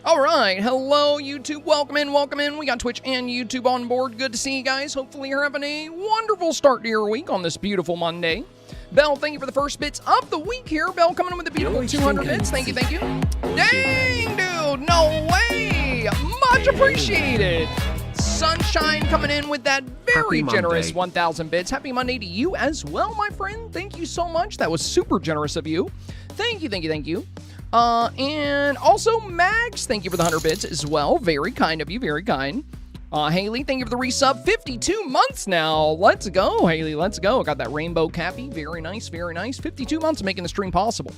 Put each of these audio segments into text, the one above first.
All right, hello YouTube, welcome in. We got Twitch and YouTube on board. Good to see you guys. Hopefully you're having a wonderful start to your week on this beautiful Monday. Bell, thank you for the first bits of the week here. Bell coming in with the beautiful 200 bits. Thank you. Dang, dude, no way. Much appreciated. Sunshine coming in with that very generous 1,000 bits. Happy Monday to you as well, my friend. Thank you so much. That was super generous of you. Thank you. And also, Max, thank you for the 100 bits as well. Very kind of you, very kind. Haley, thank you for the resub. 52 months now. Let's go, Haley, let's go. Got that rainbow cappy. Very nice. 52 months of making the stream possible.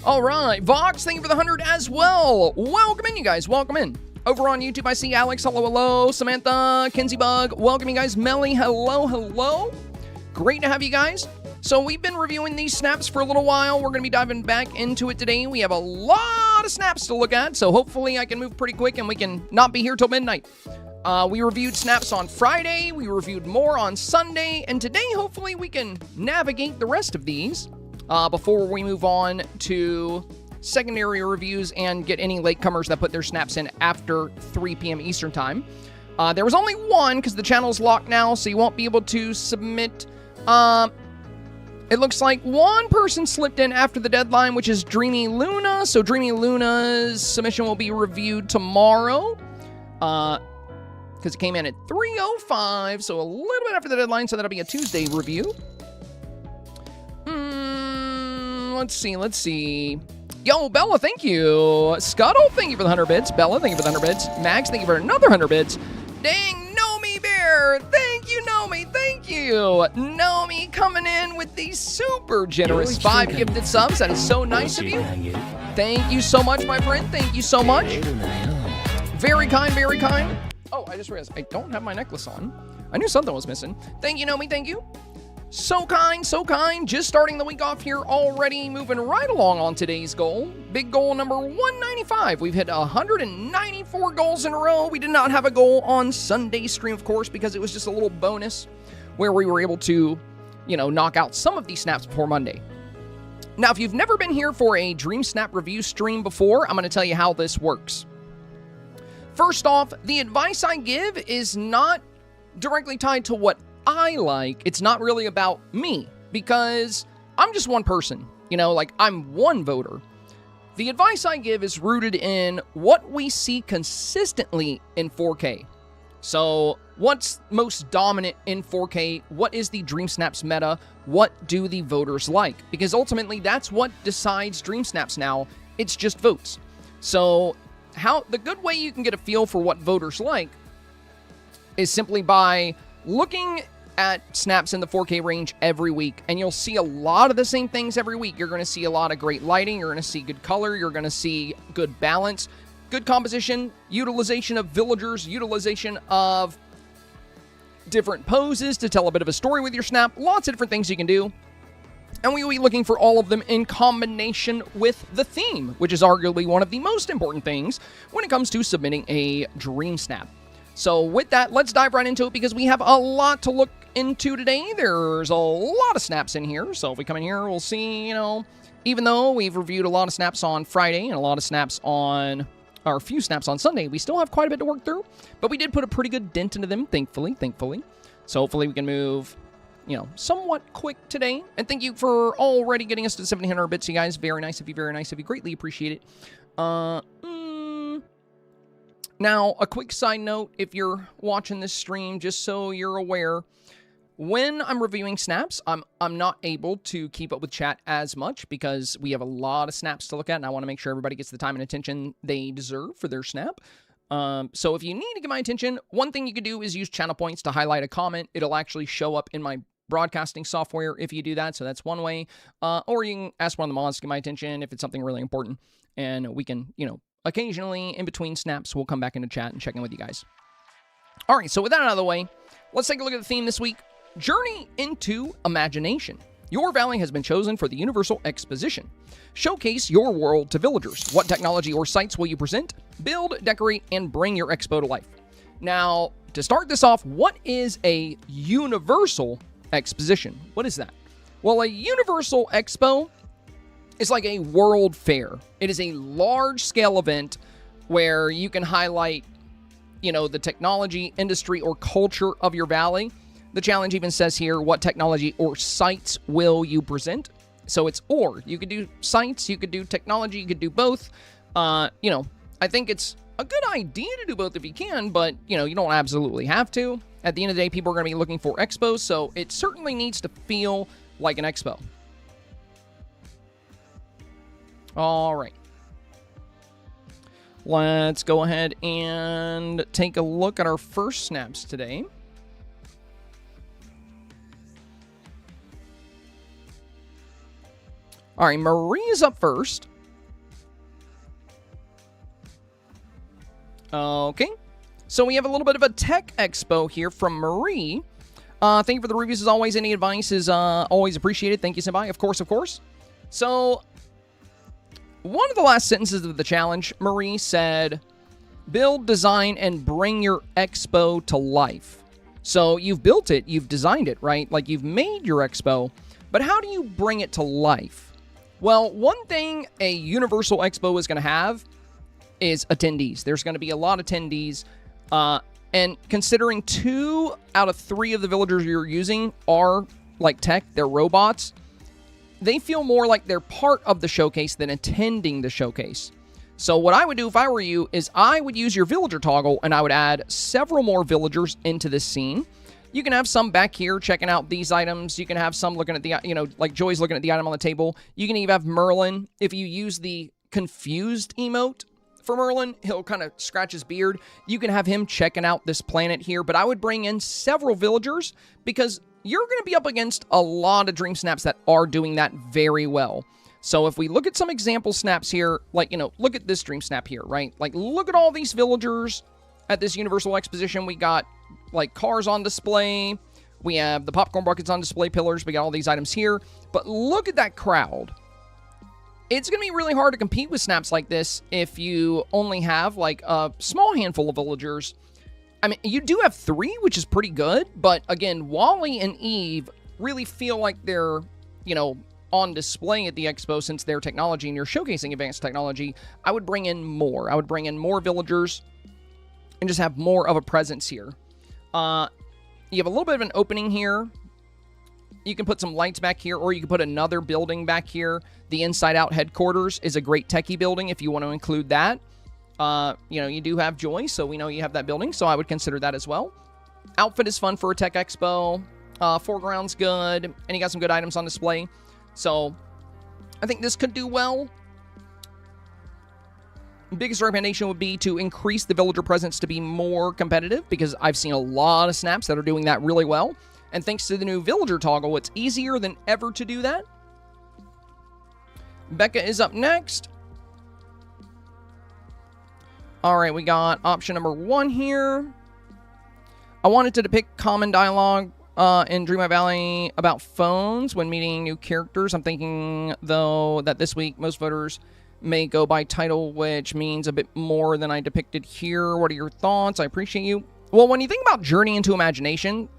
All right, Vox, thank you for the 100 as well. Welcome in, you guys. Welcome in. Over on YouTube, I see Alex. Hello. Samantha, Kenzie Bug. Welcome, you guys. Melly, hello. Great to have you guys. So we've been reviewing these snaps for a little while. We're going to be diving back into it today. We have a lot of snaps to look at, so hopefully I can move pretty quick and we can not be here till midnight. We reviewed snaps on Friday. We reviewed more on Sunday. And today, hopefully, we can navigate the rest of these before we move on to secondary reviews and get any latecomers that put their snaps in after 3 p.m. Eastern Time. There was only one because the channel's locked now, so you won't be able to submit. It looks like one person slipped in after the deadline, which is Dreamy Luna. So Dreamy Luna's submission will be reviewed tomorrow. Because it came in at 3:05, so a little bit after the deadline, so that'll be a Tuesday review. Let's see. Yo, Bella, thank you. Scuttle, thank you for the 100 bits. Bella, thank you for the 100 bits. Max, thank you for another 100 bits. Dang, Nomi Bear, thank you, Nomi, thank you. Nomi coming in with these super generous 5 gifted subs. That is so nice of you. Thank you so much, my friend. Thank you so much. Very kind. Oh, I just realized I don't have my necklace on. I knew something was missing. Thank you, Nomi, thank you. So kind. Just starting the week off here already, moving right along on today's goal. Big goal number 195. We've hit 194 goals in a row. We did not have a goal on Sunday's stream, of course, because it was just a little bonus where we were able to, knock out some of these snaps before Monday. Now, if you've never been here for a Dreamsnap review stream before, I'm going to tell you how this works. First off, the advice I give is not directly tied to what I like. It's not really about me because I'm just one person, I'm one voter. The advice I give is rooted in what we see consistently in 4K. So what's most dominant in 4K? What is the Dreamsnaps meta? What do the voters like? Because ultimately that's what decides Dreamsnaps now. It's just votes. So the good way you can get a feel for what voters like is simply by looking at snaps in the 4K range every week, and you'll see a lot of the same things every week. You're going to see a lot of great lighting, you're going to see good color, you're going to see good balance, good composition, utilization of villagers, utilization of different poses to tell a bit of a story with your snap, lots of different things you can do. And we will be looking for all of them in combination with the theme, which is arguably one of the most important things when it comes to submitting a Dream Snap. So with that, let's dive right into it because we have a lot to look into today. There's a lot of snaps in here. So if we come in here, we'll see, even though we've reviewed a lot of snaps on Friday and a few snaps on Sunday, we still have quite a bit to work through. But we did put a pretty good dent into them, thankfully. So hopefully we can move, somewhat quick today. And thank you for already getting us to 1,700 bits, you guys. Very nice of you, Greatly appreciate it. Now, a quick side note, if you're watching this stream, just so you're aware, when I'm reviewing snaps, I'm not able to keep up with chat as much because we have a lot of snaps to look at, and I want to make sure everybody gets the time and attention they deserve for their snap. So if you need to get my attention, one thing you could do is use channel points to highlight a comment. It'll actually show up in my broadcasting software if you do that, so that's one way. Or you can ask one of the mods to get my attention if it's something really important, and we can, occasionally, in between snaps, we'll come back into chat and check in with you guys. All right, so with that out of the way, let's take a look at the theme this week. Journey into Imagination. Your valley has been chosen for the Universal Exposition. Showcase your world to villagers. What technology or sites will you present? Build, decorate, and bring your expo to life. Now, to start this off, what is a Universal Exposition? What is that? Well, a Universal Expo is like a world fair. It is a large-scale event where you can highlight, the technology, industry, or culture of your valley. The challenge even says here, what technology or sites will you present? So it's or. You could do sites, you could do technology, you could do both. I think it's a good idea to do both if you can, but, you don't absolutely have to. At the end of the day, people are going to be looking for expos, so it certainly needs to feel like an expo. All right. Let's go ahead and take a look at our first snaps today. All right, Marie is up first. Okay. So we have a little bit of a tech expo here from Marie. Thank you for the reviews as always. Any advice is always appreciated. Thank you, Senpai. Of course, of course. So one of the last sentences of the challenge, Marie said, build, design, and bring your expo to life. So you've built it, you've designed it, right? Like you've made your expo, but how do you bring it to life? Well, one thing a Universal Expo is going to have is attendees. There's going to be a lot of attendees. And considering 2 out of 3 of the villagers you're using are like tech, they're robots, they feel more like they're part of the showcase than attending the showcase. So what I would do if I were you is I would use your villager toggle and I would add several more villagers into this scene. You can have some back here checking out these items. You can have some looking at the, like Joy's looking at the item on the table. You can even have Merlin. If you use the confused emote for Merlin, he'll kind of scratch his beard. You can have him checking out this planet here, but I would bring in several villagers because you're going to be up against a lot of Dream Snaps that are doing that very well. So if we look at some example snaps here, like, look at this Dream Snap here, right? Like, look at all these villagers at this Universal Exposition. We got, like, cars on display. We have the popcorn buckets on display, pillars. We got all these items here. But look at that crowd. It's going to be really hard to compete with snaps like this if you only have, like, a small handful of villagers. I mean, you do have 3, which is pretty good. But, again, Wally and Eve really feel like they're, on display at the expo since their technology and you're showcasing advanced technology. I would bring in more. I would bring in more villagers and just have more of a presence here. You have a little bit of an opening here. You can put some lights back here, or you can put another building back here. The Inside Out headquarters is a great techie building if you want to include that. You do have Joy, so we know you have that building, so I would consider that as well. Outfit is fun for a tech expo. Foreground's good, and you got some good items on display. So I think this could do well. Biggest recommendation would be to increase the villager presence to be more competitive, because I've seen a lot of snaps that are doing that really well. And thanks to the new villager toggle, it's easier than ever to do that. Becca is up next. All right, we got option number 1 here. I wanted to depict common dialogue in Dreamlight Valley about phones when meeting new characters. I'm thinking, though, that this week most voters may go by title, which means a bit more than I depicted here. What are your thoughts? I appreciate you. Well, when you think about Journey into Imagination,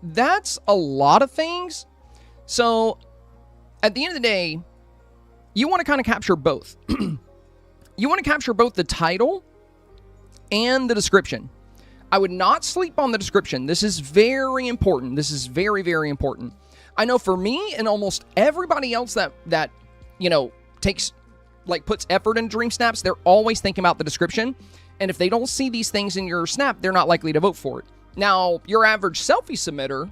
that's a lot of things. So, at the end of the day, you want to kind of capture both. You want to capture both the title and the description. I would not sleep on the description. This is very important. This is very, very important. I know for me and almost everybody else that takes, puts effort in Dream Snaps, they're always thinking about the description. And if they don't see these things in your snap, they're not likely to vote for it. Now, your average selfie submitter,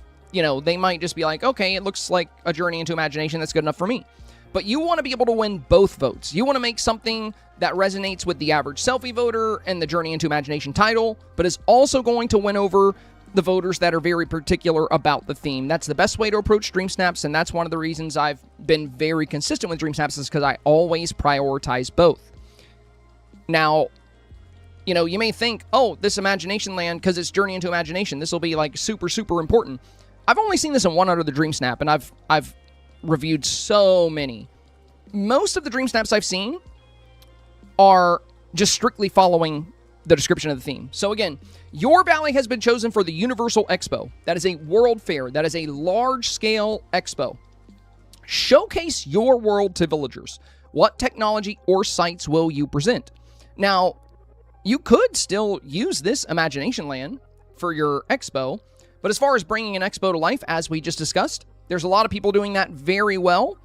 they might just be like, okay, it looks like a Journey into Imagination. That's good enough for me. But you want to be able to win both votes. You want to make something that resonates with the average selfie voter and the Journey into Imagination title, but is also going to win over the voters that are very particular about the theme. That's the best way to approach Dream Snaps, and that's one of the reasons I've been very consistent with Dream Snaps, is because I always prioritize both. Now, you may think, oh, this Imagination Land, because it's Journey into Imagination, this will be super, super important. I've only seen this in one other Dream Snap, and I've reviewed so many. Most of the Dream Snaps I've seen are just strictly following the description of the theme. So again, your valley has been chosen for the Universal Expo. That is a world fair. That is a large-scale expo. Showcase your world to villagers. What technology or sites will you present? Now, you could still use this Imagination Land for your expo, but as far as bringing an expo to life, as we just discussed, there's a lot of people doing that very well.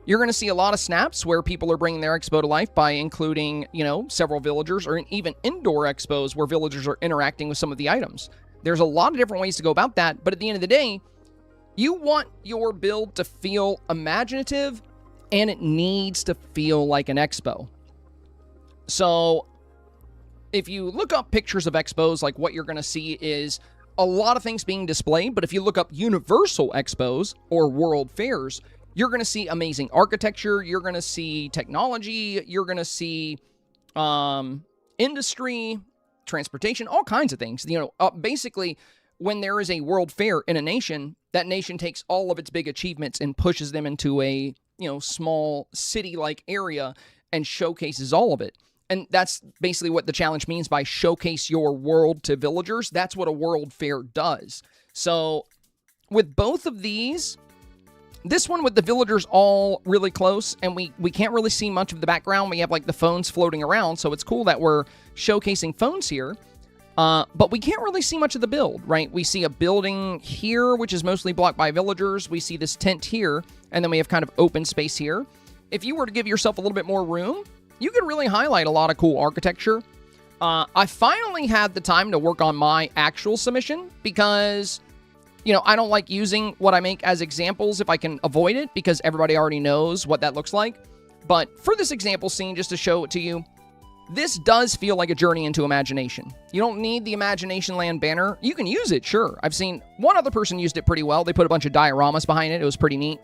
You're going to see a lot of snaps where people are bringing their expo to life by including, several villagers, or even indoor expos where villagers are interacting with some of the items. There's a lot of different ways to go about that, but at the end of the day, you want your build to feel imaginative, and it needs to feel like an expo. So if you look up pictures of expos, like what you're going to see is a lot of things being displayed, but if you look up universal expos or world fairs, you're going to see amazing architecture, you're going to see technology, you're going to see industry, transportation, all kinds of things. Basically, when there is a world fair in a nation, that nation takes all of its big achievements and pushes them into a, small city-like area and showcases all of it. And that's basically what the challenge means by showcase your world to villagers. That's what a world fair does. So with both of these, this one with the villagers all really close, and we can't really see much of the background. We have like the phones floating around, so it's cool that we're showcasing phones here. But we can't really see much of the build, right? We see a building here, which is mostly blocked by villagers. We see this tent here, and then we have kind of open space here. If you were to give yourself a little bit more room, you could really highlight a lot of cool architecture. I finally had the time to work on my actual submission because, I don't like using what I make as examples if I can avoid it because everybody already knows what that looks like. But for this example scene, just to show it to you, this does feel like a journey into imagination. You don't need the Imagination Land banner. You can use it, sure. I've seen one other person used it pretty well. They put a bunch of dioramas behind it. It was pretty neat.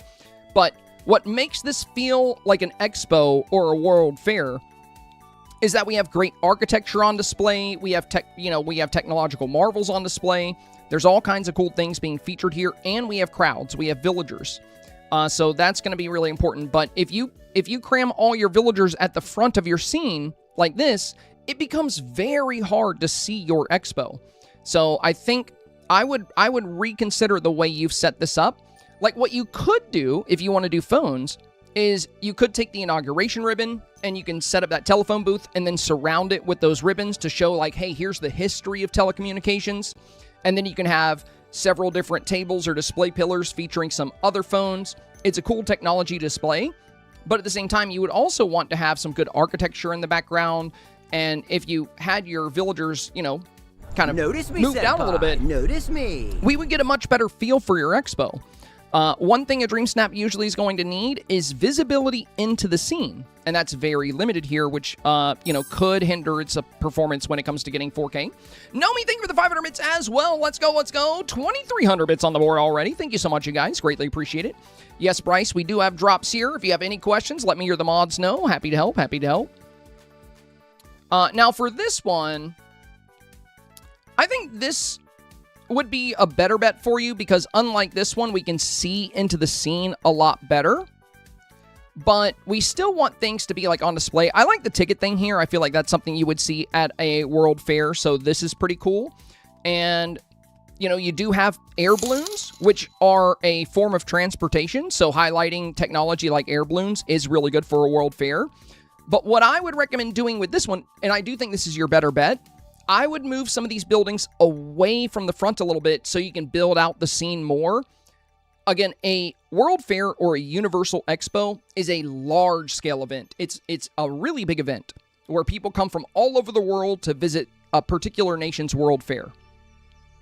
But what makes this feel like an expo or a world fair is that we have great architecture on display. We have technological marvels on display. There's all kinds of cool things being featured here, and we have crowds. We have villagers. So that's going to be really important. But if you cram all your villagers at the front of your scene like this, it becomes very hard to see your expo. So I think I would reconsider the way you've set this up. Like what you could do if you want to do phones is you could take the inauguration ribbon and you can set up that telephone booth and then surround it with those ribbons to show like, hey, here's the history of telecommunications. And then you can have several different tables or display pillars featuring some other phones. It's a cool technology display, but at the same time, you would also want to have some good architecture in the background. And if you had your villagers, kind of moved out a little bit, we would get a much better feel for your expo. One thing a Dreamsnap usually is going to need is visibility into the scene. And that's very limited here, which, could hinder its performance when it comes to getting 4K. Nomi, thank you for the 500 bits as well. Let's go. 2,300 bits on the board already. Thank you so much, you guys. Greatly appreciate it. Yes, Bryce, we do have drops here. If you have any questions, let me or the mods know. Happy to help. Now, for this one, I think this would be a better bet for you because unlike this one, we can see into the scene a lot better. But we still want things to be like on display. I like the ticket thing here. I feel like that's something you would see at a world fair, so this is pretty cool. And, you do have air balloons, which are a form of transportation, so highlighting technology like air balloons is really good for a world fair. But what I would recommend doing with this one, and I do think this is your better bet, I would move some of these buildings away from the front a little bit so you can build out the scene more. Again, a World Fair or a Universal Expo is a large-scale event. It's a really big event where people come from all over the world to visit a particular nation's World Fair.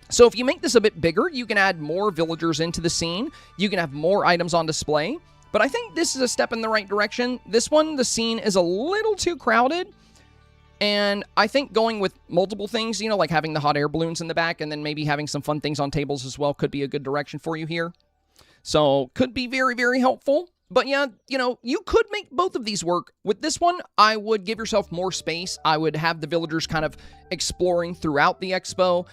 So if you make this a bit bigger, you can add more villagers into the scene. You can have more items on display. But I think this is a step in the right direction. This one, the scene is a little too crowded. And I think going with multiple things, like having the hot air balloons in the back and then maybe having some fun things on tables as well could be a good direction for you here. So could be very, very helpful. But yeah, you could make both of these work. With this one, I would give yourself more space. I would have the villagers kind of exploring throughout the expo.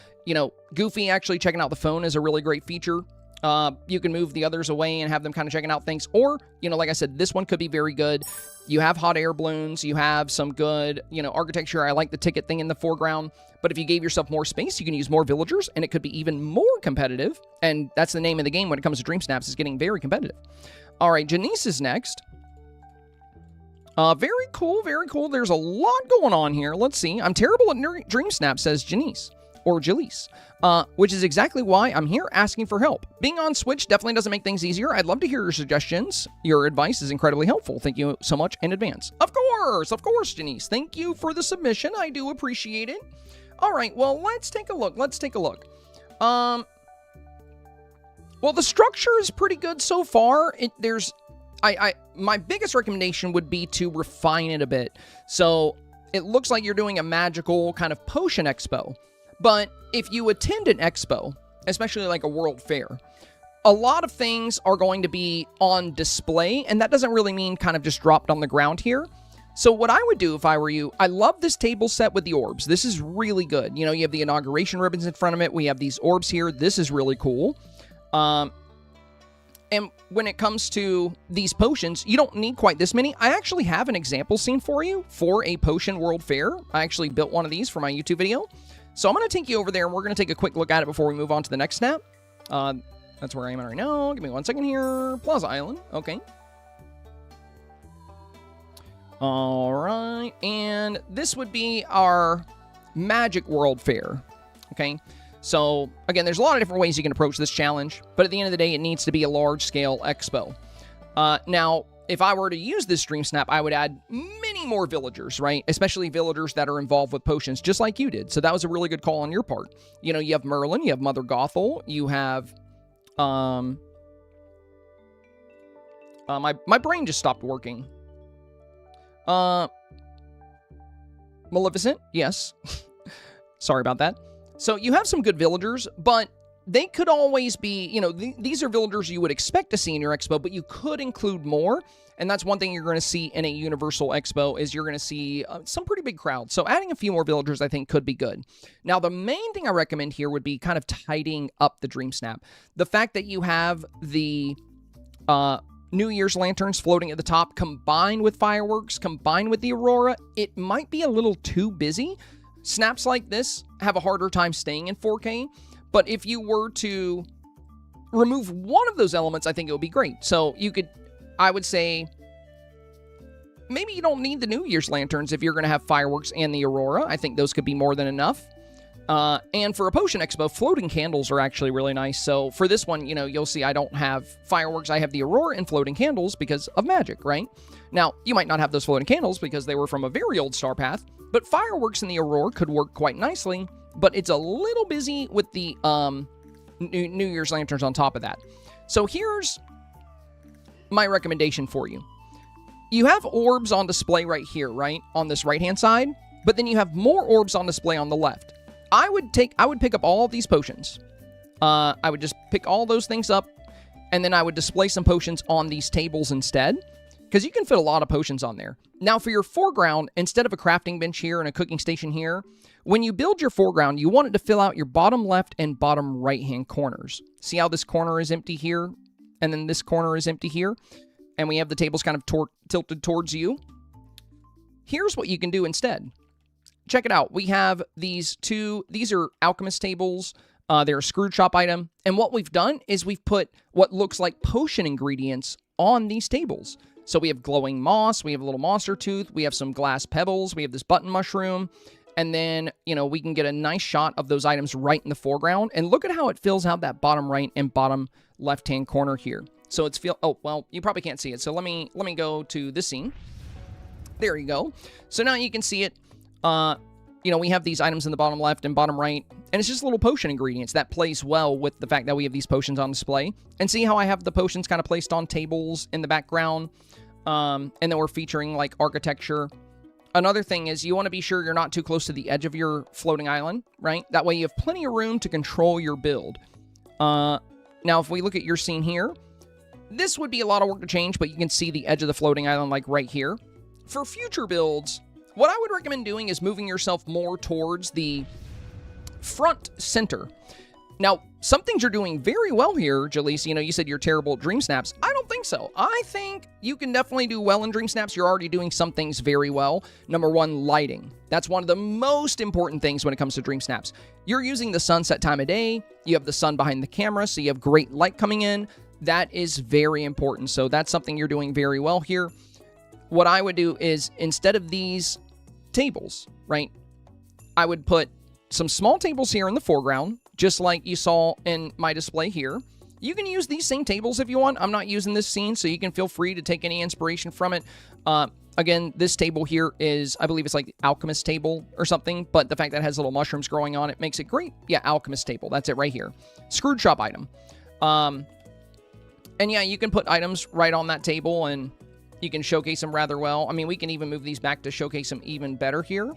Goofy actually checking out the phone is a really great feature. You can move the others away and have them kind of checking out things. Or, like I said, this one could be very good. You have hot air balloons. You have some good, architecture. I like the ticket thing in the foreground. But if you gave yourself more space, you can use more villagers, and it could be even more competitive. And that's the name of the game when it comes to Dreamsnaps, is getting very competitive. All right, Janice is next. Very cool, very cool. There's a lot going on here. Let's see. I'm terrible at Dream Snap, says Janice. Or Jaleese. Which is exactly why I'm here asking for help. Being on Switch definitely doesn't make things easier. I'd love to hear your suggestions. Your advice is incredibly helpful. Thank you so much in advance. Of course, Janice. Thank you for the submission. I do appreciate it. All right, well, let's take a look. Well, the structure is pretty good so far. My biggest recommendation would be to refine it a bit. So it looks like you're doing a magical kind of potion expo. But if you attend an expo, especially like a world fair, a lot of things are going to be on display, and that doesn't really mean kind of just dropped on the ground here. So what I would do if I were you, I love this table set with the orbs. This is really good. You know, you have the inauguration ribbons in front of it. We have these orbs here. This is really cool. And when it comes to these potions, you don't need quite this many. I actually have an example scene for you for a potion world fair. I actually built one of these for my YouTube video. So I'm going to take you over there, and we're going to take a quick look at it before we move on to the next snap. That's where I am right now. Give me 1 second here. Plaza Island. Okay. All right. And this would be our Magic World Fair. Okay. So, again, there's a lot of different ways you can approach this challenge, but at the end of the day, it needs to be a large-scale expo. Now, if I were to use this Dreamsnap, I would add many more villagers, right? Especially villagers that are involved with potions, just like you did. So that was a really good call on your part. You know, you have Merlin, you have Mother Gothel, you have... my brain just stopped working. Maleficent, yes. Sorry about that. So you have some good villagers, but they could always be, you know, these are villagers you would expect to see in your expo, but you could include more. And that's one thing you're going to see in a Universal Expo is you're going to see some pretty big crowds. So adding a few more villagers, I think, could be good. Now, the main thing I recommend here would be kind of tidying up the Dreamsnap. The fact that you have the New Year's lanterns floating at the top, combined with fireworks, combined with the aurora, it might be a little too busy. Snaps like this have a harder time staying in 4K, but if you were to remove one of those elements, I think it would be great. So you could, I would say, maybe you don't need the New Year's lanterns if you're going to have fireworks and the aurora. I think those could be more than enough. And for a Potion Expo, floating candles are actually really nice. So for this one, you know, you'll see I don't have fireworks. I have the aurora and floating candles because of magic, right? Now, you might not have those floating candles because they were from a very old star path, but fireworks and the aurora could work quite nicely, but it's a little busy with the New Year's lanterns on top of that. So here's my recommendation for you. You have orbs on display right here, right? On this right-hand side, but then you have more orbs on display on the left. I would pick up all of these potions. I would just pick all those things up, and then I would display some potions on these tables instead, because you can fit a lot of potions on there. Now, for your foreground, instead of a crafting bench here and a cooking station here, when you build your foreground, you want it to fill out your bottom left and bottom right-hand corners. See how this corner is empty here, and then this corner is empty here? And we have the tables kind of tilted towards you. Here's what you can do instead. Check it out. We have these are alchemist tables. They're a Scrooge shop item. And what we've done is we've put what looks like potion ingredients on these tables. So we have glowing moss, we have a little monster tooth, we have some glass pebbles, we have this button mushroom, and then, you know, we can get a nice shot of those items right in the foreground. And look at how it fills out that bottom right and bottom left-hand corner here. So it's oh, well, you probably can't see it. So let me go to this scene. There you go. So now you can see it. You know, we have these items in the bottom left and bottom right, and it's just little potion ingredients that plays well with the fact that we have these potions on display. And see how I have the potions kind of placed on tables in the background, and then we're featuring like architecture. Another thing is you want to be sure you're not too close to the edge of your floating island, right? That way you have plenty of room to control your build. Now, if we look at your scene here, this would be a lot of work to change, but you can see the edge of the floating island like right here. For future builds, what I would recommend doing is moving yourself more towards the front center. Now, some things you're doing very well here, Jaleese. You know, you said you're terrible at Dreamsnaps. I don't think so. I think you can definitely do well in Dreamsnaps. You're already doing some things very well. Number one, lighting. That's one of the most important things when it comes to Dreamsnaps. You're using the sunset time of day. You have the sun behind the camera, so you have great light coming in. That is very important. So that's something you're doing very well here. what I would do is, instead of these tables, right, I would put some small tables here in the foreground, just like you saw in my display here. You can use these same tables if you want. I'm not using this scene, so you can feel free to take any inspiration from it. Again, this table here is, I believe it's like the alchemist table or something, but the fact that it has little mushrooms growing on it makes it great. Yeah, alchemist table. That's it right here. Screwed shop item. And yeah, you can put items right on that table, and you can showcase them rather well. I mean, we can even move these back to showcase them even better here.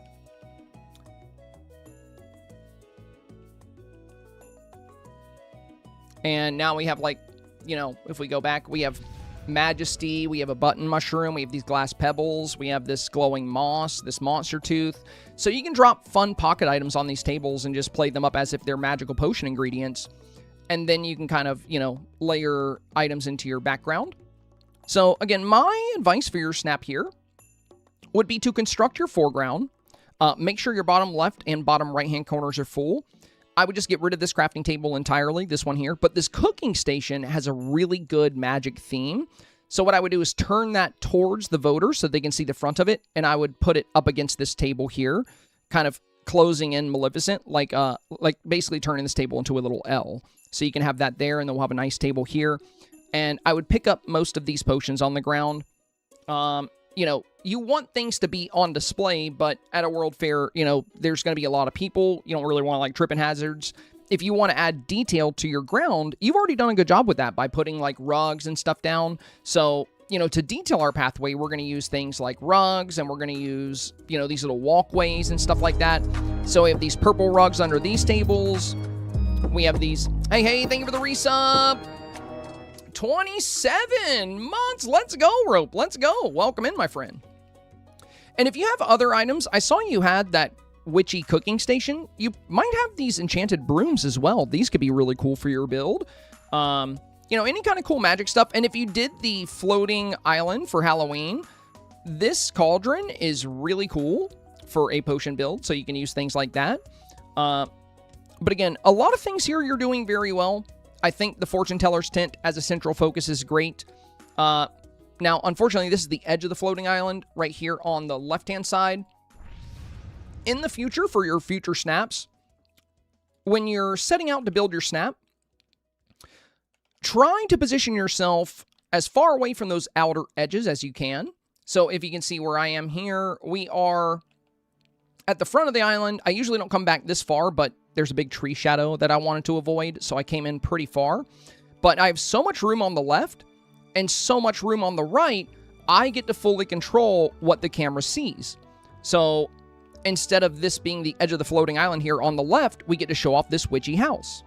And now we have, like, you know, if we go back, we have Majesty, we have a button mushroom, we have these glass pebbles, we have this glowing moss, this monster tooth. So you can drop fun pocket items on these tables and just play them up as if they're magical potion ingredients. And then you can kind of, you know, layer items into your background. So again, my advice for your snap here would be to construct your foreground. Make sure your bottom left and bottom right-hand corners are full. I would just get rid of this crafting table entirely, this one here. But this cooking station has a really good magic theme. So what I would do is turn that towards the voter so they can see the front of it. And I would put it up against this table here, kind of closing in Maleficent, like basically turning this table into a little L. So you can have that there, and then we'll have a nice table here. And I would pick up most of these potions on the ground. You know, you want things to be on display, but at a World Fair, you know, there's going to be a lot of people. You don't really want, like, tripping hazards. If you want to add detail to your ground, you've already done a good job with that by putting, like, rugs and stuff down. So, you know, to detail our pathway, we're going to use things like rugs, and we're going to use, you know, these little walkways and stuff like that. So we have these purple rugs under these tables. We have these. Hey, thank you for the resub. 27 months. Let's go, Rope. Let's go. Welcome in, my friend. And if you have other items, I saw you had that witchy cooking station. You might have these enchanted brooms as well. These could be really cool for your build. You know, any kind of cool magic stuff. And if you did the floating island for Halloween, this cauldron is really cool for a potion build. So you can use things like that. But again, a lot of things here you're doing very well. I think the Fortune Teller's Tent as a central focus is great. Now, unfortunately, this is the edge of the floating island right here on the left-hand side. In the future, for your future snaps, when you're setting out to build your snap, try to position yourself as far away from those outer edges as you can. So if you can see where I am here, we are at the front of the island. I usually don't come back this far, but there's a big tree shadow that I wanted to avoid, so I came in pretty far. But I have so much room on the left and so much room on the right, I get to fully control what the camera sees. So instead of this being the edge of the floating island here on the left, we get to show off this witchy house.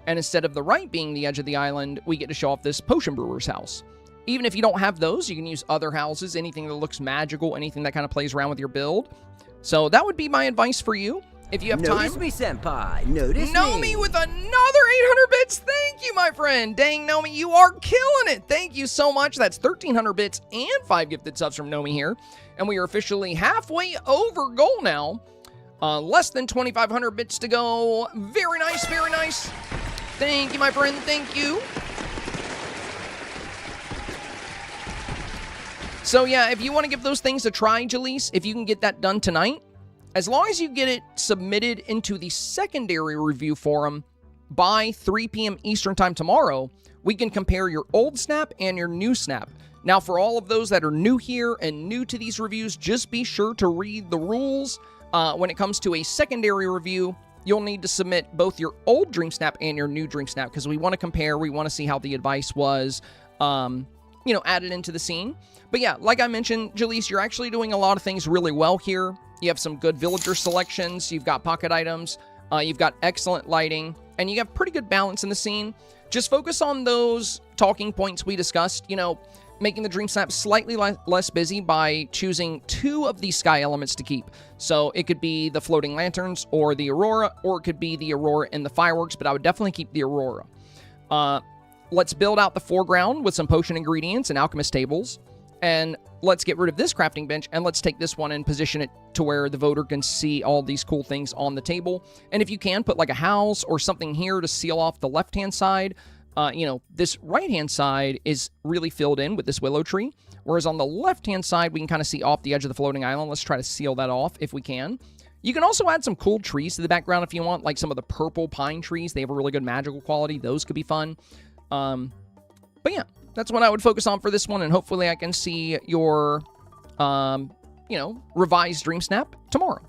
And instead of the right being the edge of the island, we get to show off this potion brewer's house. Even if you don't have those, you can use other houses, anything that looks magical, anything that kind of plays around with your build. So that would be my advice for you. If you have time. Notice me, senpai. Notice Nomi with another 800 bits. Thank you, my friend. Dang, Nomi, you are killing it. Thank you so much. That's 1,300 bits and 5 gifted subs from Nomi here. And we are officially halfway over goal now. Less than 2,500 bits to go. Very nice, very nice. Thank you, my friend. Thank you. So, yeah, if you want to give those things a try, Jaleese, if you can get that done tonight, as long as you get it submitted into the secondary review forum by 3 p.m. Eastern time tomorrow, we can compare your old snap and your new snap. Now, for all of those that are new here and new to these reviews, just be sure to read the rules. When it comes to a secondary review, you'll need to submit both your old Dreamsnap and your new Dreamsnap, because we want to compare, we want to see how the advice was, you know, added into the scene. But yeah, like I mentioned, Jaleese, you're actually doing a lot of things really well here. You have some good villager selections, you've got pocket items, you've got excellent lighting, and you have pretty good balance in the scene. Just focus on those talking points we discussed, you know, making the Dreamsnap slightly less busy by choosing 2 of these sky elements to keep. So it could be the floating lanterns or the aurora, or it could be the aurora and the fireworks, but I would definitely keep the aurora. Let's build out the foreground with some potion ingredients and alchemist tables. And let's get rid of this crafting bench, and let's take this one and position it to where the voter can see all these cool things on the table. And if you can, put like a house or something here to seal off the left-hand side. You know, this right-hand side is really filled in with this willow tree. Whereas on the left-hand side, we can kind of see off the edge of the floating island. Let's try to seal that off if we can. You can also add some cool trees to the background if you want, like some of the purple pine trees. They have a really good magical quality. Those could be fun. But yeah, that's what I would focus on for this one, and hopefully I can see your, revised Dreamsnap tomorrow.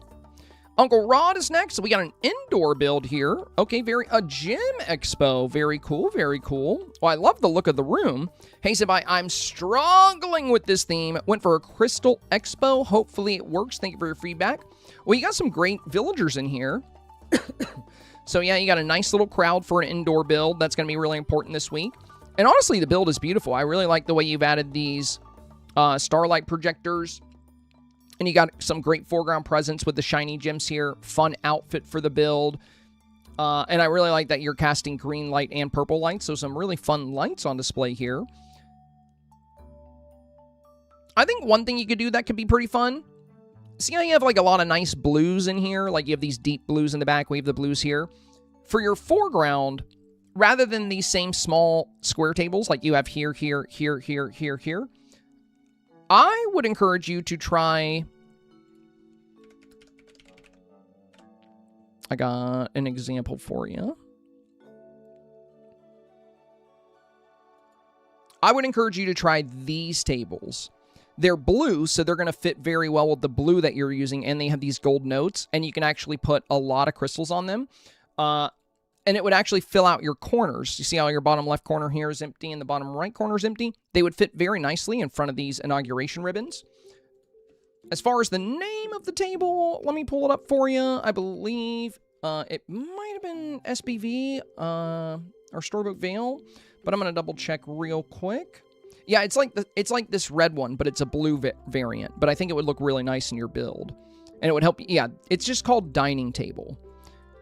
Uncle Rod is next. So we got an indoor build here. Okay, a gym expo. Very cool, very cool. Well, I love the look of the room. Hey, Sabai, I'm struggling with this theme. Went for a crystal expo. Hopefully it works. Thank you for your feedback. Well, you got some great villagers in here. So yeah, you got a nice little crowd for an indoor build. That's going to be really important this week. And honestly, the build is beautiful. I really like the way you've added these starlight projectors. And you got some great foreground presence with the shiny gems here. Fun outfit for the build. And I really like that you're casting green light and purple light. So some really fun lights on display here. I think one thing you could do that could be pretty fun. See how you have like a lot of nice blues in here? Like you have these deep blues in the back. We have the blues here. For your foreground, rather than these same small square tables like you have here, here, here, here, here, here, I would encourage you to try... I got an example for you. I would encourage you to try these tables. They're blue, so they're going to fit very well with the blue that you're using, and they have these gold notes, and you can actually put a lot of crystals on them. And it would actually fill out your corners. You see how your bottom left corner here is empty and the bottom right corner is empty? They would fit very nicely in front of these inauguration ribbons. As far as the name of the table, let me pull it up for you. I believe it might have been SBV or Storybook Veil, but I'm going to double check real quick. Yeah, it's like this red one, but it's a blue variant. But I think it would look really nice in your build. And it would help you. Yeah, it's just called Dining Table.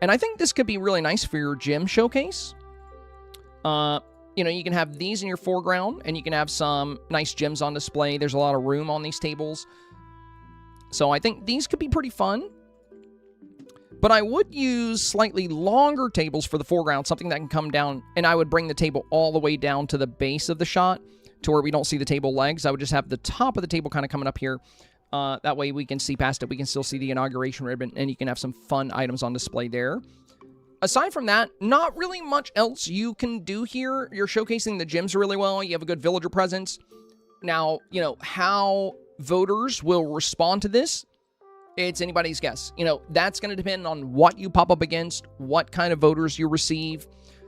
And I think this could be really nice for your gym showcase. You can have these in your foreground, and you can have some nice gems on display. There's a lot of room on these tables. So I think these could be pretty fun. But I would use slightly longer tables for the foreground, something that can come down, and I would bring the table all the way down to the base of the shot to where we don't see the table legs. I would just have the top of the table kind of coming up here. That way we can see past it. We can still see the inauguration ribbon, and you can have some fun items on display there. Aside from that, not really much else you can do here. You're showcasing the gyms really well. You have a good villager presence. Now, how voters will respond to this, it's anybody's guess. That's going to depend on what you pop up against, what kind of voters you receive.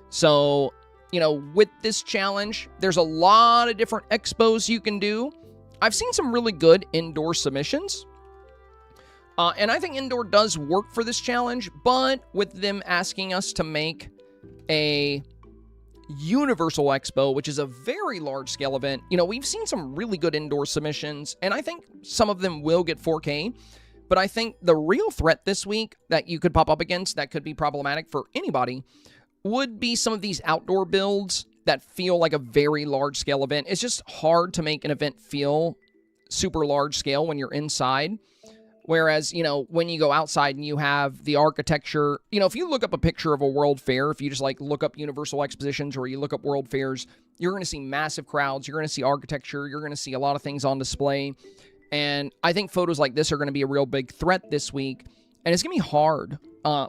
So, with this challenge, there's a lot of different expos you can do. I've seen some really good indoor submissions. And I think indoor does work for this challenge, but with them asking us to make a Universal Expo, which is a very large-scale event, we've seen some really good indoor submissions, and I think some of them will get 4K. But I think the real threat this week that you could pop up against that could be problematic for anybody would be some of these outdoor builds that feel like a very large-scale event. It's just hard to make an event feel super large-scale when you're inside. Whereas, when you go outside and you have the architecture, if you look up a picture of a World Fair, if you just look up Universal Expositions or you look up World Fairs, you're going to see massive crowds. You're going to see architecture. You're going to see a lot of things on display. And I think photos like this are going to be a real big threat this week. And it's going to be hard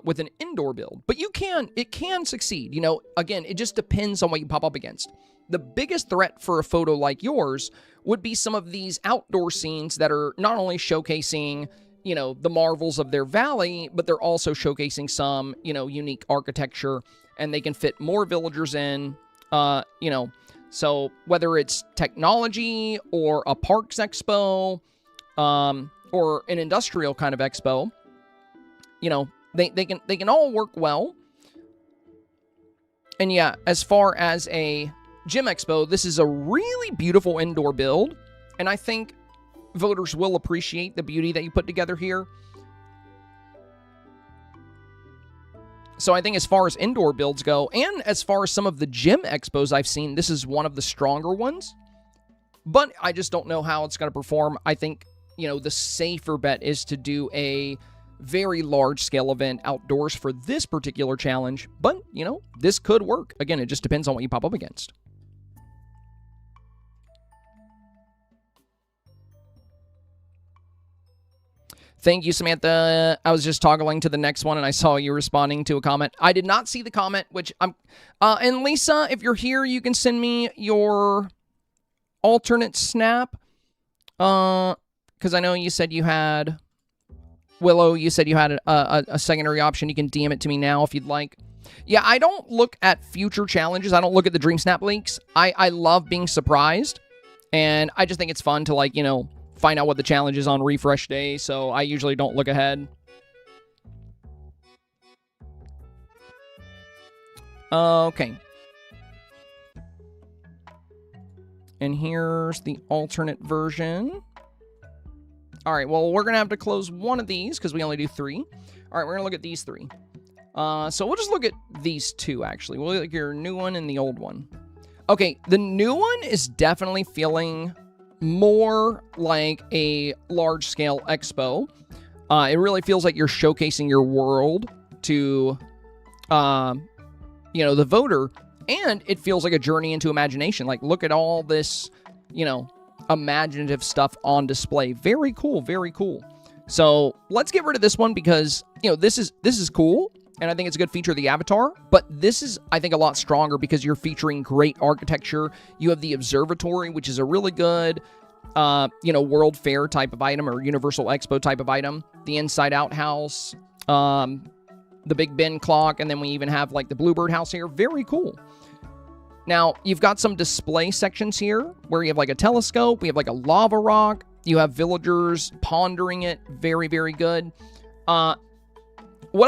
with an indoor build. But it can succeed. Again, it just depends on what you pop up against. The biggest threat for a photo like yours would be some of these outdoor scenes that are not only showcasing, the marvels of their valley, but they're also showcasing some, unique architecture, and they can fit more villagers in, So whether it's technology or a parks expo, or an industrial kind of expo, they can all work well. And yeah, as far as a gym expo, this is a really beautiful indoor build, and I think voters will appreciate the beauty that you put together here. So I think as far as indoor builds go, and as far as some of the gym expos I've seen, this is one of the stronger ones. But I just don't know how it's going to perform. I think, the safer bet is to do a very large-scale event outdoors for this particular challenge. But, this could work. Again, it just depends on what you pop up against. Thank you, Samantha. I was just toggling to the next one, and I saw you responding to a comment. I did not see the comment, which I'm... and Lisa, if you're here, you can send me your alternate snap. Because I know you said you had... Willow, you said you had a secondary option. You can DM it to me now if you'd like. Yeah, I don't look at future challenges. I don't look at the Dreamsnap leaks. I love being surprised, and I just think it's fun to, like, you know, find out what the challenge is on refresh day, so I usually don't look ahead. Okay. And here's the alternate version. All right, well, we're going to have to close one of these because we only do 3. All right, we're going to look at these 3. So we'll just look at these 2, actually. We'll look at your new one and the old one. Okay, the new one is definitely feeling more like a large-scale expo. It really feels like you're showcasing your world to, you know, the voter. And it feels like a journey into imagination. Like, look at all this, you know, imaginative stuff on display. Very cool, very cool. So let's get rid of this one because, you know, this is cool, and I think it's a good feature of the avatar, but this is, I think, a lot stronger because you're featuring great architecture. You have the observatory, which is a really good, you know, World Fair type of item or Universal Expo type of item. The Inside Out house, the Big Ben clock, and then we even have, like, the Bluebird house here. Very cool. Now, you've got some display sections here where you have, like, a telescope. We have, like, a lava rock. You have villagers pondering it. Very, very good. What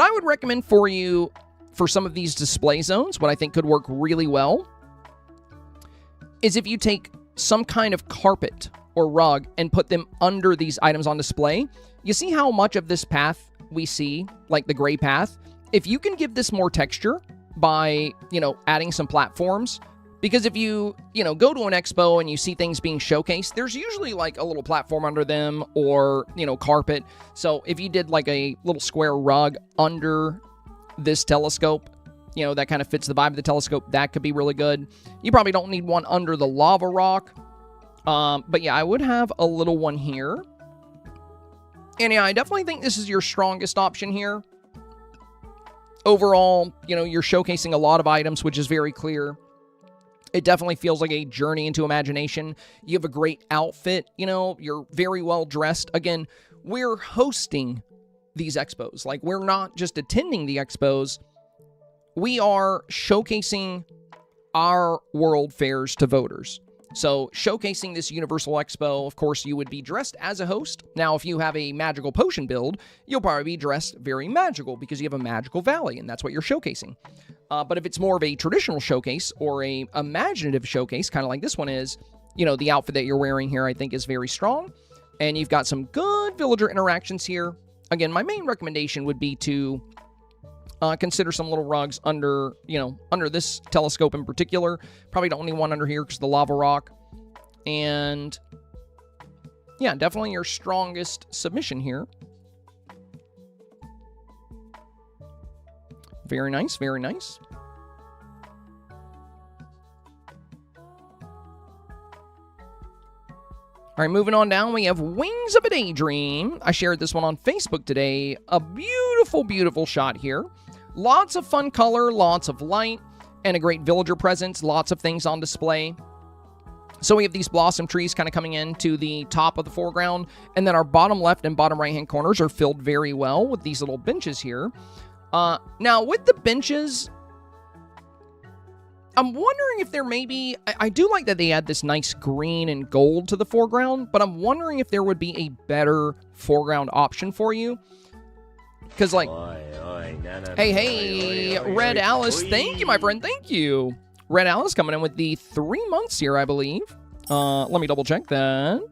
I would recommend for you for some of these display zones, what I think could work really well, is if you take some kind of carpet or rug and put them under these items on display. You see how much of this path we see, like the gray path? If you can give this more texture by, you know, adding some platforms, because if you know, go to an expo and you see things being showcased, there's usually like a little platform under them or, you know, carpet. So if you did like a little square rug under this telescope, you know, that kind of fits the vibe of the telescope, that could be really good. You probably don't need one under the lava rock. But yeah, I would have a little one here. And yeah, I definitely think this is your strongest option here. Overall, you know, you're showcasing a lot of items, which is very clear. It definitely feels like a journey into imagination. You have a great outfit, you know, you're very well dressed. Again, we're hosting these expos. Like, we're not just attending the expos. We are showcasing our world fairs to voters. So, showcasing this Universal Expo, of course, you would be dressed as a host. Now, if you have a magical potion build, you'll probably be dressed very magical because you have a magical valley, and that's what you're showcasing. But if it's more of a traditional showcase or a imaginative showcase, kind of like this one is, you know, the outfit that you're wearing here, I think, is very strong. And you've got some good villager interactions here. Again, my main recommendation would be to consider some little rugs under, you know, under this telescope in particular. Probably the only one under here because the lava rock. And yeah, definitely your strongest submission here. Very nice, very nice. All right, moving on down, we have Wings of a Daydream. I shared this one on Facebook today. A beautiful, beautiful shot here. Lots of fun color, lots of light, and a great villager presence. Lots of things on display. So we have these blossom trees kind of coming into the top of the foreground, and then our bottom left and bottom right-hand corners are filled very well with these little benches here. Now, with the benches, I'm wondering if there may be... I do like that they add this nice green and gold to the foreground, but I'm wondering if there would be a better foreground option for you. Because, like... Hey, Red Alice, thank you, my friend, thank you. Red Alice coming in with the 3 months here, I believe. Let me double check that.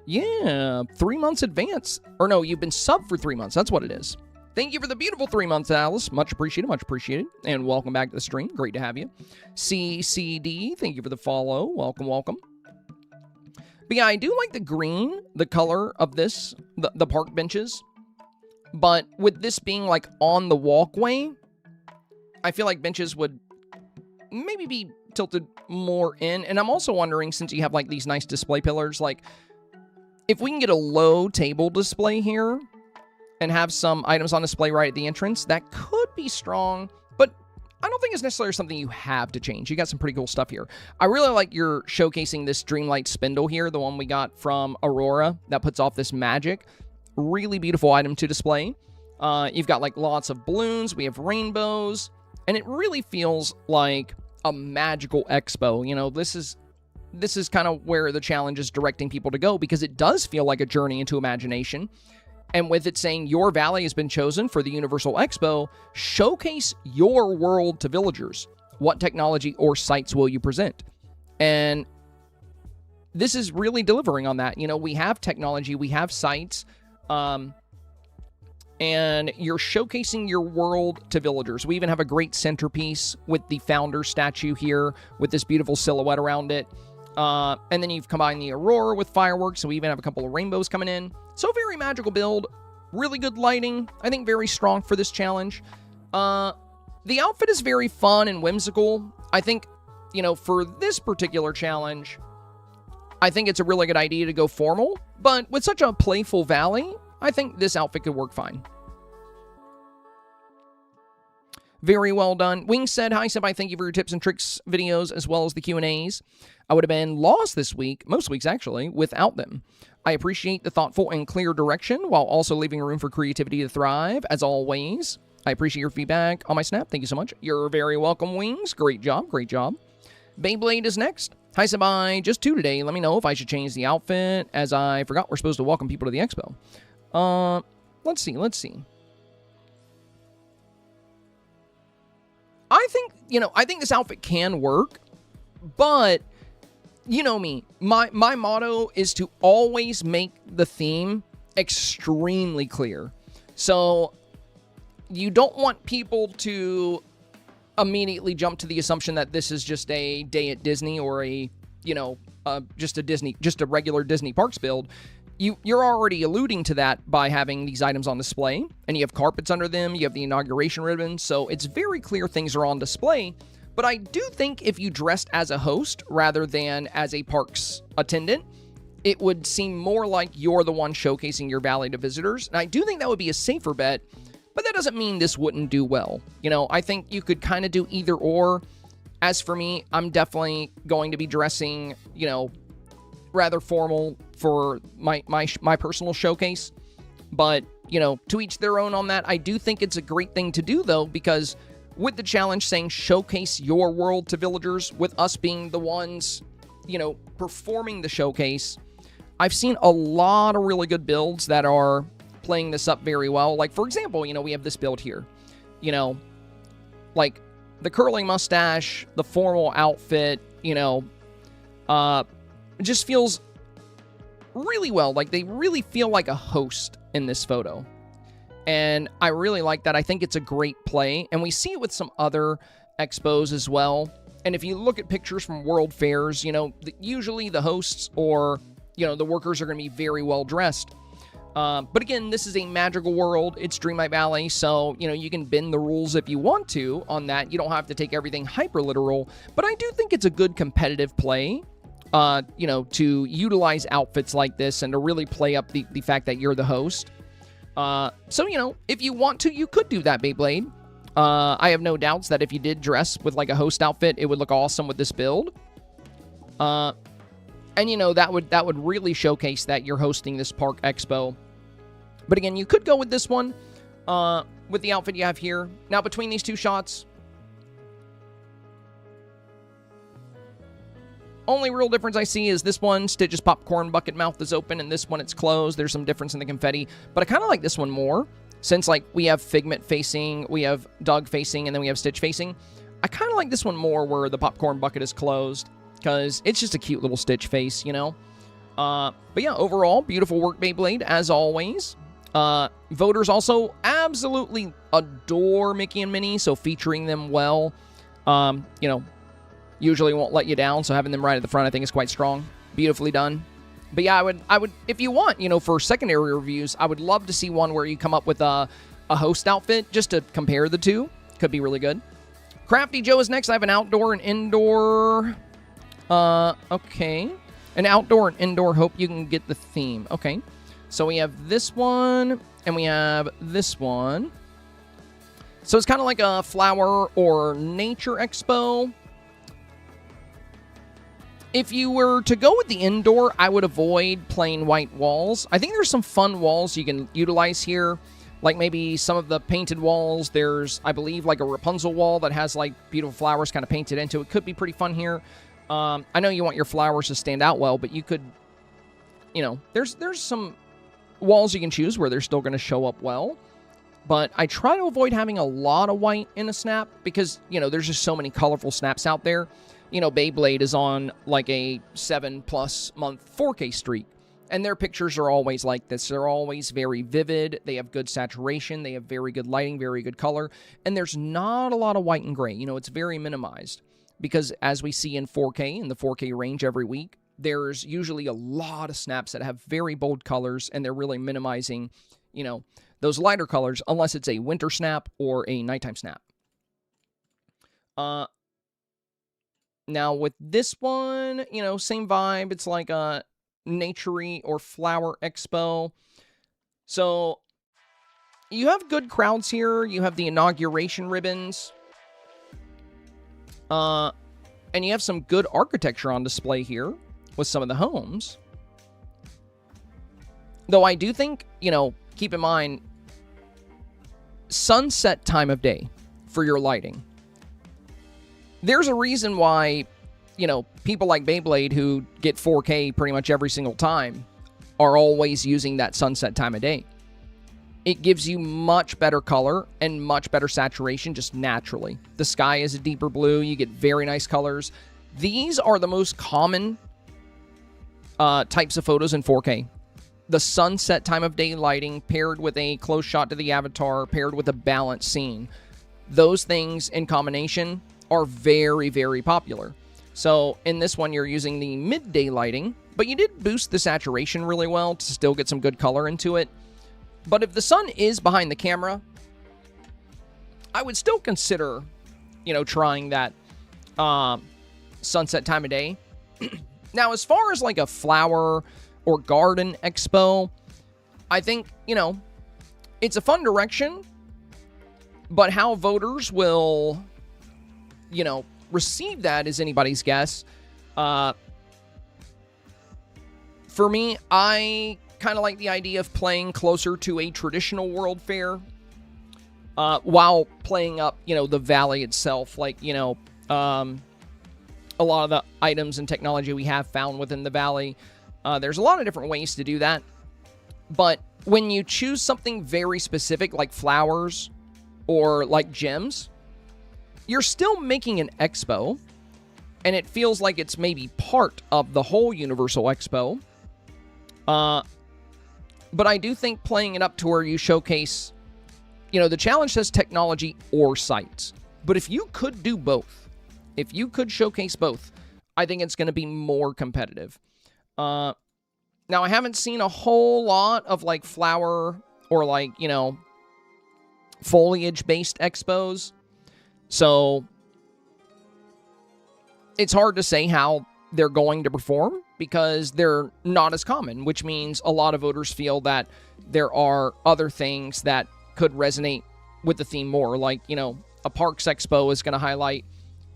Yeah, 3 months advance. Or no, you've been subbed for 3 months. That's what it is. Thank you for the beautiful 3 months, Alice. Much appreciated, much appreciated. And welcome back to the stream. Great to have you. CCD, thank you for the follow. Welcome, welcome. But yeah, I do like the green, the color of this, the park benches. But with this being like on the walkway, I feel like benches would maybe be tilted more in. And I'm also wondering, since you have like these nice display pillars, like if we can get a low table display here and have some items on display right at the entrance, that could be strong, but I don't think it's necessarily something you have to change. You got some pretty cool stuff here. I really like you're showcasing this Dreamlight spindle here, the one we got from Aurora that puts off this magic. Really beautiful item to display. You've got like lots of balloons, we have rainbows, and it really feels like a magical expo. You know, this is kind of where the challenge is directing people to go, because it does feel like a journey into imagination. And with it saying your valley has been chosen for the Universal Expo, showcase your world to villagers. What technology or sites will you present? And this is really delivering on that. You know, we have technology, we have sites, and you're showcasing your world to villagers. We even have a great centerpiece with the founder statue here with this beautiful silhouette around it. And then you've combined the Aurora with fireworks, so we even have a couple of rainbows coming in. So very magical build, really good lighting, I think very strong for this challenge. The outfit is very fun and whimsical. I think, you know, for this particular challenge, I think it's a really good idea to go formal, but with such a playful valley, I think this outfit could work fine. Very well done. Wings said, hi, Senpai, thank you for your tips and tricks videos as well as the Q&As. I would have been lost this week, most weeks actually, without them. I appreciate the thoughtful and clear direction while also leaving room for creativity to thrive, as always. I appreciate your feedback on my snap. Thank you so much. You're very welcome, Wings. Great job, great job. Beyblade is next. Hi, Senpai. Just 2 today. Let me know if I should change the outfit, as I forgot we're supposed to welcome people to the expo. Let's see. I think this outfit can work, but you know me. My motto is to always make the theme extremely clear. So you don't want people to immediately jump to the assumption that this is just a day at Disney or just a regular Disney Parks build. You're already alluding to that by having these items on display, and you have carpets under them, you have the inauguration ribbon, so it's very clear things are on display. But I do think if you dressed as a host rather than as a parks attendant, it would seem more like you're the one showcasing your valley to visitors. And I do think that would be a safer bet, but that doesn't mean this wouldn't do well. You know, I think you could kind of do either or. As for me, I'm definitely going to be dressing, you know, rather formal for my personal showcase. But, you know, to each their own on that. I do think it's a great thing to do, though, because with the challenge saying showcase your world to villagers, with us being the ones, you know, performing the showcase, I've seen a lot of really good builds that are playing this up very well. Like, for example, you know, we have this build here. You know, like the curling mustache, the formal outfit, you know, it just feels really well. Like, they really feel like a host in this photo. And I really like that. I think it's a great play. And we see it with some other expos as well. And if you look at pictures from world fairs, you know, usually the hosts or, you know, the workers are going to be very well dressed. But again, this is a magical world. It's Dreamlight Valley. So, you know, you can bend the rules if you want to on that. You don't have to take everything hyper literal. But I do think it's a good competitive play, you know, to utilize outfits like this and to really play up the fact that you're the host. So, you know, if you want to, you could do that, Beyblade. I have no doubts that if you did dress with like a host outfit, it would look awesome with this build. And you know, that would really showcase that you're hosting this park expo. But again, you could go with this one, with the outfit you have here. Now, between these two shots, only real difference I see is this one, Stitch's popcorn bucket mouth is open, and this one, it's closed. There's some difference in the confetti, but I kind of like this one more, since, like, we have Figment facing, we have Doug facing, and then we have Stitch facing. I kind of like this one more where the popcorn bucket is closed, because it's just a cute little Stitch face, you know? But yeah, overall, beautiful work, Beyblade, as always. Voters also absolutely adore Mickey and Minnie, so featuring them well, you know, usually won't let you down, so having them right at the front I think is quite strong. Beautifully done. But yeah, I would if you want, you know, for secondary reviews, I would love to see one where you come up with a host outfit just to compare the two. Could be really good. Crafty Joe is next. I have an outdoor and indoor. Okay. An outdoor and indoor, hope you can get the theme. Okay. So we have this one, and we have this one. So it's kind of like a flower or nature expo. If you were to go with the indoor, I would avoid plain white walls. I think there's some fun walls you can utilize here, like maybe some of the painted walls. There's, I believe, like a Rapunzel wall that has like beautiful flowers kind of painted into it. Could be pretty fun here. I know you want your flowers to stand out well, but you could, you know, there's some walls you can choose where they're still going to show up well. But I try to avoid having a lot of white in a snap because, you know, there's just so many colorful snaps out there. You know, Beyblade is on like a 7+ month 4K streak, and their pictures are always like this. They're always very vivid. They have good saturation. They have very good lighting, very good color, and there's not a lot of white and gray. You know, it's very minimized because as we see in 4K, in the 4K range every week, there's usually a lot of snaps that have very bold colors, and they're really minimizing, you know, those lighter colors unless it's a winter snap or a nighttime snap. Now, with this one, you know, same vibe. It's like a nature-y or flower expo. So, you have good crowds here. You have the inauguration ribbons. And you have some good architecture on display here with some of the homes. Though I do think, you know, keep in mind, sunset time of day for your lighting. There's a reason why, you know, people like Beyblade who get 4K pretty much every single time are always using that sunset time of day. It gives you much better color and much better saturation just naturally. The sky is a deeper blue. You get very nice colors. These are the most common types of photos in 4K. The sunset time of day lighting paired with a close shot to the avatar, paired with a balanced scene. Those things in combination are very, very popular. So in this one, you're using the midday lighting, but you did boost the saturation really well to still get some good color into it. But if the sun is behind the camera, I would still consider, you know, trying that sunset time of day. Now, as far as like a flower or garden expo, I think, you know, it's a fun direction, but how voters will, you know, receive that is anybody's guess. For me, I kind of like the idea of playing closer to a traditional World Fair while playing up, you know, the valley itself. Like, you know, a lot of the items and technology we have found within the valley. There's a lot of different ways to do that. But when you choose something very specific like flowers or like gems, you're still making an expo, and it feels like it's maybe part of the whole Universal Expo. But I do think playing it up to where you showcase, you know, the challenge says technology or sites. But if you could do both, if you could showcase both, I think it's going to be more competitive. Now, I haven't seen a whole lot of, like, flower or, like, you know, foliage-based expos. So, it's hard to say how they're going to perform because they're not as common, which means a lot of voters feel that there are other things that could resonate with the theme more. Like, you know, a Parks Expo is going to highlight,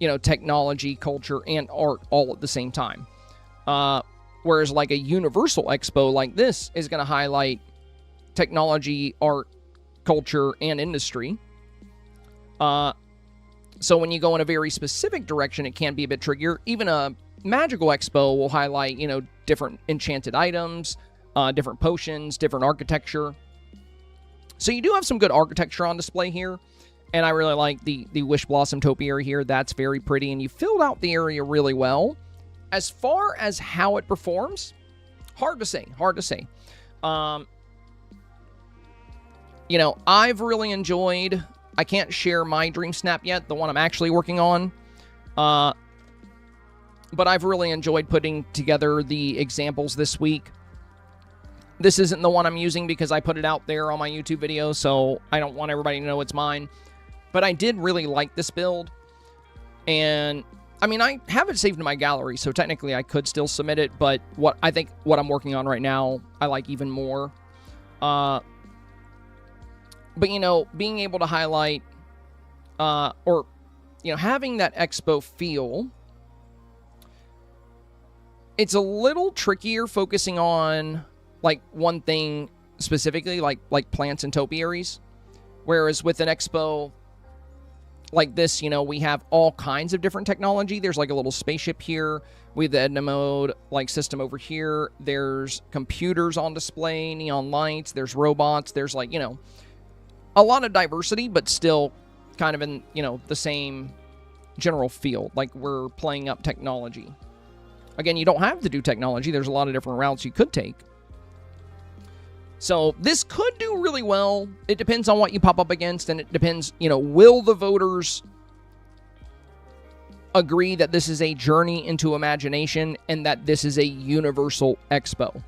you know, technology, culture, and art all at the same time. Whereas like a Universal Expo like this is going to highlight technology, art, culture, and industry. So when you go in a very specific direction, it can be a bit trickier. Even a Magical Expo will highlight, you know, different enchanted items, different potions, different architecture. So you do have some good architecture on display here. And I really like the Wish Blossom Topiary here. That's very pretty. And you filled out the area really well. As far as how it performs, hard to say. You know, I've really enjoyed... I can't share my Dreamsnap yet, the one I'm actually working on. But I've really enjoyed putting together the examples this week. This isn't the one I'm using because I put it out there on my YouTube video, so I don't want everybody to know it's mine. But I did really like this build. And I mean, I have it saved in my gallery, so technically I could still submit it, but what I'm working on right now, I like even more. But, you know, being able to highlight, or, you know, having that expo feel, it's a little trickier focusing on, like, one thing specifically, like plants and topiaries. Whereas with an expo like this, you know, we have all kinds of different technology. There's like a little spaceship here. We have the Edna mode like system over here. There's computers on display, neon lights. There's robots. There's like, you know, a lot of diversity, but still kind of in, you know, the same general field. Like we're playing up technology. Again, you don't have to do technology. There's a lot of different routes you could take. So this could do really well. It depends on what you pop up against, and it depends, you know, will the voters agree that this is a journey into imagination and that this is a universal expo?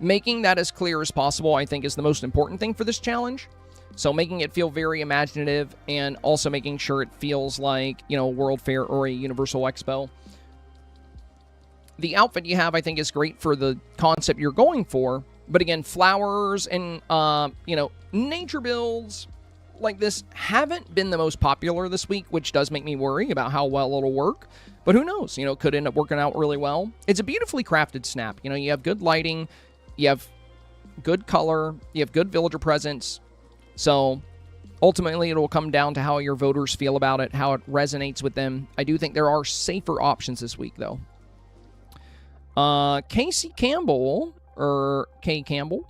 Making that as clear as possible, I think, is the most important thing for this challenge. So making it feel very imaginative and also making sure it feels like, you know, a World Fair or a Universal Expo. The outfit you have, I think, is great for the concept you're going for. But again, flowers and, you know, nature builds like this haven't been the most popular this week, which does make me worry about how well it'll work. But who knows? You know, it could end up working out really well. It's a beautifully crafted snap. You know, you have good lighting, you have good color, you have good villager presence. So ultimately, it will come down to how your voters feel about it, how it resonates with them. I do think there are safer options this week, though. Casey Campbell... or Kay Campbell.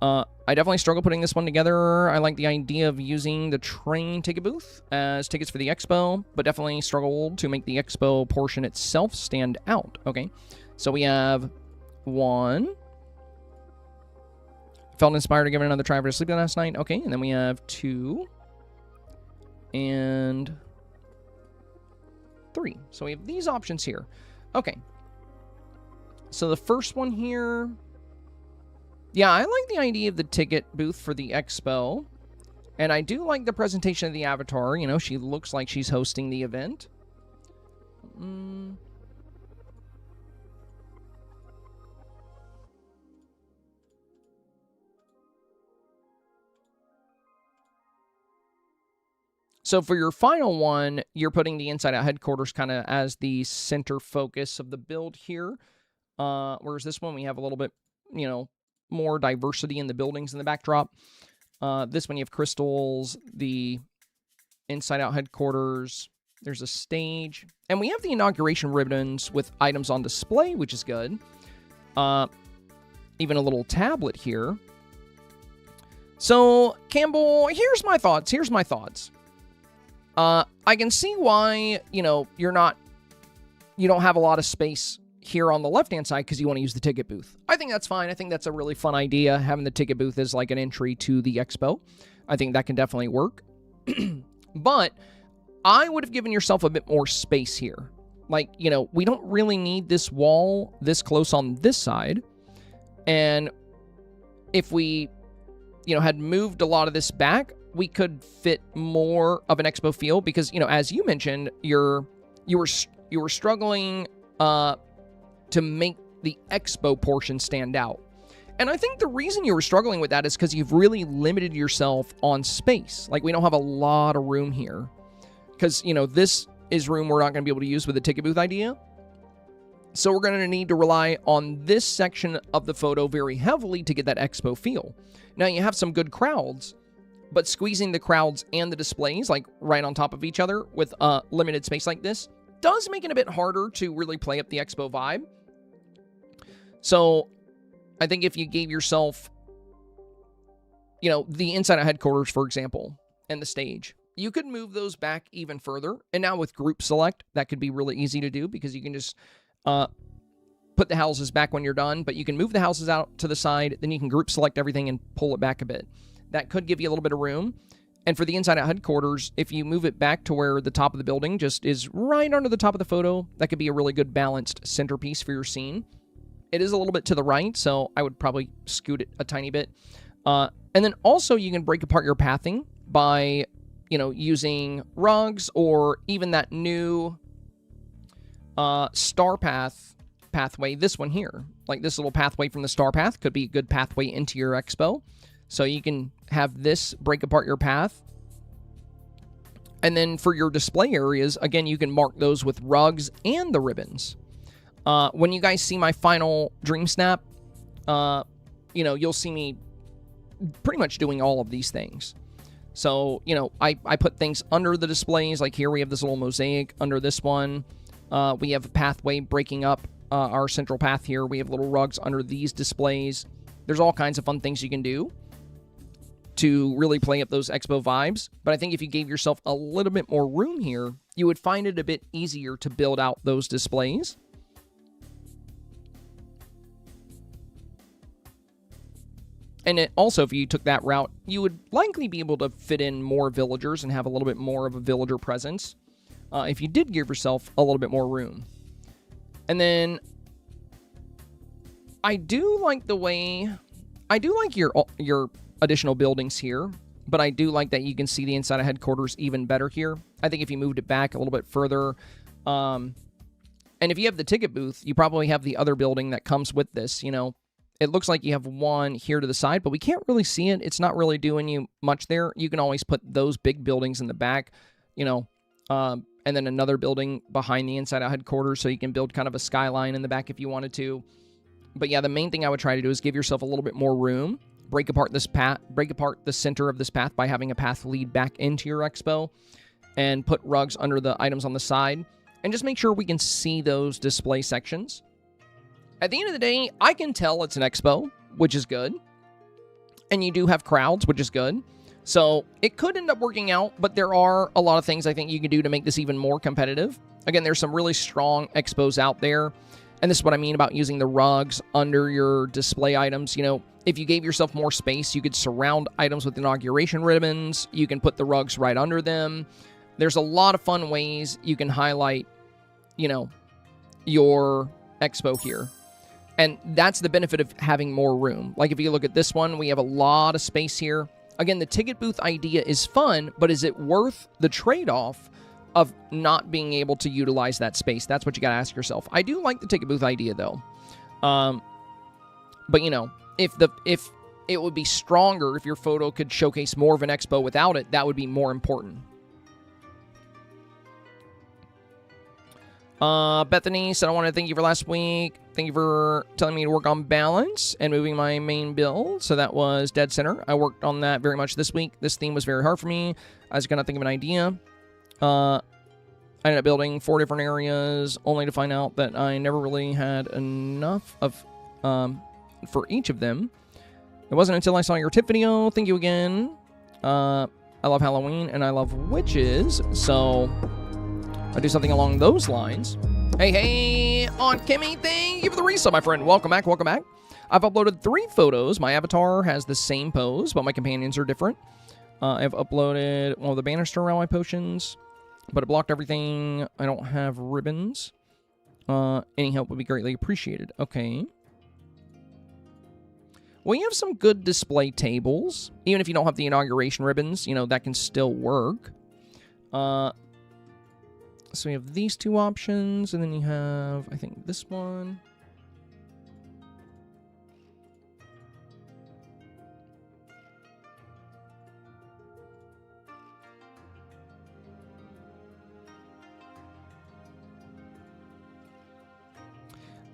I definitely struggle putting this one together. I like the idea of using the train ticket booth as tickets for the expo, but definitely struggled to make the expo portion itself stand out. Okay, so we have 1. Felt inspired to give it another try for sleeping last night. Okay, and then we have 2 and 3. So we have these options here. Okay. So the first one here... yeah, I like the idea of the ticket booth for the expo. And I do like the presentation of the avatar. You know, she looks like she's hosting the event. So for your final one, you're putting the Inside Out headquarters kind of as the center focus of the build here. Whereas this one, we have a little bit, you know, more diversity in the buildings in the backdrop. This one, you have crystals, the Inside Out headquarters. There's a stage. And we have the inauguration ribbons with items on display, which is good. Even a little tablet here. So, Campbell, here's my thoughts. I can see why, you know, you don't have a lot of space here on the left-hand side because you want to use the ticket booth. I think that's fine. I think that's a really fun idea, having the ticket booth as like an entry to the expo. I think that can definitely work. But I would have given yourself a bit more space here. Like, you know, we don't really need this wall this close on this side. And if we, you know, had moved a lot of this back, we could fit more of an expo feel because, you know, as you mentioned, you were struggling to make the expo portion stand out. And I think the reason you were struggling with that is because you've really limited yourself on space. Like, we don't have a lot of room here. Because, you know, this is room we're not going to be able to use with the ticket booth idea. So we're going to need to rely on this section of the photo very heavily to get that expo feel. Now, you have some good crowds, but squeezing the crowds and the displays, like, right on top of each other with limited space like this, does make it a bit harder to really play up the expo vibe. So I think if you gave yourself, you know, the Inside Out headquarters, for example, and the stage, you could move those back even further. And now with group select, that could be really easy to do because you can just put the houses back when you're done, but you can move the houses out to the side, then you can group select everything and pull it back a bit. That could give you a little bit of room. And for the Inside Out headquarters, if you move it back to where the top of the building just is right under the top of the photo, that could be a really good balanced centerpiece for your scene. It is a little bit to the right, so I would probably scoot it a tiny bit. And then also you can break apart your pathing by, you know, using rugs or even that new star pathway, this one here. Like this little pathway from the star path could be a good pathway into your expo. So you can have this break apart your path. And then for your display areas, again, you can mark those with rugs and the ribbons. When you guys see my final Dreamsnap, you know, you'll see me pretty much doing all of these things. So, you know, I put things under the displays. Like here we have this little mosaic under this one. We have a pathway breaking up our central path here. We have little rugs under these displays. There's all kinds of fun things you can do to really play up those expo vibes. But I think if you gave yourself a little bit more room here, you would find it a bit easier to build out those displays. And also, if you took that route, you would likely be able to fit in more villagers and have a little bit more of a villager presence if you did give yourself a little bit more room. And then I do like the way... I do like your additional buildings here, but I do like that you can see the inside of headquarters even better here. I think if you moved it back a little bit further... and if you have the ticket booth, you probably have the other building that comes with this, you know. It looks like you have one here to the side, but we can't really see it. It's not really doing you much there. You can always put those big buildings in the back, you know, and then another building behind the inside out headquarters, so you can build kind of a skyline in the back if you wanted to. But yeah, the main thing I would try to do is give yourself a little bit more room, break apart this path, break apart the center of this path by having a path lead back into your expo, and put rugs under the items on the side, and just make sure we can see those display sections. At the end of the day, I can tell it's an expo, which is good. And you do have crowds, which is good. So it could end up working out, but there are a lot of things I think you can do to make this even more competitive. Again, there's some really strong expos out there. And this is what I mean about using the rugs under your display items. You know, if you gave yourself more space, you could surround items with inauguration ribbons. You can put the rugs right under them. There's a lot of fun ways you can highlight, you know, your expo here. And that's the benefit of having more room. Like if you look at this one, we have a lot of space here. Again, the ticket booth idea is fun, but is it worth the trade-off of not being able to utilize that space? That's what you got to ask yourself. I do like the ticket booth idea, though. But, you know, if it would be stronger if your photo could showcase more of an expo without it, that would be more important. Bethany said, I want to thank you for last week. Thank you for telling me to work on balance and moving my main build. So that was dead center. I worked on that very much this week. This theme was very hard for me. I was going to think of an idea. I ended up building 4 different areas, only to find out that I never really had enough of for each of them. It wasn't until I saw your tip video. Thank you again. I love Halloween and I love witches. So I'll do something along those lines. Hey, on Kimmy, thank you for the resub, my friend. Welcome back, welcome back. I've uploaded 3 photos. My avatar has the same pose, but my companions are different. I've uploaded one of the banister around my potions, but it blocked everything. I don't have ribbons. Any help would be greatly appreciated. Okay. Well, you have some good display tables. Even if you don't have the inauguration ribbons, you know, that can still work. So we have these 2 options, and then you have, I think, this one.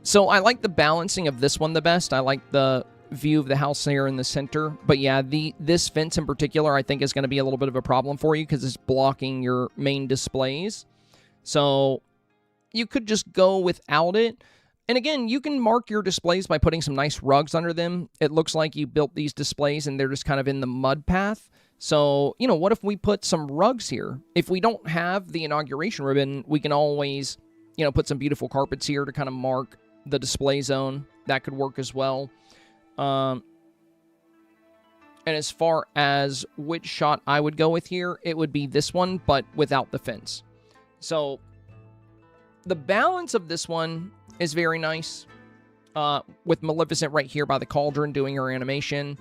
So I like the balancing of this one the best. I like the view of the house there in the center. But yeah, this fence in particular, I think, is going to be a little bit of a problem for you because it's blocking your main displays. So you could just go without it. And again, you can mark your displays by putting some nice rugs under them. It looks like you built these displays and they're just kind of in the mud path. So, you know, what if we put some rugs here? If we don't have the inauguration ribbon, we can always, you know, put some beautiful carpets here to kind of mark the display zone. That could work as well. And as far as which shot I would go with here, it would be this one, but without the fence. So the balance of this one is very nice, with Maleficent right here by the cauldron doing her animation,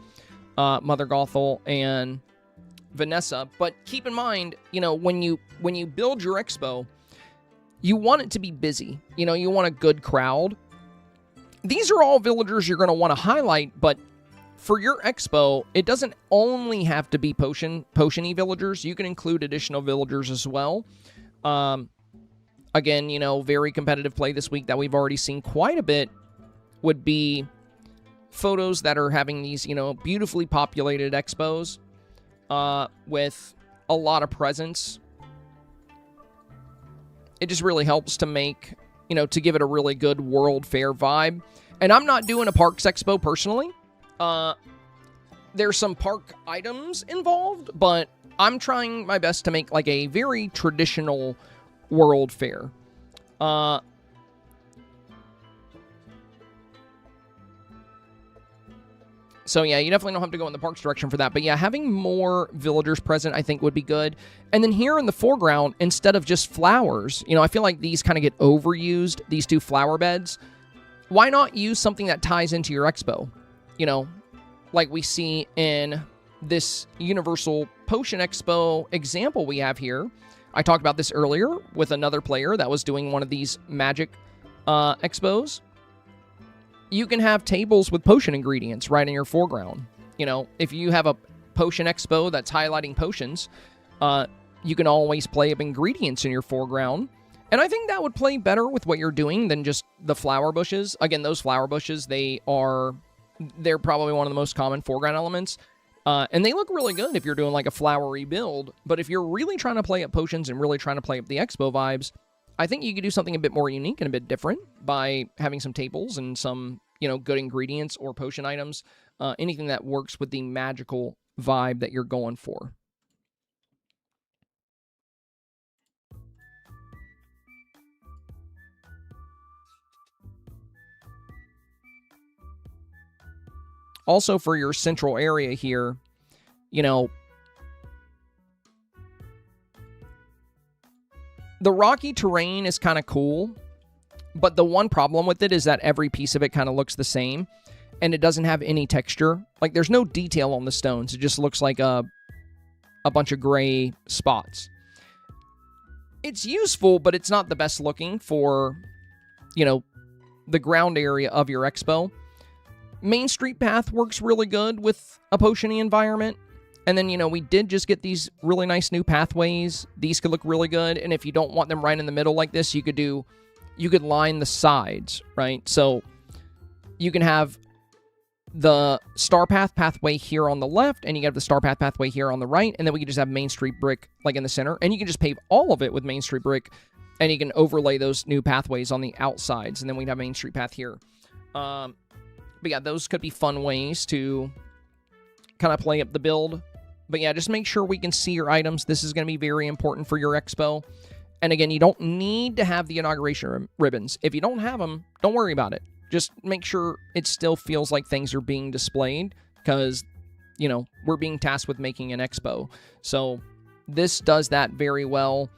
Mother Gothel and Vanessa. But keep in mind, you know, when you build your expo, you want it to be busy. You know, you want a good crowd. These are all villagers you're going to want to highlight, but for your expo, it doesn't only have to be potion-y villagers. You can include additional villagers as well. Again, you know, very competitive play this week that we've already seen quite a bit would be photos that are having these, you know, beautifully populated expos with a lot of presence. It just really helps to make, you know, to give it a really good World Fair vibe. And I'm not doing a Parks Expo personally. There's some park items involved, but I'm trying my best to make like a very traditional World Fair. So yeah, you definitely don't have to go in the parks direction for that. But yeah, having more villagers present, I think, would be good. And then here in the foreground, instead of just flowers, you know, I feel like these kind of get overused, these two flower beds. Why not use something that ties into your expo? You know, like we see in this Universal Potion Expo example we have here. I talked about this earlier with another player that was doing one of these magic expos. You can have tables with potion ingredients right in your foreground. You know, if you have a potion expo that's highlighting potions, you can always play up ingredients in your foreground. And I think that would play better with what you're doing than just the flower bushes. Again, those flower bushes, they're probably one of the most common foreground elements. And they look really good if you're doing like a flowery build. But if you're really trying to play up potions and really trying to play up the expo vibes, I think you could do something a bit more unique and a bit different by having some tables and some, you know, good ingredients or potion items. Anything that works with the magical vibe that you're going for. Also, for your central area here, you know, the rocky terrain is kind of cool, but the one problem with it is that every piece of it kind of looks the same, and it doesn't have any texture. Like, there's no detail on the stones. It just looks like a bunch of gray spots. It's useful, but it's not the best looking for, you know, the ground area of your expo. Main Street Path works really good with a potion-y environment. And then, you know, we did just get these really nice new pathways. These could look really good. And if you don't want them right in the middle like this, you could line the sides, right? So you can have the Star Path pathway here on the left, and you have the Star Path pathway here on the right, and then we can just have Main Street Brick like in the center. And you can just pave all of it with Main Street Brick, and you can overlay those new pathways on the outsides, and then we'd have Main Street Path here. But yeah, those could be fun ways to kind of play up the build. But yeah, just make sure we can see your items. This is going to be very important for your expo. And again, you don't need to have the inauguration ribbons. If you don't have them, don't worry about it. Just make sure it still feels like things are being displayed, because, you know, we're being tasked with making an expo. So this does that very well.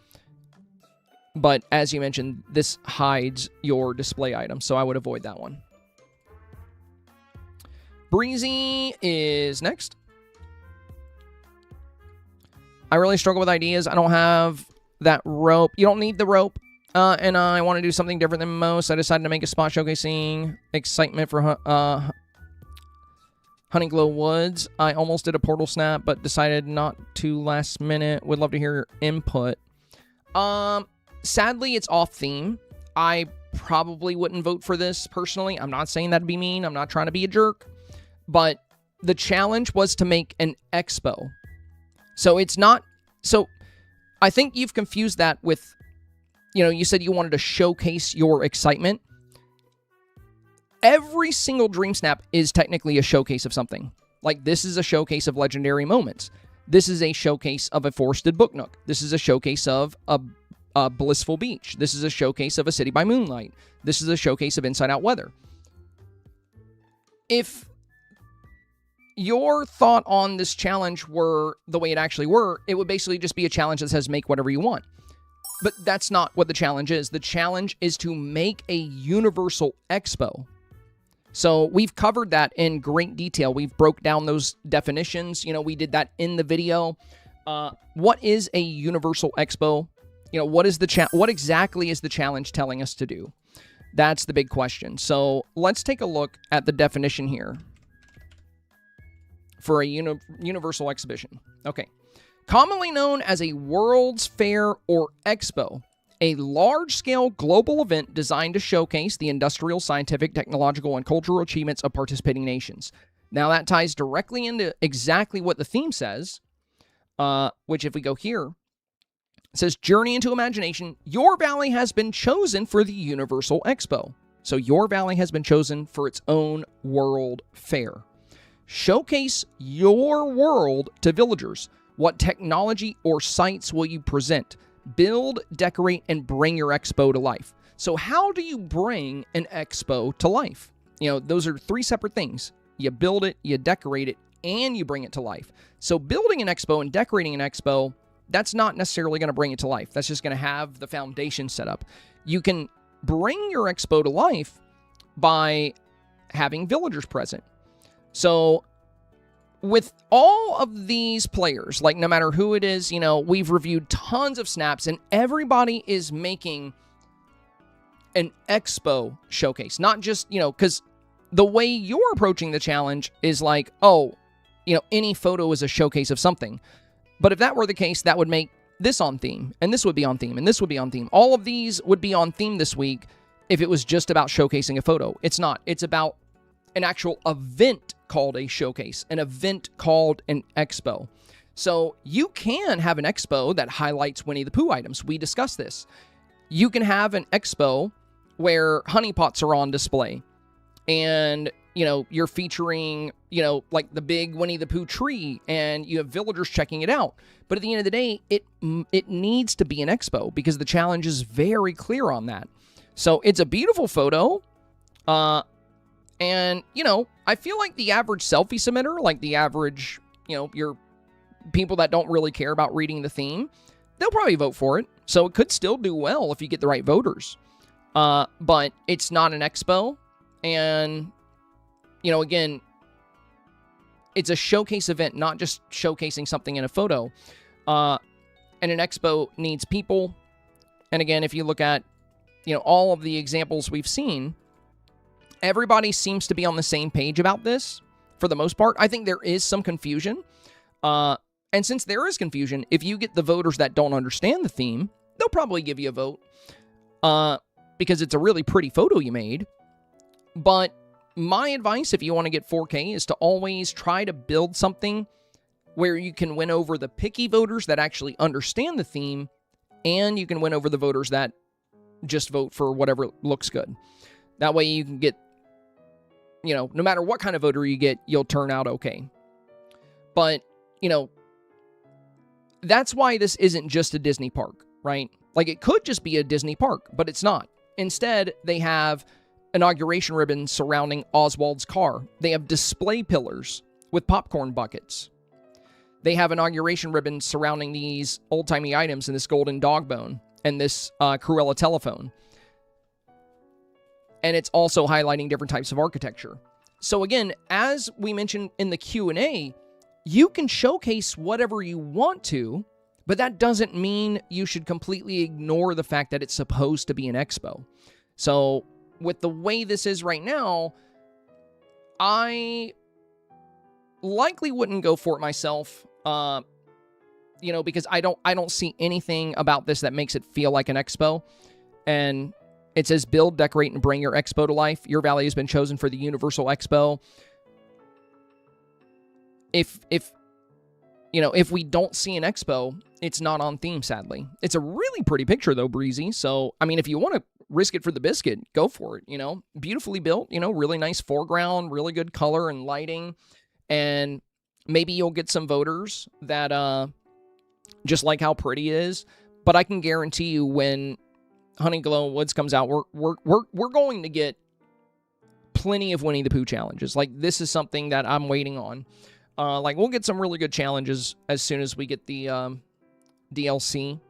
But as you mentioned, this hides your display items, so I would avoid that one. Breezy is next. I really struggle with ideas. I don't have that rope. You don't need the rope. And I want to do something different than most. I decided to make a spot showcasing excitement for Honeyglow Woods. I almost did a portal snap, but decided not to last minute. Would love to hear your input. Sadly, it's off theme. I probably wouldn't vote for this personally. I'm not saying that'd be mean. I'm not trying to be a jerk. But the challenge was to make an expo. So it's not... So I think you've confused that with... You know, you said you wanted to showcase your excitement. Every single Dreamsnap is technically a showcase of something. Like, this is a showcase of legendary moments. This is a showcase of a forested book nook. This is a showcase of a blissful beach. This is a showcase of a city by moonlight. This is a showcase of inside out weather. If your thought on this challenge were the way it actually were, it would basically just be a challenge that says make whatever you want. But that's not what the challenge is. The challenge is to make a universal expo. So we've covered that in great detail. We've broke down those definitions. You know, we did that in the video. What is a universal expo? what exactly is the challenge telling us to do? That's the big question. So let's take a look at the definition here for a universal exhibition. Okay. Commonly known as a World's Fair or Expo, a large-scale global event designed to showcase the industrial, scientific, technological, and cultural achievements of participating nations. Now, that ties directly into exactly what the theme says, which if we go here, it says, Journey into Imagination, your valley has been chosen for the Universal Expo. So your valley has been chosen for its own World Fair. Showcase your world to villagers. What technology or sites will you present? Build, decorate, and bring your expo to life. So how do you bring an expo to life? Those are three separate things. You build it, you decorate it, and you bring it to life. So building an expo and decorating an expo, that's not necessarily going to bring it to life. That's just going to have the foundation set up. You can bring your expo to life by having villagers present. So with all of these players, like no matter who it is, we've reviewed tons of snaps and everybody is making an expo showcase. Not just, because the way you're approaching the challenge is like, any photo is a showcase of something. But if that were the case, that would make this on theme, and this would be on theme, and this would be on theme. All of these would be on theme this week if it was just about showcasing a photo. It's not. It's about an actual event called a showcase, an event called an expo. So you can have an expo that highlights Winnie the Pooh items. We discussed this. You can have an expo where honeypots are on display, and you're featuring, like the big Winnie the Pooh tree, and you have villagers checking it out. But at the end of the day, it needs to be an expo because the challenge is very clear on that. So it's a beautiful photo. And, I feel like the average selfie submitter, like the average, your people that don't really care about reading the theme, they'll probably vote for it. So it could still do well if you get the right voters. But it's not an expo. And, again, it's a showcase event, not just showcasing something in a photo. And an expo needs people. And again, if you look at, all of the examples we've seen, everybody seems to be on the same page about this for the most part. I think there is some confusion. And since there is confusion, if you get the voters that don't understand the theme, they'll probably give you a vote because it's a really pretty photo you made. But my advice, if you want to get 4K, is to always try to build something where you can win over the picky voters that actually understand the theme, and you can win over the voters that just vote for whatever looks good. That way you can get, no matter what kind of voter you get, you'll turn out okay. But, that's why this isn't just a Disney park, right? Like, it could just be a Disney park, but it's not. Instead, they have inauguration ribbons surrounding Oswald's car. They have display pillars with popcorn buckets. They have inauguration ribbons surrounding these old-timey items and this golden dog bone and this Cruella telephone. And it's also highlighting different types of architecture. So again, as we mentioned in the Q&A, you can showcase whatever you want to, but that doesn't mean you should completely ignore the fact that it's supposed to be an expo. So with the way this is right now, I likely wouldn't go for it myself, because I don't see anything about this that makes it feel like an expo. And it says, build, decorate, and bring your expo to life. Your valley has been chosen for the Universal Expo. If we don't see an expo, it's not on theme, sadly. It's a really pretty picture, though, Breezy. So, if you want to risk it for the biscuit, go for it, Beautifully built, really nice foreground, really good color and lighting. And maybe you'll get some voters that just like how pretty it is. But I can guarantee you when Honey Glow Woods comes out, we're going to get plenty of Winnie the Pooh challenges. Like, this is something that I'm waiting on. We'll get some really good challenges as soon as we get the DLC.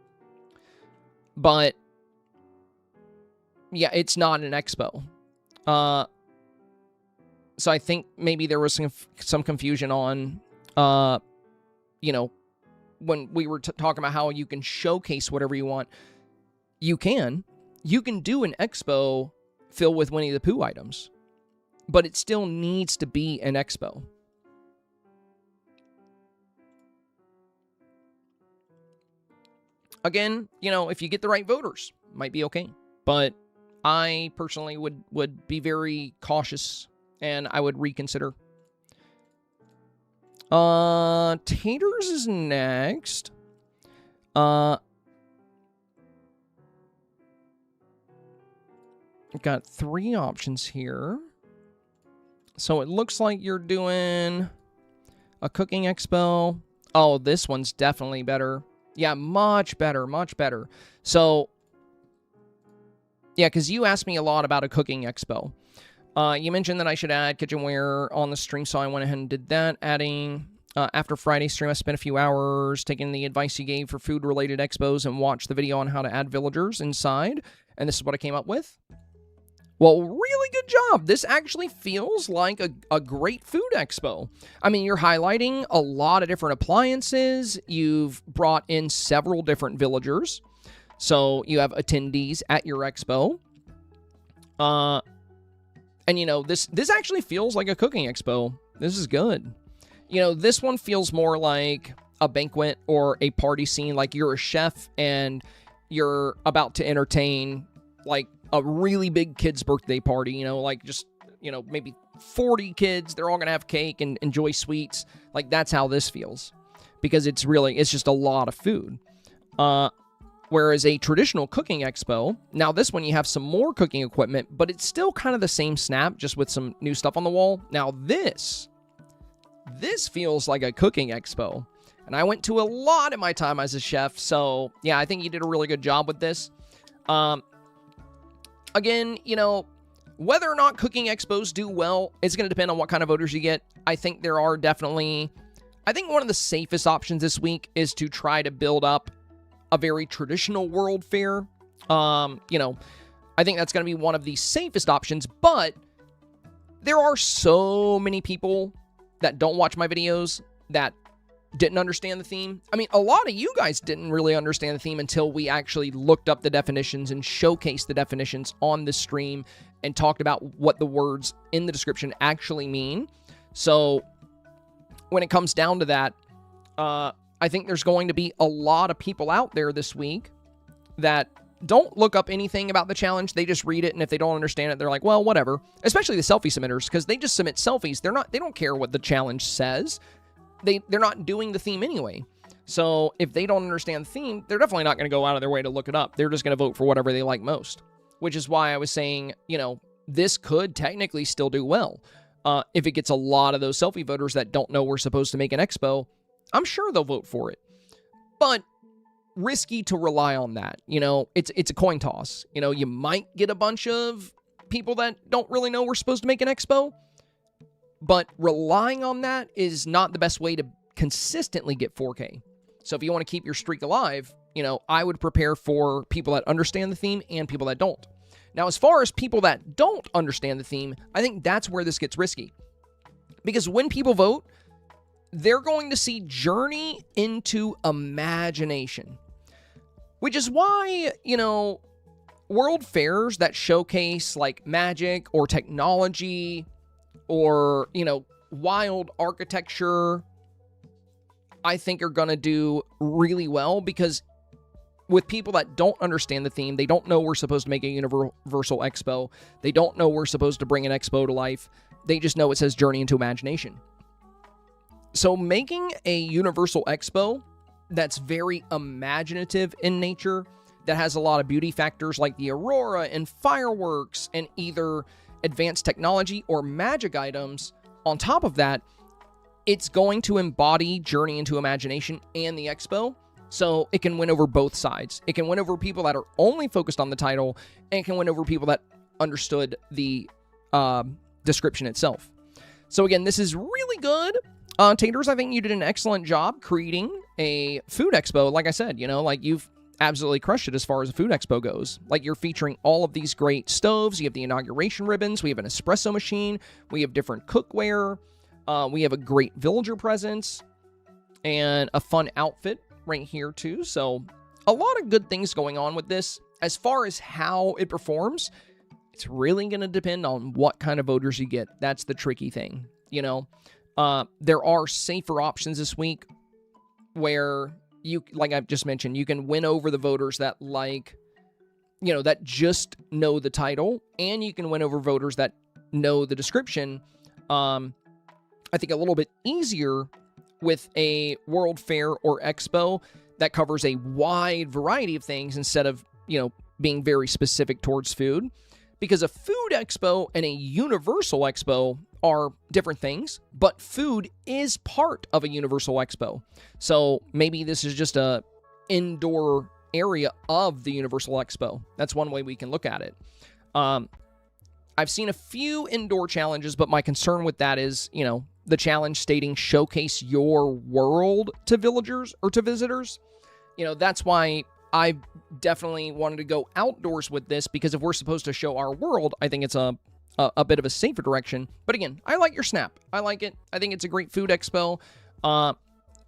But yeah, it's not an expo. So I think maybe there was some confusion on, when we were talking about how you can showcase whatever you want, you can do an expo filled with Winnie the Pooh items, but it still needs to be an expo. Again, if you get the right voters, might be okay. But I personally would be very cautious, and I would reconsider. Taters is next. Got 3 options here. So it looks like you're doing a cooking expo. Oh, this one's definitely better. Yeah, much better, much better. So, yeah, because you asked me a lot about a cooking expo. You mentioned that I should add kitchenware on the stream, so I went ahead and did that. Adding, after Friday's stream, I spent a few hours taking the advice you gave for food-related expos and watched the video on how to add villagers inside, and this is what I came up with. Well, really good job. This actually feels like a great food expo. I mean, you're highlighting a lot of different appliances. You've brought in several different villagers. So you have attendees at your expo. And, this actually feels like a cooking expo. This is good. This one feels more like a banquet or a party scene, like you're a chef and you're about to entertain, like, a really big kid's birthday party, like just, maybe 40 kids. They're all going to have cake and enjoy sweets. Like, that's how this feels. Because it's just a lot of food. Whereas a traditional cooking expo, now this one you have some more cooking equipment, but it's still kind of the same snap, just with some new stuff on the wall. Now this feels like a cooking expo. And I went to a lot in my time as a chef, so yeah, I think you did a really good job with this. Again, whether or not cooking expos do well, it's going to depend on what kind of voters you get. I think one of the safest options this week is to try to build up a very traditional World Fair. I think that's going to be one of the safest options, but there are so many people that don't watch my videos that didn't understand the theme. I mean, a lot of you guys didn't really understand the theme until we actually looked up the definitions and showcased the definitions on the stream and talked about what the words in the description actually mean. So when it comes down to that, I think there's going to be a lot of people out there this week that don't look up anything about the challenge. They just read it, and if they don't understand it, they're like, well, whatever. Especially the selfie submitters, because they just submit selfies. They don't care what the challenge says. They're not doing the theme anyway. So if they don't understand the theme, they're definitely not going to go out of their way to look it up. They're just going to vote for whatever they like most, which is why I was saying, this could technically still do well. If it gets a lot of those selfie voters that don't know we're supposed to make an expo, I'm sure they'll vote for it. But risky to rely on that. It's a coin toss. You might get a bunch of people that don't really know we're supposed to make an expo, but relying on that is not the best way to consistently get 4K. So if you want to keep your streak alive, I would prepare for people that understand the theme and people that don't. Now, as far as people that don't understand the theme, I think that's where this gets risky. Because when people vote, they're going to see Journey into Imagination. Which is why, world fairs that showcase like magic or technology or, wild architecture, I think are going to do really well, because with people that don't understand the theme, they don't know we're supposed to make a universal expo. They don't know we're supposed to bring an expo to life. They just know it says Journey into Imagination. So making a universal expo that's very imaginative in nature, that has a lot of beauty factors like the aurora and fireworks and either advanced technology or magic items, on top of that, it's going to embody Journey into Imagination and the expo, so it can win over both sides. It can win over people that are only focused on the title, and it can win over people that understood the description itself. So again, this is really good. Taters, I think you did an excellent job creating a food expo. Like I said, you've absolutely crushed it as far as a food expo goes. Like, you're featuring all of these great stoves. You have the inauguration ribbons. We have an espresso machine. We have different cookware. We have a great villager presence and a fun outfit right here too. So a lot of good things going on with this. As far as how it performs, it's really going to depend on what kind of voters you get. That's the tricky thing, you know. There are safer options this week where you, like I've just mentioned, you can win over the voters that like, you know, that just know the title, and you can win over voters that know the description. I think a little bit easier with a World Fair or Expo that covers a wide variety of things instead of, you know, being very specific towards food. Because a food expo and a universal expo are different things, but food is part of a universal expo. So maybe this is just a indoor area of the universal expo. That's one way we can look at it. I've seen a few indoor challenges, but my concern with that is, you know, the challenge stating showcase your world to villagers or to visitors. You know, that's why I definitely wanted to go outdoors with this, because if we're supposed to show our world, I think it's a bit of a safer direction. But again, I like your snap. I like it. I think it's a great food expo.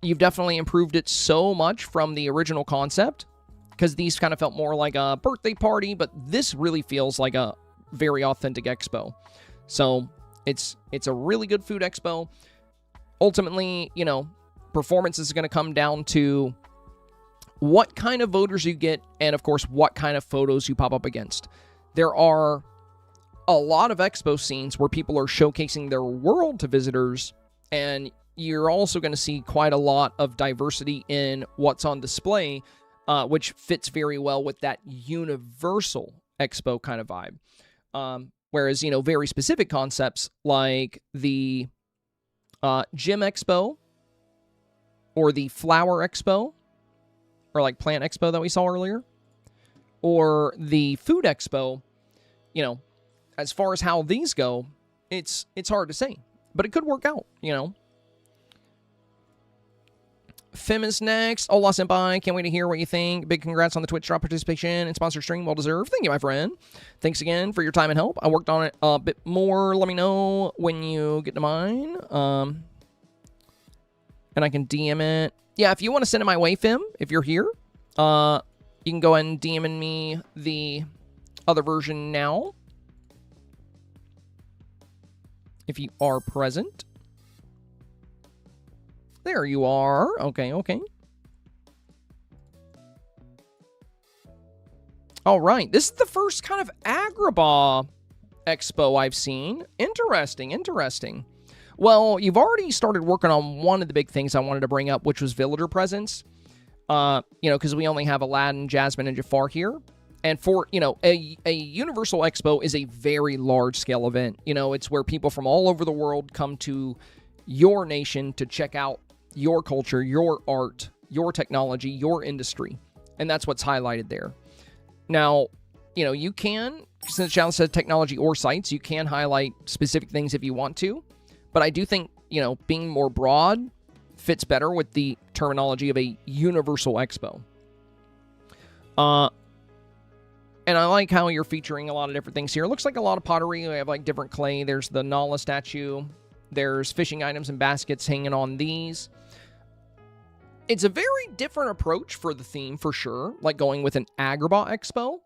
You've definitely improved it so much from the original concept, because these kind of felt more like a birthday party, but this really feels like a very authentic expo. So it's a really good food expo. Ultimately, you know, performance is going to come down to what kind of voters you get, and of course, what kind of photos you pop up against. There are a lot of expo scenes where people are showcasing their world to visitors, and you're also going to see quite a lot of diversity in what's on display, which fits very well with that universal expo kind of vibe. Whereas, you know, very specific concepts like the Gym Expo or the Flower Expo, or like Plant Expo that we saw earlier, or the Food Expo, you know, as far as how these go, it's hard to say, but it could work out, you know. Fim is next. Hola, senpai. Can't wait to hear what you think. Big congrats on the Twitch drop participation and sponsored stream. Well deserved. Thank you, my friend. Thanks again for your time and help. I worked on it a bit more. Let me know when you get to mine. And I can DM it. Yeah, if you want to send it my way, Fim, if you're here, you can go ahead and DM me the other version now, if you are present. There you are. Okay. All right. This is the first kind of Agrabah expo I've seen. Interesting. Well, you've already started working on one of the big things I wanted to bring up, which was villager presence. You know, because we only have Aladdin, Jasmine, and Jafar here. And for, you know, a Universal Expo is a very large-scale event. You know, it's where people from all over the world come to your nation to check out your culture, your art, your technology, your industry. And that's what's highlighted there. Now, you know, you can, since the challenge says technology or sites, you can highlight specific things if you want to. But I do think, you know, being more broad fits better with the terminology of a Universal Expo. And I like how you're featuring a lot of different things here. It looks like a lot of pottery. We have like different clay. There's the Nala statue. There's fishing items and baskets hanging on these. It's a very different approach for the theme, for sure, like going with an Agrabah Expo.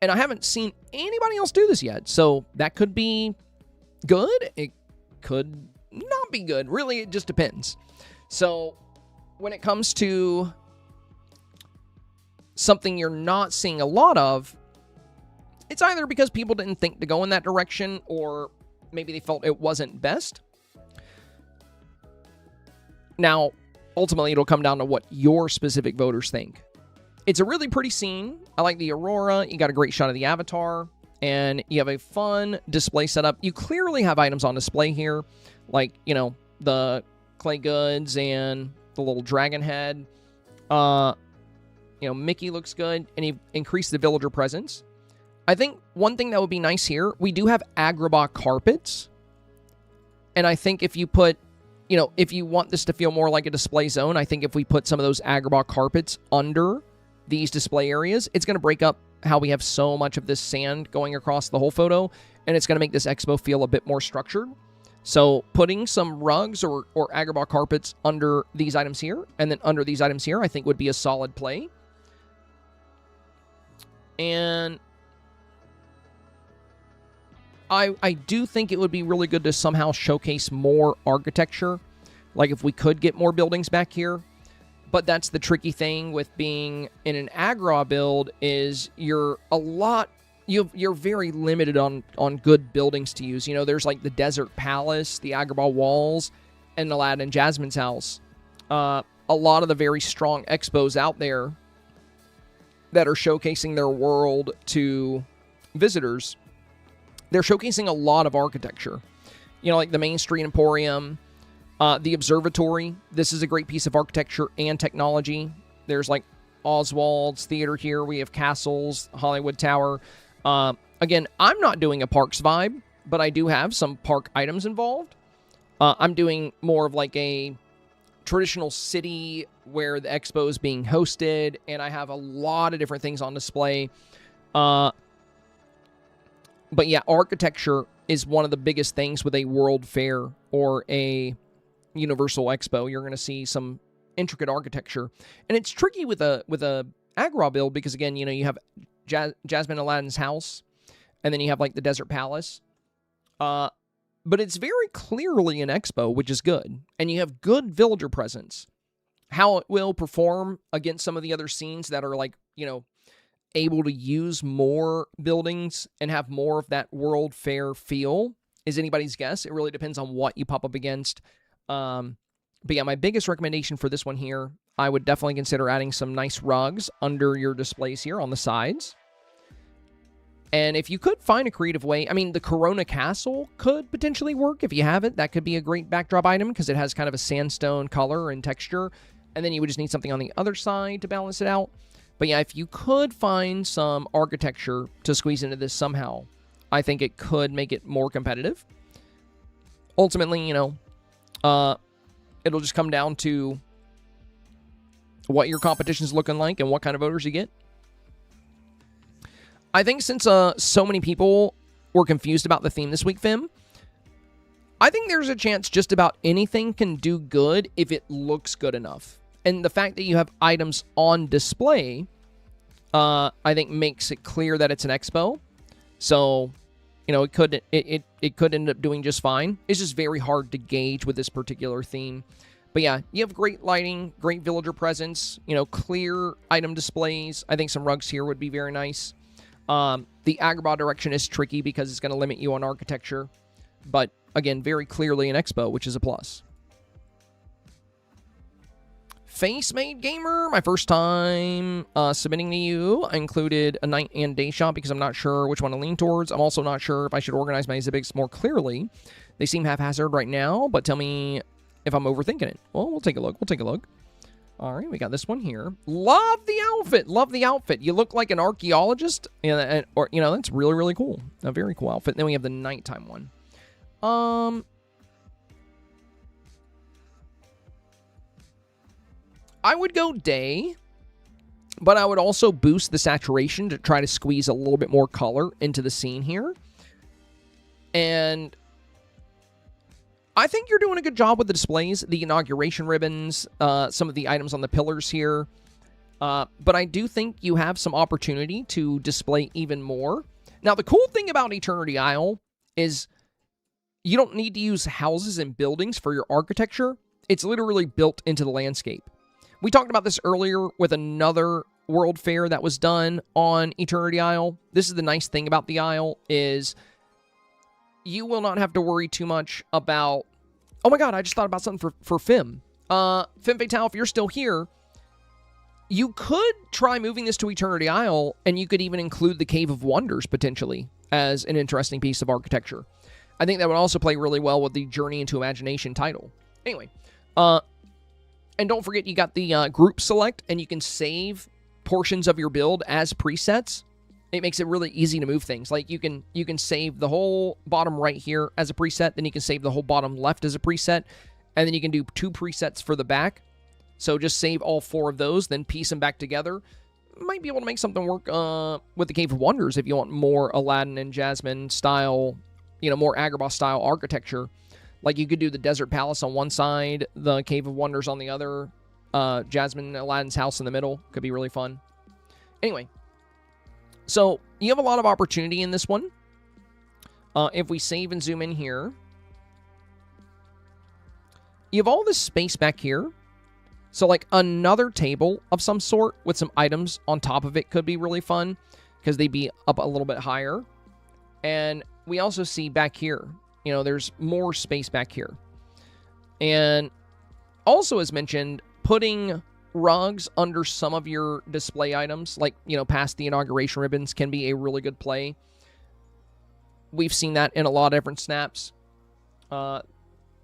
And I haven't seen anybody else do this yet, so that could be good. It could not be good. Really, it just depends. So when it comes to something you're not seeing a lot of, it's either because people didn't think to go in that direction, or maybe they felt it wasn't best. Now, ultimately, it'll come down to what your specific voters think. It's a really pretty scene. I like the aurora. You got a great shot of the avatar, and you have a fun display setup. You clearly have items on display here, like, you know, the clay goods and the little dragon head. You know, Mickey looks good, and you increase the villager presence. I think one thing that would be nice here, we do have Agrabah carpets, and I think if you put, you know, if you want this to feel more like a display zone, I think if we put some of those Agrabah carpets under these display areas, it's going to break up how we have so much of this sand going across the whole photo, and it's going to make this expo feel a bit more structured. So putting some rugs or Agrabah carpets under these items here, and then under these items here, I think would be a solid play. And I do think it would be really good to somehow showcase more architecture. Like if we could get more buildings back here. But that's the tricky thing with being in an Agrabah build is you're very limited on good buildings to use. You know, there's like the Desert Palace, the Agrabah Walls, and Aladdin and Jasmine's house. A lot of the very strong expos out there that are showcasing their world to visitors, they're showcasing a lot of architecture. You know, like the Main Street Emporium, the observatory. This is a great piece of architecture and technology. There's like Oswald's Theater here. We have castles, Hollywood Tower. Again, I'm not doing a parks vibe, but I do have some park items involved. I'm doing more of like a traditional city where the expo is being hosted, and I have a lot of different things on display. But yeah, architecture is one of the biggest things with a World Fair or a Universal Expo. You're going to see some intricate architecture, and it's tricky with a Agrabah build because again, you know, you have Jasmine Aladdin's house, and then you have like the Desert Palace. But it's very clearly an expo, which is good, and you have good villager presence. How it will perform against some of the other scenes that are like, you know, able to use more buildings and have more of that World Fair feel is anybody's guess. It really depends on what you pop up against. But yeah, my biggest recommendation for this one here, I would definitely consider adding some nice rugs under your displays here on the sides. And if you could find a creative way, I mean, the Corona Castle could potentially work. If you have it, that could be a great backdrop item because it has kind of a sandstone color and texture. And then you would just need something on the other side to balance it out. But yeah, if you could find some architecture to squeeze into this somehow, I think it could make it more competitive. Ultimately, you know, it'll just come down to what your competition's looking like and what kind of voters you get. I think since so many people were confused about the theme this week, Fim, I think there's a chance just about anything can do good if it looks good enough. And the fact that you have items on display, I think makes it clear that it's an expo. So, you know, it could end up doing just fine. It's just very hard to gauge with this particular theme. But yeah, you have great lighting, great villager presence, you know, clear item displays. I think some rugs here would be very nice. The Agrabah direction is tricky because it's going to limit you on architecture. But again, very clearly an expo, which is a plus. Face-Made Gamer, my first time submitting to you. I included a night and day shot because I'm not sure which one to lean towards. I'm also not sure if I should organize my exhibits more clearly. They seem haphazard right now, but tell me if I'm overthinking it. Well, we'll take a look. All right, we got this one here. Love the outfit. Love the outfit. You look like an archaeologist, or you know, that's really, really cool. A very cool outfit. Then we have the nighttime one. I would go day, but I would also boost the saturation to try to squeeze a little bit more color into the scene here. And I think you're doing a good job with the displays, the inauguration ribbons, some of the items on the pillars here. But I do think you have some opportunity to display even more. Now, the cool thing about Eternity Isle is you don't need to use houses and buildings for your architecture. It's literally built into the landscape. We talked about this earlier with another World Fair that was done on Eternity Isle. This is the nice thing about the Isle is you will not have to worry too much about... Oh my god, I just thought about something for Fim. Fim Fatale, if you're still here, you could try moving this to Eternity Isle, and you could even include the Cave of Wonders, potentially, as an interesting piece of architecture. I think that would also play really well with the Journey into Imagination title. Anyway, and don't forget you got the group select, and you can save portions of your build as presets. It makes it really easy to move things. Like you can save the whole bottom right here as a preset, then you can save the whole bottom left as a preset, and then you can do 2 presets for the back. So just save all 4 of those, then piece them back together. Might be able to make something work with the Cave of Wonders if you want more Aladdin and Jasmine style, you know, more Agrabah style architecture. Like, you could do the Desert Palace on one side, the Cave of Wonders on the other, Jasmine and Aladdin's house in the middle. Could be really fun. Anyway, so you have a lot of opportunity in this one. If we save and zoom in here, you have all this space back here. So, like, another table of some sort with some items on top of it could be really fun because they'd be up a little bit higher. And we also see back here, you know, there's more space back here. And also, as mentioned, putting rugs under some of your display items, like, you know, past the inauguration ribbons, can be a really good play. We've seen that in a lot of different snaps.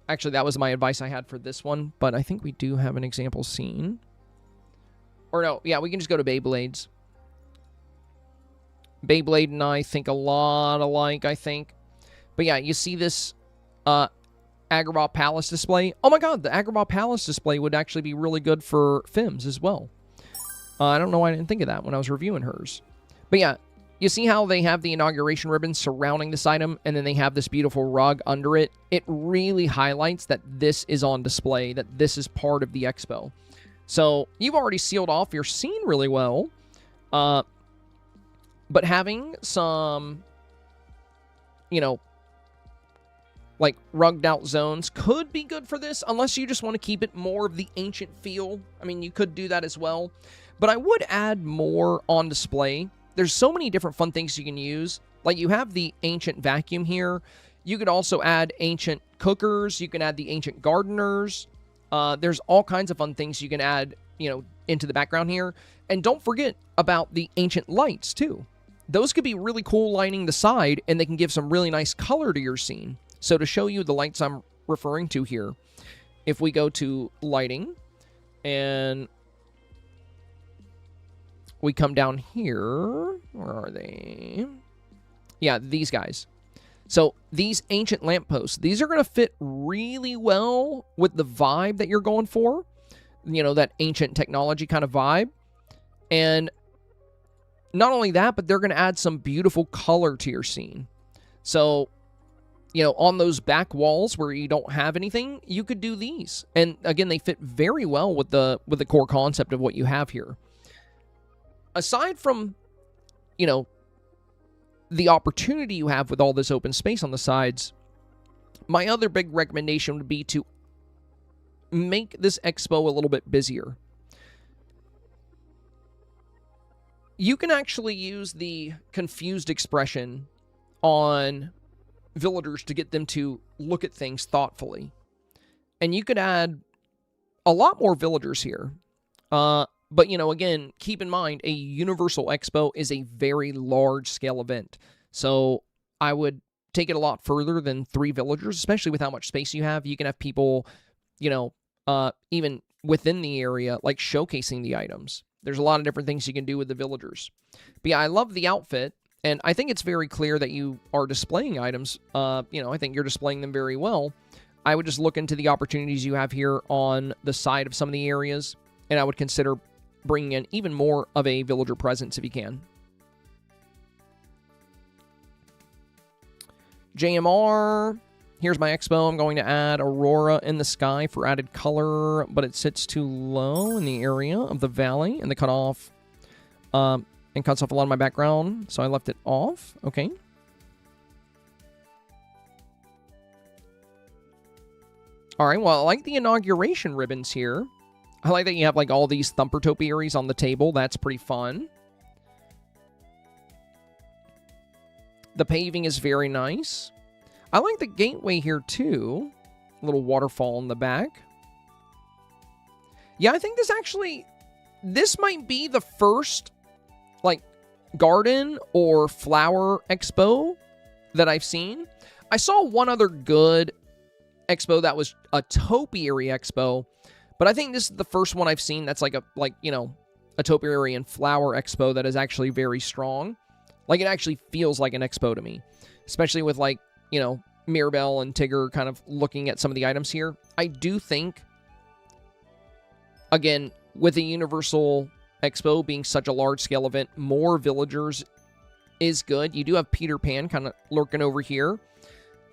Actually, that was my advice I had for this one, but I think we do have an example scene. Or no, yeah, we can just go to Beyblades. Beyblade and I think a lot alike, I think. But yeah, you see this Agrabah Palace display. Oh my god, the Agrabah Palace display would actually be really good for Fims as well. I don't know why I didn't think of that when I was reviewing hers. But yeah, you see how they have the inauguration ribbon surrounding this item, and then they have this beautiful rug under it? It really highlights that this is on display, that this is part of the expo. So, you've already sealed off your scene really well. But having some, you know, like, rugged out zones could be good for this, unless you just want to keep it more of the ancient feel. I mean, you could do that as well. But I would add more on display. There's so many different fun things you can use. Like, you have the ancient vacuum here. You could also add ancient cookers. You can add the ancient gardeners. There's all kinds of fun things you can add, you know, into the background here. And don't forget about the ancient lights, too. Those could be really cool lining the side, and they can give some really nice color to your scene. So to show you the lights I'm referring to here, if we go to lighting, and we come down here. Where are they? Yeah, these guys. So these ancient lampposts, these are going to fit really well with the vibe that you're going for. You know, that ancient technology kind of vibe. And not only that, but they're going to add some beautiful color to your scene. So, you know, on those back walls where you don't have anything, you could do these. And again, they fit very well with the core concept of what you have here. Aside from, you know, the opportunity you have with all this open space on the sides, my other big recommendation would be to make this expo a little bit busier. You can actually use the confused expression on villagers to get them to look at things thoughtfully. And you could add a lot more villagers here. But, you know, again, keep in mind, a Universal Expo is a very large-scale event. So I would take it a lot further than 3 villagers, especially with how much space you have. You can have people, you know, even within the area, like, showcasing the items. There's a lot of different things you can do with the villagers. But yeah, I love the outfit, and I think it's very clear that you are displaying items. You know, I think you're displaying them very well. I would just look into the opportunities you have here on the side of some of the areas, and I would consider bringing in even more of a villager presence if you can. JMR, here's my expo. I'm going to add Aurora in the sky for added color, but it sits too low in the area of the valley and the cutoff, and cuts off a lot of my background, so I left it off. Okay. All right, well, I like the inauguration ribbons here. I like that you have, like, all these thumper topiaries on the table. That's pretty fun. The paving is very nice. I like the gateway here, too. A little waterfall in the back. Yeah, I think this might be the first, like, garden or flower expo that I've seen. I saw one other good expo that was a topiary expo, but I think this is the first one I've seen that's you know, a topiary and flower expo that is actually very strong. Like, it actually feels like an expo to me, especially with, like, you know, Mirabelle and Tigger kind of looking at some of the items here. I do think, again, with the Universal Expo being such a large-scale event, more villagers is good. You do have Peter Pan kind of lurking over here,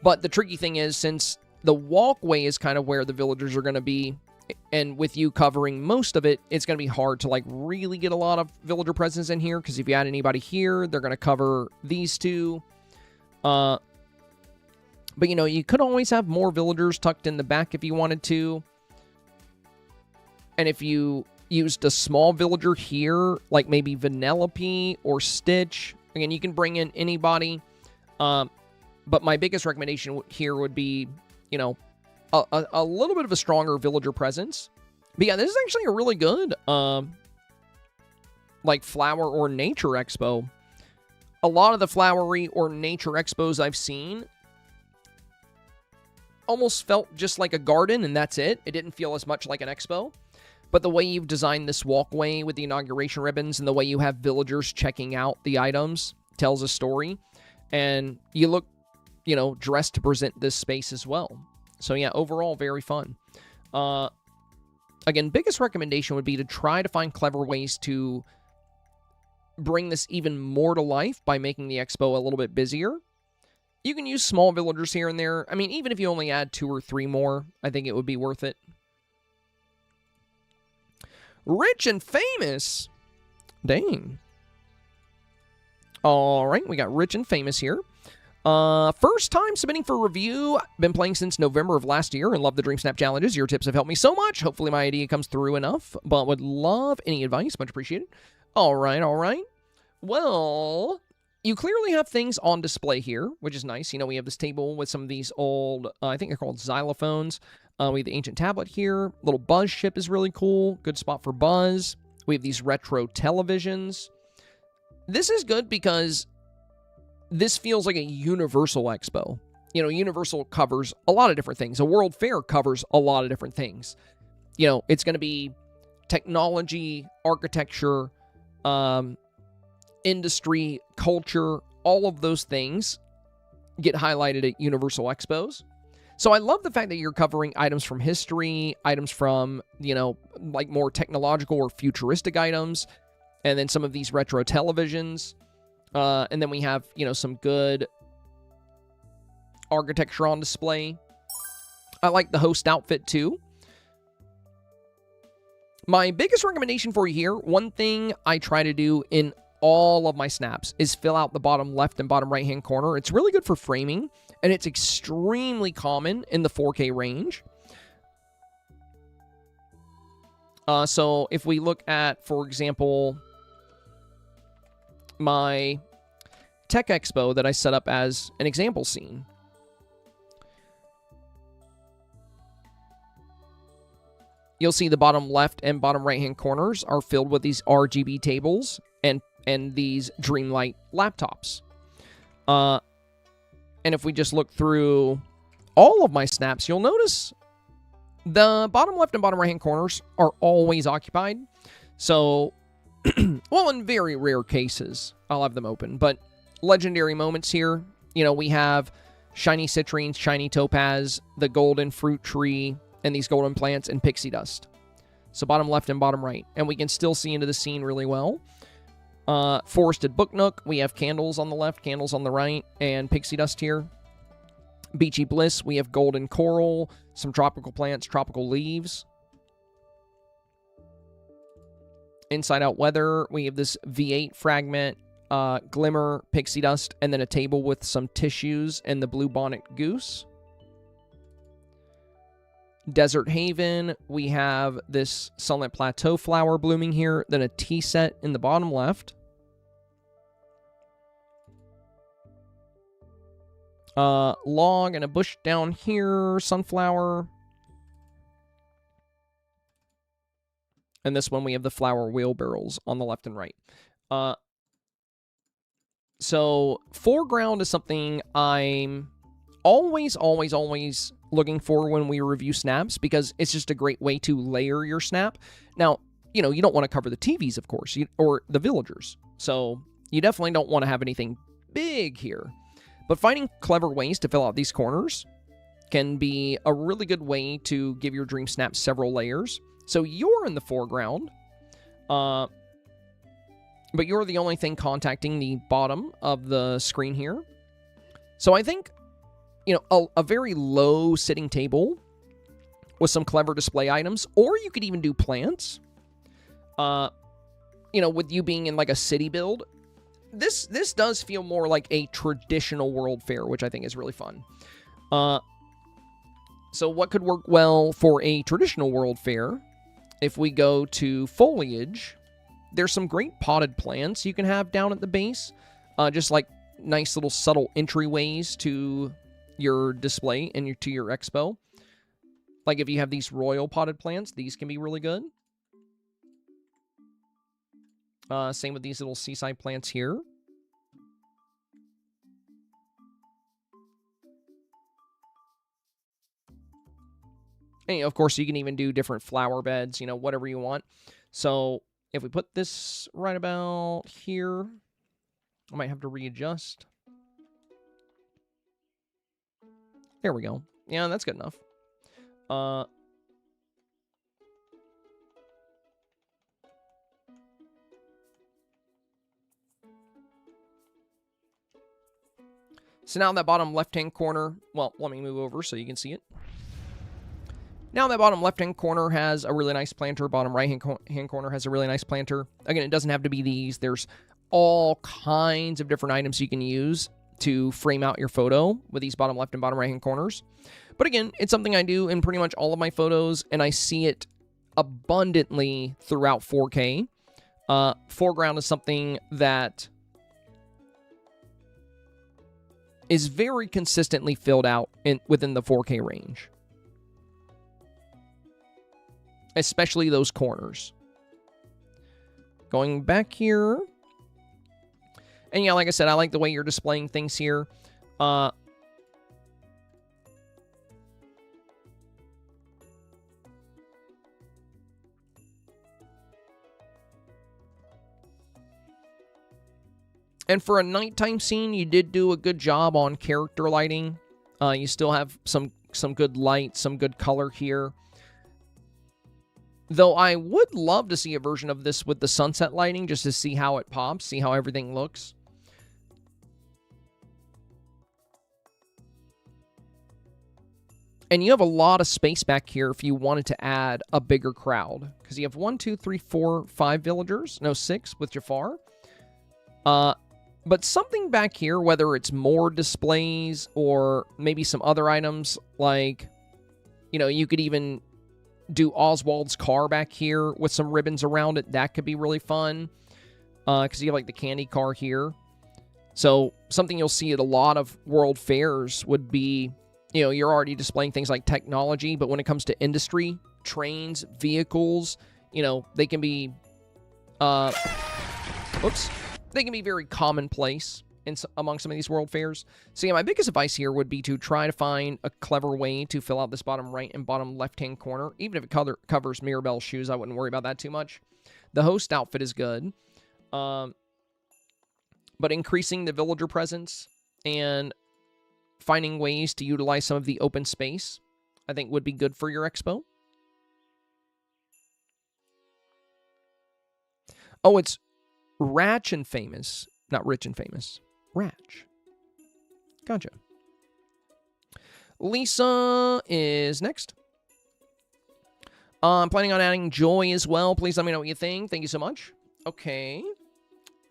but the tricky thing is, since The walkway is kind of where the villagers are going to be. And with you covering most of it, it's going to be hard to, like, really get a lot of villager presence in here. Because if you add anybody here, they're going to cover these two. But, you know, you could always have more villagers tucked in the back if you wanted to. And if you used a small villager here, like maybe Vanellope or Stitch, again, you can bring in anybody. But my biggest recommendation here would be, you know, a little bit of a stronger villager presence. But yeah, this is actually a really good, like, flower or nature expo. A lot of the flowery or nature expos I've seen almost felt just like a garden, and that's it. It didn't feel as much like an expo. But the way you've designed this walkway with the inauguration ribbons and the way you have villagers checking out the items tells a story. And you look, you know, dressed to present this space as well. So yeah, overall, very fun. Again, biggest recommendation would be to try to find clever ways to bring this even more to life by making the expo a little bit busier. You can use small villagers here and there. I mean, even if you only add 2 or 3 more, I think it would be worth it. Rich and famous. Dang. All right, we got Rich and Famous here. First time submitting for review. Been playing since November of last year and love the Dreamsnap challenges. Your tips have helped me so much. Hopefully my idea comes through enough, but would love any advice. Much appreciated. All right, all right. Well, you clearly have things on display here, which is nice. You know, we have this table with some of these old, I think they're called xylophones. We have the ancient tablet here. Little Buzz ship is really cool. Good spot for Buzz. We have these retro televisions. This is good because this feels like a Universal Expo. You know, Universal covers a lot of different things. A World Fair covers a lot of different things. You know, it's going to be technology, architecture, industry, culture, all of those things get highlighted at Universal Expos. So I love the fact that you're covering items from history, items from, you know, like more technological or futuristic items, and then some of these retro televisions. And then we have, you know, some good architecture on display. I like the host outfit too. My biggest recommendation for you here, one thing I try to do in all of my snaps is fill out the bottom left and bottom right hand corner. It's really good for framing, and it's extremely common in the 4K range. So if we look at, for example, my Tech Expo that I set up as an example scene. You'll see the bottom left and bottom right-hand corners are filled with these RGB tables and these Dreamlight laptops. And if we just look through all of my snaps, you'll notice the bottom left and bottom right-hand corners are always occupied. So, well, in very rare cases, I'll have them open. But legendary moments here, you know, we have shiny citrines, shiny topaz, the golden fruit tree, and these golden plants and pixie dust. So bottom left and bottom right. And we can still see into the scene really well. Forested book nook. We have candles on the left, candles on the right, and pixie dust here. Beachy bliss. We have golden coral, some tropical plants, tropical leaves. Inside out weather. We have this V8 fragment, glimmer, pixie dust, and then a table with some tissues and the bluebonnet goose. Desert Haven, we have this Sunlit Plateau flower blooming here, then a tea set in the bottom left. Log and a bush down here, sunflower. And this one we have the flower wheelbarrows on the left and right. So foreground is something I'm always looking for when we review snaps, because it's just a great way to layer your snap. Now, you know, you don't want to cover the TVs, of course, or the villagers. So you definitely don't want to have anything big here. But finding clever ways to fill out these corners can be a really good way to give your dream snap several layers. So you're in the foreground, but you're the only thing contacting the bottom of the screen here. So I think you know, a very low sitting table with some clever display items, or you could even do plants. You know, with you being in like a city build, this does feel more like a traditional World Fair, which I think is really fun. So what could work well for a traditional World Fair? If we go to foliage, there's some great potted plants you can have down at the base. Just like nice little subtle entryways to your display and to your expo. Like if you have these royal potted plants, these can be really good. Same with these little seaside plants here. And, of course, you can even do different flower beds, you know, whatever you want. So if we put this right about here, I might have to readjust. There we go. Yeah, that's good enough. So now in that bottom left-hand corner, well, let me move over so you can see it. Now that bottom left-hand corner has a really nice planter. Bottom right-hand corner has a really nice planter. Again, it doesn't have to be these. There's all kinds of different items you can use to frame out your photo with these bottom left and bottom right-hand corners. But again, it's something I do in pretty much all of my photos, and I see it abundantly throughout 4K. Foreground is something that is very consistently filled out within the 4K range. Especially those corners. Going back here. And yeah, like I said, I like the way you're displaying things here. And for a nighttime scene, you did do a good job on character lighting. You still have some good light, some good color here. Though I would love to see a version of this with the sunset lighting just to see how it pops, see how everything looks. And you have a lot of space back here if you wanted to add a bigger crowd. Because you have 1, 2, 3, 4, 5 villagers. No, 6 with Jafar. But something back here, whether it's more displays or maybe some other items, like, you know, you could even do Oswald's car back here with some ribbons around it. That could be really fun. Because you have, like, the candy car here. So something you'll see at a lot of world fairs would be, you know, you're already displaying things like technology, but when it comes to industry, trains, vehicles, you know, they can be, they can be very commonplace among some of these world fairs. So yeah, my biggest advice here would be to try to find a clever way to fill out this bottom right and bottom left-hand corner. Even if it covers Mirabelle's shoes, I wouldn't worry about that too much. The host outfit is good. But increasing the villager presence and finding ways to utilize some of the open space, I think would be good for your expo. Oh, it's Ratch and Famous. Not Rich and Famous. Ratch. Gotcha. Lisa is next. I'm planning on adding Joy as well. Please let me know what you think. Thank you so much. Okay.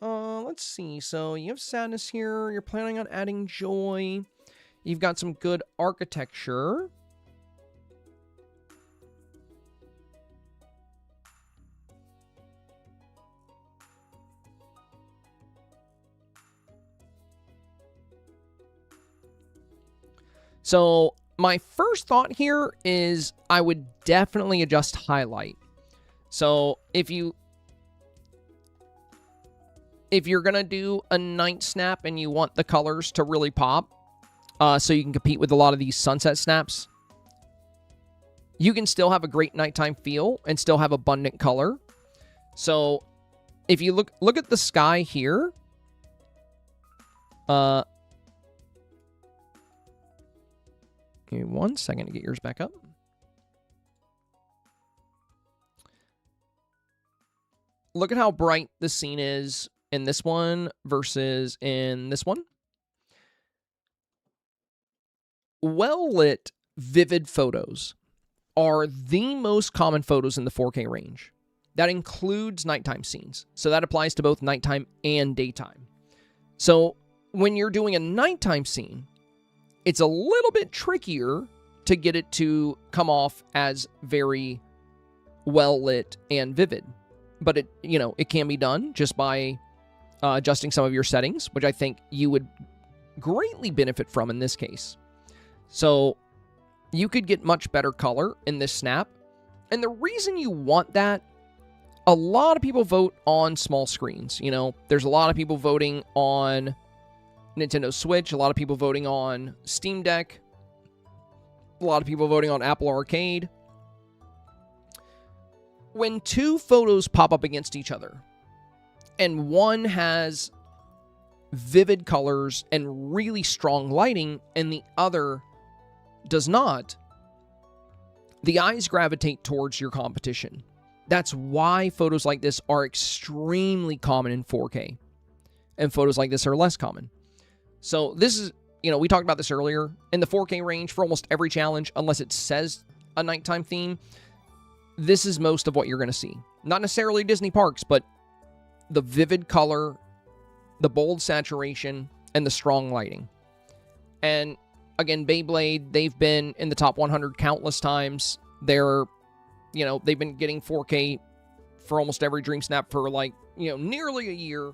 Let's see. So you have Sadness here. You're planning on adding Joy. You've got some good architecture. So my first thought here is I would definitely adjust highlight. So if you're going to do a night snap and you want the colors to really pop, so you can compete with a lot of these sunset snaps, you can still have a great nighttime feel and still have abundant color. So if you look at the sky here, give me 1 second to get yours back up. Look at how bright the scene is in this one versus in this one. well-lit, vivid photos are the most common photos in the 4K range. That includes nighttime scenes. So that applies to both nighttime and daytime. So when you're doing a nighttime scene, it's a little bit trickier to get it to come off as very well-lit and vivid. But it can be done just by adjusting some of your settings, which I think you would greatly benefit from in this case. So you could get much better color in this snap. And the reason you want that, a lot of people vote on small screens. There's a lot of people voting on Nintendo Switch, a lot of people voting on Steam Deck, a lot of people voting on Apple Arcade. When two photos pop up against each other, and one has vivid colors and really strong lighting, and the other does not, the eyes gravitate towards your competition. That's why photos like this are extremely common in 4K, and photos like this are less common. So this is, we talked about this earlier, in the 4K range for almost every challenge, unless it says a nighttime theme, this is most of what you're going to see. Not necessarily Disney parks, but the vivid color, the bold saturation, and the strong lighting. And again, Beyblade, they've been in the top 100 countless times. They've been getting 4K for almost every Dreamsnap for nearly a year.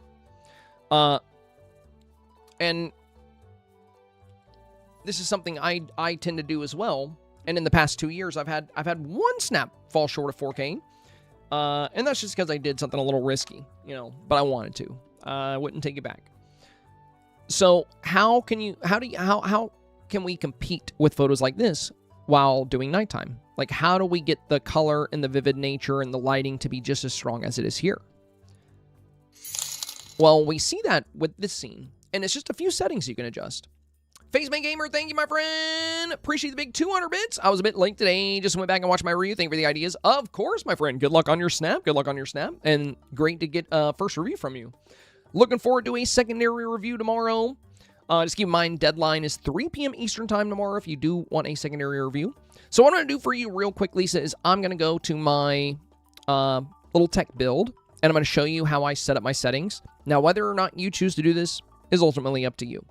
And this is something I tend to do as well. And in the past 2 years, I've had one snap fall short of 4K. And that's just because I did something a little risky, but I wanted to. I wouldn't take it back. So how can we compete with photos like this while doing nighttime? Like, how do we get the color and the vivid nature and the lighting to be just as strong as it is here? Well, we see that with this scene, and it's just a few settings you can adjust. FaceMan Gamer, thank you, my friend. Appreciate the big 200 bits. I was a bit late today. Just went back and watched my review. Thank you for the ideas. Of course, my friend. Good luck on your snap. Good luck on your snap. And great to get a first review from you. Looking forward to a secondary review tomorrow. Just keep in mind, deadline is 3 p.m. Eastern time tomorrow if you do want a secondary review. So what I'm going to do for you real quick, Lisa, is I'm going to go to my little tech build, and I'm going to show you how I set up my settings. Now, whether or not you choose to do this is ultimately up to you.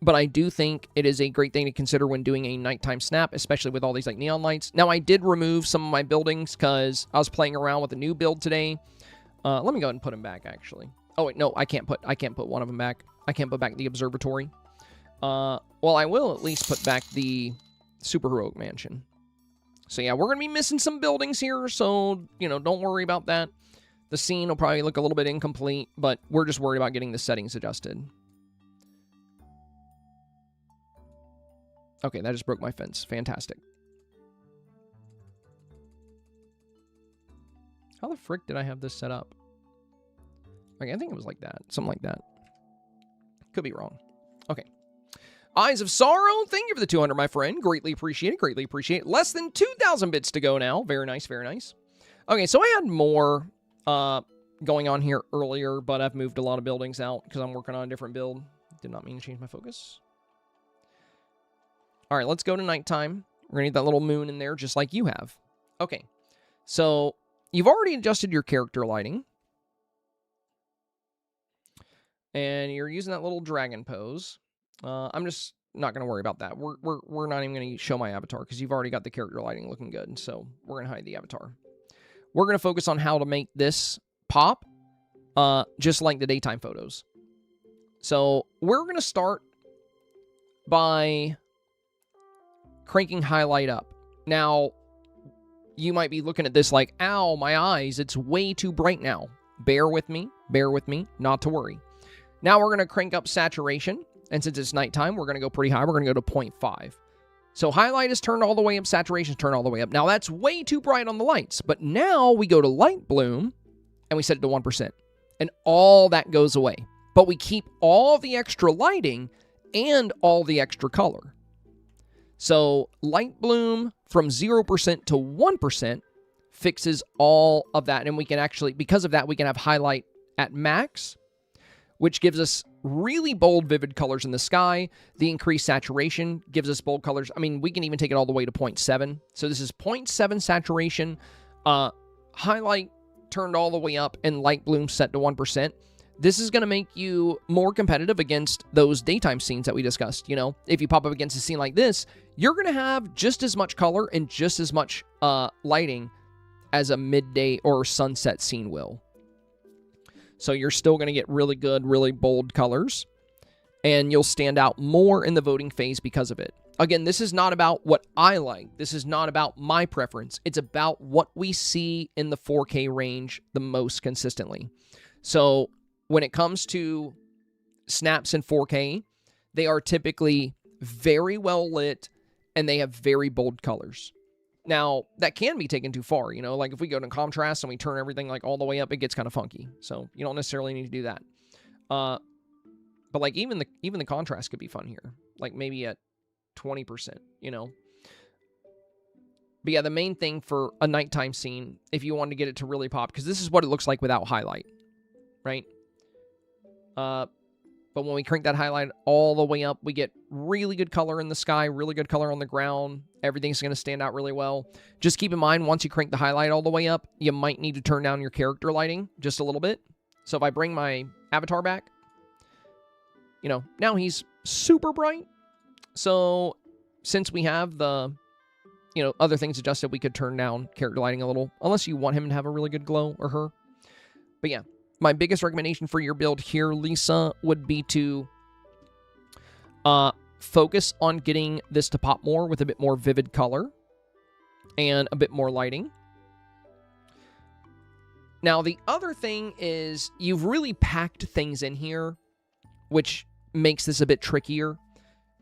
But I do think it is a great thing to consider when doing a nighttime snap, especially with all these neon lights. Now, I did remove some of my buildings because I was playing around with a new build today. Let me go ahead and put them back, actually. Oh, wait, no, I can't put one of them back. I can't put back the observatory. Well, I will at least put back the superheroic mansion. So, yeah, we're going to be missing some buildings here, so, don't worry about that. The scene will probably look a little bit incomplete, but we're just worried about getting the settings adjusted. Okay, that just broke my fence. Fantastic. How the frick did I have this set up? Okay, I think it was like that. Something like that. Could be wrong. Okay. Eyes of Sorrow, thank you for the 200, my friend. Greatly appreciate it. Greatly appreciate it. Less than 2,000 bits to go now. Very nice, very nice. Okay, so I had more going on here earlier, but I've moved a lot of buildings out because I'm working on a different build. Did not mean to change my focus. All right, let's go to nighttime. We're going to need that little moon in there just like you have. Okay, so you've already adjusted your character lighting. And you're using that little dragon pose. I'm just not going to worry about that. We're not even going to show my avatar because you've already got the character lighting looking good. So we're going to hide the avatar. We're going to focus on how to make this pop just like the daytime photos. So we're going to start by cranking highlight up. Now, you might be looking at this like, ow, my eyes, it's way too bright now. Bear with me, not to worry. Now we're going to crank up saturation, and since it's nighttime, we're going to go pretty high. We're going to go to 0.5. So highlight is turned all the way up, saturation is turned all the way up. Now that's way too bright on the lights, but now we go to light bloom, and we set it to 1%, and all that goes away. But we keep all the extra lighting and all the extra color. So light bloom from 0% to 1% fixes all of that. And we can actually, because of that, we can have highlight at max, which gives us really bold, vivid colors in the sky. The increased saturation gives us bold colors. I mean, we can even take it all the way to 0.7. So this is 0.7 saturation, highlight turned all the way up, and light bloom set to 1%. This is going to make you more competitive against those daytime scenes that we discussed. You know, if you pop up against a scene like this, you're going to have just as much color and just as much lighting as a midday or sunset scene will. So you're still going to get really good, really bold colors, and you'll stand out more in the voting phase because of it. Again, this is not about what I like. This is not about my preference. It's about what we see in the 4K range the most consistently. So when it comes to snaps in 4K, they are typically very well lit, and they have very bold colors. Now, that can be taken too far, you know, like if we go to contrast and we turn everything like all the way up, it gets kind of funky. So you don't necessarily need to do that. But like even the contrast could be fun here, like maybe at 20%, you know. But yeah, the main thing for a nighttime scene, if you want to get it to really pop, because this is what it looks like without highlight, right? But when we crank that highlight all the way up, we get really good color in the sky, really good color on the ground. Everything's going to stand out really well. Just keep in mind, once you crank the highlight all the way up, you might need to turn down your character lighting just a little bit. So if I bring my avatar back, you know, now he's super bright. So since we have the, you know, other things adjusted, we could turn down character lighting a little, unless you want him to have a really good glow, or her. But yeah. My biggest recommendation for your build here, Lisa, would be to focus on getting this to pop more with a bit more vivid color and a bit more lighting. Now, the other thing is you've really packed things in here, which makes this a bit trickier.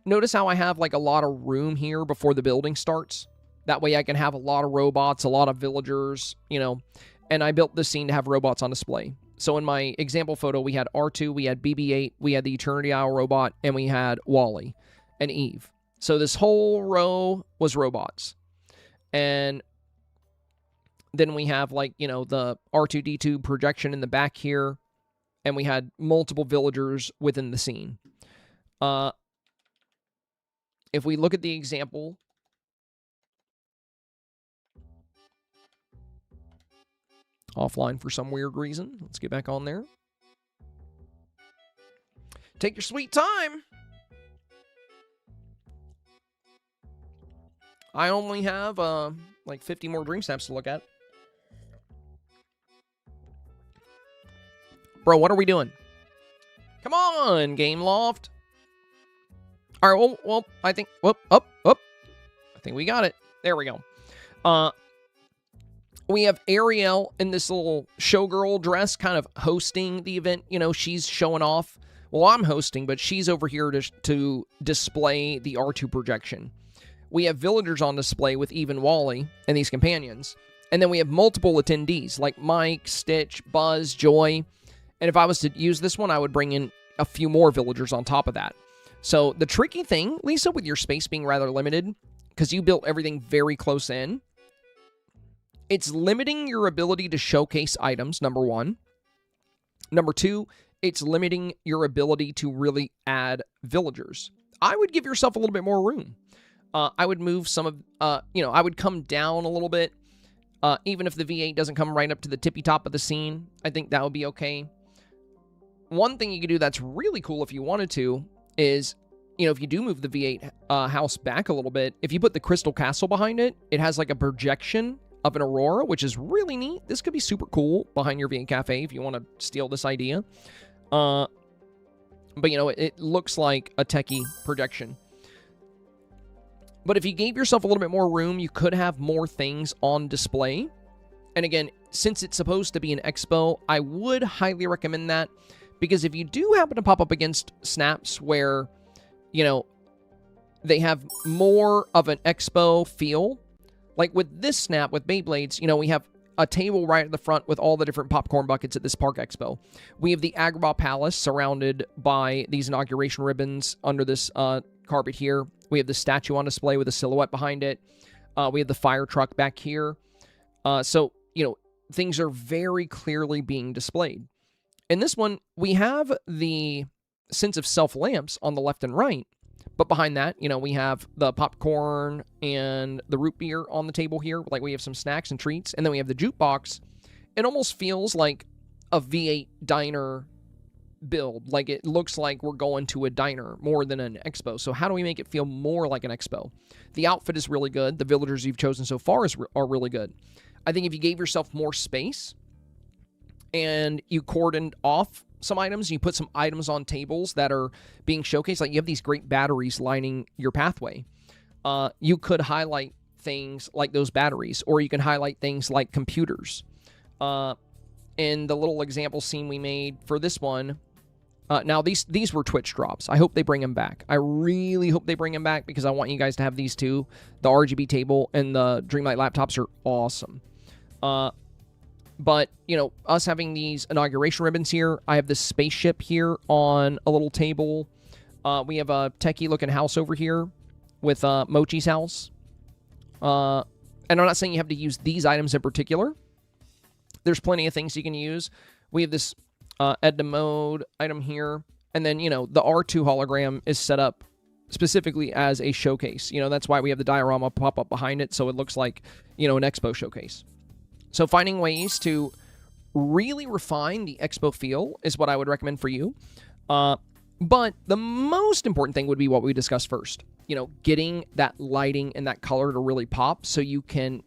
Notice how I have like a lot of room here before the building starts. That way I can have a lot of robots, a lot of villagers, you know, and I built this scene to have robots on display. So in my example photo, we had R2, we had BB-8, we had the Eternity Isle robot, and we had Wally and Eve. So this whole row was robots. And then we have, like, you know, the R2-D2 projection in the back here, and we had multiple villagers within the scene. If we look at the example, offline for some weird reason. Let's get back on there. Take your sweet time. I only have like 50 more Dreamsnaps to look at. Bro, what are we doing? Come on, Game Loft. All right, well, I think, I think we got it. There we go. We have Ariel in this little showgirl dress kind of hosting the event. You know, she's showing off. Well, I'm hosting, but she's over here to display the R2 projection. We have villagers on display with Eve and Wally and these companions. And then we have multiple attendees like Mike, Stitch, Buzz, Joy. And if I was to use this one, I would bring in a few more villagers on top of that. So the tricky thing, Lisa, with your space being rather limited, because you built everything very close in, it's limiting your ability to showcase items, number one. Number two, it's limiting your ability to really add villagers. I would give yourself a little bit more room. I would move some of, I would come down a little bit. Even if the V8 doesn't come right up to the tippy top of the scene, I think that would be okay. One thing you could do that's really cool if you wanted to is, you know, if you do move the V8 house back a little bit, if you put the Crystal Castle behind it, it has like a projection of an aurora, which is really neat. This could be super cool behind your V8 Cafe if you want to steal this idea. But, you know, it looks like a techie projection. But if you gave yourself a little bit more room, you could have more things on display. And again, since it's supposed to be an expo, I would highly recommend that. Because if you do happen to pop up against snaps where, you know, they have more of an expo feel, like with this snap with Beyblades, you know, we have a table right at the front with all the different popcorn buckets at this Park Expo. We have the Agrabah Palace surrounded by these inauguration ribbons under this carpet here. We have the statue on display with a silhouette behind it. We have the fire truck back here. So, you know, things are very clearly being displayed. In this one, we have the sense of self lamps on the left and right. But behind that, you know, we have the popcorn and the root beer on the table here. Like, we have some snacks and treats. And then we have the jukebox. It almost feels like a V8 diner build. Like, it looks like we're going to a diner more than an expo. So how do we make it feel more like an expo? The outfit is really good. The villagers you've chosen so far are really good. I think if you gave yourself more space and you cordoned off some items, you put some items on tables that are being showcased, like you have these great batteries lining your pathway. You could highlight things like those batteries, or you can highlight things like computers. In the little example scene we made for this one, now these were Twitch drops. I hope they bring them back. I really hope they bring them back, because I want you guys to have these two. The RGB table and the Dreamlight laptops are awesome. But, you know, us having these inauguration ribbons here, I have this spaceship here on a little table. We have a techie-looking house over here with Mochi's house. And I'm not saying you have to use these items in particular. There's plenty of things you can use. We have this Edna mode item here. And then, you know, the R2 hologram is set up specifically as a showcase. You know, that's why we have the diorama pop up behind it, so it looks like, you know, an expo showcase. So finding ways to really refine the expo feel is what I would recommend for you. But the most important thing would be what we discussed first. You know, getting that lighting and that color to really pop, so you can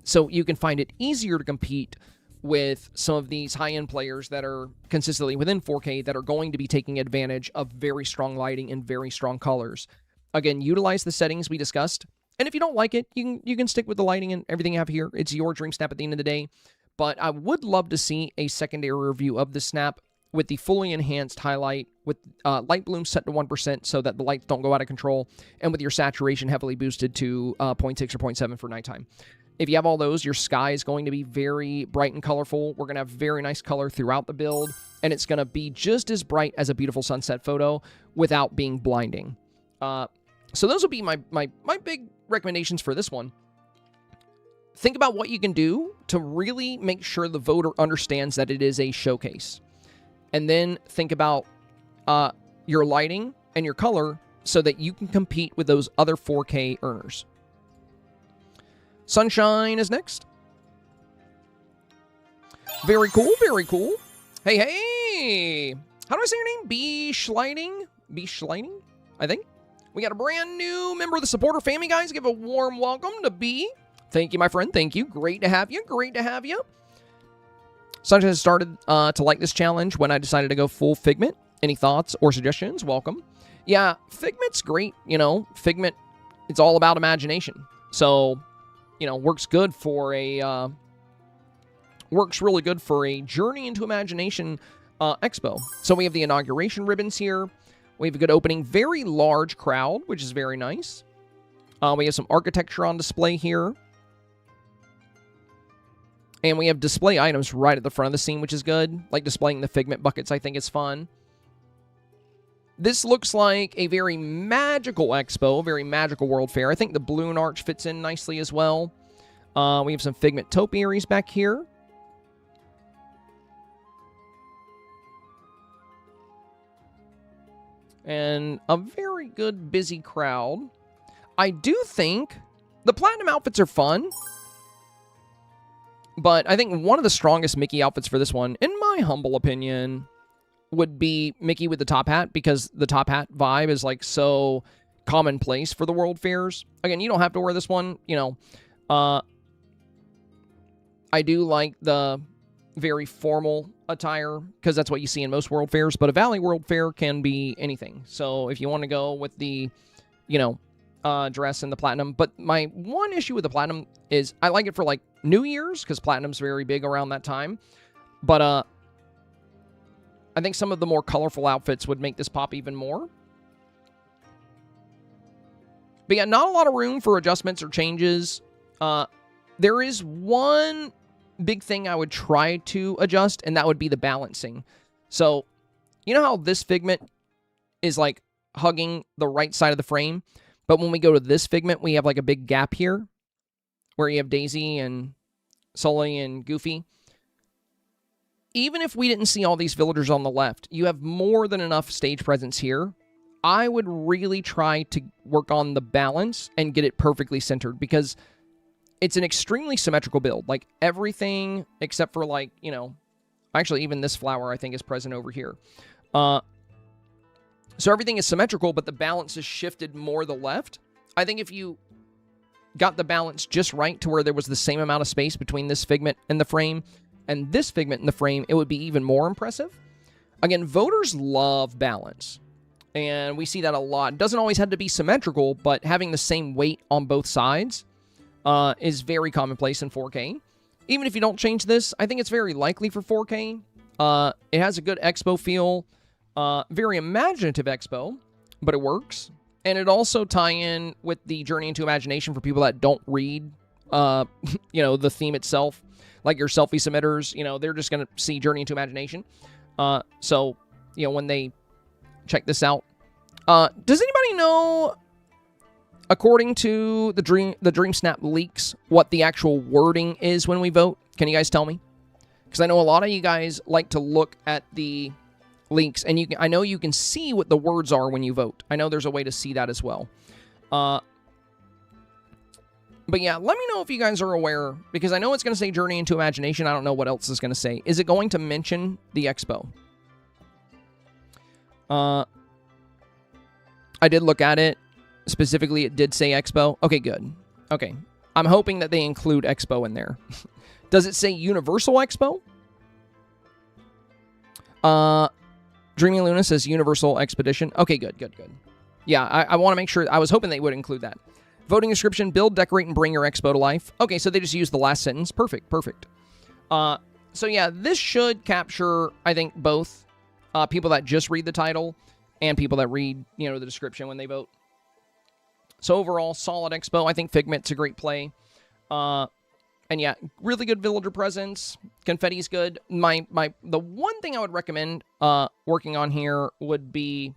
find it easier to compete with some of these high-end players that are consistently within 4K that are going to be taking advantage of very strong lighting and very strong colors. Again, utilize the settings we discussed. And if you don't like it, you can stick with the lighting and everything you have here. It's your Dream Snap at the end of the day. But I would love to see a secondary review of the Snap with the fully enhanced highlight, with light bloom set to 1% so that the lights don't go out of control, and with your saturation heavily boosted to 0.6 or 0.7 for nighttime. If you have all those, your sky is going to be very bright and colorful. We're going to have very nice color throughout the build, and it's going to be just as bright as a beautiful sunset photo without being blinding. So those will be my big recommendations for this one. Think about what you can do to really make sure the voter understands that it is a showcase. And then think about your lighting and your color so that you can compete with those other 4K earners. Sunshine is next. Very cool, very cool. Hey, hey! How do I say your name? B-Schlining, I think. We got a brand new member of the supporter family, guys. Give a warm welcome to B. Thank you, my friend. Thank you. Great to have you. Great to have you. Sunshine has started to like this challenge when I decided to go full Figment. Any thoughts or suggestions? Welcome. Yeah, Figment's great. You know, Figment, it's all about imagination. So, you know, works good for a... works really good for a Journey into Imagination expo. So we have the inauguration ribbons here. We have a good opening. Very large crowd, which is very nice. We have some architecture on display here. And we have display items right at the front of the scene, which is good. Like displaying the Figment buckets, I think is fun. This looks like a very magical expo, very magical World Fair. I think the balloon arch fits in nicely as well. We have some Figment topiaries back here. And a very good, busy crowd. I do think the platinum outfits are fun. But I think one of the strongest Mickey outfits for this one, in my humble opinion, would be Mickey with the top hat, because the top hat vibe is like so commonplace for the World Fairs. Again, you don't have to wear this one, you know. I do like the very formal attire, because that's what you see in most World Fairs, but a Valley World Fair can be anything. So if you want to go with the, you know, dress and the platinum. But my one issue with the platinum is I like it for like New Year's, because platinum's very big around that time. But I think some of the more colorful outfits would make this pop even more. But yeah, not a lot of room for adjustments or changes. There is one big thing I would try to adjust, and that would be the balancing. So, you know how this Figment is like hugging the right side of the frame? But when we go to this Figment, we have like a big gap here where you have Daisy and Sully and Goofy. even if we didn't see all these villagers on the left, you have more than enough stage presence here. I would really try to work on the balance and get it perfectly centered, because it's an extremely symmetrical build. Like, everything except for, like, you know, actually, even this flower, I think, is present over here. So everything is symmetrical, but the balance is shifted more the left. I think if you got the balance just right to where there was the same amount of space between this figment and the frame and this figment in the frame, it would be even more impressive. Again, voters love balance, and we see that a lot. It doesn't always have to be symmetrical, but having the same weight on both sides is very commonplace in 4K. Even if you don't change this, I think it's very likely for 4K. It has a good expo feel, very imaginative expo, but it works. And it also tie in with the Journey into Imagination for people that don't read, you know, the theme itself. Like your selfie submitters, you know, they're just going to see Journey into Imagination. So, you know, when they check this out. Does anybody know, according to the Dreamsnap leaks, what the actual wording is when we vote? Can you guys tell me? Because I know a lot of you guys like to look at the leaks, and I know you can see what the words are when you vote. I know there's a way to see that as well. But yeah, let me know if you guys are aware, because I know it's going to say Journey into Imagination. I don't know what else it's going to say. Is it going to mention the expo? I did look at it. Specifically, it did say expo. Okay, good. Okay. I'm hoping that they include expo in there. Does it say Universal Expo? Dreamy Luna says Universal Expedition. Okay, good, good, good. Yeah, I want to make sure. I was hoping they would include that. Voting description, build, decorate, and bring your expo to life. Okay, so they just used the last sentence. Perfect, perfect. So yeah, this should capture, I think, both people that just read the title and people that read, you know, the description when they vote. So overall, solid expo. I think Figment's a great play. And yeah, really good villager presence. Confetti's good. The one thing I would recommend working on here would be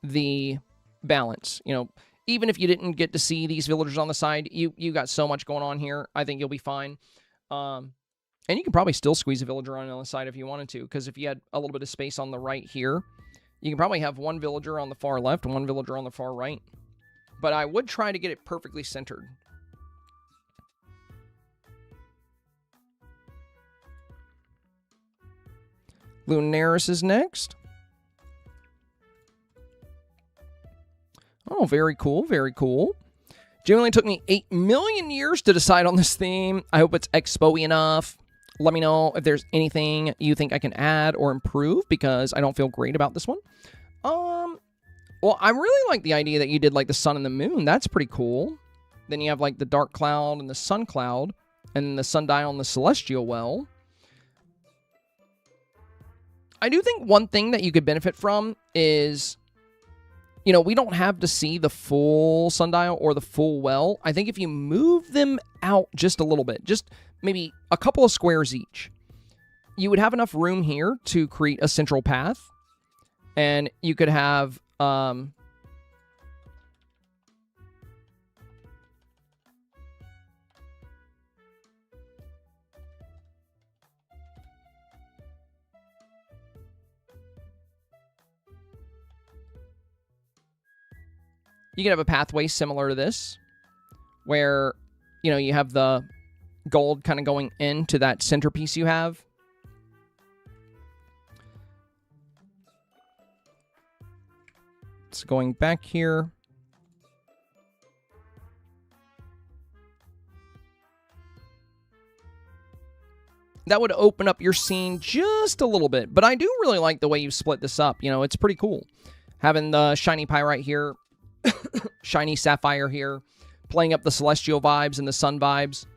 the balance. You know, even if you didn't get to see these villagers on the side, you got so much going on here. I think you'll be fine. And you can probably still squeeze a villager on the side if you wanted to, because if you had a little bit of space on the right here, you can probably have one villager on the far left and one villager on the far right. But I would try to get it perfectly centered. Lunaris is next. Oh, very cool, very cool. Genuinely took me 8 million years to decide on this theme. I hope it's expo-y enough. Let me know if there's anything you think I can add or improve, because I don't feel great about this one. Well, I really like the idea that you did, like, the sun and the moon. That's pretty cool. Then you have, like, the dark cloud and the sun cloud, and the sundial and the celestial well. I do think one thing that you could benefit from is, you know, we don't have to see the full sundial or the full well. I think if you move them out just a little bit, just maybe a couple of squares each, you would have enough room here to create a central path. And you could have, you could have a pathway similar to this, where, you know, you have the gold kind of going into that centerpiece you have. It's going back here. That would open up your scene just a little bit, but I do really like the way you split this up. You know, it's pretty cool. Having the shiny pyrite here, shiny sapphire here, playing up the celestial vibes and the sun vibes.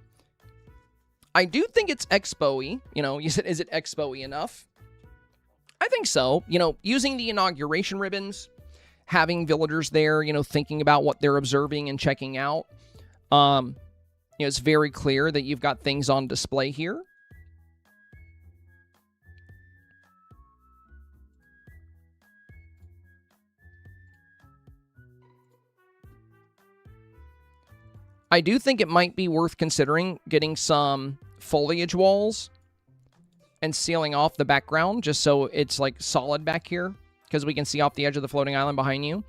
I do think it's expo-y. You know, you said, is it expo-y enough? I think so. You know, using the inauguration ribbons, having villagers there, you know, thinking about what they're observing and checking out. You know, it's very clear that you've got things on display here. I do think it might be worth considering getting some foliage walls and sealing off the background just so it's like solid back here because we can see off the edge of the floating island behind you.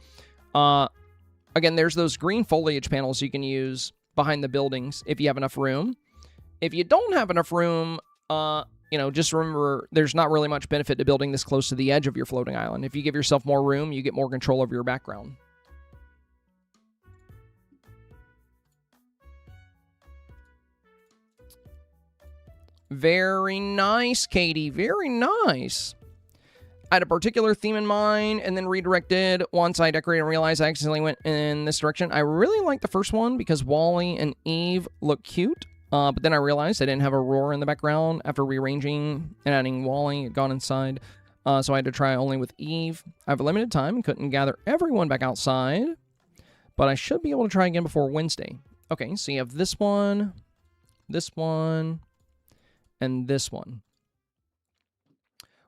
Again, there's those green foliage panels you can use behind the buildings if you have enough room. If you don't have enough room, you know, just remember there's not really much benefit to building this close to the edge of your floating island. If you give yourself more room, you get more control over your background. Very nice, Katie. Very nice. I had a particular theme in mind and then redirected once I decorated and realized I accidentally went in this direction. I really like the first one because Wally and Eve look cute. But then I realized I didn't have Aurora in the background after rearranging and adding Wally. It gone inside. So I had to try only with Eve. I have a limited time and couldn't gather everyone back outside. But I should be able to try again before Wednesday. Okay, so you have this one, and this one.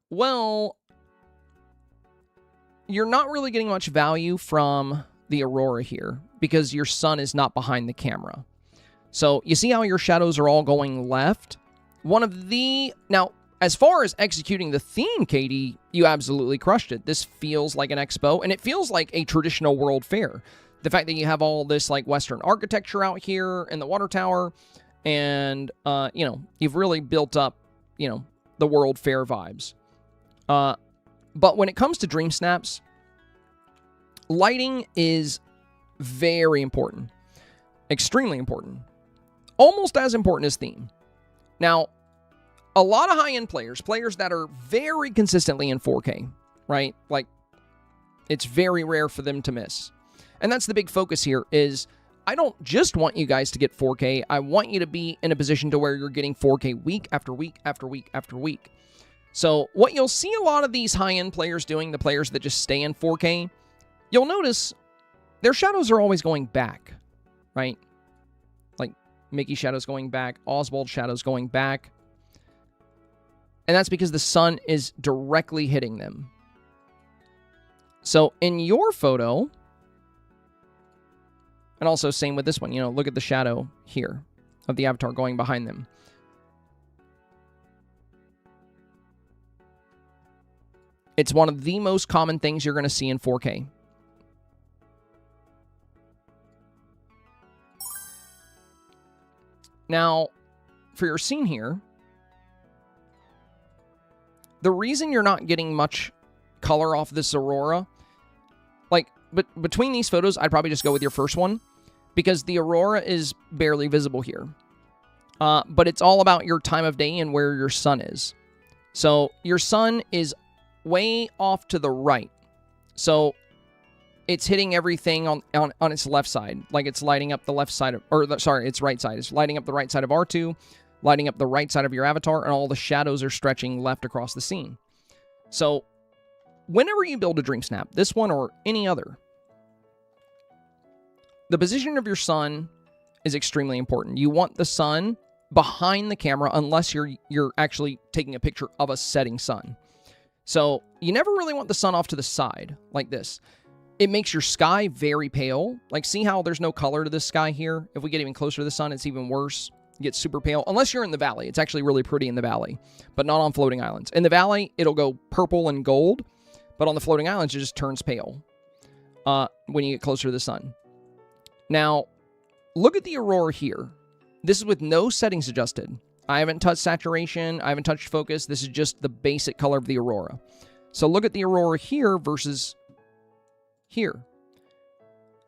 Well, you're not really getting much value from the Aurora here because your sun is not behind the camera. So you see how your shadows are all going left? Now, as far as executing the theme, Katie, you absolutely crushed it. This feels like an expo, and it feels like a traditional World Fair. The fact that you have all this like Western architecture out here in the water tower, and, you know, you've really built up, you know, the World Fair vibes. But when it comes to Dreamsnaps, lighting is very important. Extremely important. Almost as important as theme. Now, a lot of high-end players that are very consistently in 4K, right? Like, it's very rare for them to miss. And that's the big focus here is, I don't just want you guys to get 4K. I want you to be in a position to where you're getting 4K week after week after week after week. So what you'll see a lot of these high-end players doing, the players that just stay in 4K, you'll notice their shadows are always going back, right? Like Mickey shadows going back, Oswald shadows going back. And that's because the sun is directly hitting them. So in your photo, and also same with this one, you know, look at the shadow here of the avatar going behind them. It's one of the most common things you're going to see in 4K. Now, for your scene here, the reason you're not getting much color off this Aurora, like, but between these photos, I'd probably just go with your first one, because the Aurora is barely visible here. But it's all about your time of day and where your sun is. So your sun is way off to the right. So it's hitting everything on its left side. Like it's lighting up the left side of, its right side. It's lighting up the right side of R2, lighting up the right side of your avatar, and all the shadows are stretching left across the scene. So whenever you build a Dreamsnap, this one or any other, the position of your sun is extremely important. You want the sun behind the camera unless you're actually taking a picture of a setting sun. So you never really want the sun off to the side like this. It makes your sky very pale. Like, see how there's no color to this sky here? If we get even closer to the sun, it's even worse. It gets super pale. Unless you're in the valley. It's actually really pretty in the valley, but not on floating islands. In the valley, it'll go purple and gold, but on the floating islands, it just turns pale when you get closer to the sun. Now, look at the Aurora here. This is with no settings adjusted. I haven't touched saturation. I haven't touched focus. This is just the basic color of the Aurora. So look at the Aurora here versus here.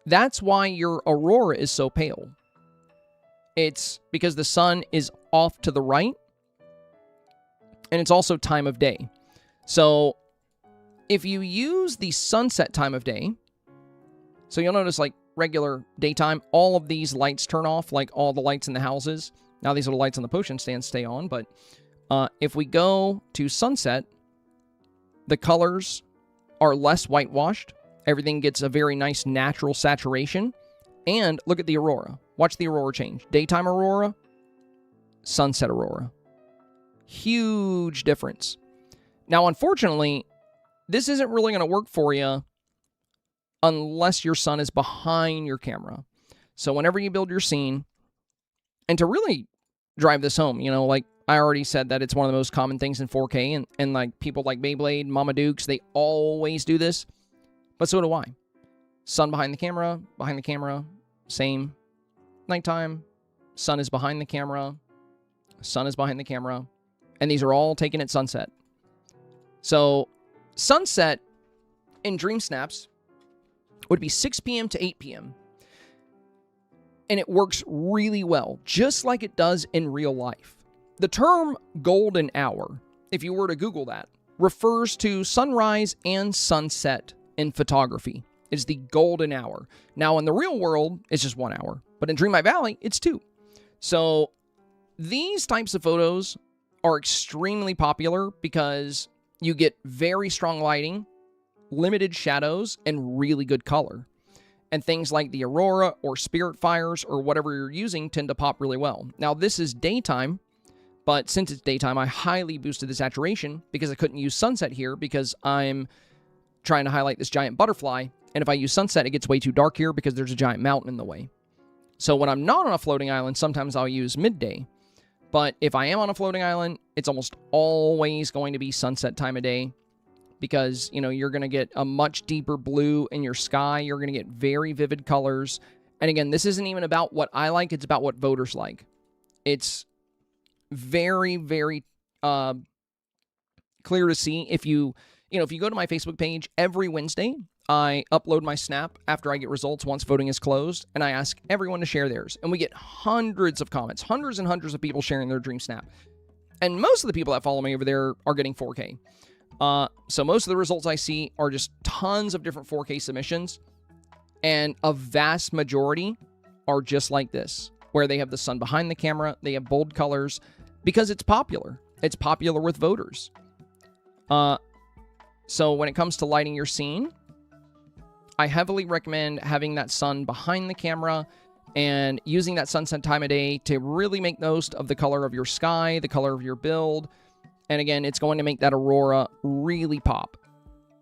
That's why your Aurora is so pale. It's because the sun is off to the right, and it's also time of day. So if you use the sunset time of day, so you'll notice like regular daytime, all of these lights turn off, like all the lights in the houses. Now these little lights on the potion stand stay on, but if we go to sunset, the colors are less whitewashed. Everything gets a very nice natural saturation. And look at the Aurora. Watch the Aurora change. Daytime Aurora, sunset Aurora. Huge difference. Now, unfortunately, this isn't really going to work for you unless your sun is behind your camera. So whenever you build your scene, and to really drive this home, you know, like I already said that it's one of the most common things in 4K, and like people like Beyblade, Mama Dukes, they always do this, but so do I. Sun behind the camera, same. Nighttime, sun is behind the camera, sun is behind the camera, and these are all taken at sunset. So sunset in Dreamsnaps would be 6 p.m. to 8 p.m. And it works really well, just like it does in real life. The term golden hour, if you were to Google that, refers to sunrise and sunset in photography. It's the golden hour. Now, in the real world, it's just 1 hour. But in Dreamlight Valley, it's 2. So these types of photos are extremely popular because you get very strong lighting, limited shadows, and really good color. And things like the Aurora or Spirit Fires or whatever you're using tend to pop really well. Now, this is daytime, but since it's daytime, I highly boosted the saturation because I couldn't use sunset here because I'm trying to highlight this giant butterfly. And if I use sunset, it gets way too dark here because there's a giant mountain in the way. So when I'm not on a floating island, sometimes I'll use midday. But if I am on a floating island, it's almost always going to be sunset time of day because, you know, you're going to get a much deeper blue in your sky. You're going to get very vivid colors. And again, this isn't even about what I like. It's about what voters like. It's very, very clear to see. If you go to my Facebook page every Wednesday, I upload my snap after I get results once voting is closed, and I ask everyone to share theirs. And we get hundreds of comments, hundreds and hundreds of people sharing their dream snap. And most of the people that follow me over there are getting 4K. So most of the results I see are just tons of different 4K submissions, and a vast majority are just like this, where they have the sun behind the camera, they have bold colors, because it's popular. It's popular with voters. So when it comes to lighting your scene, I heavily recommend having that sun behind the camera and using that sunset time of day to really make most of the color of your sky, the color of your build. And again, it's going to make that aurora really pop.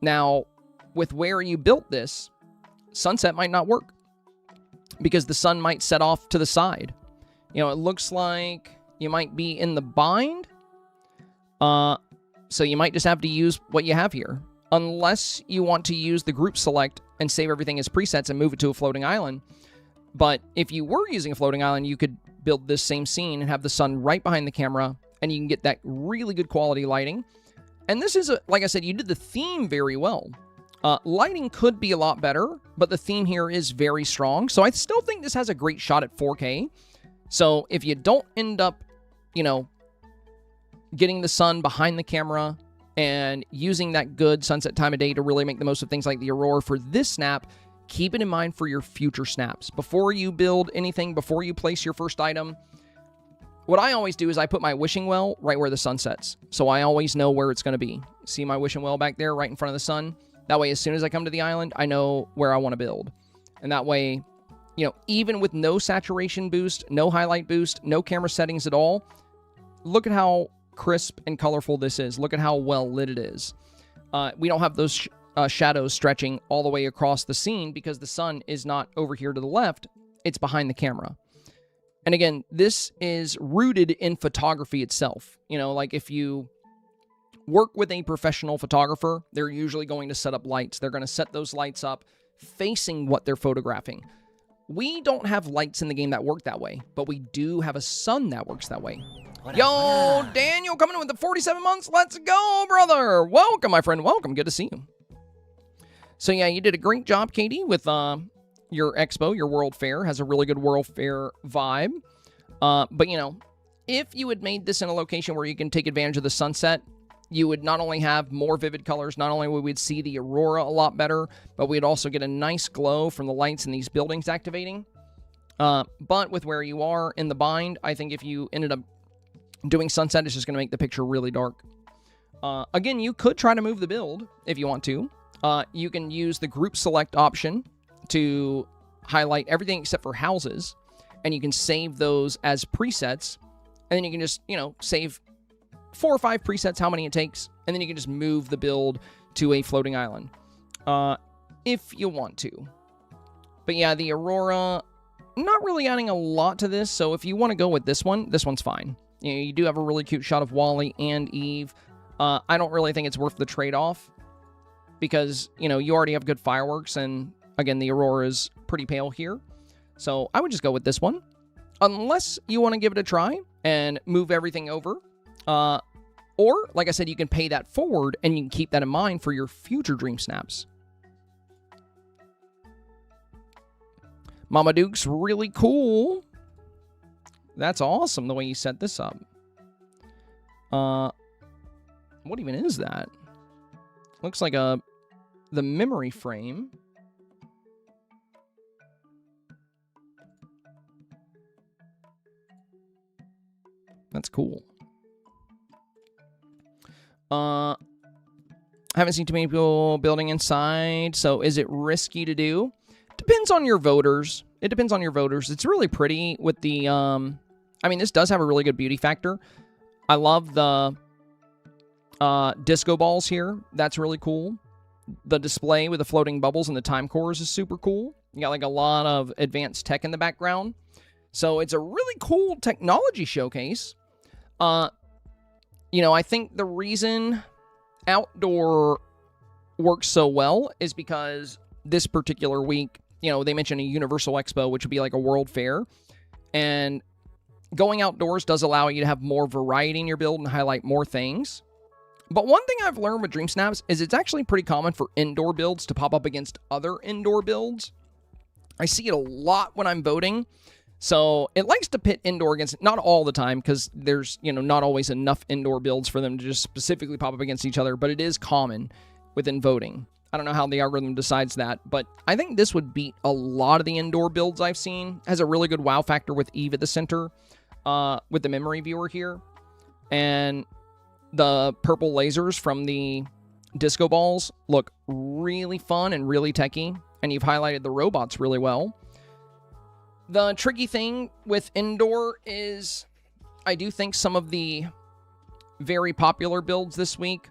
Now, with where you built this, sunset might not work because the sun might set off to the side. You know, it looks like you might be in the bind. So you might just have to use what you have here. Unless you want to use the group select and save everything as presets and move it to a floating island. But if you were using a floating island, you could build this same scene and have the sun right behind the camera, and you can get that really good quality lighting. And this is, like I said, you did the theme very well. Lighting could be a lot better, but the theme here is very strong. So I still think this has a great shot at 4K. So if you don't end up, you know, getting the sun behind the camera and using that good sunset time of day to really make the most of things like the aurora for this snap, keep it in mind for your future snaps. Before you build anything, before you place your first item, what I always do is I put my wishing well right where the sun sets. So I always know where it's going to be. See my wishing well back there right in front of the sun? That way, as soon as I come to the island, I know where I want to build. And that way, you know, even with no saturation boost, no highlight boost, no camera settings at all, look at how crisp and colorful this is. Look at how well lit it is. We don't have those shadows stretching all the way across the scene because the sun is not over here to the left. It's behind the camera. And again, this is rooted in photography itself. You know, like if you work with a professional photographer, they're usually going to set up lights. They're going to set those lights up facing what they're photographing. We don't have lights in the game that work that way, but we do have a sun that works that way. Yo, Daniel coming in with the 47 months. Let's go, brother. Welcome, my friend. Welcome. Good to see you. So, yeah, you did a great job, Katie, with your expo. Your World Fair has a really good World Fair vibe. But, you know, if you had made this in a location where you can take advantage of the sunset, you would not only have more vivid colors, not only would we see the aurora a lot better, but we'd also get a nice glow from the lights in these buildings activating. But with where you are in the bind, I think if you ended up doing sunset, it's just going to make the picture really dark. Again, you could try to move the build if you want to. You can use the group select option to highlight everything except for houses, and you can save those as presets, and then you can just, you know, save 4 or 5 presets, how many it takes, and then you can just move the build to a floating island if you want to. But yeah, the aurora, not really adding a lot to this, so if you want to go with this one, this one's fine. You do have a really cute shot of Wally and Eve. I don't really think it's worth the trade-off because, you already have good fireworks, and again, the Aurora is pretty pale here. So I would just go with this one, unless you want to give it a try and move everything over. Or, like I said, you can pay that forward, and you can keep that in mind for your future Dream Snaps. Mama Duke's really cool. That's awesome, the way you set this up. What even is that? Looks like the memory frame. That's cool. Haven't seen too many people building inside, so is it risky to do? Depends on your voters. It depends on your voters. It's really pretty with the, I mean, this does have a really good beauty factor. I love the disco balls here. That's really cool. The display with the floating bubbles and the time cores is super cool. You got like a lot of advanced tech in the background. So it's a really cool technology showcase. I think the reason outdoor works so well is because this particular week, they mentioned a Universal Expo, which would be like a world fair. And going outdoors does allow you to have more variety in your build and highlight more things. But one thing I've learned with Dreamsnaps is it's actually pretty common for indoor builds to pop up against other indoor builds. I see it a lot when I'm voting. So it likes to pit indoor against, not all the time, because there's, not always enough indoor builds for them to just specifically pop up against each other, but it is common within voting. I don't know how the algorithm decides that, but I think this would beat a lot of the indoor builds I've seen. Has a really good wow factor with Eve at the center, with the memory viewer here. And the purple lasers from the disco balls look really fun and really techy, and you've highlighted the robots really well. The tricky thing with indoor is I do think some of the very popular builds this week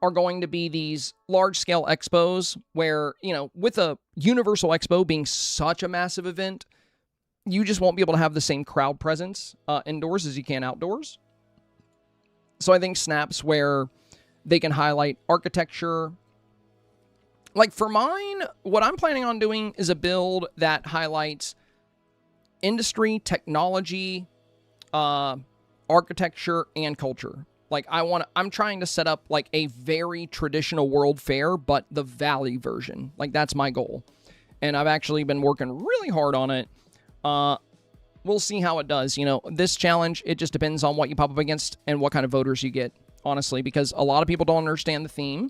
are going to be these large-scale expos where, with a Universal Expo being such a massive event, you just won't be able to have the same crowd presence indoors as you can outdoors. So I think snaps where they can highlight architecture. Like for mine, what I'm planning on doing is a build that highlights industry, technology, architecture, and culture. Like I'm trying to set up like a very traditional World Fair, but the Valley version. Like that's my goal. And I've actually been working really hard on it. We'll see how it does. This challenge, it just depends on what you pop up against and what kind of voters you get, honestly, because a lot of people don't understand the theme.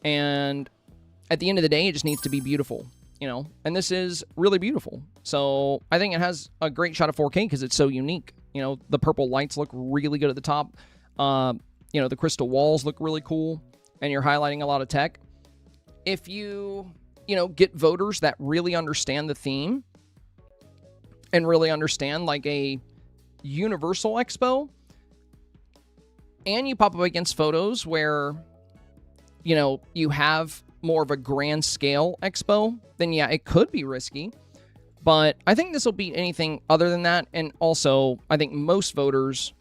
And at the end of the day, it just needs to be beautiful, and this is really beautiful. So I think it has a great shot of 4K because it's so unique. The purple lights look really good at the top. The crystal walls look really cool, and you're highlighting a lot of tech. If you, get voters that really understand the theme and really understand like a Universal Expo, and you pop up against photos where, you have more of a grand scale expo, then yeah, it could be risky. But I think this will beat anything other than that. And also, I think most voters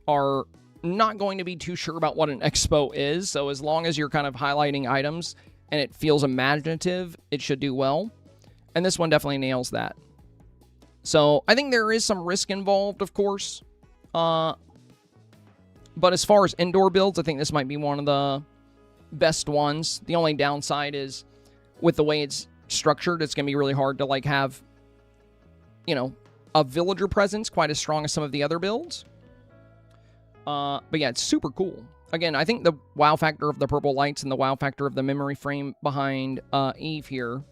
are not going to be too sure about what an expo is. So as long as you're kind of highlighting items and it feels imaginative, it should do well. And this one definitely nails that. So I think there is some risk involved, of course. But as far as indoor builds, I think this might be one of the best ones. The only downside is with the way it's structured, it's going to be really hard to like have, a villager presence quite as strong as some of the other builds. But yeah, it's super cool. Again, I think the wow factor of the purple lights and the wow factor of the memory frame behind Eve here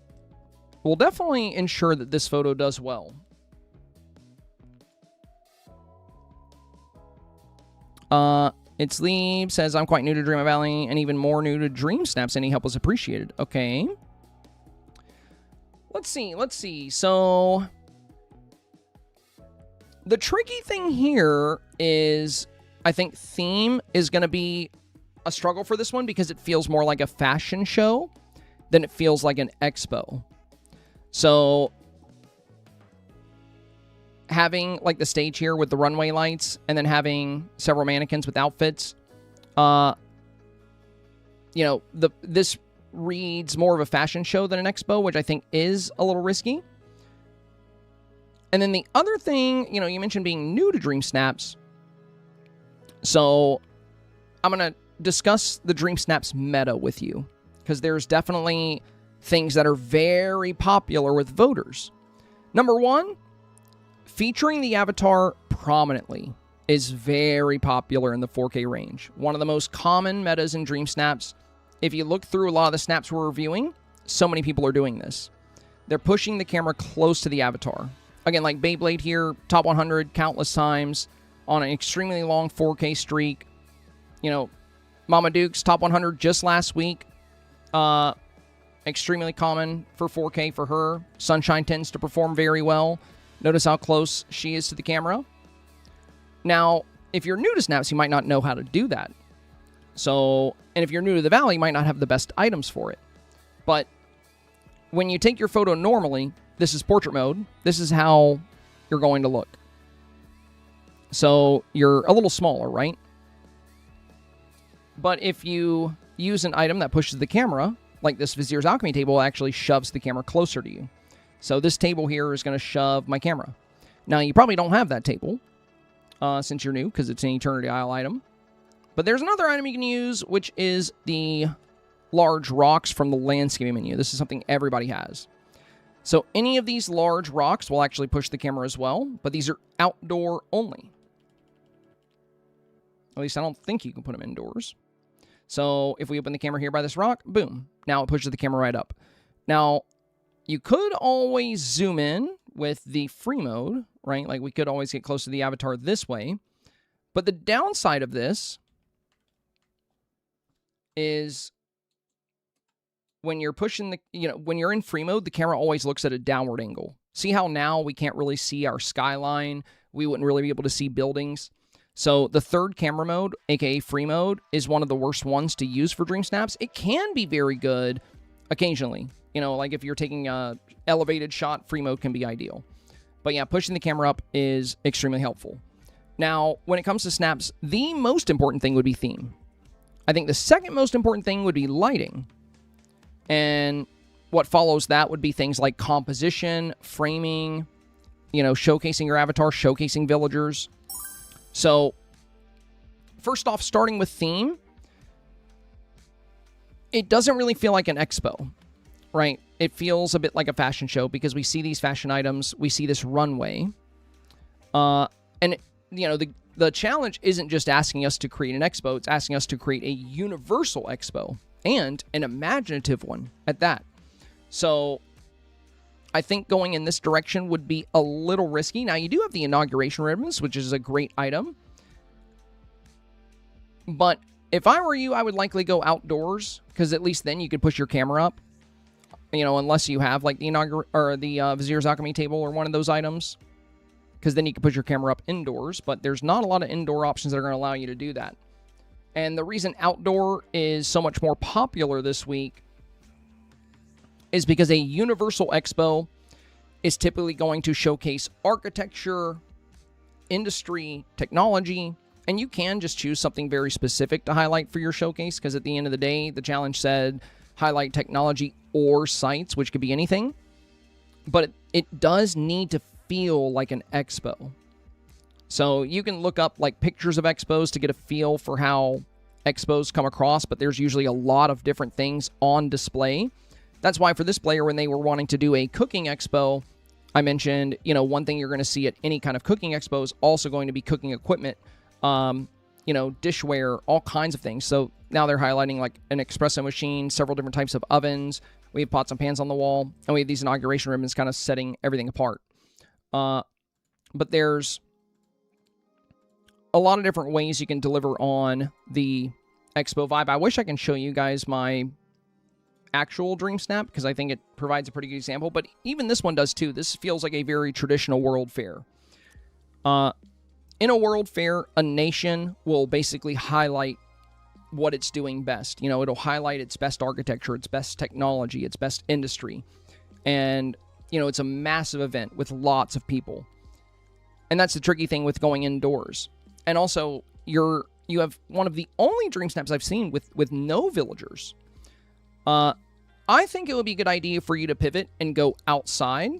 will definitely ensure that this photo does well. It's Lee says, I'm quite new to Dream Valley and even more new to Dreamsnaps. Any help was appreciated. Okay. Let's see. So the tricky thing here is I think theme is going to be a struggle for this one because it feels more like a fashion show than it feels like an expo. So having like the stage here with the runway lights and then having several mannequins with outfits, this reads more of a fashion show than an expo, which I think is a little risky. And then the other thing, you mentioned being new to Dreamsnaps. So I'm going to discuss the Dreamsnaps meta with you, because there's definitely things that are very popular with voters. Number one, featuring the avatar prominently is very popular in the 4K range. One of the most common metas in Dreamsnaps. If you look through a lot of the snaps we're reviewing, so many people are doing this. They're pushing the camera close to the avatar. Again, like Beyblade here, top 100 countless times on an extremely long 4K streak. Mama Duke's top 100 just last week. Extremely common for 4K for her. Sunshine tends to perform very well. Notice how close she is to the camera. Now, if you're new to Snaps, you might not know how to do that. And if you're new to the Valley, you might not have the best items for it. But when you take your photo normally, this is portrait mode. This is how you're going to look. So you're a little smaller, right? But if you use an item that pushes the camera, like this Vizier's Alchemy table, actually shoves the camera closer to you. So this table here is going to shove my camera. Now, you probably don't have that table since you're new, because it's an Eternity Isle item. But there's another item you can use, which is the large rocks from the landscaping menu. This is something everybody has. So any of these large rocks will actually push the camera as well, but these are outdoor only. At least I don't think you can put them indoors. So if we open the camera here by this rock, boom. Now it pushes the camera right up. Now, you could always zoom in with the free mode, right? Like we could always get close to the avatar this way. But the downside of this is when you're pushing when you're in free mode, the camera always looks at a downward angle. See how now we can't really see our skyline? We wouldn't really be able to see buildings. So the third camera mode, aka free mode, is one of the worst ones to use for Dreamsnaps. It can be very good occasionally. Like if you're taking a elevated shot, free mode can be ideal. But yeah, pushing the camera up is extremely helpful. Now, when it comes to snaps, the most important thing would be theme. I think the second most important thing would be lighting. And what follows that would be things like composition, framing, showcasing your avatar, showcasing villagers. So, first off, starting with theme, it doesn't really feel like an expo, right? It feels a bit like a fashion show because we see these fashion items, we see this runway. The challenge isn't just asking us to create an expo, it's asking us to create a universal expo, and an imaginative one at that. So, I think going in this direction would be a little risky. Now, you do have the inauguration ribbons, which is a great item. But if I were you, I would likely go outdoors, because at least then you could push your camera up. Unless you have like the Vizier's Alchemy table or one of those items. Because then you can push your camera up indoors, but there's not a lot of indoor options that are going to allow you to do that. And the reason outdoor is so much more popular this week is because a Universal Expo is typically going to showcase architecture, industry, technology, and you can just choose something very specific to highlight for your showcase, because at the end of the day, the challenge said highlight technology or sites, which could be anything. But it does need to feel like an expo. So you can look up like pictures of expos to get a feel for how expos come across, but there's usually a lot of different things on display. That's why for this player, when they were wanting to do a cooking expo, I mentioned, one thing you're going to see at any kind of cooking expo is also going to be cooking equipment, dishware, all kinds of things. So now they're highlighting like an espresso machine, several different types of ovens. We have pots and pans on the wall, and we have these inauguration ribbons kind of setting everything apart. But there's a lot of different ways you can deliver on the expo vibe. I wish I can show you guys my actual Dreamsnap, because I think it provides a pretty good example, but even this one does too. This feels like a very traditional World Fair. In a World Fair, a nation will basically highlight what it's doing best. It'll highlight its best architecture, its best technology, its best industry. And, it's a massive event with lots of people. And that's the tricky thing with going indoors. And also, you have one of the only dream snaps I've seen with no villagers. I think it would be a good idea for you to pivot and go outside.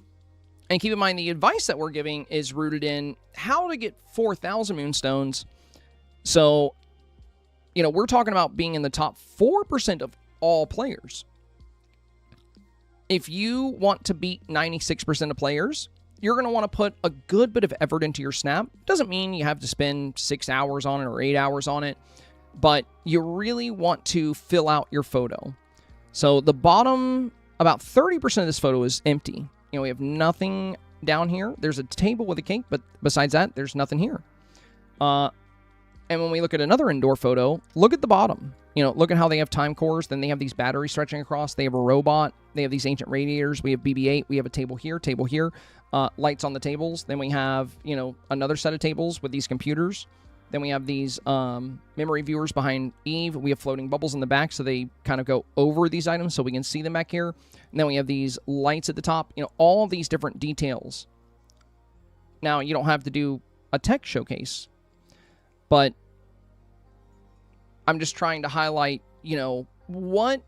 And keep in mind, the advice that we're giving is rooted in how to get 4,000 moonstones. So, you know, we're talking about being in the top 4% of all players. If you want to beat 96% of players, you're going to want to put a good bit of effort into your snap. Doesn't mean you have to spend 6 hours on it or 8 hours on it, but you really want to fill out your photo. So the bottom, about 30% of this photo is empty. You know, we have nothing down here. There's a table with a cake, but besides that, there's nothing here. And when we look at another indoor photo, look at the bottom. You know, look at how they have time cores. Then they have these batteries stretching across. They have a robot. They have these ancient radiators. We have BB-8. We have a table here, lights on the tables. Then we have, you know, another set of tables with these computers. Then we have these memory viewers behind Eve. We have floating bubbles in the back, so they kind of go over these items so we can see them back here. And then we have these lights at the top. You know, all of these different details. Now, you don't have to do a tech showcase, but I'm just trying to highlight, you know, what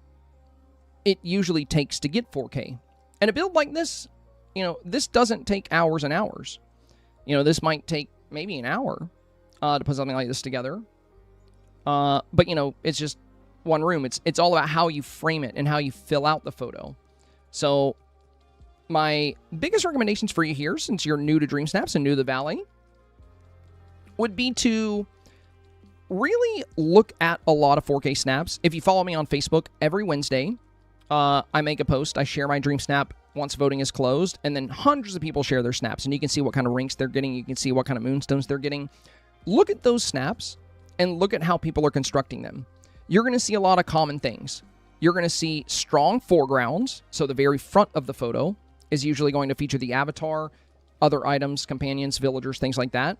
it usually takes to get 4K. And a build like this, you know, this doesn't take hours and hours. You know, this might take maybe an hour to put something like this together. But, you know, it's just one room. It's all about how you frame it and how you fill out the photo. So my biggest recommendations for you here, since you're new to Dreamsnaps and new to the Valley, would be to really look at a lot of 4K snaps. If you follow me on Facebook, every Wednesday, I make a post. I share my Dreamsnap once voting is closed, and then hundreds of people share their snaps, and you can see what kind of ranks they're getting. You can see what kind of moonstones they're getting. Look at those snaps and look at how people are constructing them. You're going to see a lot of common things. You're going to see strong foregrounds, so the very front of the photo is usually going to feature the avatar, other items, companions, villagers, things like that.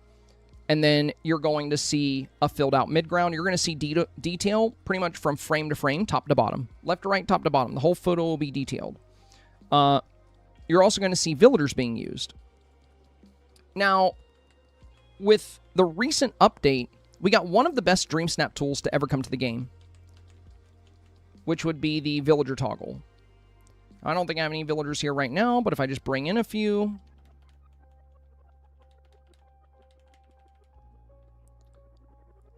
And then you're going to see a filled out midground. You're going to see detail pretty much from frame to frame, top to bottom. Left to right, top to bottom. The whole photo will be detailed. You're also going to see villagers being used. Now, with the recent update, we got one of the best Dreamsnap tools to ever come to the game, which would be the villager toggle. I don't think I have any villagers here right now, but if I just bring in a few,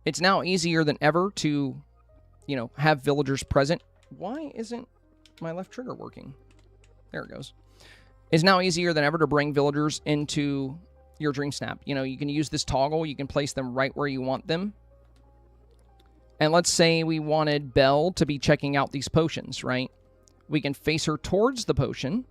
it's now easier than ever to, you know, have villagers present. Why isn't my left trigger working? There it goes. It's now easier than ever to bring villagers into your Dreamsnap. You know, you can use this toggle. You can place them right where you want them. And let's say we wanted Belle to be checking out these potions, right? We can face her towards the potion.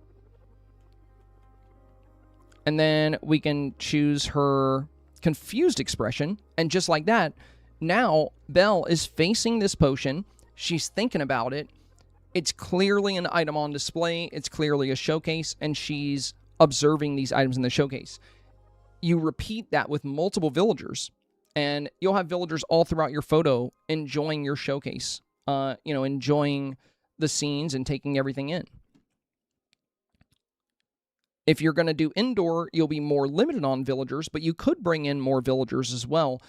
And then we can choose her confused expression. And just like that, now Belle is facing this potion. She's thinking about it. It's clearly an item on display. It's clearly a showcase. And she's observing these items in the showcase. You repeat that with multiple villagers. And you'll have villagers all throughout your photo enjoying your showcase. You know, enjoying the scenes and taking everything in. If you're going to do indoor, you'll be more limited on villagers, but you could bring in more villagers as well.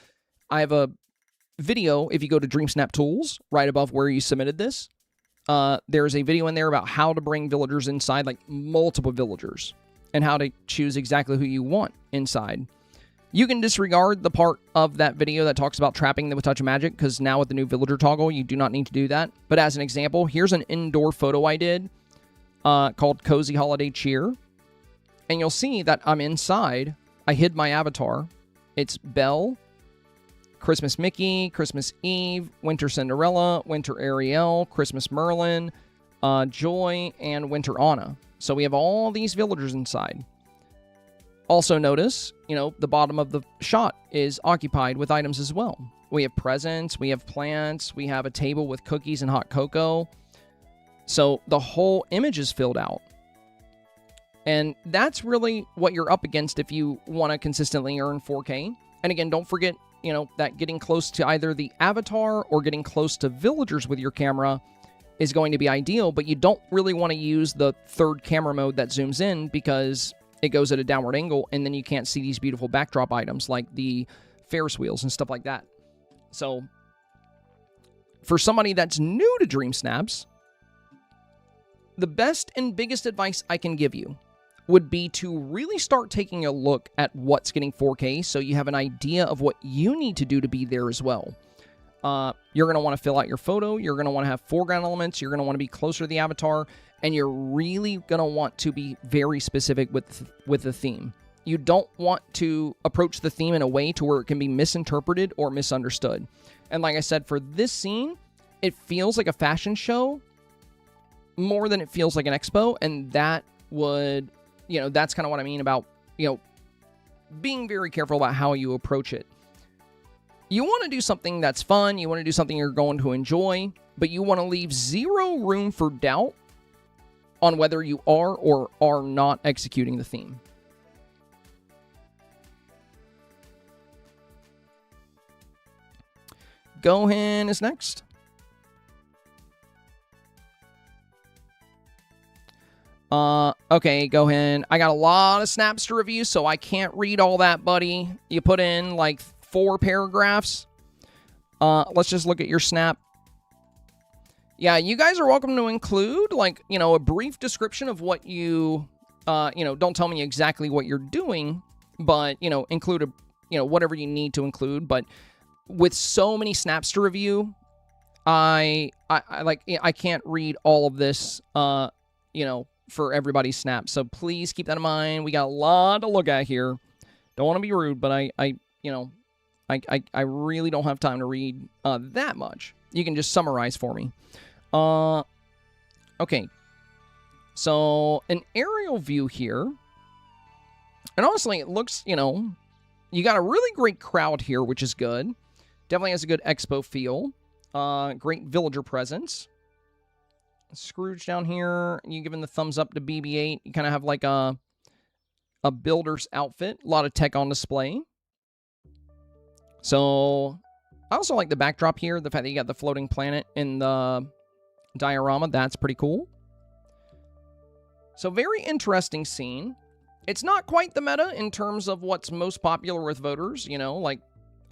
I have a video, if you go to Dreamsnap Tools, right above where you submitted this, there's a video in there about how to bring villagers inside, like multiple villagers, and how to choose exactly who you want inside. You can disregard the part of that video that talks about trapping them with touch of magic, because now with the new villager toggle, you do not need to do that. But as an example, here's an indoor photo I did called Cozy Holiday Cheer. And you'll see that I'm inside. I hid my avatar. It's Belle, Christmas Mickey, Christmas Eve, Winter Cinderella, Winter Ariel, Christmas Merlin, Joy, and Winter Anna. So we have all these villagers inside. Also notice, you know, the bottom of the shot is occupied with items as well. We have presents, we have plants, we have a table with cookies and hot cocoa. So the whole image is filled out. And that's really what you're up against if you want to consistently earn 4K. And again, don't forget, you know, that getting close to either the avatar or getting close to villagers with your camera is going to be ideal, but you don't really want to use the third camera mode that zooms in, because it goes at a downward angle, and then you can't see these beautiful backdrop items like the Ferris wheels and stuff like that. So for somebody that's new to Dreamsnaps, the best and biggest advice I can give you would be to really start taking a look at what's getting 4K so you have an idea of what you need to do to be there as well. You're going to want to fill out your photo. You're going to want to have foreground elements. You're going to want to be closer to the avatar. And you're really going to want to be very specific with the theme. You don't want to approach the theme in a way to where it can be misinterpreted or misunderstood. And like I said, for this scene, it feels like a fashion show more than it feels like an expo. And that would, you know, that's kind of what I mean about, you know, being very careful about how you approach it. You want to do something that's fun. You want to do something you're going to enjoy, but you want to leave zero room for doubt on whether you are or are not executing the theme. Gohan is next. Okay, Gohan. I got a lot of snaps to review, so I can't read all that, buddy. You put in like 4 paragraphs. Let's just look at your snap. Yeah, you guys are welcome to include, like, you know, a brief description of what you, you know, don't tell me exactly what you're doing, but, you know, include a, you know, whatever you need to include. But with so many snaps to review, I can't read all of this, you know, for everybody's snap. So please keep that in mind. We got a lot to look at here. Don't want to be rude, but you know, I really don't have time to read that much. You can just summarize for me. Okay. So, an aerial view here. And honestly, it looks, you know, you got a really great crowd here, which is good. Definitely has a good expo feel. Great villager presence. Scrooge down here. You giving the thumbs up to BB-8. You kind of have like a builder's outfit. A lot of tech on display. So, I also like the backdrop here. The fact that you got the floating planet in the diorama. That's pretty cool. So, very interesting scene. It's not quite the meta in terms of what's most popular with voters, you know, like,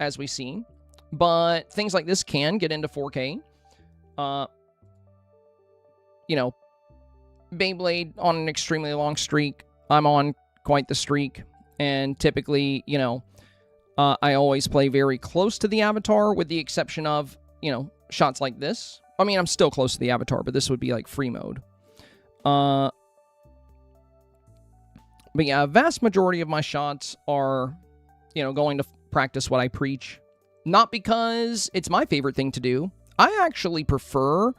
as we see. But things like this can get into 4K. You know, Beyblade on an extremely long streak. I'm on quite the streak. And typically, you know, I always play very close to the avatar with the exception of, you know, shots like this. I mean, I'm still close to the avatar, but this would be like free mode. But yeah, a vast majority of my shots are, you know, going to practice what I preach. Not because it's my favorite thing to do. I actually prefer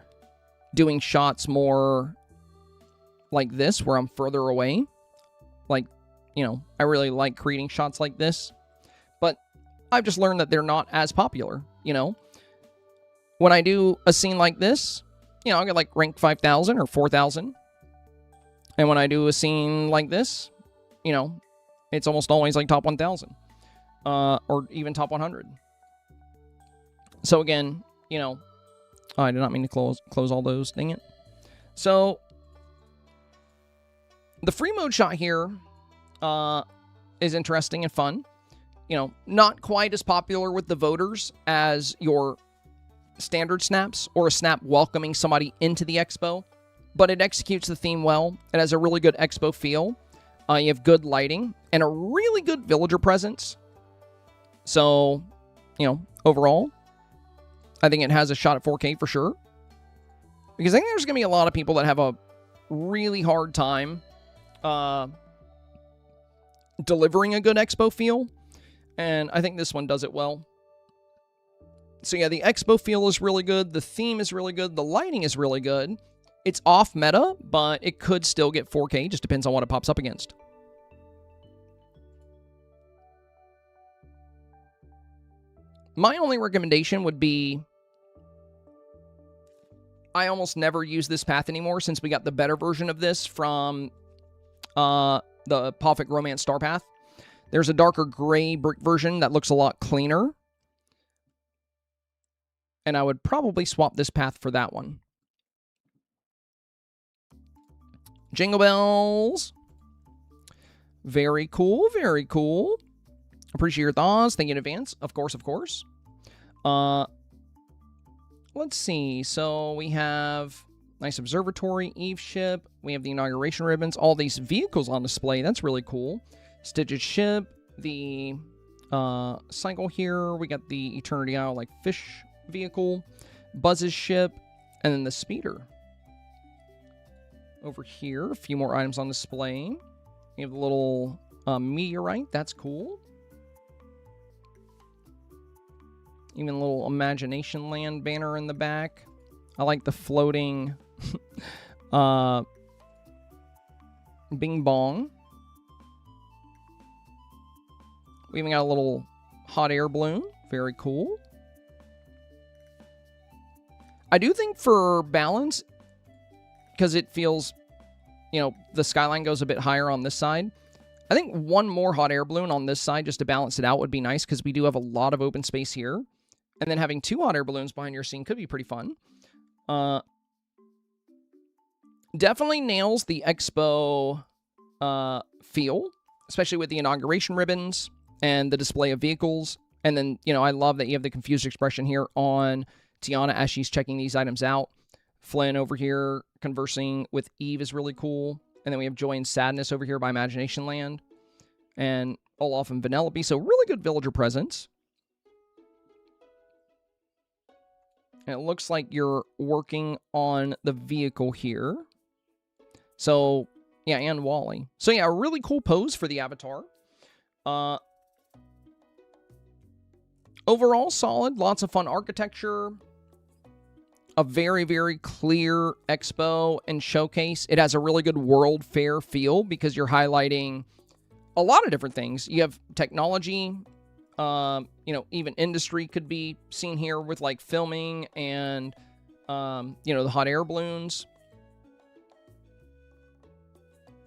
doing shots more like this, where I'm further away. Like, you know, I really like creating shots like this. But I've just learned that they're not as popular, you know. When I do a scene like this, you know, I'll get like rank 5,000 or 4,000. And when I do a scene like this, you know, it's almost always like top 1,000. Or even top 100. So again, you know, I did not mean to close all those, dang it. So, the free mode shot here is interesting and fun. You know, not quite as popular with the voters as your standard snaps or a snap welcoming somebody into the expo, but it executes the theme well. It has a really good expo feel. You have good lighting and a really good villager presence. So, you know, overall, I think it has a shot at 4K for sure. Because I think there's going to be a lot of people that have a really hard time delivering a good expo feel. And I think this one does it well. So yeah, the expo feel is really good. The theme is really good. The lighting is really good. It's off meta, but it could still get 4K. Just depends on what it pops up against. My only recommendation would be, I almost never use this path anymore since we got the better version of this from the Perfect Romance Star Path. There's a darker gray brick version that looks a lot cleaner. And I would probably swap this path for that one. Jingle bells. Very cool, very cool. Appreciate your thoughts. Thank you in advance. Of course, of course. Let's see. So we have nice observatory, Eve ship. We have the inauguration ribbons. All these vehicles on display. That's really cool. Stitch's ship. The cycle here. We got the Eternity Isle like fish vehicle. Buzz's ship. And then the speeder. Over here, a few more items on display. We have the little meteorite. That's cool. Even a little Imagination Land banner in the back. I like the floating Bing Bong. We even got a little hot air balloon. Very cool. I do think for balance, because it feels, you know, the skyline goes a bit higher on this side. I think one more hot air balloon on this side just to balance it out would be nice, because we do have a lot of open space here. And then having 2 hot air balloons behind your scene could be pretty fun. Definitely nails the expo feel, especially with the inauguration ribbons and the display of vehicles. And then, you know, I love that you have the confused expression here on Tiana as she's checking these items out. Flynn over here conversing with Eve is really cool. And then we have Joy and Sadness over here by Imagination Land. And Olaf and Vanellope. So really good villager presence. And it looks like you're working on the vehicle here. So, yeah, and Wally. So, yeah, a really cool pose for the avatar. Overall, solid. Lots of fun architecture. A very, very clear expo and showcase. It has a really good World Fair feel because you're highlighting a lot of different things. You have technology. You know, even industry could be seen here with like filming and, you know, the hot air balloons.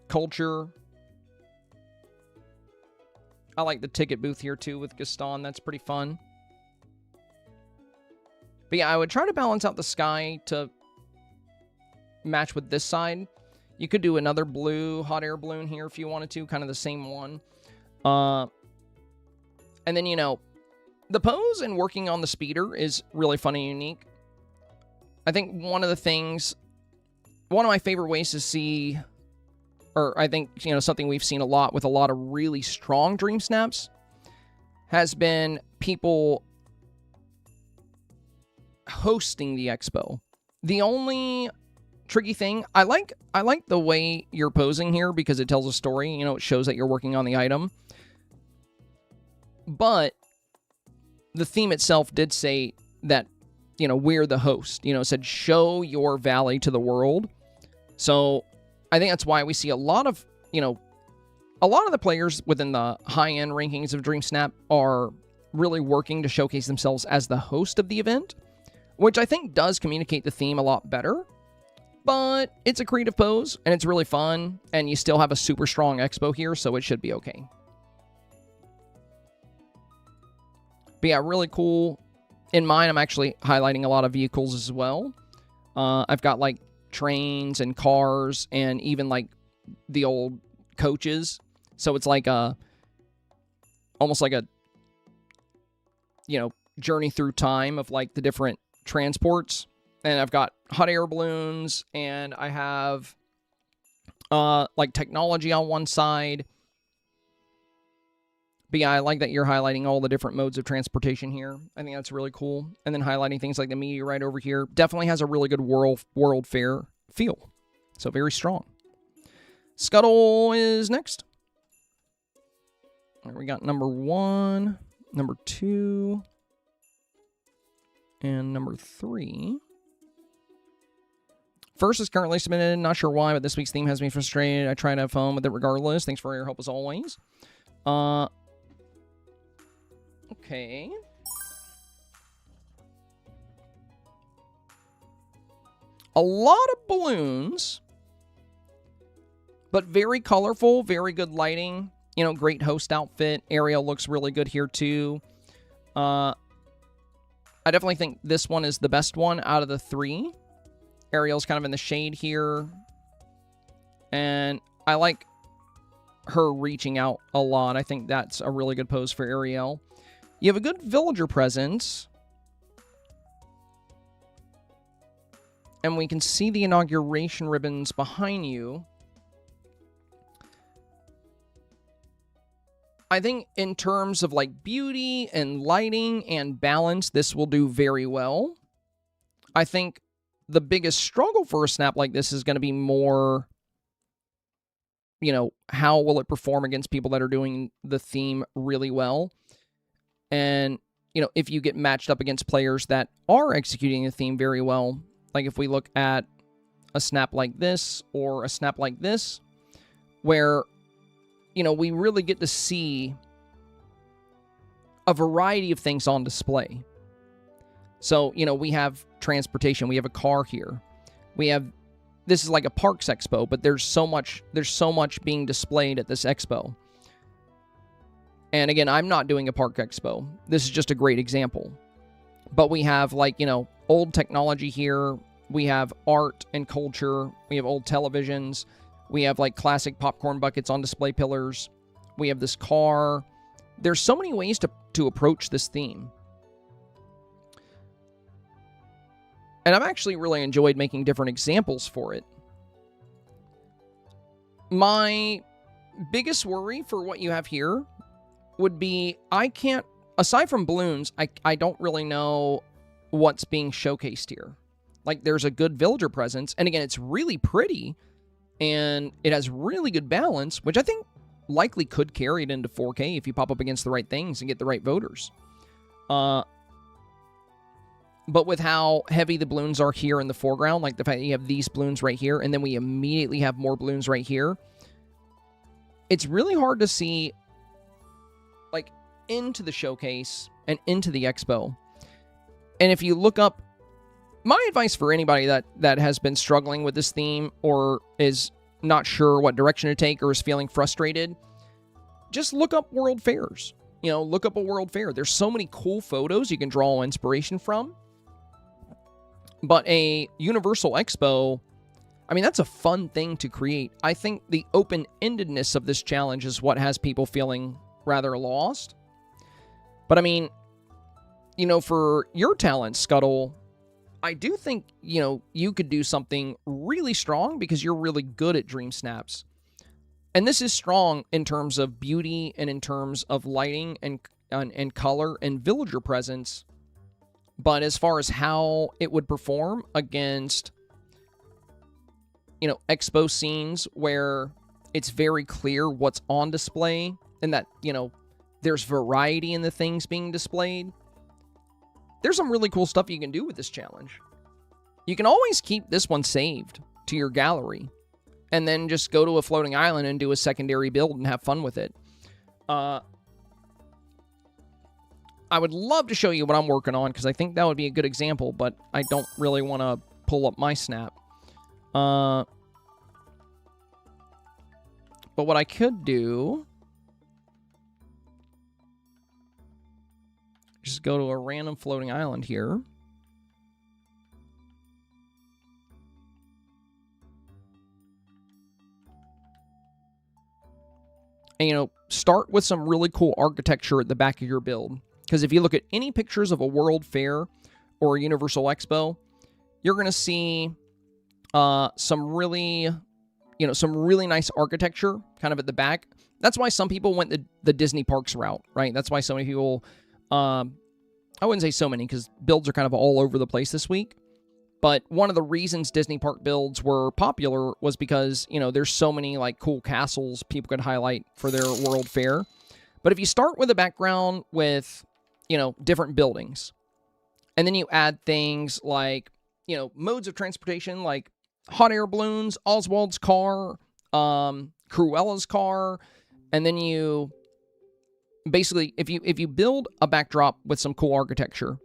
Culture. I like the ticket booth here too with Gaston. That's pretty fun. But yeah, I would try to balance out the sky to match with this side. You could do another blue hot air balloon here if you wanted to, kind of the same one. And then, you know, the pose and working on the speeder is really fun and unique. I think one of my favorite ways to see, or I think, you know, something we've seen a lot with a lot of really strong Dream Snaps has been people hosting the expo. The only tricky thing, I like the way you're posing here because it tells a story. You know, it shows that you're working on the item. But the theme itself did say that, you know, we're the host. You know, it said, show your valley to the world. So I think that's why we see a lot of, you know, a lot of the players within the high-end rankings of Dreamsnap are really working to showcase themselves as the host of the event, which I think does communicate the theme a lot better. But it's a creative pose, and it's really fun, and you still have a super strong expo here, so it should be okay. But yeah, really cool. In mine, I'm actually highlighting a lot of vehicles as well. I've got like trains and cars and even like the old coaches. So it's like almost like a, you know, journey through time of like the different transports. And I've got hot air balloons and I have like technology on one side. But yeah, I like that you're highlighting all the different modes of transportation here. I think that's really cool. And then highlighting things like the meteorite over here. Definitely has a really good World Fair feel. So very strong. Scuttle is next. All right, we got number 1, number 2, and number 3. First is currently submitted. Not sure why, but this week's theme has me frustrated. I try to have fun with it regardless. Thanks for your help as always. Okay. A lot of balloons, but very colorful, very good lighting. You know, great host outfit. Ariel looks really good here too. I definitely think this one is the best one out of the 3. Ariel's kind of in the shade here. And I like her reaching out a lot. I think that's a really good pose for Ariel. You have a good villager presence. And we can see the inauguration ribbons behind you. I think in terms of like beauty and lighting and balance, this will do very well. I think the biggest struggle for a snap like this is going to be more, you know, how will it perform against people that are doing the theme really well? And, you know, if you get matched up against players that are executing the theme very well, like if we look at a snap like this or a snap like this, where, you know, we really get to see a variety of things on display. So, you know, we have transportation. We have a car here. We have, this is like a parks expo, but there's so much being displayed at this expo. And again, I'm not doing a park expo. This is just a great example. But we have like, you know, old technology here. We have art and culture. We have old televisions. We have like classic popcorn buckets on display pillars. We have this car. There's so many ways to approach this theme. And I've actually really enjoyed making different examples for it. My biggest worry for what you have here would be, I can't, aside from balloons, I don't really know what's being showcased here. Like, there's a good villager presence, and again, it's really pretty, and it has really good balance, which I think likely could carry it into 4K if you pop up against the right things and get the right voters. But with how heavy the balloons are here in the foreground, like the fact that you have these balloons right here, and then we immediately have more balloons right here, it's really hard to see, like, into the showcase and into the expo. And if you look up, my advice for anybody that has been struggling with this theme or is not sure what direction to take or is feeling frustrated, just look up world fairs. You know, look up a world fair. There's so many cool photos you can draw inspiration from. But a Universal Expo, I mean, that's a fun thing to create. I think the open-endedness of this challenge is what has people feeling rather lost. But I mean, you know, for your talent, Scuttle, I do think, you know, you could do something really strong because you're really good at Dream Snaps. And this is strong in terms of beauty and in terms of lighting and color and villager presence. But as far as how it would perform against, you know, expo scenes where it's very clear what's on display and that, you know, there's variety in the things being displayed, there's some really cool stuff you can do with this challenge. You can always keep this one saved to your gallery and then just go to a floating island and do a secondary build and have fun with it. I would love to show you what I'm working on because I think that would be a good example, but I don't really want to pull up my snap. But what I could do, just go to a random floating island here. And, you know, start with some really cool architecture at the back of your build. Because if you look at any pictures of a World Fair or a Universal Expo, you're going to see some really nice architecture kind of at the back. That's why some people went the Disney Parks route, right? That's why so many people, I wouldn't say so many because builds are kind of all over the place this week. But one of the reasons Disney Park builds were popular was because, you know, there's so many like cool castles people could highlight for their World Fair. But if you start with a background with, you know, different buildings, and then you add things like, you know, modes of transportation like hot air balloons, Oswald's car, Cruella's car, and then you basically, if you build a backdrop with some cool architecture,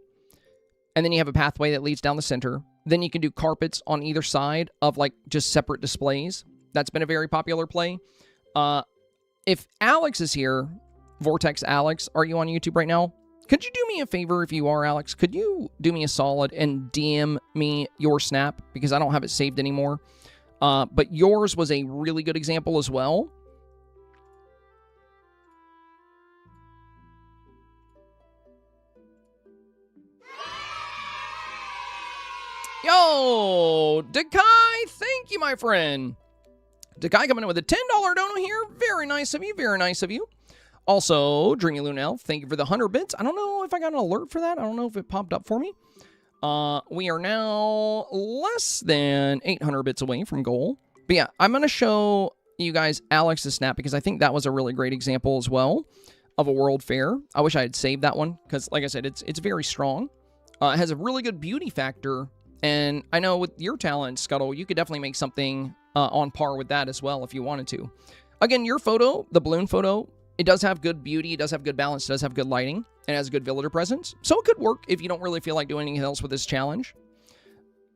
and then you have a pathway that leads down the center, then you can do carpets on either side of like just separate displays. That's been a very popular play. If Alex is here, Vortex Alex, are you on YouTube right now? Could you do me a favor if you are, Alex? Could you do me a solid and DM me your snap? Because I don't have it saved anymore. But yours was a really good example as well. go. Dekai, thank you, my friend. Dekai coming in with a $10 dono here. Very nice of you. Very nice of you. Also, Dreamy Lunel, thank you for the 100 bits. I don't know if I got an alert for that. I don't know if it popped up for me. We are now less than 800 bits away from goal. But yeah, I'm going to show you guys Alex's snap because I think that was a really great example as well of a world fair. I wish I had saved that one because, like I said, it's very strong. It has a really good beauty factor. And I know with your talent, Scuttle, you could definitely make something on par with that as well if you wanted to. Again, your photo, the balloon photo, it does have good beauty, it does have good balance, it does have good lighting, and it has a good villager presence. So it could work if you don't really feel like doing anything else with this challenge.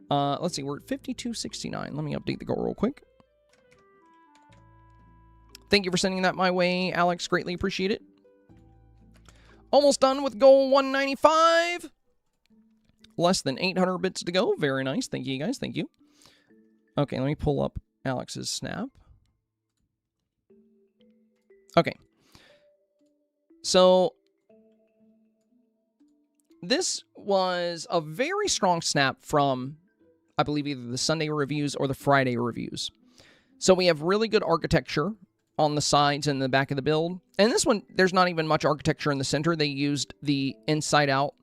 Let's see, we're at 52.69. Let me update the goal real quick. Thank you for sending that my way, Alex. Greatly appreciate it. Almost done with goal 195. Less than 800 bits to go. Very nice. Thank you, guys. Thank you. Okay, let me pull up Alex's snap. Okay. So, this was a very strong snap from, I believe, either the Sunday reviews or the Friday reviews. So, we have really good architecture on the sides and the back of the build. And this one, there's not even much architecture in the center. They used the inside out.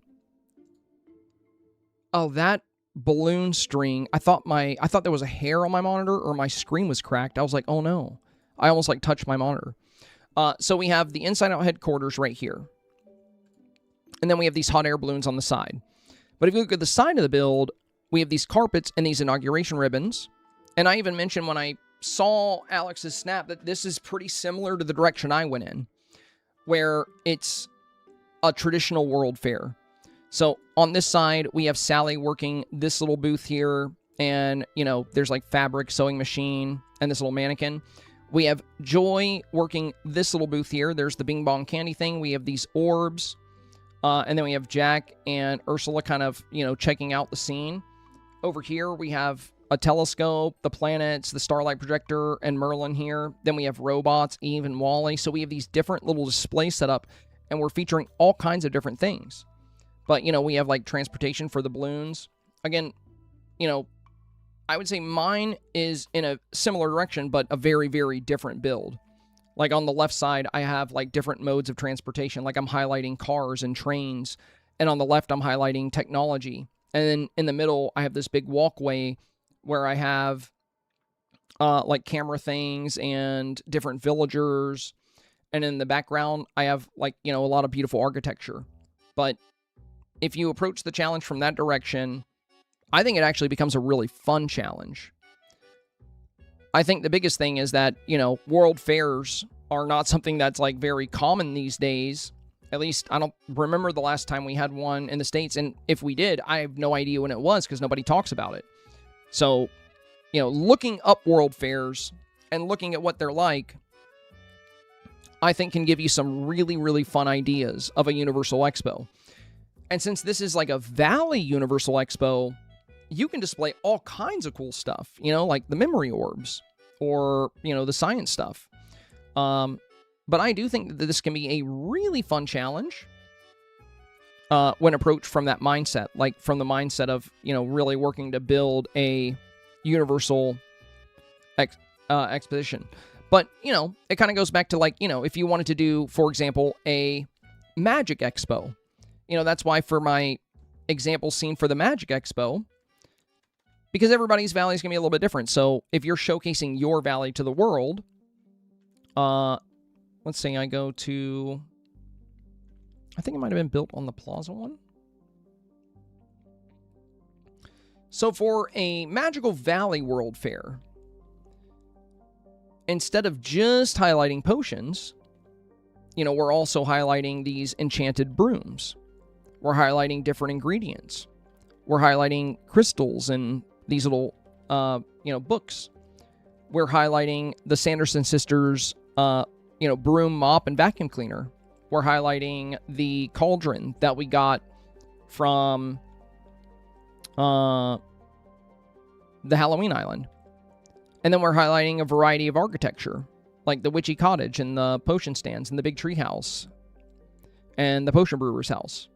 Oh, that balloon string. I thought there was a hair on my monitor or my screen was cracked. I was like, oh no. I almost like touched my monitor. So we have the inside out headquarters right here. And then we have these hot air balloons on the side. But if you look at the side of the build, we have these carpets and these inauguration ribbons. And I even mentioned when I saw Alex's snap that this is pretty similar to the direction I went in, where it's a traditional world fair. So on this side, we have Sally working this little booth here, and, you know, there's like fabric, sewing machine, and this little mannequin. We have Joy working this little booth here. There's the Bing Bong candy thing. We have these orbs, and then we have Jack and Ursula kind of, you know, checking out the scene. Over here, we have a telescope, the planets, the starlight projector, and Merlin here. Then we have robots, Eve and Wally. So we have these different little displays set up, and we're featuring all kinds of different things. But, you know, we have, like, transportation for the balloons. Again, you know, I would say mine is in a similar direction, but a very, very different build. Like, on the left side, I have, like, different modes of transportation. Like, I'm highlighting cars and trains. And on the left, I'm highlighting technology. And then in the middle, I have this big walkway where I have, like, camera things and different villagers. And in the background, I have, like, you know, a lot of beautiful architecture. But if you approach the challenge from that direction, I think it actually becomes a really fun challenge. I think the biggest thing is that, you know, world fairs are not something that's, like, very common these days. At least, I don't remember the last time we had one in the States, and if we did, I have no idea when it was because nobody talks about it. So, you know, looking up world fairs and looking at what they're like, I think can give you some really, really fun ideas of a Universal Expo. And since this is like a Valley Universal Expo, you can display all kinds of cool stuff, you know, like the memory orbs or, you know, the science stuff. But I do think that this can be a really fun challenge when approached from that mindset, like from the mindset of, you know, really working to build a Universal exposition. But, you know, it kind of goes back to, like, you know, if you wanted to do, for example, a Magic Expo. You know, that's why for my example scene for the Magic Expo, because everybody's valley is going to be a little bit different. So if you're showcasing your valley to the world, let's say I go to, I think it might have been built on the Plaza one. So for a Magical Valley World Fair, instead of just highlighting potions, you know, we're also highlighting these enchanted brooms. We're highlighting different ingredients. We're highlighting crystals and these little, you know, books. We're highlighting the Sanderson sisters, you know, broom, mop, and vacuum cleaner. We're highlighting the cauldron that we got from the Halloween Island. And then we're highlighting a variety of architecture, like the Witchy Cottage and the potion stands and the big tree house and the potion brewer's house.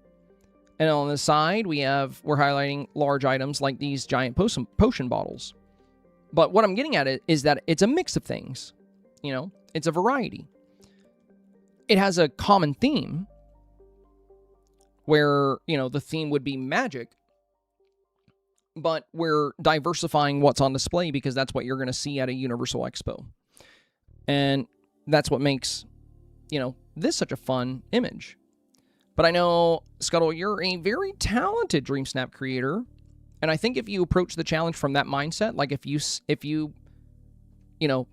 And on the side, we're highlighting large items like these giant potion bottles. But what I'm getting at is that it's a mix of things. You know, it's a variety. It has a common theme where, you know, the theme would be magic. But we're diversifying what's on display because that's what you're going to see at a Universal Expo. And that's what makes, you know, this such a fun image. But I know, Scuttle, you're a very talented Dreamsnap creator. And I think if you approach the challenge from that mindset, like if you know,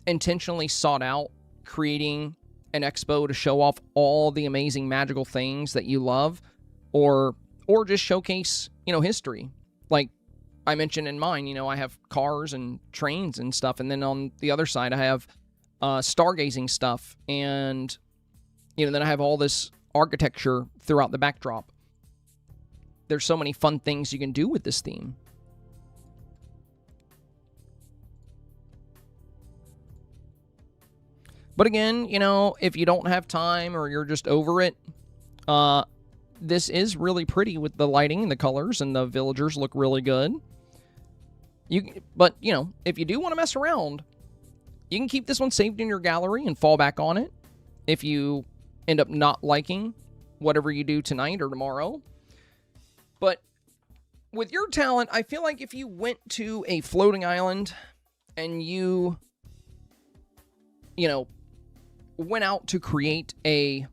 intentionally sought out creating an expo to show off all the amazing magical things that you love, or just showcase, you know, history. Like I mentioned in mine, you know, I have cars and trains and stuff. And then on the other side, I have stargazing stuff. And, you know, then I have all this architecture throughout the backdrop. There's so many fun things you can do with this theme. But again, you know, if you don't have time or you're just over it, this is really pretty with the lighting and the colors, and the villagers look really good. But, you know, if you do want to mess around, you can keep this one saved in your gallery and fall back on it if you end up not liking whatever you do tonight or tomorrow. But with your talent, I feel like if you went to a floating island and you know, went out to create a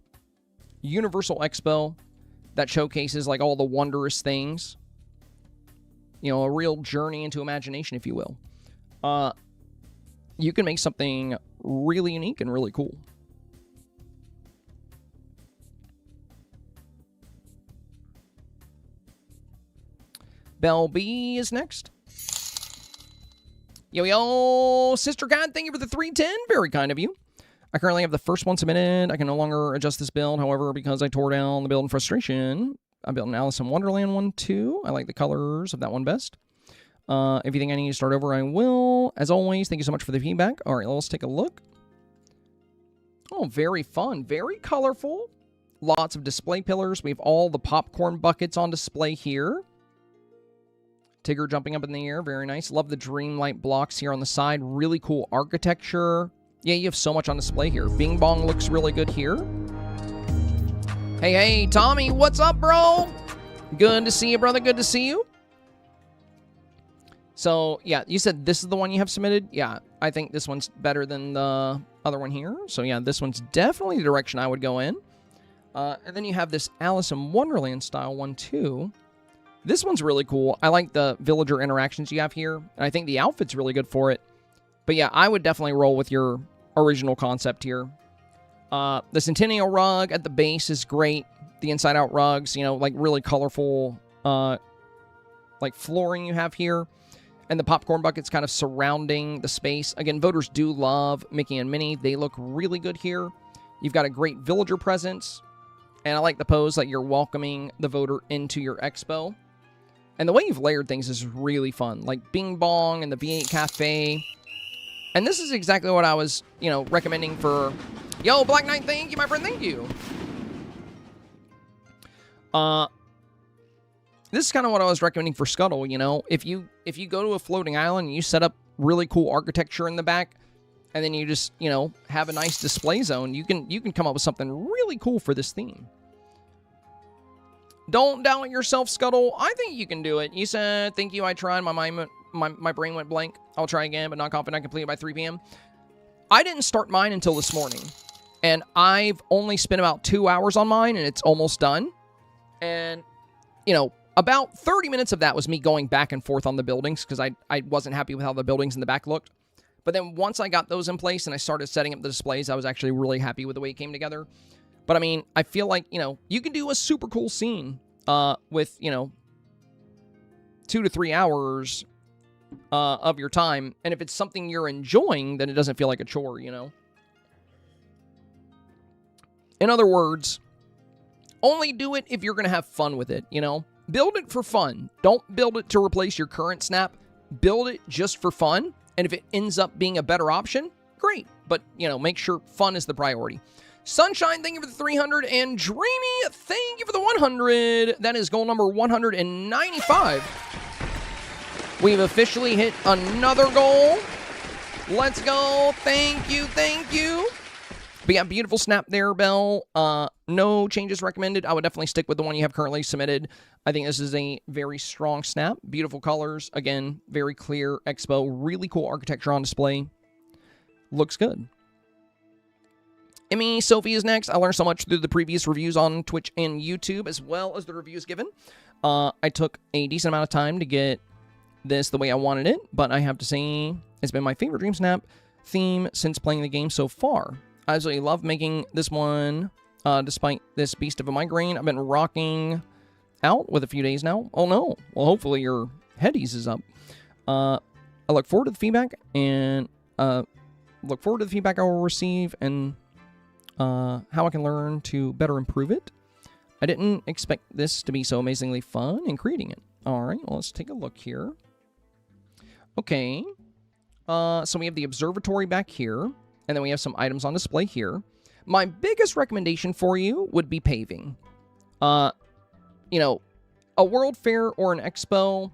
Universal Expo that showcases like all the wondrous things, you know, a real journey into imagination, if you will, you can make something really unique and really cool. Bell B is next. Yo, Sister God, thank you for the 310. Very kind of you. I currently have the first one submitted. I can no longer adjust this build. However, because I tore down the build in frustration, I built an Alice in Wonderland one too. I like the colors of that one best. If you think I need to start over, I will. As always, thank you so much for the feedback. All right, let's take a look. Oh, very fun. Very colorful. Lots of display pillars. We have all the popcorn buckets on display here. Tigger jumping up in the air. Very nice. Love the Dreamlight blocks here on the side. Really cool architecture. Yeah, you have so much on display here. Bing Bong looks really good here. Hey, Tommy, what's up, bro? Good to see you, brother. Good to see you. So, yeah, you said this is the one you have submitted? Yeah, I think this one's better than the other one here. So, yeah, this one's definitely the direction I would go in. And then you have this Alice in Wonderland style one, too. This one's really cool. I like the villager interactions you have here. And I think the outfit's really good for it. But yeah, I would definitely roll with your original concept here. The Centennial rug at the base is great. The inside-out rugs, you know, like really colorful, like flooring you have here. And the popcorn buckets kind of surrounding the space. Again, voters do love Mickey and Minnie. They look really good here. You've got a great villager presence. And I like the pose that you're welcoming the voter into your expo. And the way you've layered things is really fun. Like Bing Bong and the V8 Cafe. And this is exactly what I was, you know, recommending for... Yo, Black Knight, thank you, my friend, thank you. This is kind of what I was recommending for Scuttle, you know. If you go to a floating island and you set up really cool architecture in the back, and then you just, you know, have a nice display zone, you can come up with something really cool for this theme. Don't doubt yourself, Scuttle. I think you can do it. You said, thank you, I tried. My brain went blank. I'll try again, but not confident I complete it by 3 p.m. I didn't start mine until this morning. And I've only spent about 2 hours on mine, and it's almost done. And, you know, about 30 minutes of that was me going back and forth on the buildings, because I wasn't happy with how the buildings in the back looked. But then once I got those in place and I started setting up the displays, I was actually really happy with the way it came together. But, I mean, I feel like, you know, you can do a super cool scene with, you know, 2 to 3 hours of your time. And if it's something you're enjoying, then it doesn't feel like a chore, you know? In other words, only do it if you're going to have fun with it, you know? Build it for fun. Don't build it to replace your current snap. Build it just for fun. And if it ends up being a better option, great. But, you know, make sure fun is the priority. Sunshine, thank you for the 300. And Dreamy, thank you for the 100. That is goal number 195. We've officially hit another goal. Let's go. Thank you, thank you. But yeah, beautiful snap there, Belle. No changes recommended. I would definitely stick with the one you have currently submitted. I think this is a very strong snap. Beautiful colors. Again, very clear expo. Really cool architecture on display. Looks good. Emmy Sophie is next. I learned so much through the previous reviews on Twitch and YouTube, as well as the reviews given. I took a decent amount of time to get this the way I wanted it, but I have to say it's been my favorite Dreamsnap theme since playing the game so far. I absolutely love making this one, despite this beast of a migraine. I've been rocking out with a few days now. Oh no. Well, hopefully your head eases up. I look forward to the feedback, and look forward to the feedback I will receive, and how I can learn to better improve it. I didn't expect this to be so amazingly fun in creating it. All right, well, let's take a look here. Okay, so we have the observatory back here, and then we have some items on display here. My biggest recommendation for you would be paving. You know, a World Fair or an expo,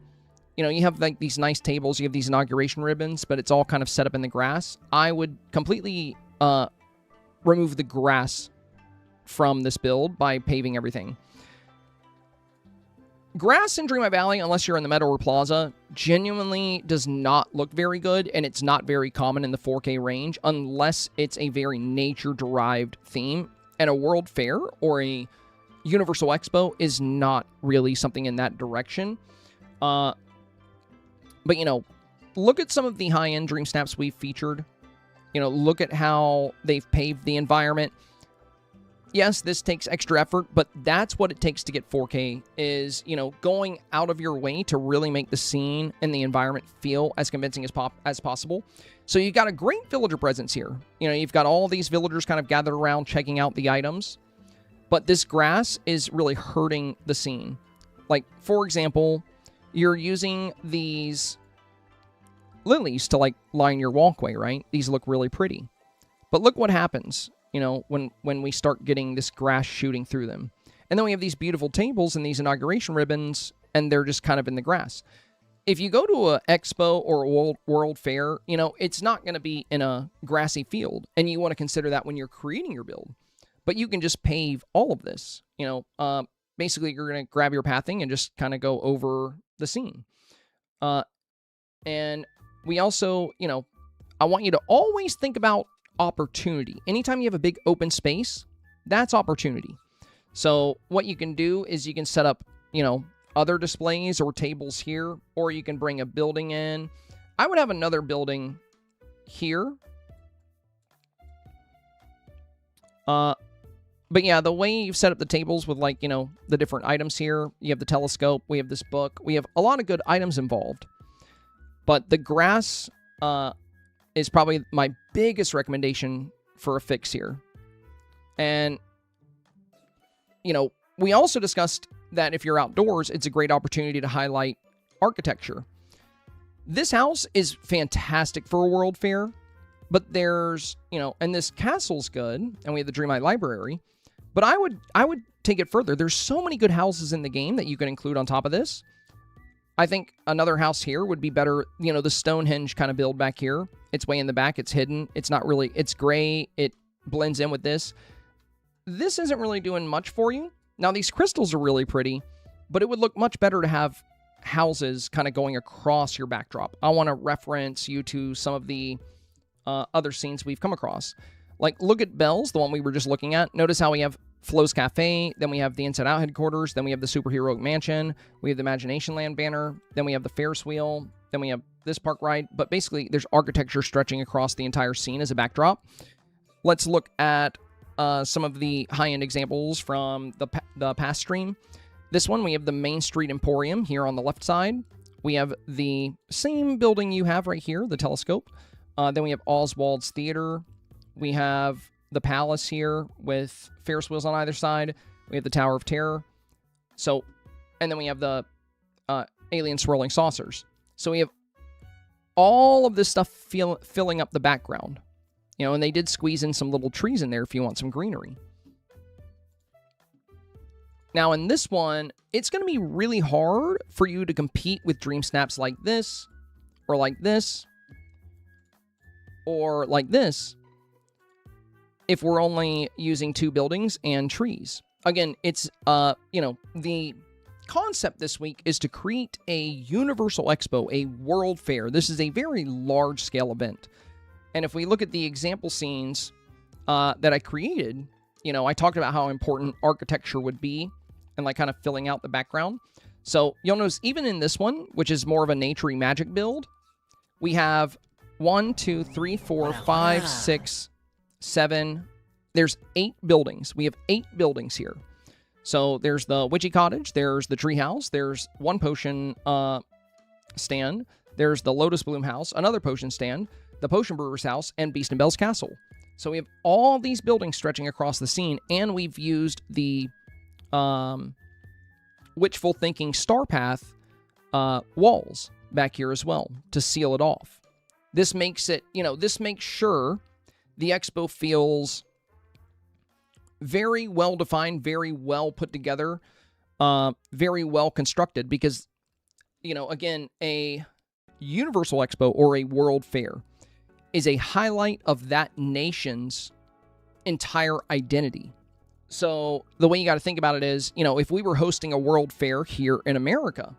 you know, you have like these nice tables, you have these inauguration ribbons, but it's all kind of set up in the grass. I would completely remove the grass from this build by paving everything. Grass in Dreamlight Valley, unless you're in the Meadow or Plaza, genuinely does not look very good, and it's not very common in the 4K range unless it's a very nature-derived theme. And a World Fair or a Universal Expo is not really something in that direction. But, you know, look at some of the high-end Dreamsnaps we've featured. You know, look at how they've paved the environment. Yes, this takes extra effort, but that's what it takes to get 4K, is, you know, going out of your way to really make the scene and the environment feel as convincing as possible. So you've got a great villager presence here. You know, you've got all these villagers kind of gathered around checking out the items, but this grass is really hurting the scene. Like, for example, you're using these lilies to, like, line your walkway, right? These look really pretty. But look what happens, you know, when we start getting this grass shooting through them. And then we have these beautiful tables and these inauguration ribbons, and they're just kind of in the grass. If you go to an expo or a World Fair, you know, it's not going to be in a grassy field, and you want to consider that when you're creating your build. But you can just pave all of this, you know. Basically, you're going to grab your pathing and just kind of go over the scene. And we also, you know, I want you to always think about opportunity. Anytime you have a big open space, that's opportunity. So what you can do is you can set up, you know, other displays or tables here, or you can bring a building in. I would have another building here. But yeah, the way you've set up the tables with, like, you know, the different items here, you have the telescope, we have this book, we have a lot of good items involved. But the grass is probably my biggest recommendation for a fix here. And, you know, we also discussed that if you're outdoors, it's a great opportunity to highlight architecture. This house is fantastic for a World Fair, but there's, you know, and this castle's good, and we have the Dreamlight Library, but I would take it further. There's so many good houses in the game that you can include on top of this. I think another house here would be better. You know, the Stonehenge kind of build back here. It's way in the back. It's hidden. It's not really, it's gray. It blends in with this. This isn't really doing much for you. Now, these crystals are really pretty, but it would look much better to have houses kind of going across your backdrop. I want to reference you to some of the other scenes we've come across. Like, look at Belle's, the one we were just looking at. Notice how we have Flo's Cafe, then we have the Inside Out headquarters, then we have the Superheroic Mansion, we have the Imagination Land banner, then we have the Ferris wheel, then we have this park ride. But basically, there's architecture stretching across the entire scene as a backdrop. Let's look at some of the high-end examples from the past stream. This one, we have the Main Street Emporium here on the left side. We have the same building you have right here, the telescope. Then we have Oswald's Theater. We have the Palace here with Ferris wheels on either side. We have the Tower of Terror. So, and then we have the alien swirling saucers. So we have all of this stuff filling up the background. You know, and they did squeeze in some little trees in there if you want some greenery. Now, in this one, it's going to be really hard for you to compete with Dreamsnaps like this, or like this, or like this, if we're only using 2 buildings and trees. Again, it's, you know, the concept this week is to create a Universal Expo, a World Fair. This is a very large-scale event. And if we look at the example scenes that I created, you know, I talked about how important architecture would be and like kind of filling out the background. So you'll notice even in this one, which is more of a naturey magic build, we have 1, 2, 3, 4, 5, 6, 7. There's 8 buildings. We have 8 buildings here. So there's the Witchy Cottage, there's the Treehouse, there's 1 potion stand, there's the Lotus Bloom House, another potion stand, the Potion Brewer's House, and Beast and Belle's Castle. So we have all these buildings stretching across the scene, and we've used the wishful thinking star path walls back here as well to seal it off. This makes it, you know, this makes sure the expo feels very well defined, very well put together, very well constructed, because, you know, again, a Universal Expo or a World Fair is a highlight of that nation's entire identity. So the way you got to think about it is, you know, if we were hosting a World Fair here in America,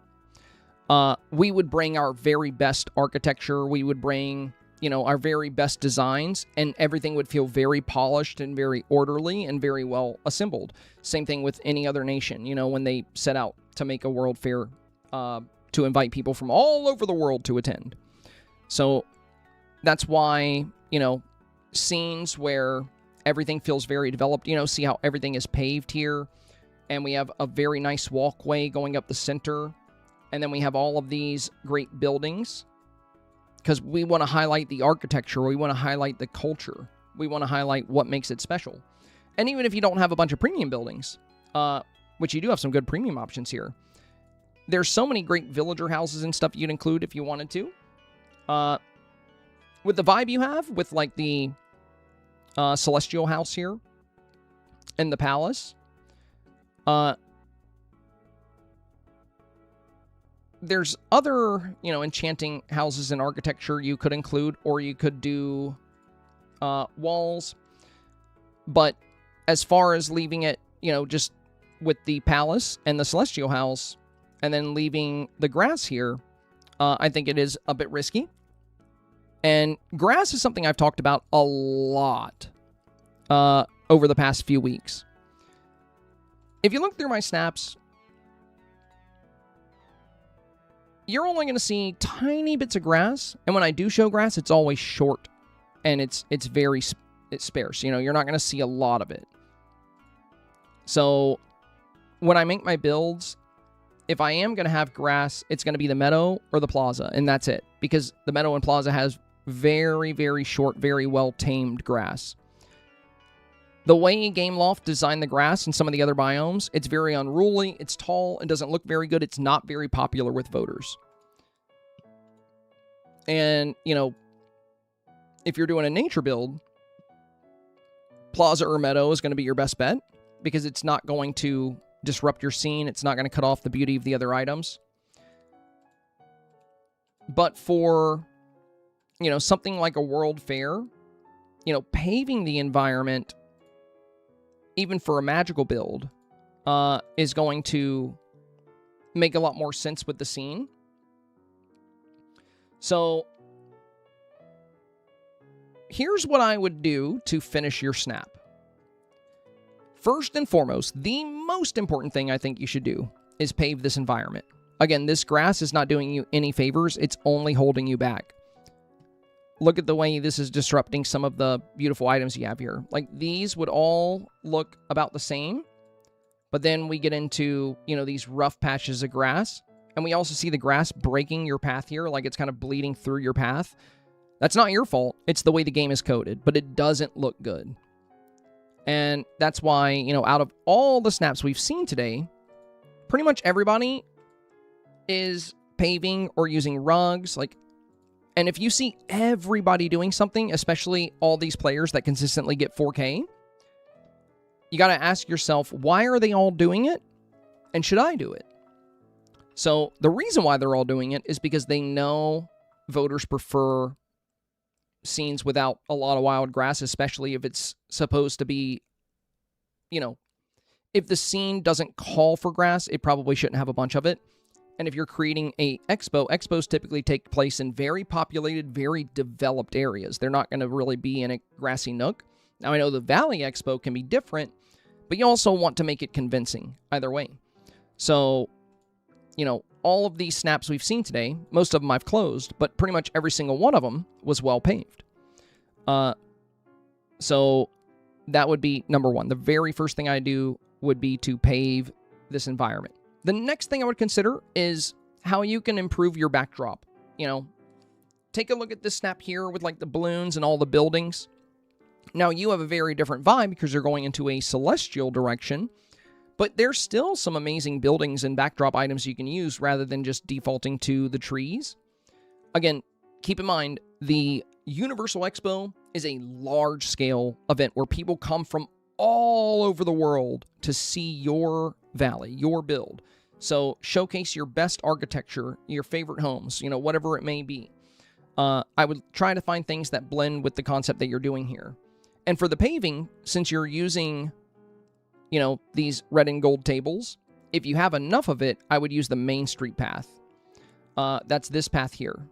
we would bring our very best architecture, we would bring, you know, our very best designs, and everything would feel very polished and very orderly and very well assembled. Same thing with any other nation, you know, when they set out to make a World Fair to invite people from all over the world to attend. So that's why, you know, scenes where everything feels very developed, you know, see how everything is paved here, and we have a very nice walkway going up the center, and then we have all of these great buildings, because we want to highlight the architecture, we want to highlight the culture, we want to highlight what makes it special. And even if you don't have a bunch of premium buildings, which you do have some good premium options here, there's so many great villager houses and stuff you'd include if you wanted to. With the vibe you have, with like the Celestial House here and the Palace, there's other, you know, enchanting houses and architecture you could include, or you could do walls. But as far as leaving it, you know, just with the Palace and the Celestial House, and then leaving the grass here, I think it is a bit risky. And grass is something I've talked about a lot over the past few weeks. If you look through my snaps, you're only going to see tiny bits of grass. And when I do show grass, it's always short. And it's very sparse. You know, you're not going to see a lot of it. So when I make my builds, if I am going to have grass, it's going to be the meadow or the plaza. And that's it. Because the meadow and plaza has very, very short, very well-tamed grass. The way Game Loft designed the grass in some of the other biomes, it's very unruly, it's tall, and doesn't look very good. It's not very popular with voters. And, you know, if you're doing a nature build, plaza or meadow is going to be your best bet, because it's not going to disrupt your scene. It's not going to cut off the beauty of the other items. But for, you know, something like a World Fair, you know, paving the environment, even for a magical build, is going to make a lot more sense with the scene. So here's what I would do to finish your snap. First and foremost, the most important thing I think you should do is pave this environment. Again, this grass is not doing you any favors. It's only holding you back. Look at the way this is disrupting some of the beautiful items you have here. Like, these would all look about the same, but then we get into, you know, these rough patches of grass, and we also see the grass breaking your path here, like it's kind of bleeding through your path. That's not your fault. It's the way the game is coded, but it doesn't look good. And that's why, you know, out of all the snaps we've seen today, pretty much everybody is paving or using rugs. Like, And if you see everybody doing something, especially all these players that consistently get 4K, you got to ask yourself, why are they all doing it? And should I do it? So the reason why they're all doing it is because they know voters prefer scenes without a lot of wild grass, especially if it's supposed to be, you know, if the scene doesn't call for grass, it probably shouldn't have a bunch of it. And if you're creating a expo, expos typically take place in very populated, very developed areas. They're not going to really be in a grassy nook. Now, I know the Valley Expo can be different, but you also want to make it convincing either way. So, you know, all of these snaps we've seen today, most of them I've closed, but pretty much every single one of them was well paved. So that would be number one. The very first thing I do would be to pave this environment. The next thing I would consider is how you can improve your backdrop. You know, take a look at this snap here with like the balloons and all the buildings. Now, you have a very different vibe because you're going into a celestial direction, but there's still some amazing buildings and backdrop items you can use rather than just defaulting to the trees. Again, keep in mind, the Universal Expo is a large-scale event where people come from all over the world to see your valley, your build. So showcase your best architecture, your favorite homes, you know, whatever it may be. I would try to find things that blend with the concept that you're doing here. And for the paving, since you're using, you know, these red and gold tables, if you have enough of it, I would use the Main Street path. That's this path here.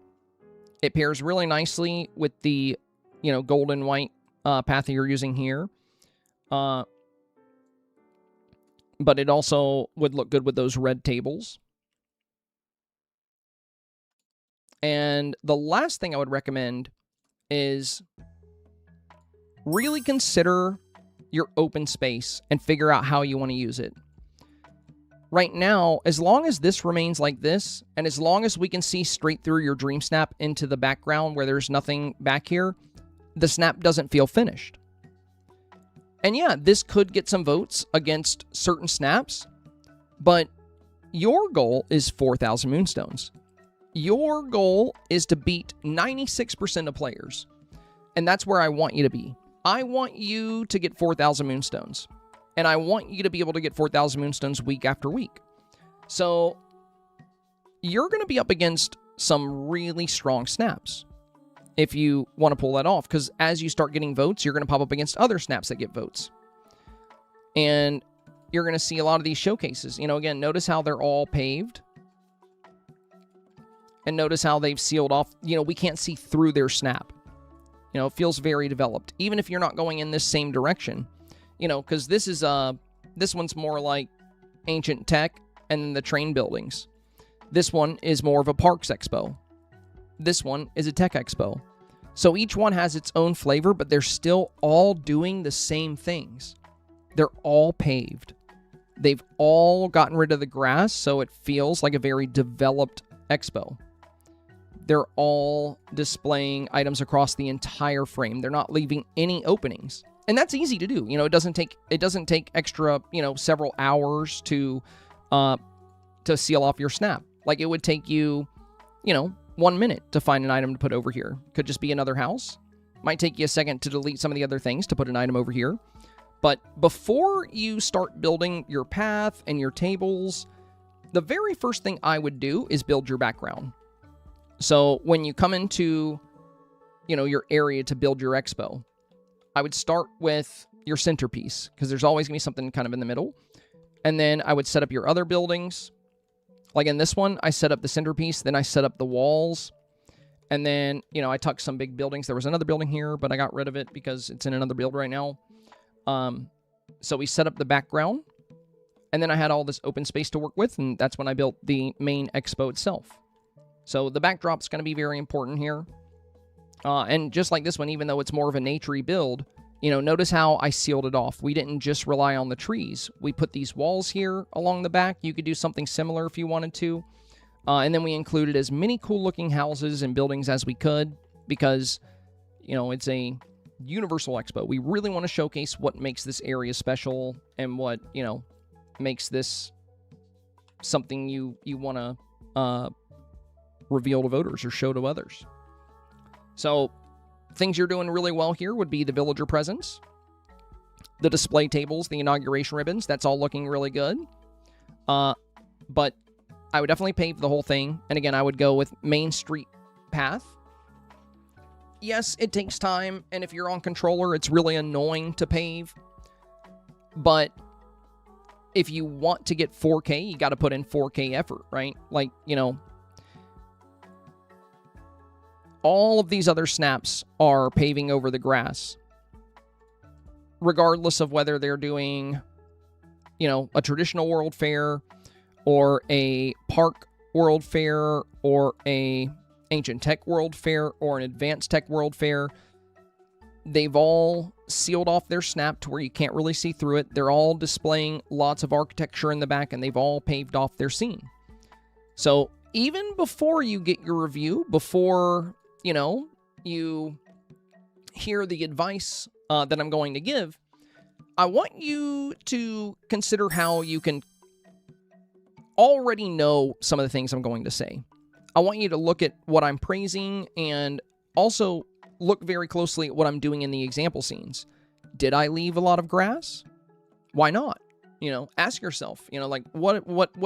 It pairs really nicely with the, you know, gold and white path that you're using here. But it also would look good with those red tables. And the last thing I would recommend is really consider your open space and figure out how you want to use it. Right now, as long as this remains like this, and as long as we can see straight through your Dreamsnap into the background where there's nothing back here, the snap doesn't feel finished. And yeah, this could get some votes against certain snaps, but your goal is 4,000 moonstones. Your goal is to beat 96% of players, and that's where I want you to be. I want you to get 4,000 moonstones, and I want you to be able to get 4,000 moonstones week after week. So you're going to be up against some really strong snaps if you want to pull that off, because as you start getting votes, you're going to pop up against other snaps that get votes. And you're going to see a lot of these showcases. You know, again, notice how they're all paved. And notice how they've sealed off. You know, we can't see through their snap. You know, it feels very developed, even if you're not going in this same direction. You know, because this is this one's more like ancient tech and then the train buildings. This one is more of a parks expo. This one is a tech expo. So each one has its own flavor, but they're still all doing the same things. They're all paved. They've all gotten rid of the grass, so it feels like a very developed expo. They're all displaying items across the entire frame. They're not leaving any openings. And that's easy to do. You know, it doesn't take extra, you know, several hours to seal off your snap. Like it would take you, you know, 1 minute to find an item to put over here. Could just be another house. Might take you a second to delete some of the other things to put an item over here. But before you start building your path and your tables, the very first thing I would do is build your background. So when you come into, you know, your area to build your expo, I would start with your centerpiece, because there's always going to be something kind of in the middle. And then I would set up your other buildings. Like in this one, I set up the centerpiece, then I set up the walls, and then, you know, I tucked some big buildings. There was another building here, but I got rid of it because it's in another build right now. So we set up the background, and then I had all this open space to work with, and that's when I built the main expo itself. So the backdrop's going to be very important here. And just like this one, even though it's more of a naturey build, you know, notice how I sealed it off. We didn't just rely on the trees. We put these walls here along the back. You could do something similar if you wanted to. And then we included as many cool-looking houses and buildings as we could because, you know, it's a Universal Expo. We really want to showcase what makes this area special and what, you know, makes this something you want to reveal to voters or show to others. So things you're doing really well here would be the villager presence, the display tables, the inauguration ribbons. That's all looking really good. But I would definitely pave the whole thing. And again, I would go with Main Street path. Yes, it takes time, and if you're on controller, it's really annoying to pave. But if you want to get 4K, you got to put in 4K effort, right? Like, you know, all of these other snaps are paving over the grass, regardless of whether they're doing, you know, a traditional World Fair or a park World Fair or a Ancient Tech World Fair or an Advanced Tech World Fair. They've all sealed off their snap to where you can't really see through it. They're all displaying lots of architecture in the back, and they've all paved off their scene. So even before you get your review, before, you know, you hear the advice that I'm going to give, I want you to consider how you can already know some of the things I'm going to say. I want you to look at what I'm praising and also look very closely at what I'm doing in the example scenes. Did I leave a lot of grass? Why not? You know, ask yourself, you know, like what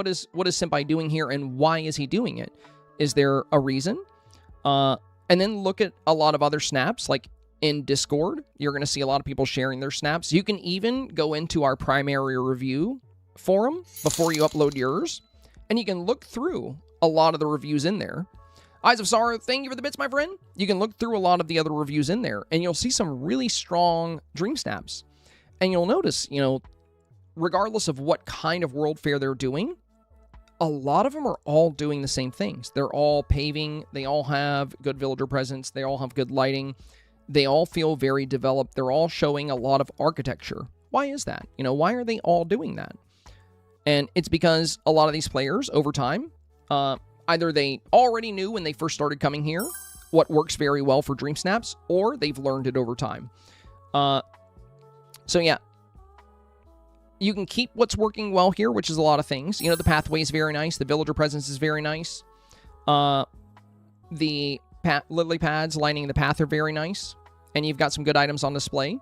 is Senpai doing here and why is he doing it? Is there a reason? And then look at a lot of other snaps, like in Discord. You're going to see a lot of people sharing their snaps. You can even go into our primary review forum before you upload yours, and you can look through a lot of the reviews in there. Eyes of Sorrow, thank you for the bits, my friend. You can look through a lot of the other reviews in there, and you'll see some really strong dream snaps. And you'll notice, you know, regardless of what kind of World Fair they're doing, a lot of them are all doing the same things. They're all paving. They all have good villager presence. They all have good lighting. They all feel very developed. They're all showing a lot of architecture. Why is that? You know, why are they all doing that? And it's because a lot of these players, over time, either they already knew when they first started coming here what works very well for dream snaps, or they've learned it over time. So yeah, you can keep what's working well here, which is a lot of things. You know, the pathway is very nice. The villager presence is very nice. The lily pads lining the path are very nice. And you've got some good items on display.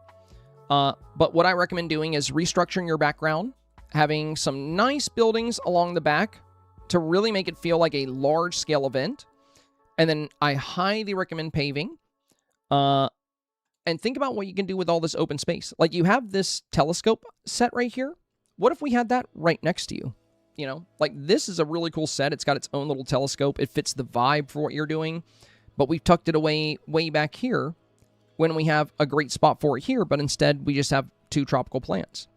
But what I recommend doing is restructuring your background, having some nice buildings along the back to really make it feel like a large-scale event. And then I highly recommend paving. And think about what you can do with all this open space. Like, you have this telescope set right here. What if we had that right next to you? You know, like, this is a really cool set. It's got its own little telescope. It fits the vibe for what you're doing. But we've tucked it away way back here when we have a great spot for it here, but instead we just have 2 tropical plants.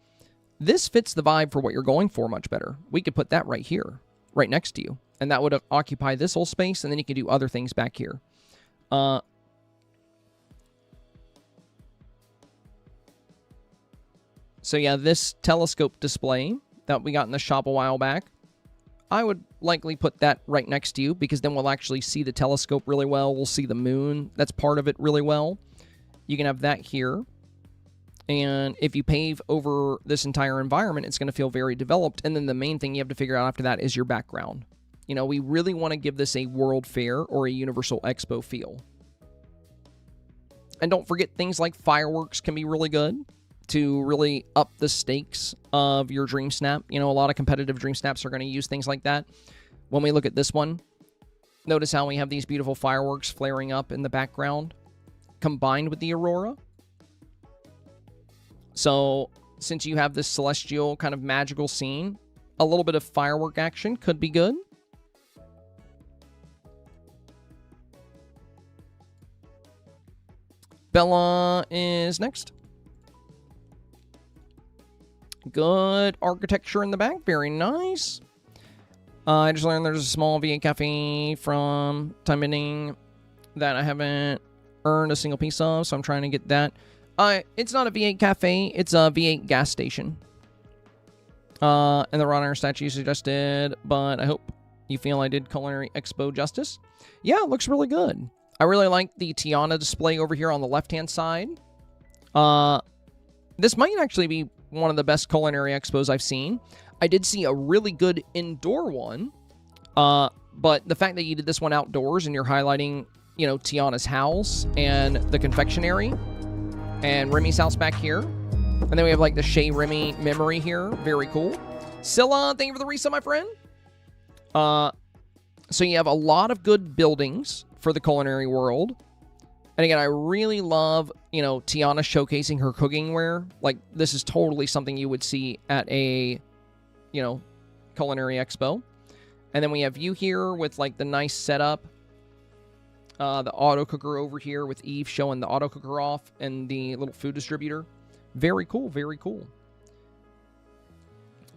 This fits the vibe for what you're going for much better. We could put that right here, right next to you, and that would occupy this whole space, and then you can do other things back here. So yeah, this telescope display that we got in the shop a while back, I would likely put that right next to you, because then we'll actually see the telescope really well. We'll see the moon. That's part of it really well. You can have that here. And if you pave over this entire environment, it's going to feel very developed. And then the main thing you have to figure out after that is your background. You know, we really want to give this a World Fair or a Universal Expo feel. And don't forget, things like fireworks can be really good to really up the stakes of your Dream Snap. You know, a lot of competitive Dream Snaps are going to use things like that. When we look at this one, notice how we have these beautiful fireworks flaring up in the background, combined with the aurora. So, since you have this celestial kind of magical scene, a little bit of firework action could be good. Bella is next. Good architecture in the back. Very nice. I just learned there's a small V8 cafe from Time Bending that I haven't earned a single piece of, so I'm trying to get that. It's not a V8 cafe. It's a V8 gas station. And the Ron Iron statue suggested, but I hope you feel I did Culinary Expo justice. Yeah, it looks really good. I really like the Tiana display over here on the left-hand side. This might actually be one of the best Culinary Expos I've seen. I did see a really good indoor one, but the fact that you did this one outdoors and you're highlighting you know, Tiana's house and the confectionery and Remy's house back here. And then we have like the Shea Remy memory here. Very cool. Scylla, thank you for the reset, my friend. So you have a lot of good buildings for the culinary world. And again, I really love, you know, Tiana showcasing her cooking ware. Like, this is totally something you would see at a, you know, culinary expo. And then we have you here with, like, the nice setup. The auto cooker over here with Eve showing the auto cooker off and the little food distributor. Very cool, very cool.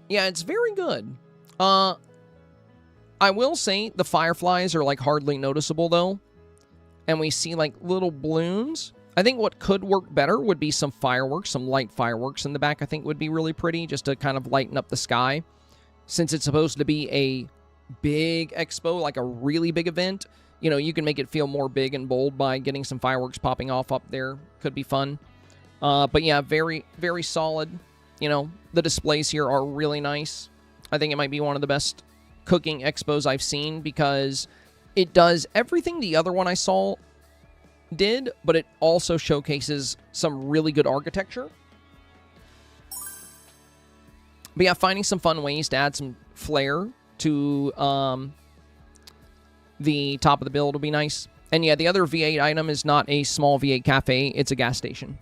Yeah, it's very good. I will say the fireflies are, like, hardly noticeable, though. And we see, like, little balloons. I think what could work better would be some fireworks, some light fireworks in the back, I think would be really pretty, just to kind of lighten up the sky. Since it's supposed to be a big expo, like a really big event, you know, you can make it feel more big and bold by getting some fireworks popping off up there. Could be fun. But yeah, very, very solid. You know, the displays here are really nice. I think it might be one of the best cooking expos I've seen because it does everything the other one I saw did, but it also showcases some really good architecture. But yeah, finding some fun ways to add some flair to the top of the build will be nice. And yeah, the other V8 item is not a small V8 cafe, it's a gas station.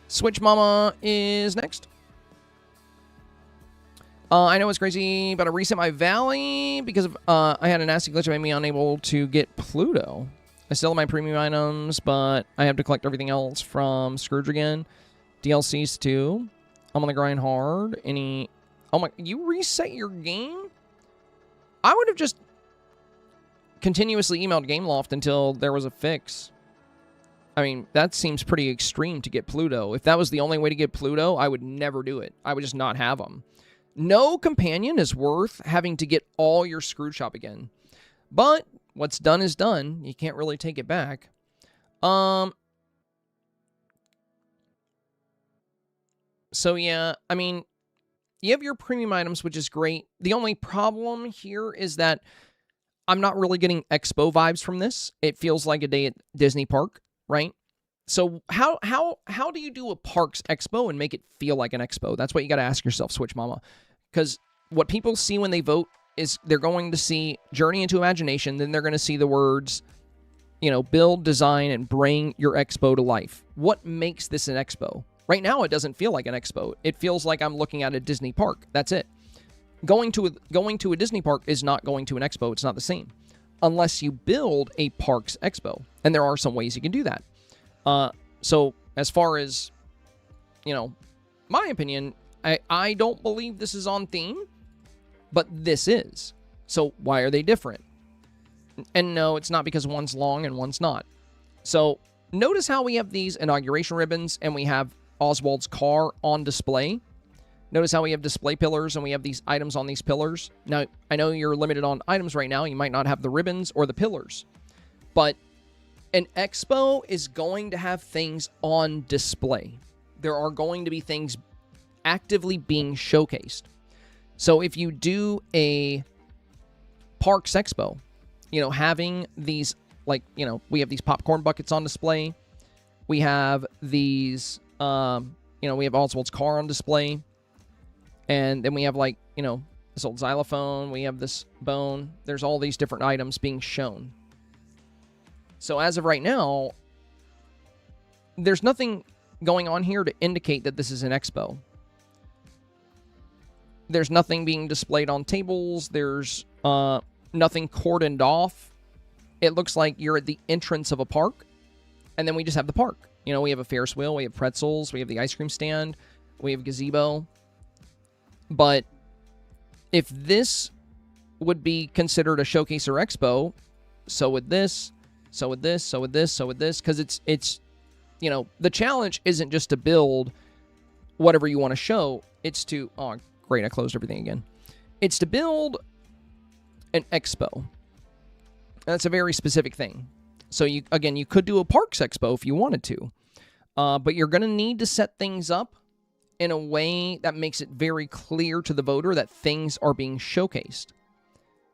Switch Mama is next. I know it's crazy, but I reset my Valley because of, I had a nasty glitch that made me unable to get Pluto. I still have my premium items, but I have to collect everything else from Scrooge again. DLCs too. I'm on the grind hard. Oh my, you reset your game? I would have just continuously emailed Gameloft until there was a fix. I mean, that seems pretty extreme to get Pluto. If that was the only way to get Pluto, I would never do it. I would just not have them. No companion is worth having to get all your Scrooge shop again. But what's done is done. You can't really take it back. So yeah, I mean, you have your premium items, which is great. The only problem here is that I'm not really getting expo vibes from this. It feels like a day at Disney Park, right? So how do you do a Parks Expo and make it feel like an expo? That's what you got to ask yourself, Switch Mama. Because what people see when they vote is they're going to see Journey into Imagination, then they're going to see the words, you know, build, design, and bring your expo to life. What makes this an expo? Right now, it doesn't feel like an expo. It feels like I'm looking at a Disney park. That's it. Going to a Disney park is not going to an expo. It's not the same. Unless you build a Parks Expo. And there are some ways you can do that. So as far as, you know, my opinion, I don't believe this is on theme, but this is. So why are they different? And no, it's not because one's long and one's not. So notice how we have these inauguration ribbons and we have Oswald's car on display. Notice how we have display pillars and we have these items on these pillars. Now, I know you're limited on items right now. You might not have the ribbons or the pillars, but an expo is going to have things on display. There are going to be things actively being showcased. So if you do a Parks Expo, you know, having these, like, you know, we have these popcorn buckets on display. We have these, you know, we have Oswald's car on display. And then we have, like, you know, this old xylophone. We have this bone. There's all these different items being shown. So as of right now, there's nothing going on here to indicate that this is an expo. There's nothing being displayed on tables. There's nothing cordoned off. It looks like you're at the entrance of a park. And then we just have the park. You know, we have a Ferris wheel. We have pretzels. We have the ice cream stand. We have gazebo. But if this would be considered a showcase or expo, so would this, so would this, so would this, so would this, because it's, you know, the challenge isn't just to build whatever you want to show. It's to, oh, great, I closed everything again. It's to build an expo. That's a very specific thing. So, you could do a Parks Expo if you wanted to. But you're going to need to set things up in a way that makes it very clear to the voter that things are being showcased.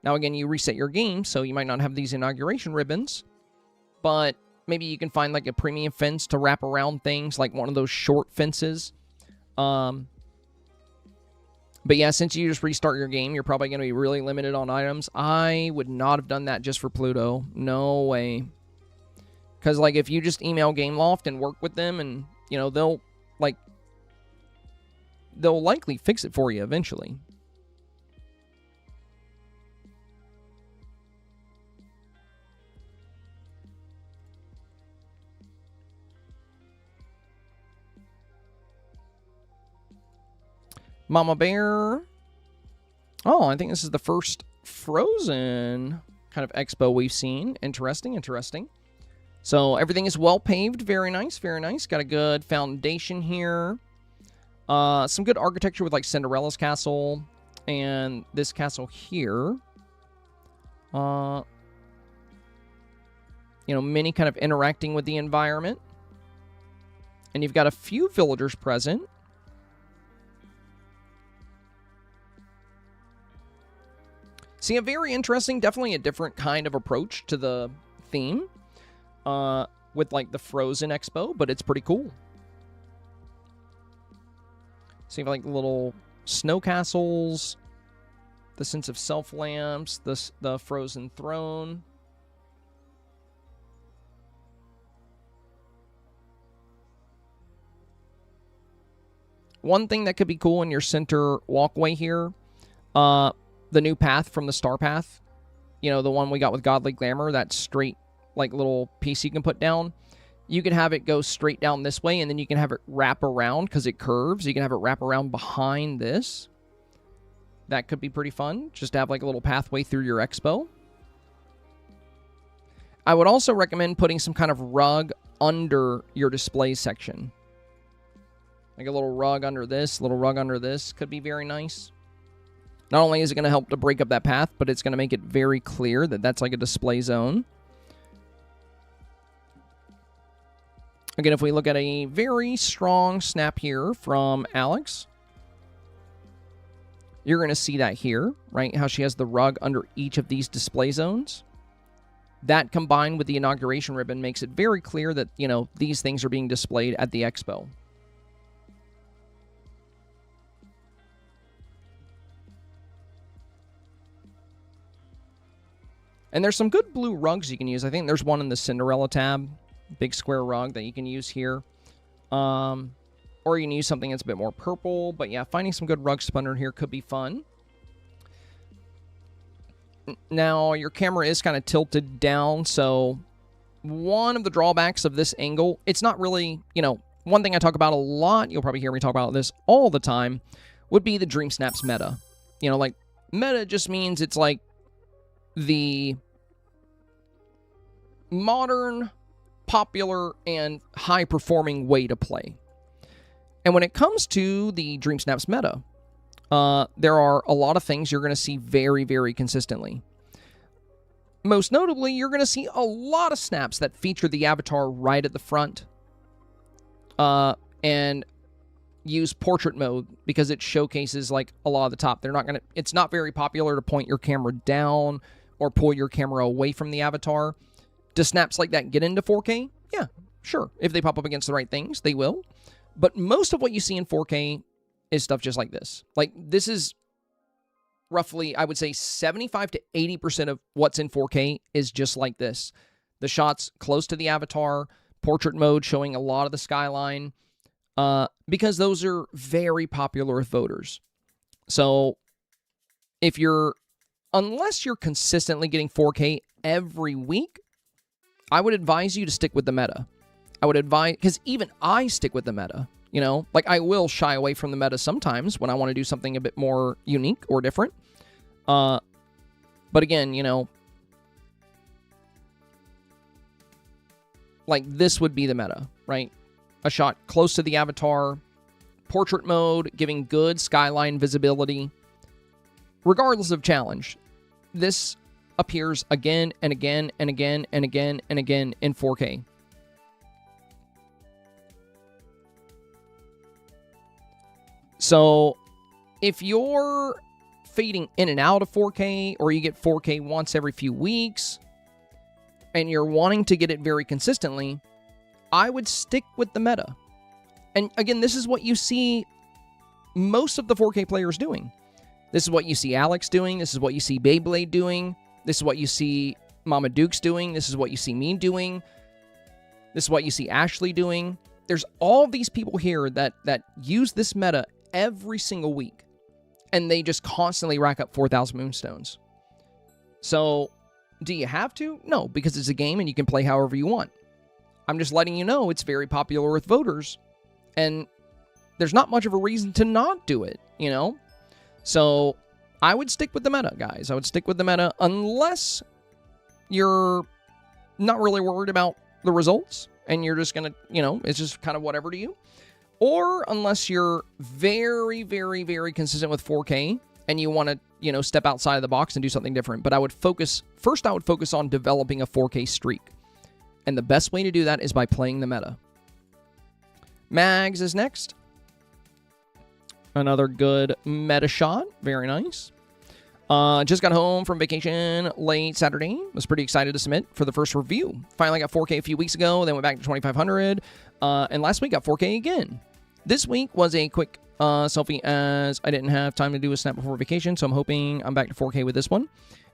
Now, again, you reset your game, so you might not have these inauguration ribbons, but maybe you can find like a premium fence to wrap around things, like one of those short fences. But yeah, since you just restart your game, you're probably going to be really limited on items. I would not have done that just for Pluto. No way. Because, like, if you just email GameLoft and work with them and, you know, they'll likely fix it for you eventually. Mama Bear. Oh, I think this is the first Frozen kind of expo we've seen. Interesting, interesting. So everything is well paved. Very nice, very nice. Got a good foundation here. Some good architecture with like Cinderella's castle and this castle here. You know, Minnie kind of interacting with the environment. And you've got a few villagers present. See, a very interesting, definitely a different kind of approach to the theme with like the Frozen Expo, but it's pretty cool. So you have like little snow castles, the sense of self lamps, the frozen throne. One thing that could be cool in your center walkway here, the new path from the Star Path, you know, the one we got with Godly Glamour, that straight, like, little piece you can put down. You can have it go straight down this way, and then you can have it wrap around because it curves. You can have it wrap around behind this. That could be pretty fun, just to have, like, a little pathway through your expo. I would also recommend putting some kind of rug under your display section. Like a little rug under this, could be very nice. Not only is it going to help to break up that path, but it's going to make it very clear that that's like a display zone. Again, if we look at a very strong snap here from Alex, you're going to see that here, right? How she has the rug under each of these display zones. That combined with the inauguration ribbon makes it very clear that, you know, these things are being displayed at the expo. And there's some good blue rugs you can use. I think there's one in the Cinderella tab. Big square rug that you can use here. Or you can use something that's a bit more purple. But yeah, finding some good rug spun in here could be fun. Now, your camera is kind of tilted down. So one of the drawbacks of this angle, it's not really, you know, one thing I talk about a lot, you'll probably hear me talk about this all the time, would be the Dreamsnaps meta. You know, like, meta just means it's like the modern, popular, and high-performing way to play. And when it comes to the Dreamsnaps meta, there are a lot of things you're going to see very, very consistently. Most notably, you're going to see a lot of snaps that feature the avatar right at the front and use portrait mode because it showcases like a lot of the top. It's not very popular to point your camera down or pull your camera away from the avatar. Do snaps like that get into 4K? Yeah, sure. If they pop up against the right things, they will. But most of what you see in 4K is stuff just like this. Like, this is roughly, I would say, 75 to 80% of what's in 4K is just like this. The shots close to the avatar, portrait mode showing a lot of the skyline, because those are very popular with voters. So, unless you're consistently getting 4K every week, I would advise you to stick with the meta. I would advise, because even I stick with the meta, you know? Like, I will shy away from the meta sometimes when I want to do something a bit more unique or different. But again, you know, like, this would be the meta, right? A shot close to the avatar, portrait mode, giving good skyline visibility. Regardless of challenge, this appears again and again and again and again and again in 4K. So, if your fading in and out of 4K, or you get 4K once every few weeks, and you're wanting to get it very consistently, I would stick with the meta. And again, this is what you see most of the 4K players doing. This is what you see Alex doing. This is what you see Beyblade doing. This is what you see Mama Dukes doing. This is what you see me doing. This is what you see Ashley doing. There's all these people here that use this meta every single week, and they just constantly rack up 4,000 moonstones. So, do you have to? No, because it's a game and you can play however you want. I'm just letting you know it's very popular with voters, and there's not much of a reason to not do it, you know? So, I would stick with the meta, guys. I would stick with the meta unless you're not really worried about the results and you're just going to, you know, it's just kind of whatever to you. Or unless you're very, very, very consistent with 4K and you want to, you know, step outside of the box and do something different. But I would focus on developing a 4K streak. And the best way to do that is by playing the meta. Mags is next. Another good meta shot. Very nice. Just got home from vacation late Saturday. Was pretty excited to submit for the first review. Finally got 4K a few weeks ago, then went back to 2500. And last week got 4K again. This week was a quick selfie as I didn't have time to do a snap before vacation, so I'm hoping I'm back to 4K with this one.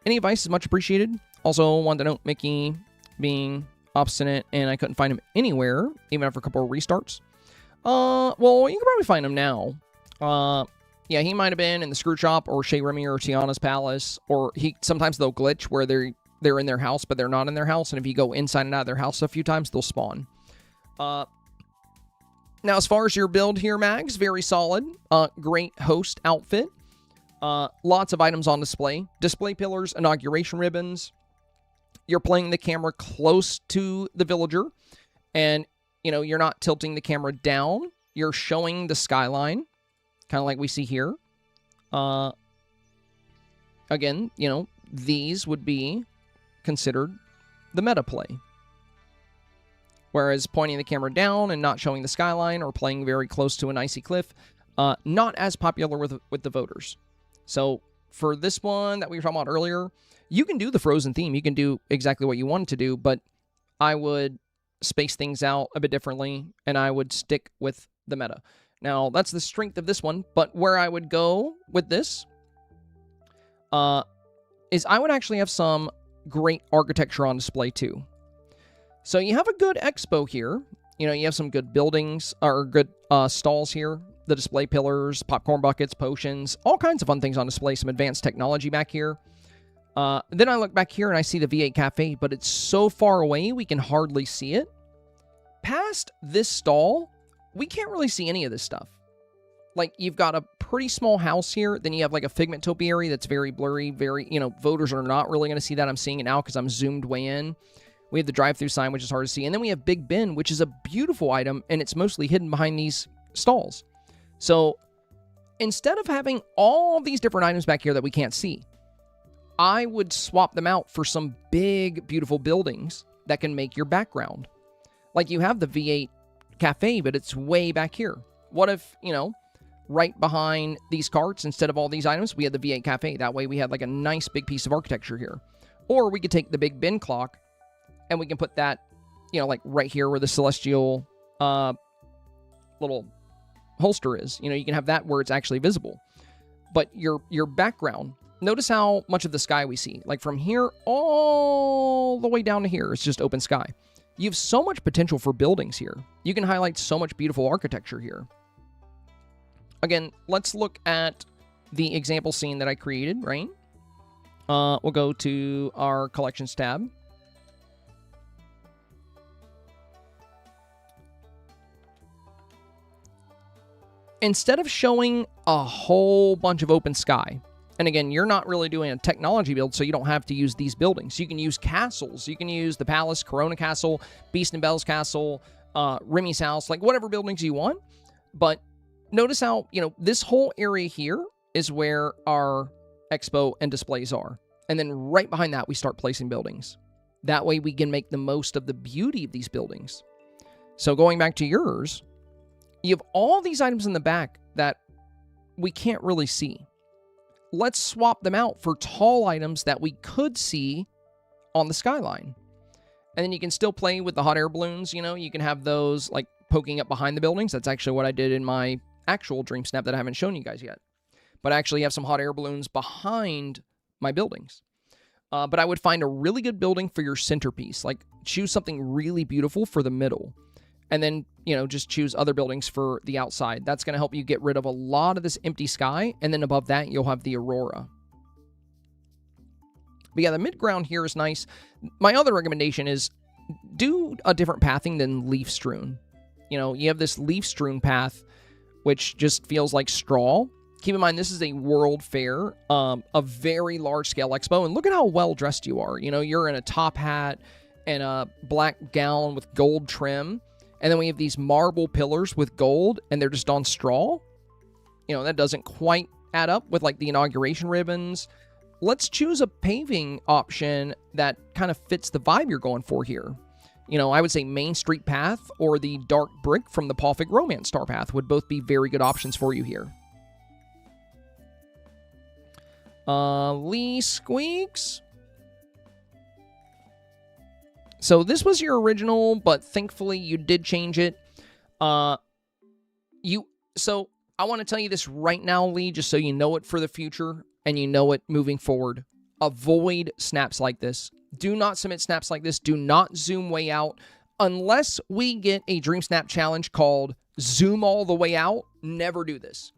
Any advice is much appreciated. Also, wanted to note Mickey being obstinate, and I couldn't find him anywhere, even after a couple of restarts. Well, you can probably find him now. Yeah, he might have been in the screw shop or Shea Remy or Tiana's palace, or sometimes they'll glitch where they're in their house, but they're not in their house, and if you go inside and out of their house a few times, they'll spawn. Now, as far as your build here, Mags, very solid. Great host outfit. Lots of items on display. Display pillars, inauguration ribbons. You're playing the camera close to the villager, and, you know, you're not tilting the camera down. You're showing the skyline, kind of like we see here. Again, you know, these would be considered the meta play. Whereas pointing the camera down and not showing the skyline or playing very close to an icy cliff, not as popular with the voters. So for this one that we were talking about earlier, you can do the Frozen theme. You can do exactly what you wanted to do, but I would space things out a bit differently, and I would stick with the meta. Now, that's the strength of this one, but where I would go with this is I would actually have some great architecture on display too. So you have a good expo here. You know, you have some good buildings, or good stalls here. The display pillars, popcorn buckets, potions, all kinds of fun things on display. Some advanced technology back here. Then I look back here and I see the V8 Cafe, but it's so far away we can hardly see it. Past this stall, we can't really see any of this stuff. Like, you've got a pretty small house here. Then you have like a figment topiary that's very blurry, very, you know, voters are not really going to see that. I'm seeing it now because I'm zoomed way in. We have the drive-through sign, which is hard to see. And then we have Big Ben, which is a beautiful item, and it's mostly hidden behind these stalls. So instead of having all these different items back here that we can't see, I would swap them out for some big, beautiful buildings that can make your background. Like, you have the V8 Cafe, but it's way back here. What if, you know, right behind these carts, instead of all these items, we had the V8 Cafe. That way we had like a nice big piece of architecture here. Or we could take the Big Ben clock, and we can put that, you know, like right here where the celestial little holster is. You know, you can have that where it's actually visible. But your background, notice how much of the sky we see. Like from here all the way down to here, it's just open sky. You have so much potential for buildings here. You can highlight so much beautiful architecture here. Again, let's look at the example scene that I created, right? We'll go to our collections tab. Instead of showing a whole bunch of open sky, and again, you're not really doing a technology build, so you don't have to use these buildings. You can use castles. You can use the Palace, Corona Castle, Beast and Belle's Castle, Remy's house, like whatever buildings you want. But notice how, you know, this whole area here is where our expo and displays are. And then right behind that, we start placing buildings. That way we can make the most of the beauty of these buildings. So going back to yours, you have all these items in the back that we can't really see. let's swap them out for tall items that we could see on the skyline. And then you can still play with the hot air balloons, you know, you can have those like poking up behind the buildings. That's actually what I did in my actual Dreamsnap that I haven't shown you guys yet. But I actually have some hot air balloons behind my buildings. But I would find a really good building for your centerpiece. Like, choose something really beautiful for the middle. And then, you know, just choose other buildings for the outside. That's going to help you get rid of a lot of this empty sky. And then above that, you'll have the aurora. But yeah, the mid-ground here is nice. My other recommendation is do a different pathing than leaf-strewn. You know, you have this leaf-strewn path, which just feels like straw. Keep in mind, this is a World Fair, a very large-scale expo, and look at how well-dressed you are. You know, you're in a top hat and a black gown with gold trim, and then we have these marble pillars with gold, and they're just on straw. You know, that doesn't quite add up with, like, the inauguration ribbons. Let's choose a paving option that kind of fits the vibe you're going for here. You know, I would say Main Street Path or the dark brick from the Paw Fig Romance Star Path would both be very good options for you here. Lee Squeaks. So this was your original, but thankfully you did change it. So I want to tell you this right now, Lee, just so you know it for the future and you know it moving forward. Avoid snaps like this. Do not submit snaps like this. Do not zoom way out. Unless we get a Dreamsnap challenge called Zoom All the Way Out, never do this.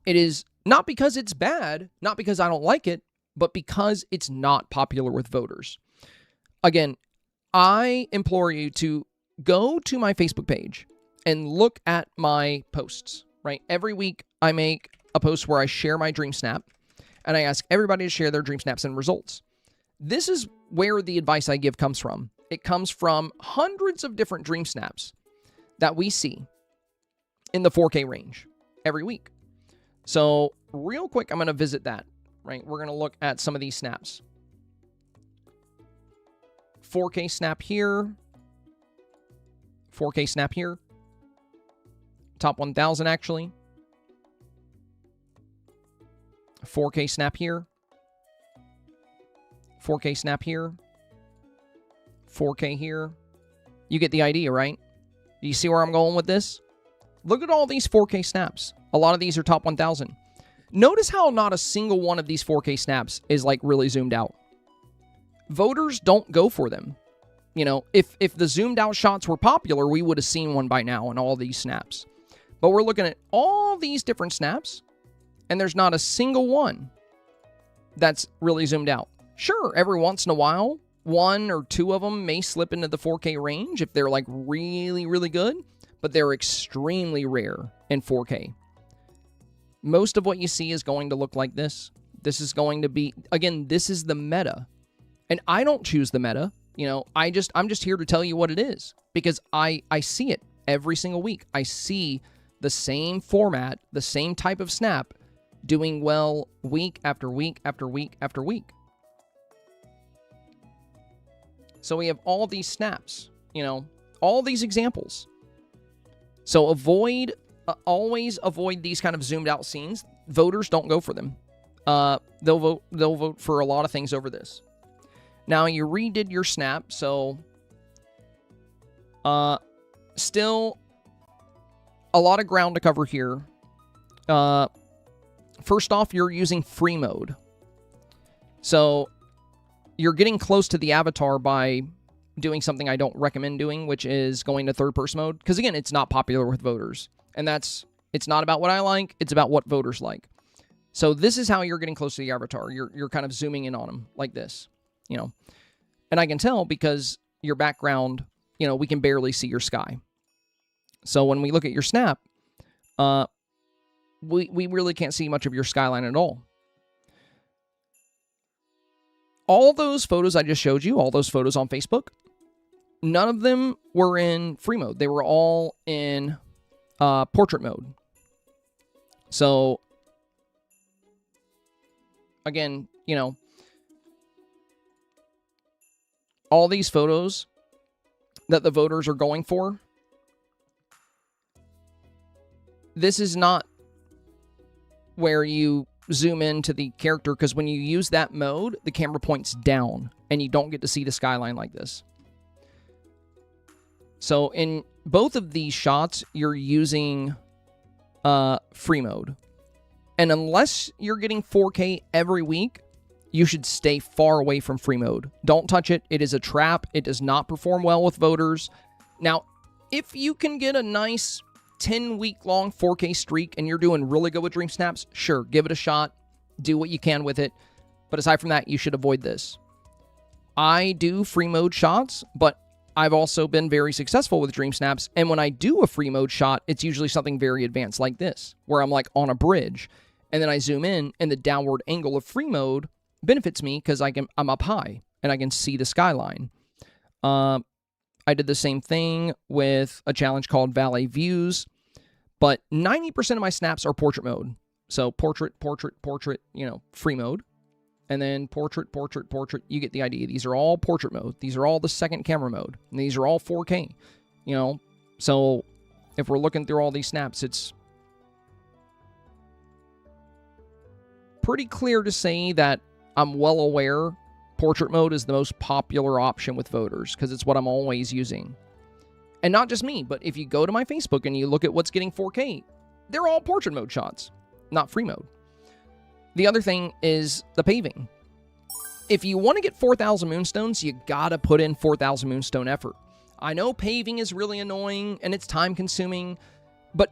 It is not because it's bad, not because I don't like it, but because it's not popular with voters. Again, I implore you to go to my Facebook page and look at my posts, right? Every week I make a post where I share my Dreamsnap and I ask everybody to share their Dreamsnaps and results. This is where the advice I give comes from. It comes from hundreds of different Dreamsnaps that we see in the 4K range every week. So real quick, I'm going to visit that, right? We're going to look at some of these snaps. 4K snap here. 4K snap here. Top 1000, actually. 4K snap here. 4K snap here. 4K here. You get the idea, right? Do you see where I'm going with this? Look at all these 4K snaps. A lot of these are top 1000. Notice how not a single one of these 4K snaps is like really zoomed out. Voters don't go for them. You know, if the zoomed out shots were popular, we would have seen one by now in all these snaps. But we're looking at all these different snaps, and there's not a single one that's really zoomed out. Sure, every once in a while, one or two of them may slip into the 4K range if they're like really, really good, but they're extremely rare in 4K. Most of what you see is going to look like this. This is going to be, again, this is the meta. And I don't choose the meta. You know, I'm just here to tell you what it is because I see it every single week. I see the same format, the same type of snap doing well week after week after week after week. So we have all these snaps, you know, all these examples. So always avoid these kind of zoomed out scenes. Voters don't go for them. They'll vote for a lot of things over this. Now you redid your snap, so still a lot of ground to cover here. First off, you're using free mode. So you're getting close to the avatar by doing something I don't recommend doing, which is going to third-person mode. Because again, it's not popular with voters. And it's not about what I like, it's about what voters like. So this is how you're getting close to the avatar. You're kind of zooming in on them like this, you know. And I can tell because your background, you know, we can barely see your sky. So when we look at your snap, we really can't see much of your skyline at all. All those photos I just showed you, all those photos on Facebook, none of them were in free mode. They were all in portrait mode. So, again, you know, all these photos that the voters are going for, this is not where you zoom into the character, because when you use that mode, the camera points down, and you don't get to see the skyline like this. So in both of these shots, you're using free mode. And unless you're getting 4K every week, you should stay far away from free mode. Don't touch it. It is a trap. It does not perform well with voters. Now, if you can get a nice 10-week-long 4K streak and you're doing really good with Dreamsnaps, sure, give it a shot. Do what you can with it. But aside from that, you should avoid this. I do free mode shots, but I've also been very successful with Dreamsnaps. And when I do a free mode shot, it's usually something very advanced like this, where I'm like on a bridge. And then I zoom in, and the downward angle of free mode benefits me because I'm up high and I can see the skyline. I did the same thing with a challenge called Valet Views, but 90% of my snaps are portrait mode. So portrait, portrait, portrait, free mode. And then portrait, portrait, portrait. You get the idea. These are all portrait mode. These are all the second camera mode. And these are all 4K. So if we're looking through all these snaps, it's pretty clear to say that I'm well aware portrait mode is the most popular option with voters because it's what I'm always using. And not just me, but if you go to my Facebook and you look at what's getting 4K, they're all portrait mode shots, not free mode. The other thing is the paving. If you want to get 4,000 moonstones, you gotta put in 4,000 moonstone effort. I know paving is really annoying and it's time consuming, but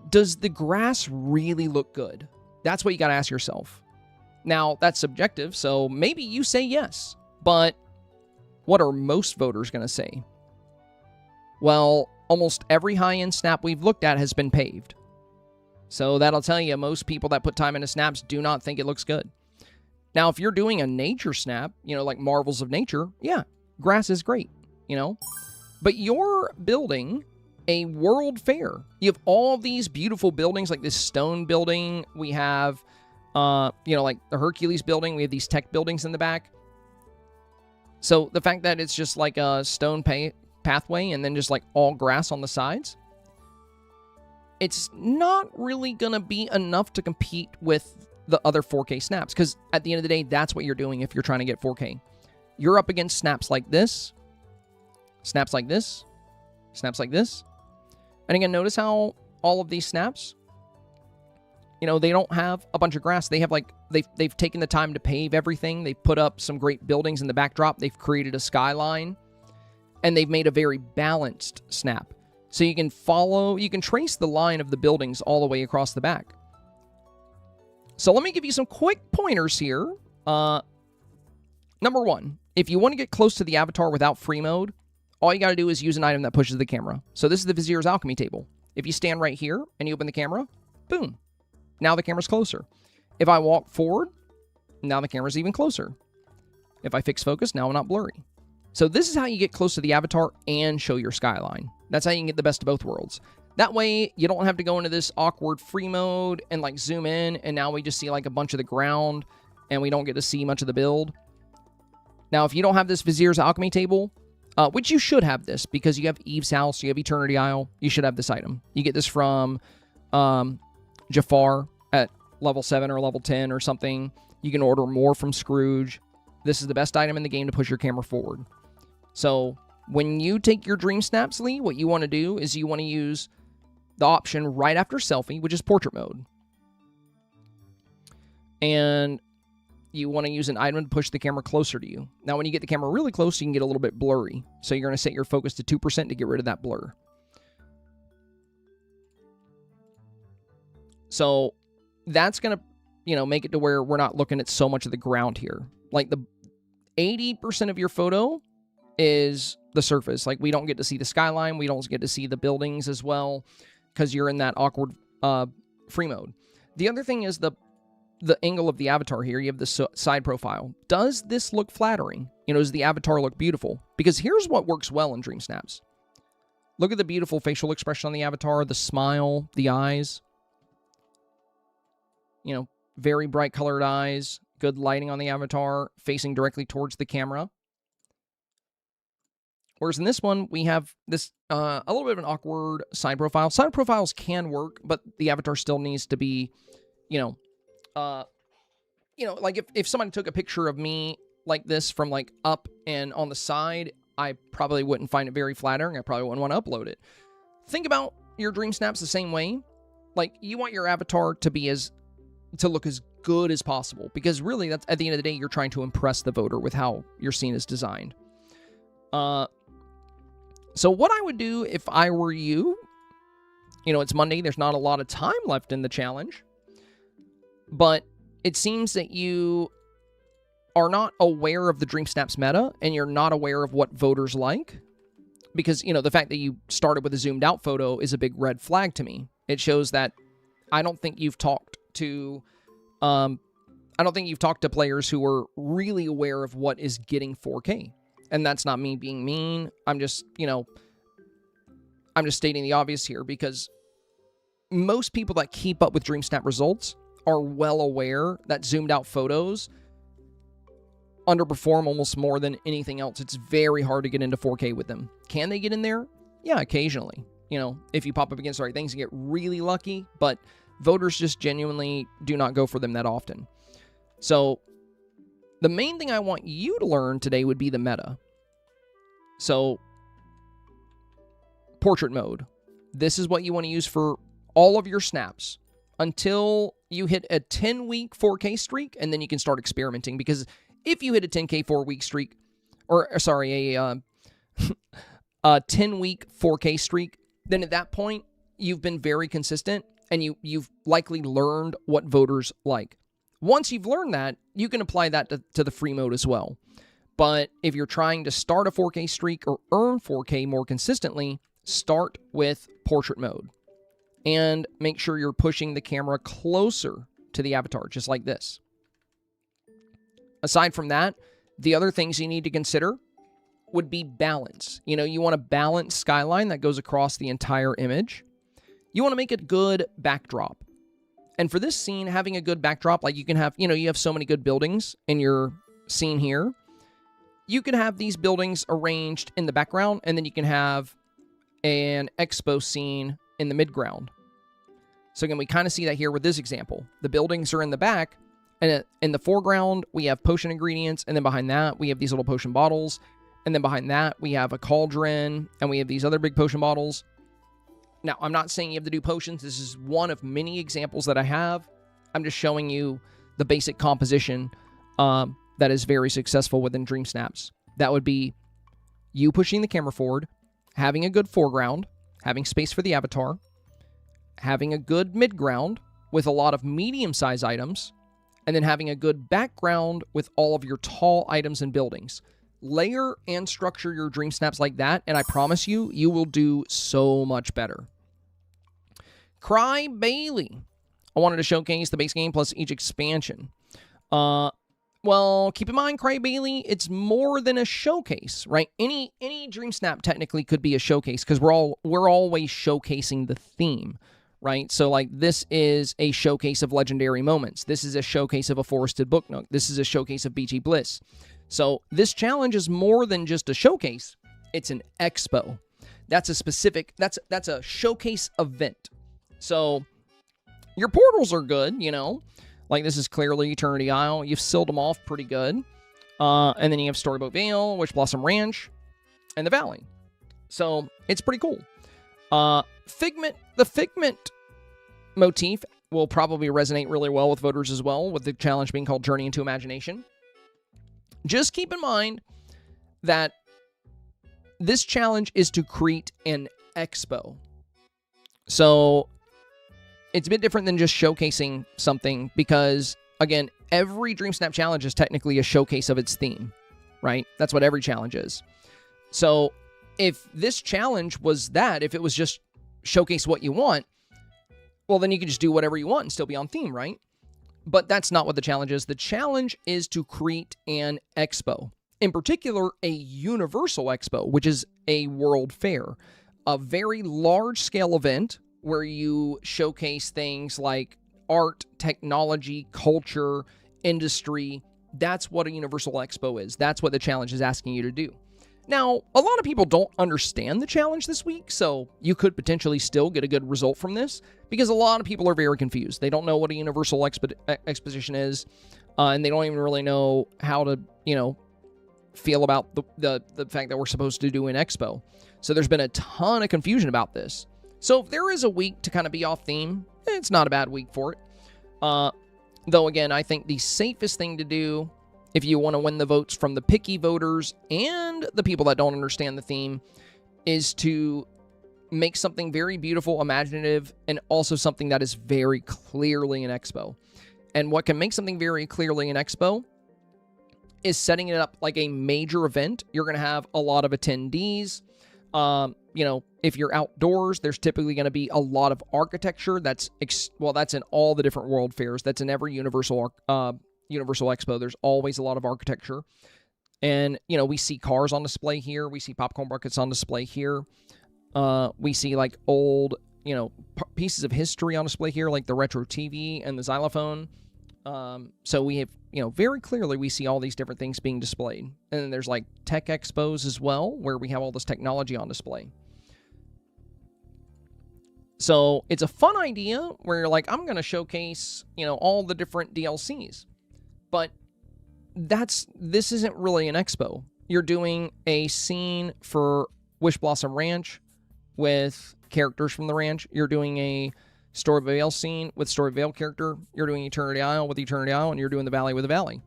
does the grass really look good? That's what you gotta ask yourself. Now, that's subjective, so maybe you say yes, but what are most voters gonna say? Well, almost every high-end snap we've looked at has been paved. So that'll tell you most people that put time into snaps do not think it looks good. Now, if you're doing a nature snap, like Marvels of Nature, yeah, grass is great, But you're building a world fair. You have all these beautiful buildings, like this stone building. We have, like the Hercules building. We have these tech buildings in the back. So the fact that it's just like a stone pathway and then just like all grass on the sides, it's not really going to be enough to compete with the other 4K snaps. Because at the end of the day, that's what you're doing if you're trying to get 4K. You're up against snaps like this, snaps like this, snaps like this. And again, notice how all of these snaps, they don't have a bunch of grass. They have they've taken the time to pave everything. They've put up some great buildings in the backdrop. They've created a skyline. And they've made a very balanced snap. So you can trace the line of the buildings all the way across the back. So let me give you some quick pointers here. Number one, if you want to get close to the avatar without free mode, all you got to do is use an item that pushes the camera. So this is the Vizier's Alchemy table. If you stand right here and you open the camera, boom. Now the camera's closer. If I walk forward, now the camera's even closer. If I fix focus, now I'm not blurry. So this is how you get close to the avatar and show your skyline. That's how you can get the best of both worlds. That way, you don't have to go into this awkward free mode and zoom in, and now we just see a bunch of the ground, and we don't get to see much of the build. Now, if you don't have this Vizier's Alchemy table, which you should have this, because you have Eve's House, you have Eternity Isle, you should have this item. You get this from Jafar at level 7 or level 10 or something. You can order more from Scrooge. This is the best item in the game to push your camera forward. So when you take your Dreamsnaps, Lee, what you want to do is you want to use the option right after selfie, which is portrait mode. And you want to use an item to push the camera closer to you. Now, when you get the camera really close, you can get a little bit blurry. So you're going to set your focus to 2% to get rid of that blur. So that's going to, make it to where we're not looking at so much of the ground here. Like the 80% of your photo is the surface. We don't get to see the skyline. We don't get to see the buildings as well because you're in that awkward free mode. The other thing is the angle of the avatar here. You have the side profile. Does this look flattering? Does the avatar look beautiful? Because here's what works well in Dreamsnaps. Look at the beautiful facial expression on the avatar, the smile, the eyes. Very bright colored eyes, good lighting on the avatar, facing directly towards the camera. Whereas in this one, we have this a little bit of an awkward side profile. Side profiles can work, but the avatar still needs to be, you know, like if somebody took a picture of me like this from like up and on the side, I probably wouldn't find it very flattering. I probably wouldn't want to upload it. Think about your dream snaps the same way. Like, you want your avatar to look as good as possible, because really, that's at the end of the day, you're trying to impress the voter with how your scene is designed. So what I would do if I were you, you know, it's Monday, there's not a lot of time left in the challenge, but it seems that you are not aware of the Dreamsnaps meta, and you're not aware of what voters like, because, you know, the fact that you started with a zoomed out photo is a big red flag to me. It shows that I don't think you've talked to players who are really aware of what is getting 4K. And that's not me being mean. I'm just, you know, I'm just stating the obvious here, because most people that keep up with Dreamsnap results are well aware that zoomed out photos underperform almost more than anything else. It's very hard to get into 4K with them. Can they get in there? Yeah, occasionally. You know, if you pop up against the right things and get really lucky, but voters just genuinely do not go for them that often. So the main thing I want you to learn today would be the meta. So portrait mode. This is what you want to use for all of your snaps until you hit a 10-week 4K streak, and then you can start experimenting, because if you hit a 10K 4-week streak, or sorry, a 10-week 4K streak, then at that point, you've been very consistent, and you've likely learned what voters like. Once you've learned that, you can apply that to the free mode as well. But if you're trying to start a 4K streak or earn 4K more consistently, start with portrait mode. And make sure you're pushing the camera closer to the avatar, just like this. Aside from that, the other things you need to consider would be balance. You know, you want a balanced skyline that goes across the entire image. You want to make a good backdrop. And for this scene, having a good backdrop, like you can have, you know, you have so many good buildings in your scene here. You can have these buildings arranged in the background, and then you can have an expo scene in the midground. So again, we kind of see that here with this example. The buildings are in the back, and in the foreground, we have potion ingredients, and then behind that, we have these little potion bottles, and then behind that, we have a cauldron, and we have these other big potion bottles. Now, I'm not saying you have to do potions. This is one of many examples that I have. I'm just showing you the basic composition that is very successful within Dreamsnaps. That would be you pushing the camera forward, having a good foreground, having space for the avatar, having a good midground with a lot of medium-sized items, and then having a good background with all of your tall items and buildings. Layer and structure your Dreamsnaps like that, and I promise you, you will do so much better. Cry Bailey. I wanted to showcase the base game plus each expansion. Well, keep in mind, Cry Bailey, it's more than a showcase, right? Any Dreamsnap technically could be a showcase, because we're always showcasing the theme, right? So, like, this is a showcase of legendary moments. This is a showcase of a forested book nook. This is a showcase of BG Bliss. So this challenge is more than just a showcase. It's an expo. That's a specific, that's a showcase event. So your portals are good, you know. Like, this is clearly Eternity Isle. You've sealed them off pretty good. And then you have Storybook Vale, Witch Blossom Ranch, and the Valley. So it's pretty cool. Figment, the Figment motif will probably resonate really well with voters as well, with the challenge being called Journey into Imagination. Just keep in mind that this challenge is to create an expo. So it's a bit different than just showcasing something, because, again, every Dreamsnap challenge is technically a showcase of its theme, right? That's what every challenge is. So if this challenge was that, if it was just showcase what you want, well, then you can just do whatever you want and still be on theme, right? But that's not what the challenge is. The challenge is to create an expo. In particular, a universal expo, which is a world fair. A very large-scale event where you showcase things like art, technology, culture, industry. That's what a universal expo is. That's what the challenge is asking you to do. Now, a lot of people don't understand the challenge this week, so you could potentially still get a good result from this, because a lot of people are very confused. They don't know what a Universal Exposition is, and they don't even really know how to, feel about the fact that we're supposed to do an expo. So there's been a ton of confusion about this. So if there is a week to kind of be off theme, it's not a bad week for it. Though, again, I think the safest thing to do if you want to win the votes from the picky voters and the people that don't understand the theme is to make something very beautiful, imaginative, and also something that is very clearly an expo. And what can make something very clearly an expo is setting it up like a major event. You're going to have a lot of attendees. If you're outdoors, there's typically going to be a lot of architecture. That's in all the different world fairs. That's in every Universal Expo. There's always a lot of architecture. And, we see cars on display here. We see popcorn buckets on display here. We see like old, pieces of history on display here, like the retro TV and the xylophone. So we have, very clearly we see all these different things being displayed. And then there's like tech expos as well, where we have all this technology on display. So it's a fun idea where you're like, I'm going to showcase, all the different DLCs. But this isn't really an expo. You're doing a scene for Wish Blossom Ranch with characters from the ranch. You're doing a Story Vale scene with Story Vale character. You're doing Eternity Isle with Eternity Isle, and you're doing the Valley with the Valley.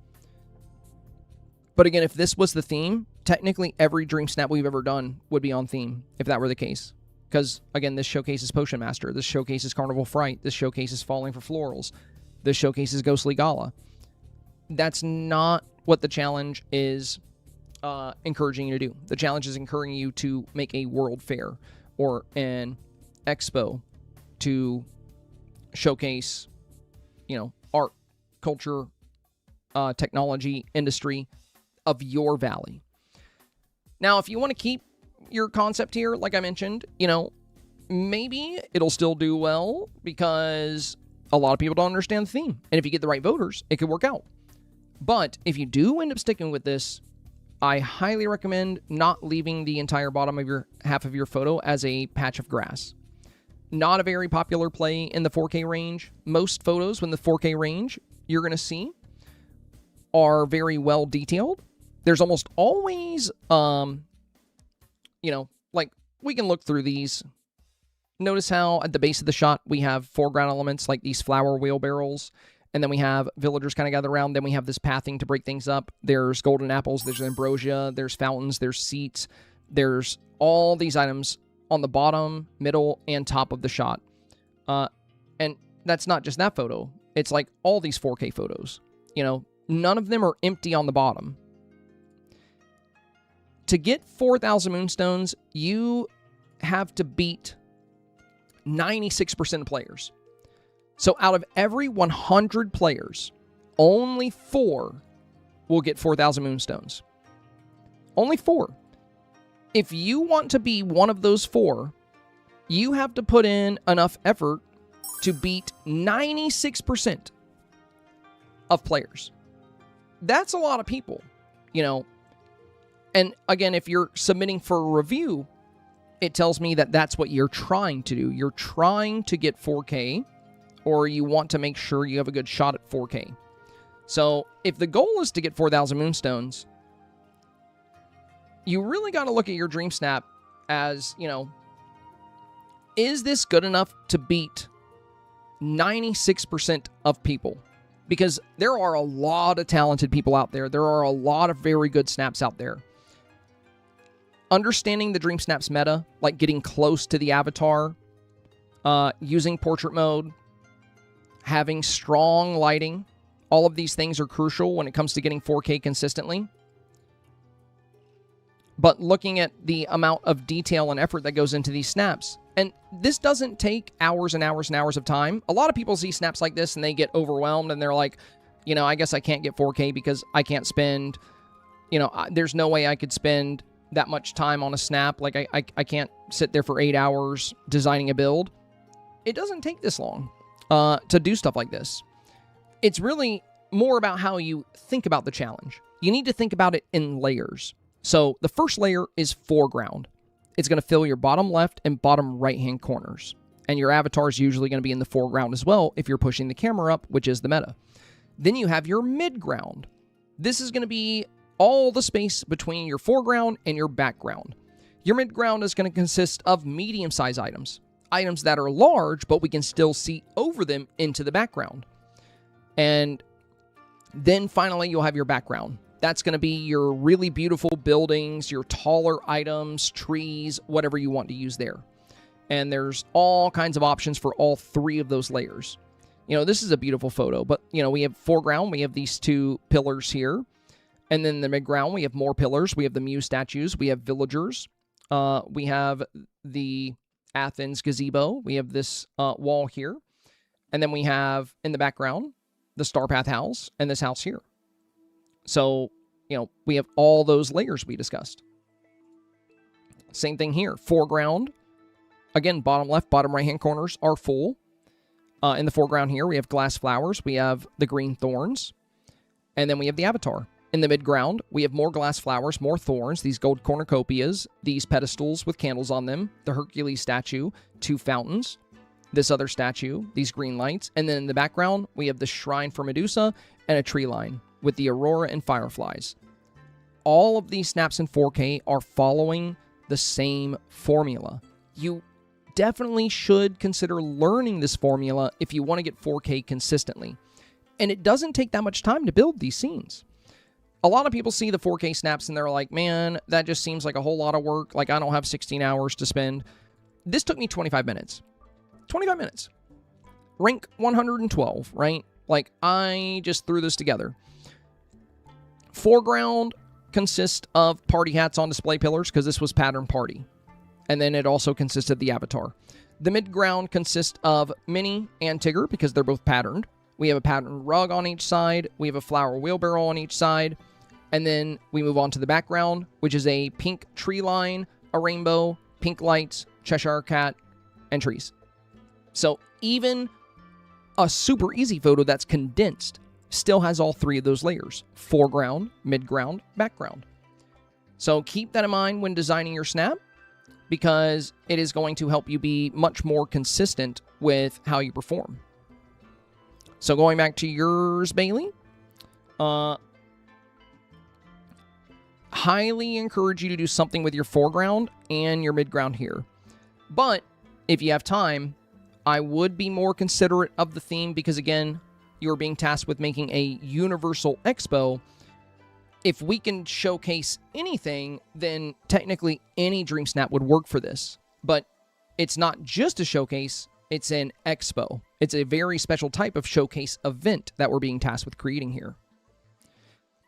But again, if this was the theme, technically every Dreamsnap we've ever done would be on theme, if that were the case. Because, again, this showcases Potion Master. This showcases Carnival Fright. This showcases Falling for Florals. This showcases Ghostly Gala. That's not what the challenge is encouraging you to do. The challenge is encouraging you to make a world fair or an expo to showcase, art, culture, technology, industry of your valley. Now, if you want to keep your concept here, like I mentioned, maybe it'll still do well because a lot of people don't understand the theme. And if you get the right voters, it could work out. But if you do end up sticking with this, I highly recommend not leaving the entire bottom of your half of your photo as a patch of grass. Not a very popular play in the 4K range. Most photos in the 4K range you're going to see are very well detailed. There's almost always, like we can look through these. Notice how at the base of the shot we have foreground elements like these flower wheelbarrows. And then we have villagers kind of gathered around. Then we have this pathing to break things up. There's golden apples. There's ambrosia. There's fountains. There's seats. There's all these items on the bottom, middle, and top of the shot. And that's not just that photo. It's like all these 4K photos. None of them are empty on the bottom. To get 4,000 Moonstones, you have to beat 96% of players. So out of every 100 players, only 4 will get 4,000 Moonstones. Only 4. If you want to be one of those 4, you have to put in enough effort to beat 96% of players. That's a lot of people, And again, if you're submitting for a review, it tells me that that's what you're trying to do. You're trying to get 4K, or you want to make sure you have a good shot at 4K. So if the goal is to get 4,000 Moonstones, you really got to look at your Dreamsnap as, is this good enough to beat 96% of people? Because there are a lot of talented people out there. There are a lot of very good snaps out there. Understanding the Dreamsnaps meta, like getting close to the avatar, using portrait mode, having strong lighting, all of these things are crucial when it comes to getting 4K consistently. But looking at the amount of detail and effort that goes into these snaps, and this doesn't take hours and hours and hours of time. A lot of people see snaps like this and they get overwhelmed and they're like, I guess I can't get 4K because I can't spend, there's no way I could spend that much time on a snap. Like I can't sit there for 8 hours designing a build. It doesn't take this long to do stuff like this. It's really more about how you think about the challenge. You need to think about it in layers. So the first layer is foreground. It's going to fill your bottom left and bottom right-hand corners. And your avatar is usually going to be in the foreground as well if you're pushing the camera up, which is the meta. Then you have your midground. This is going to be all the space between your foreground and your background. Your midground is going to consist of medium-sized items. Items that are large, but we can still see over them into the background. And then finally, you'll have your background. That's going to be your really beautiful buildings, your taller items, trees, whatever you want to use there. And there's all kinds of options for all three of those layers. This is a beautiful photo, but, we have foreground, we have these two pillars here. And then the midground, we have more pillars. We have the Muse statues. We have villagers. We have the Athens gazebo. We have this wall here. And then we have, in the background, the Starpath house and this house here. So, we have all those layers we discussed. Same thing here. Foreground. Again, bottom left, bottom right-hand corners are full. In the foreground here, we have glass flowers. We have the green thorns. And then we have the avatar. In the midground, we have more glass flowers, more thorns, these gold cornucopias, these pedestals with candles on them, the Hercules statue, two fountains, this other statue, these green lights. And then in the background, we have the shrine for Medusa and a tree line with the aurora and fireflies. All of these snaps in 4K are following the same formula. You definitely should consider learning this formula if you want to get 4K consistently. And it doesn't take that much time to build these scenes. A lot of people see the 4K snaps and they're like, man, that just seems like a whole lot of work. Like, I don't have 16 hours to spend. This took me 25 minutes. 25 minutes. Rank 112, right? Like, I just threw this together. Foreground consists of party hats on display pillars because this was pattern party. And then it also consisted of the avatar. The midground consists of Minnie and Tigger because they're both patterned. We have a patterned rug on each side. We have a flower wheelbarrow on each side. And then we move on to the background, which is a pink tree line, a rainbow, pink lights, Cheshire Cat, and trees. So even a super easy photo that's condensed still has all three of those layers: foreground, midground, background. So keep that in mind when designing your snap, because it is going to help you be much more consistent with how you perform. So going back to yours, Bailey, highly encourage you to do something with your foreground and your midground here. But if you have time, I would be more considerate of the theme because, again, you're being tasked with making a universal expo. If we can showcase anything, then technically any Dreamsnap would work for this. But it's not just a showcase, it's an expo. It's a very special type of showcase event that we're being tasked with creating here.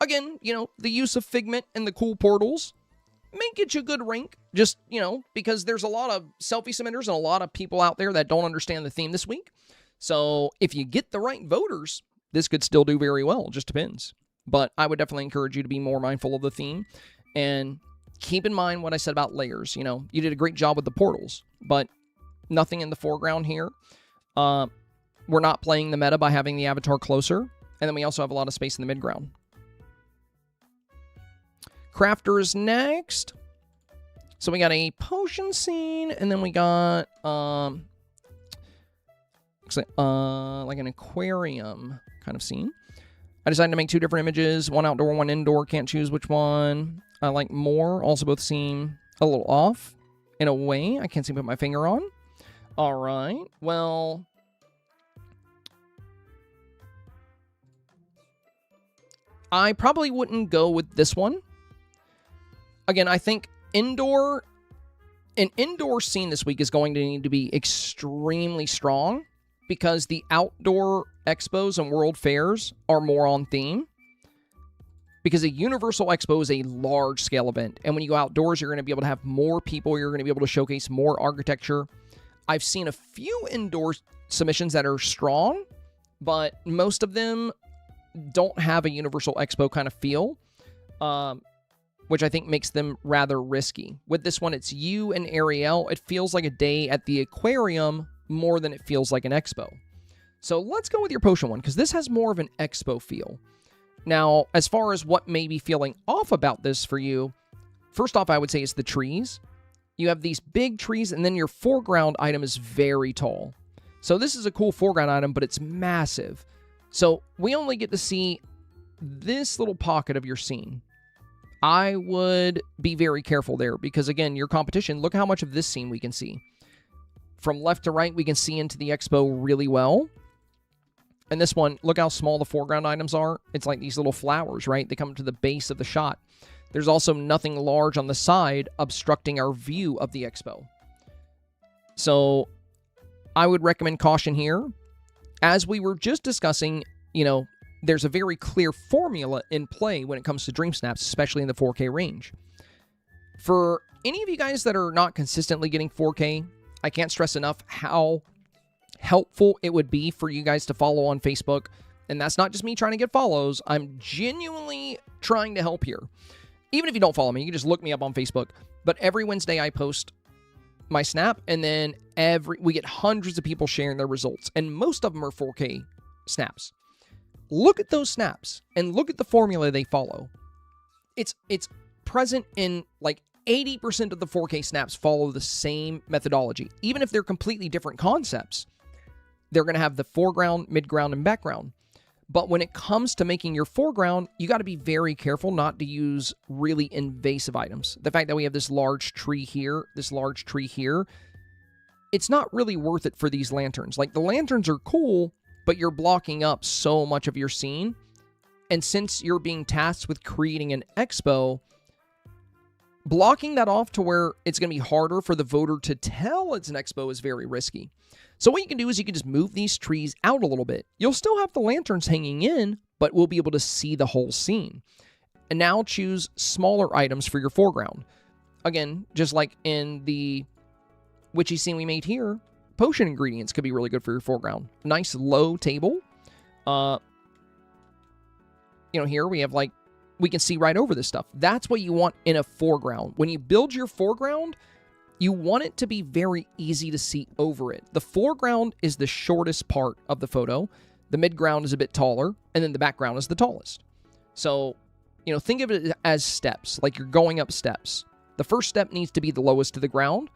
Again, the use of Figment and the cool portals may get you a good rank, just, because there's a lot of selfie submitters and a lot of people out there that don't understand the theme this week. So if you get the right voters, this could still do very well. It just depends. But I would definitely encourage you to be more mindful of the theme and keep in mind what I said about layers. You did a great job with the portals, but nothing in the foreground here. We're not playing the meta by having the avatar closer. And then we also have a lot of space in the midground. Crafters next. So we got a potion scene, and then we got like an aquarium kind of scene. I decided to make two different images, one outdoor, one indoor. Can't choose which one I like more. Also both seem a little off in a way I can't seem to put my finger on. All right, well, I probably wouldn't go with this one. Again, I think an indoor scene this week is going to need to be extremely strong because the outdoor expos and world fairs are more on theme. Because a Universal Expo is a large-scale event, and when you go outdoors, you're going to be able to have more people, you're going to be able to showcase more architecture. I've seen a few indoor submissions that are strong, but most of them don't have a Universal Expo kind of feel, which I think makes them rather risky. With this one, it's you and Ariel. It feels like a day at the aquarium more than it feels like an expo. So let's go with your potion one, because this has more of an expo feel. Now, as far as what may be feeling off about this for you, First off, I would say it's the trees. You have these big trees, and then your foreground item is very tall. So this is a cool foreground item, but it's massive. So we only get to see this little pocket of your scene. I would be very careful there because, again, your competition, look how much of this scene we can see. From left to right, we can see into the expo really well. And this one, look how small the foreground items are. It's like these little flowers, right? They come to the base of the shot. There's also nothing large on the side obstructing our view of the expo. So I would recommend caution here. As we were just discussing, there's a very clear formula in play when it comes to Dreamsnaps, especially in the 4K range. For any of you guys that are not consistently getting 4K, I can't stress enough how helpful it would be for you guys to follow on Facebook. And that's not just me trying to get follows. I'm genuinely trying to help here. Even if you don't follow me, you can just look me up on Facebook. But every Wednesday I post my snap, and then we get hundreds of people sharing their results. And most of them are 4K snaps. Look at those snaps and look at the formula they follow. It's present in like 80% of the 4K snaps follow the same methodology. Even if they're completely different concepts, they're going to have the foreground, midground, and background. But when it comes to making your foreground, you got to be very careful not to use really invasive items. The fact that we have this large tree here, it's not really worth it for these lanterns. Like, the lanterns are cool, but you're blocking up so much of your scene. And since you're being tasked with creating an expo, blocking that off to where it's going to be harder for the voter to tell it's an expo is very risky. So what you can do is you can just move these trees out a little bit. You'll still have the lanterns hanging in, but we'll be able to see the whole scene. And now choose smaller items for your foreground. Again, just like in the witchy scene we made here, potion ingredients could be really good for your foreground. Nice low table. Here we have we can see right over this stuff. That's what you want in a foreground. When you build your foreground, you want it to be very easy to see over it. The foreground is the shortest part of the photo. The midground is a bit taller, and then the background is the tallest. So, think of it as steps, like you're going up steps. The first step needs to be the lowest to the ground.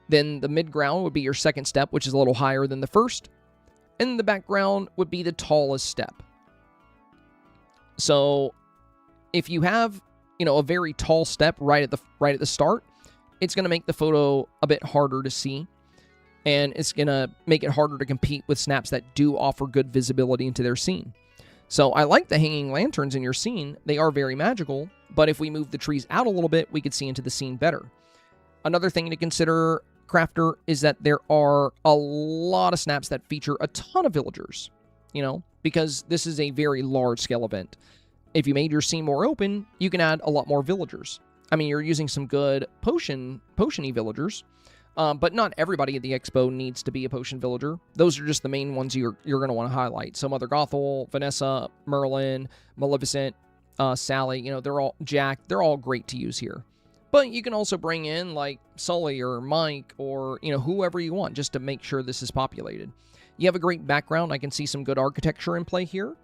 Then the midground would be your second step, which is a little higher than the first. And the background would be the tallest step. So if you have, a very tall step right at the start, it's going to make the photo a bit harder to see, and it's going to make it harder to compete with snaps that do offer good visibility into their scene. So I like the hanging lanterns in your scene. They are very magical, but if we move the trees out a little bit, we could see into the scene better. Another thing to consider, Crafter, is that there are a lot of snaps that feature a ton of villagers, because this is a very large-scale event. If you made your scene more open, you can add a lot more villagers. I mean, you're using some good potion-y villagers, but not everybody at the expo needs to be a potion villager. Those are just the main ones you're going to want to highlight. So Mother Gothel, Vanessa, Merlin, Maleficent, Sally, they're all Jack. They're all great to use here. But you can also bring in like Sully or Mike or whoever you want just to make sure this is populated. You have a great background. I can see some good architecture in play here.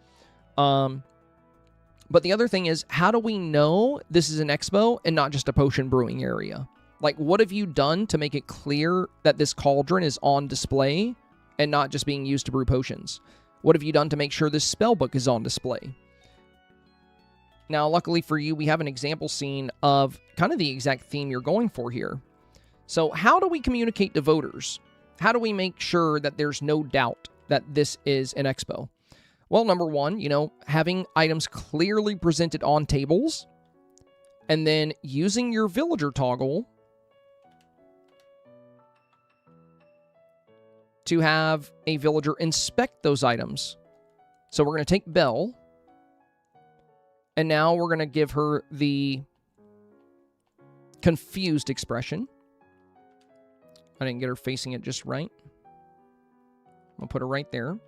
But the other thing is, how do we know this is an expo and not just a potion brewing area? Like, what have you done to make it clear that this cauldron is on display and not just being used to brew potions? What have you done to make sure this spellbook is on display? Now, luckily for you, we have an example scene of kind of the exact theme you're going for here. So how do we communicate to voters? How do we make sure that there's no doubt that this is an expo? Well, number one, having items clearly presented on tables, and then using your villager toggle to have a villager inspect those items. So we're going to take Belle, and now we're going to give her the confused expression. I didn't get her facing it just right. I'll put her right there.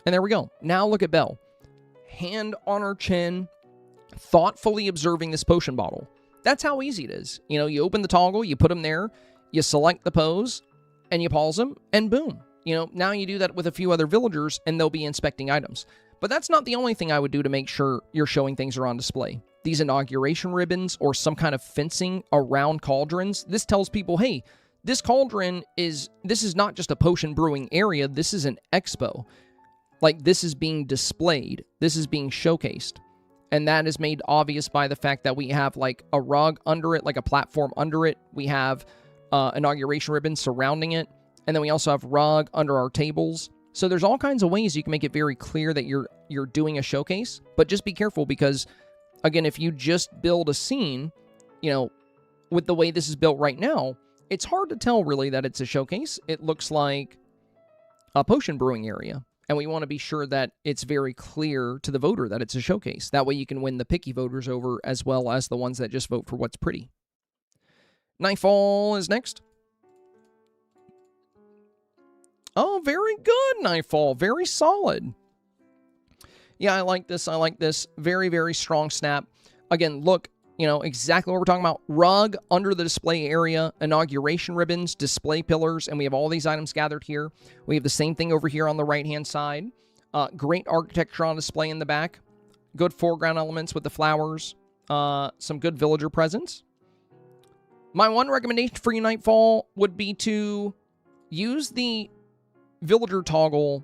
And there we go. Now look at Belle. Hand on her chin, thoughtfully observing this potion bottle. That's how easy it is. You open the toggle, you put them there, you select the pose, and you pause them, and boom. Now you do that with a few other villagers, and they'll be inspecting items. But that's not the only thing I would do to make sure you're showing things are on display. These inauguration ribbons or some kind of fencing around cauldrons, this tells people, hey, this cauldron this is not just a potion brewing area, this is an expo. Like, this is being displayed, this is being showcased. And that is made obvious by the fact that we have like a rug under it, like a platform under it. We have inauguration ribbons surrounding it. And then we also have rug under our tables. So there's all kinds of ways you can make it very clear that you're doing a showcase. But just be careful because, again, if you just build a scene, you know, with the way this is built right now, it's hard to tell really that it's a showcase. It looks like a potion brewing area. And we want to be sure that it's very clear to the voter that it's a showcase. That way you can win the picky voters over as well as the ones that just vote for what's pretty. Nightfall is next. Oh, very good, Nightfall. Very solid. Yeah, I like this. I like this. Very, very strong snap. Again, look, you know, exactly what we're talking about. Rug under the display area, inauguration ribbons, display pillars, and we have all these items gathered here. We have the same thing over here on the right-hand side. Great architecture on display in the back. Good foreground elements with the flowers. Some good villager presence. My one recommendation for you, Nightfall, would be to use the villager toggle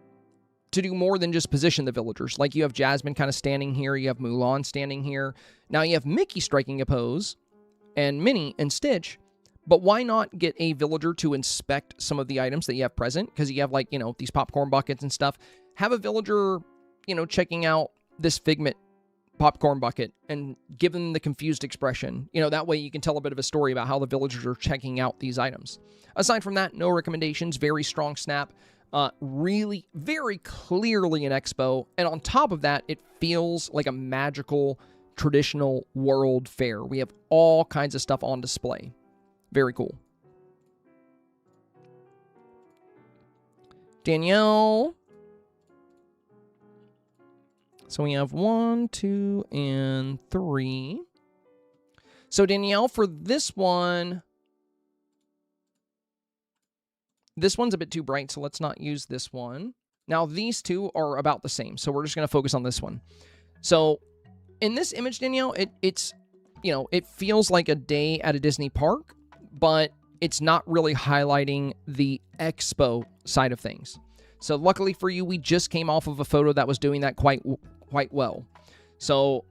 to do more than just position the villagers. Like you have Jasmine kind of standing here, you have Mulan standing here. Now you have Mickey striking a pose, and Minnie and Stitch, but why not get a villager to inspect some of the items that you have present? Because you have like, you know, these popcorn buckets and stuff. Have a villager, you know, checking out this Figment popcorn bucket and give them the confused expression. You know, that way you can tell a bit of a story about how the villagers are checking out these items. Aside from that, no recommendations, very strong snap. Really, very clearly an expo. And on top of that, it feels like a magical, traditional world fair. We have all kinds of stuff on display. Very cool. Danielle. So we have 1, 2, and 3. So Danielle, for this one... This one's a bit too bright, so let's not use this one. Now, these two are about the same, so we're just going to focus on this one. So, in this image, Danielle, it's, you know, it feels like a day at a Disney park, but it's not really highlighting the expo side of things. So, luckily for you, we just came off of a photo that was doing that quite well. So,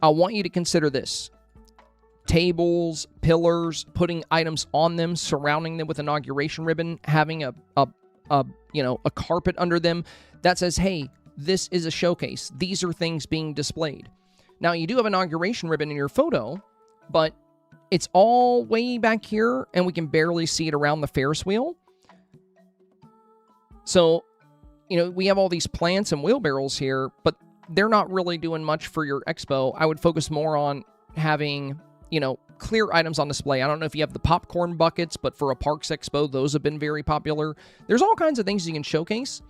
I want you to consider this. Tables, pillars, putting items on them, surrounding them with inauguration ribbon, having a carpet under them that says, hey, this is a showcase. These are things being displayed. Now, you do have inauguration ribbon in your photo, but it's all way back here, and we can barely see it around the Ferris wheel. So, you know, we have all these plants and wheelbarrows here, but they're not really doing much for your expo. I would focus more on having... you know, clear items on display. I don't know if you have the popcorn buckets, but for a Parks Expo, those have been very popular. There's all kinds of things you can showcase.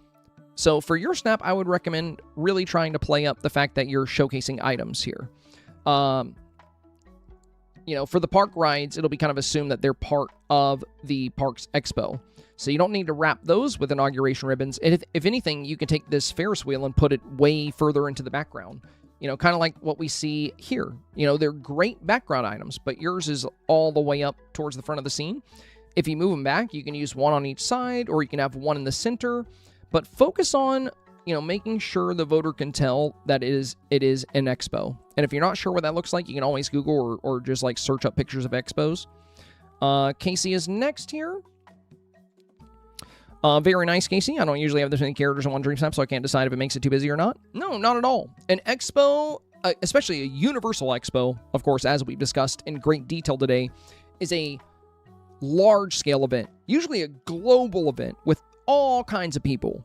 So for your snap, I would recommend really trying to play up the fact that you're showcasing items here. You know, for the park rides, it'll be kind of assumed that they're part of the Parks Expo. So you don't need to wrap those with inauguration ribbons. And if anything, you can take this Ferris wheel and put it way further into the background. You know, kind of like what we see here. You know, they're great background items, but yours is all the way up towards the front of the scene. If you move them back, you can use one on each side, or you can have one in the center. But focus on, you know, making sure the voter can tell that it is an expo. And if you're not sure what that looks like, you can always Google or just like search up pictures of expos. Casey is next here. Very nice, Casey. I don't usually have this many characters on one Dreamsnap, so I can't decide if it makes it too busy or not. No, not at all. An expo, especially a universal expo, of course, as we've discussed in great detail today, is a large-scale event, usually a global event with all kinds of people.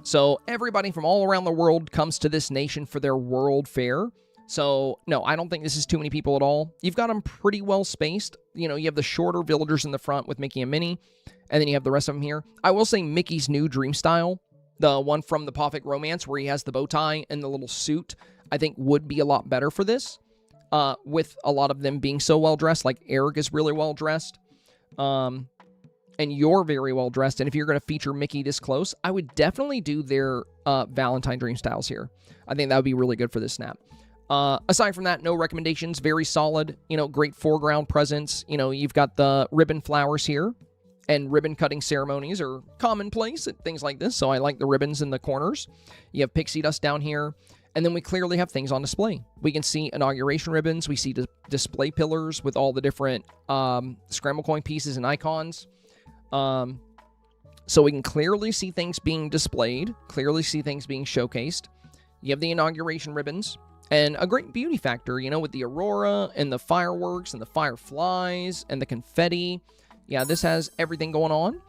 So everybody from all around the world comes to this nation for their world fair. So, no, I don't think this is too many people at all. You've got them pretty well spaced. You know, you have the shorter villagers in the front with Mickey and Minnie, and then you have the rest of them here. I will say Mickey's new dream style, the one from the Perfect Romance where he has the bow tie and the little suit, I think would be a lot better for this, with a lot of them being so well-dressed. Like, Eric is really well-dressed. and you're very well dressed, and if you're going to feature Mickey this close, I would definitely do their Valentine Dream styles here. I think that would be really good for this snap. Aside from that, no recommendations. Very solid. Great foreground presence. You've got the ribbon flowers here, and ribbon cutting ceremonies are commonplace at things like this, so I like the ribbons in the corners. You have pixie dust down here, and then we clearly have things on display. We can see inauguration ribbons. We see display pillars with all the different scramble coin pieces and icons. So we can clearly see things being displayed, clearly see things being showcased. You have the inauguration ribbons, and a great beauty factor, with the aurora and the fireworks and the fireflies and the confetti. Yeah, this has everything going on.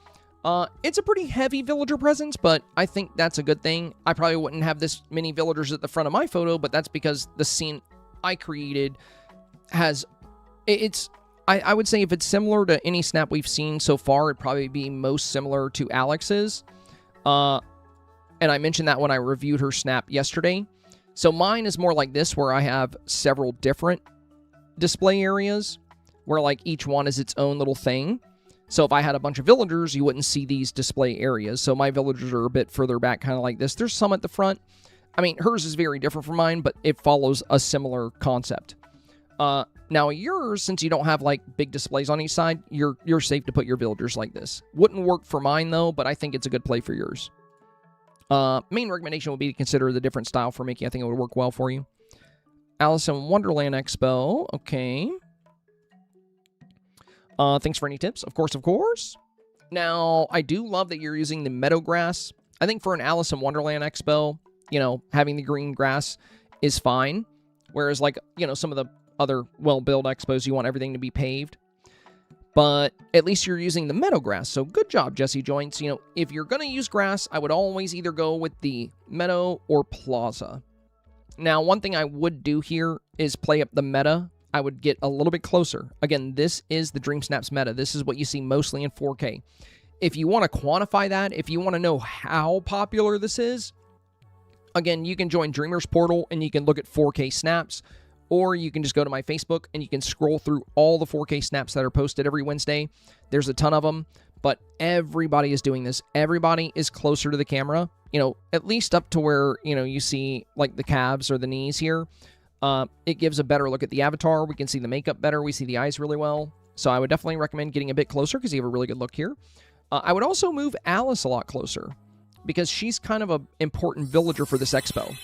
It's a pretty heavy villager presence, but I think that's a good thing. I probably wouldn't have this many villagers at the front of my photo, but that's because the scene I created has... I would say if it's similar to any snap we've seen so far, it'd probably be most similar to Alex's. And I mentioned that when I reviewed her snap yesterday. So mine is more like this, where I have several different display areas, where like each one is its own little thing. So if I had a bunch of villagers, you wouldn't see these display areas. So my villagers are a bit further back, kind of like this. There's some at the front. I mean, hers is very different from mine, but it follows a similar concept. Now yours, since you don't have like big displays on each side, you're safe to put your villagers like this. Wouldn't work for mine though, but I think it's a good play for yours. Main recommendation would be to consider the different style for Mickey. I think it would work well for you. Alice in Wonderland Expo. Okay. Thanks for any tips. Of course. Now, I do love that you're using the meadow grass. I think for an Alice in Wonderland Expo, having the green grass is fine. Whereas, like, some of the other well-built expos, you want everything to be paved. But at least you're using the meadow grass. So good job, Jesse Joints. If you're going to use grass, I would always either go with the meadow or plaza. Now, one thing I would do here is play up the meta. I would get a little bit closer. Again, this is the Dreamsnaps meta. This is what you see mostly in 4K. If you want to quantify that, if you want to know how popular this is, again, you can join Dreamer's Portal and you can look at 4K snaps, or you can just go to my Facebook and you can scroll through all the 4K snaps that are posted every Wednesday. There's a ton of them, but everybody is doing this. Everybody is closer to the camera, at least up to where, you see like the calves or the knees here. It gives a better look at the avatar. We can see the makeup better. We see the eyes really well. So I would definitely recommend getting a bit closer because you have a really good look here. I would also move Alice a lot closer because she's kind of an important villager for this expo.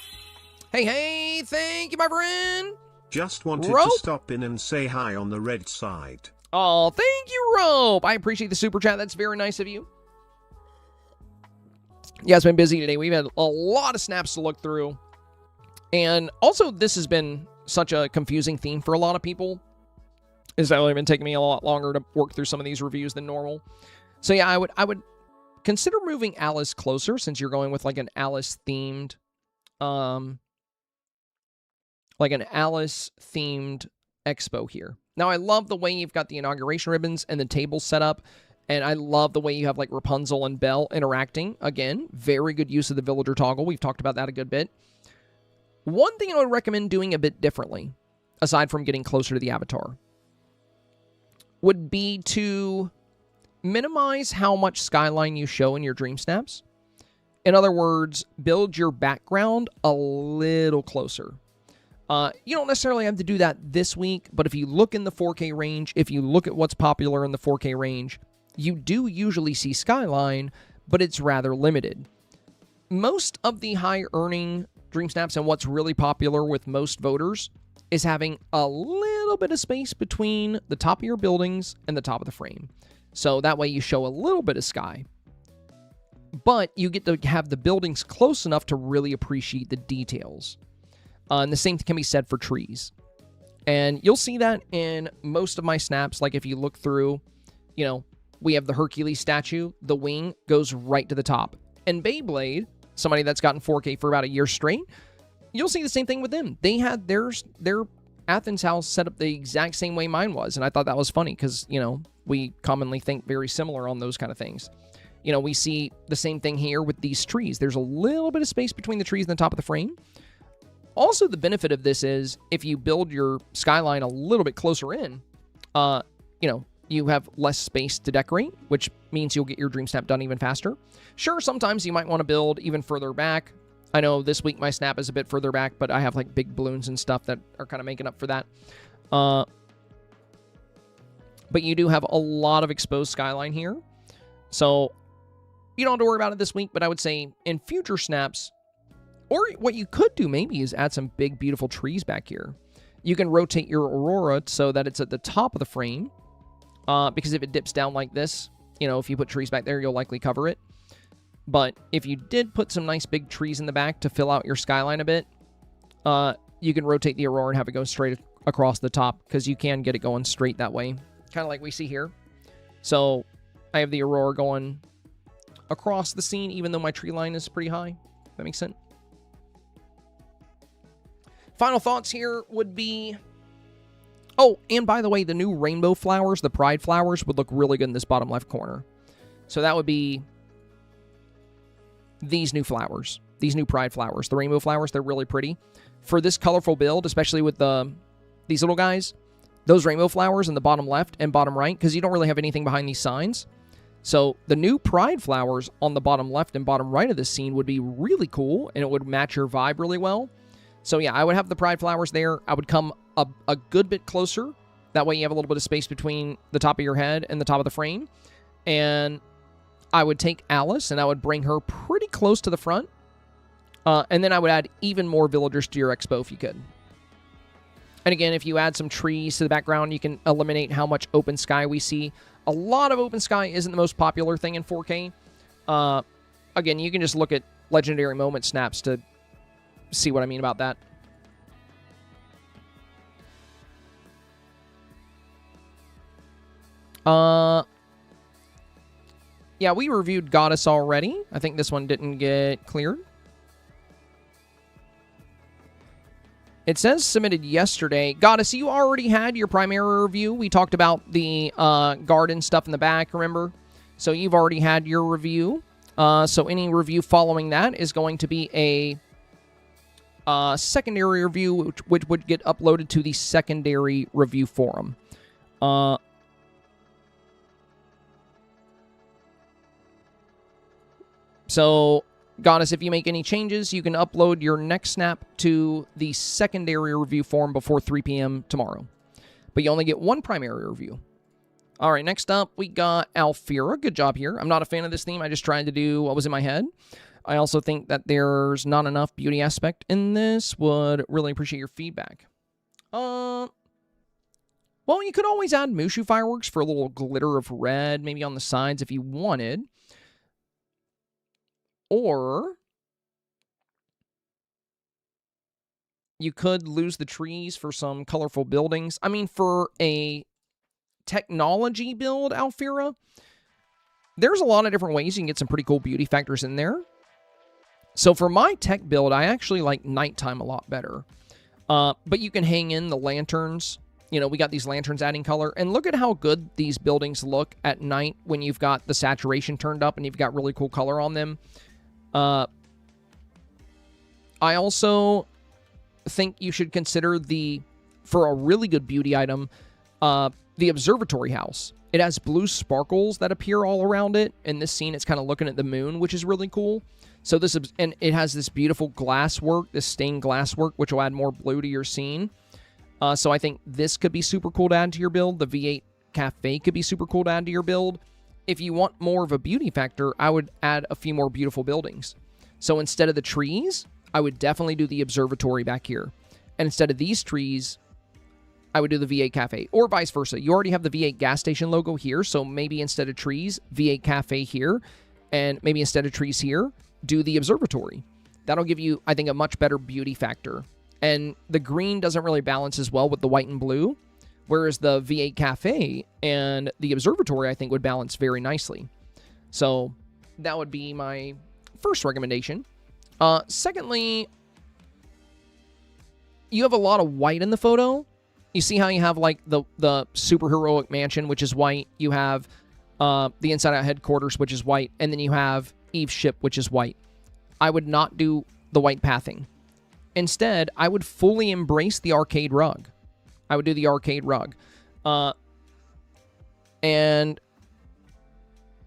Hey, thank you, my friend. Just wanted Rope? to stop in and say hi on the red side. Oh, thank you, Rope. I appreciate the super chat. That's very nice of you. Yeah, it's been busy today. We've had a lot of snaps to look through. And also, this has been such a confusing theme for a lot of people. It's only been taking me a lot longer to work through some of these reviews than normal. So yeah, I would consider moving Alice closer since you're going with like an Alice themed, expo here. Now, I love the way you've got the inauguration ribbons and the tables set up. And I love the way you have like Rapunzel and Belle interacting. Again, very good use of the villager toggle. We've talked about that a good bit. One thing I would recommend doing a bit differently, aside from getting closer to the avatar, would be to minimize how much skyline you show in your dream snaps. In other words, build your background a little closer. You don't necessarily have to do that this week, but if you look in the 4K range, if you look at what's popular in the 4K range, you do usually see skyline, but it's rather limited. Most of the high-earning dream snaps and what's really popular with most voters is having a little bit of space between the top of your buildings and the top of the frame. So that way you show a little bit of sky. But you get to have the buildings close enough to really appreciate the details. And the same can be said for trees. And you'll see that in most of my snaps. Like if you look through, we have the Hercules statue. The wing goes right to the top. And Beyblade, somebody that's gotten 4K for about a year straight, you'll see the same thing with them. They had their Athens house set up the exact same way mine was. And I thought that was funny because, we commonly think very similar on those kind of things. We see the same thing here with these trees. There's a little bit of space between the trees and the top of the frame. Also, the benefit of this is if you build your skyline a little bit closer in, you have less space to decorate, which means you'll get your dream snap done even faster. Sure, sometimes you might want to build even further back. I know this week my snap is a bit further back, but I have like big balloons and stuff that are kind of making up for that. But you do have a lot of exposed skyline here. So you don't have to worry about it this week, but I would say in future snaps, or what you could do maybe is add some big, beautiful trees back here. You can rotate your aurora so that it's at the top of the frame, because if it dips down like this, you know, if you put trees back there, you'll likely cover it. But if you did put some nice big trees in the back to fill out your skyline a bit, you can rotate the aurora and have it go straight across the top, because you can get it going straight that way, kind of like we see here. So I have the aurora going across the scene, even though my tree line is pretty high. That makes sense. Final thoughts here would be... Oh, and by the way, the new rainbow flowers, the pride flowers, would look really good in this bottom left corner. So that would be these new flowers, these new pride flowers, the rainbow flowers. They're really pretty. For this colorful build, especially with these little guys, those rainbow flowers in the bottom left and bottom right, because you don't really have anything behind these signs. So the new pride flowers on the bottom left and bottom right of this scene would be really cool, and it would match your vibe really well. So yeah, I would have the pride flowers there. I would come a good bit closer. That way you have a little bit of space between the top of your head and the top of the frame. And I would take Alice and I would bring her pretty close to the front. And then I would add even more villagers to your expo if you could. And again, if you add some trees to the background, you can eliminate how much open sky we see. A lot of open sky isn't the most popular thing in 4K. Again, you can just look at legendary moment snaps to see what I mean about that. Yeah, we reviewed Goddess already. I think this one didn't get cleared. It says submitted yesterday. Goddess, you already had your primary review. We talked about the garden stuff in the back, remember? So you've already had your review. So any review following that is going to be a secondary review, which would get uploaded to the secondary review forum. So, Goddess, if you make any changes, you can upload your next snap to the secondary review forum before 3 p.m. tomorrow. But you only get one primary review. All right, next up, we got Alfira. Good job here. I'm not a fan of this theme. I just tried to do what was in my head. I also think that there's not enough beauty aspect in this. Would really appreciate your feedback. Well, you could always add Mushu fireworks for a little glitter of red, maybe on the sides if you wanted. Or you could lose the trees for some colorful buildings. I mean, for a technology build, Alfira, there's a lot of different ways you can get some pretty cool beauty factors in there. So for my tech build, I actually like nighttime a lot better. But you can hang in the lanterns. You know, we got these lanterns adding color. And look at how good these buildings look at night when you've got the saturation turned up and you've got really cool color on them. I also think you should consider for a really good beauty item, the observatory house. It has blue sparkles that appear all around it. In this scene, it's kind of looking at the moon, which is really cool. So and it has this beautiful glass work, this stained glass work, which will add more blue to your scene. So I think this could be super cool to add to your build. The V8 Cafe could be super cool to add to your build. If you want more of a beauty factor, I would add a few more beautiful buildings. So instead of the trees, I would definitely do the observatory back here. And instead of these trees, I would do the V8 Cafe, or vice versa. You already have the V8 gas station logo here, so maybe instead of trees, V8 Cafe here, and maybe instead of trees here, do the observatory. That'll give you, I think, a much better beauty factor. And the green doesn't really balance as well with the white and blue, whereas the V8 Cafe and the observatory, I think, would balance very nicely. So that would be my first recommendation. Secondly, you have a lot of white in the photo. You see how you have like the superheroic mansion, which is white. You have the Inside Out headquarters, which is white. And then you have Eve's ship, which is white. I would not do the white pathing. Instead, I would fully embrace the arcade rug. I would do the arcade rug. And,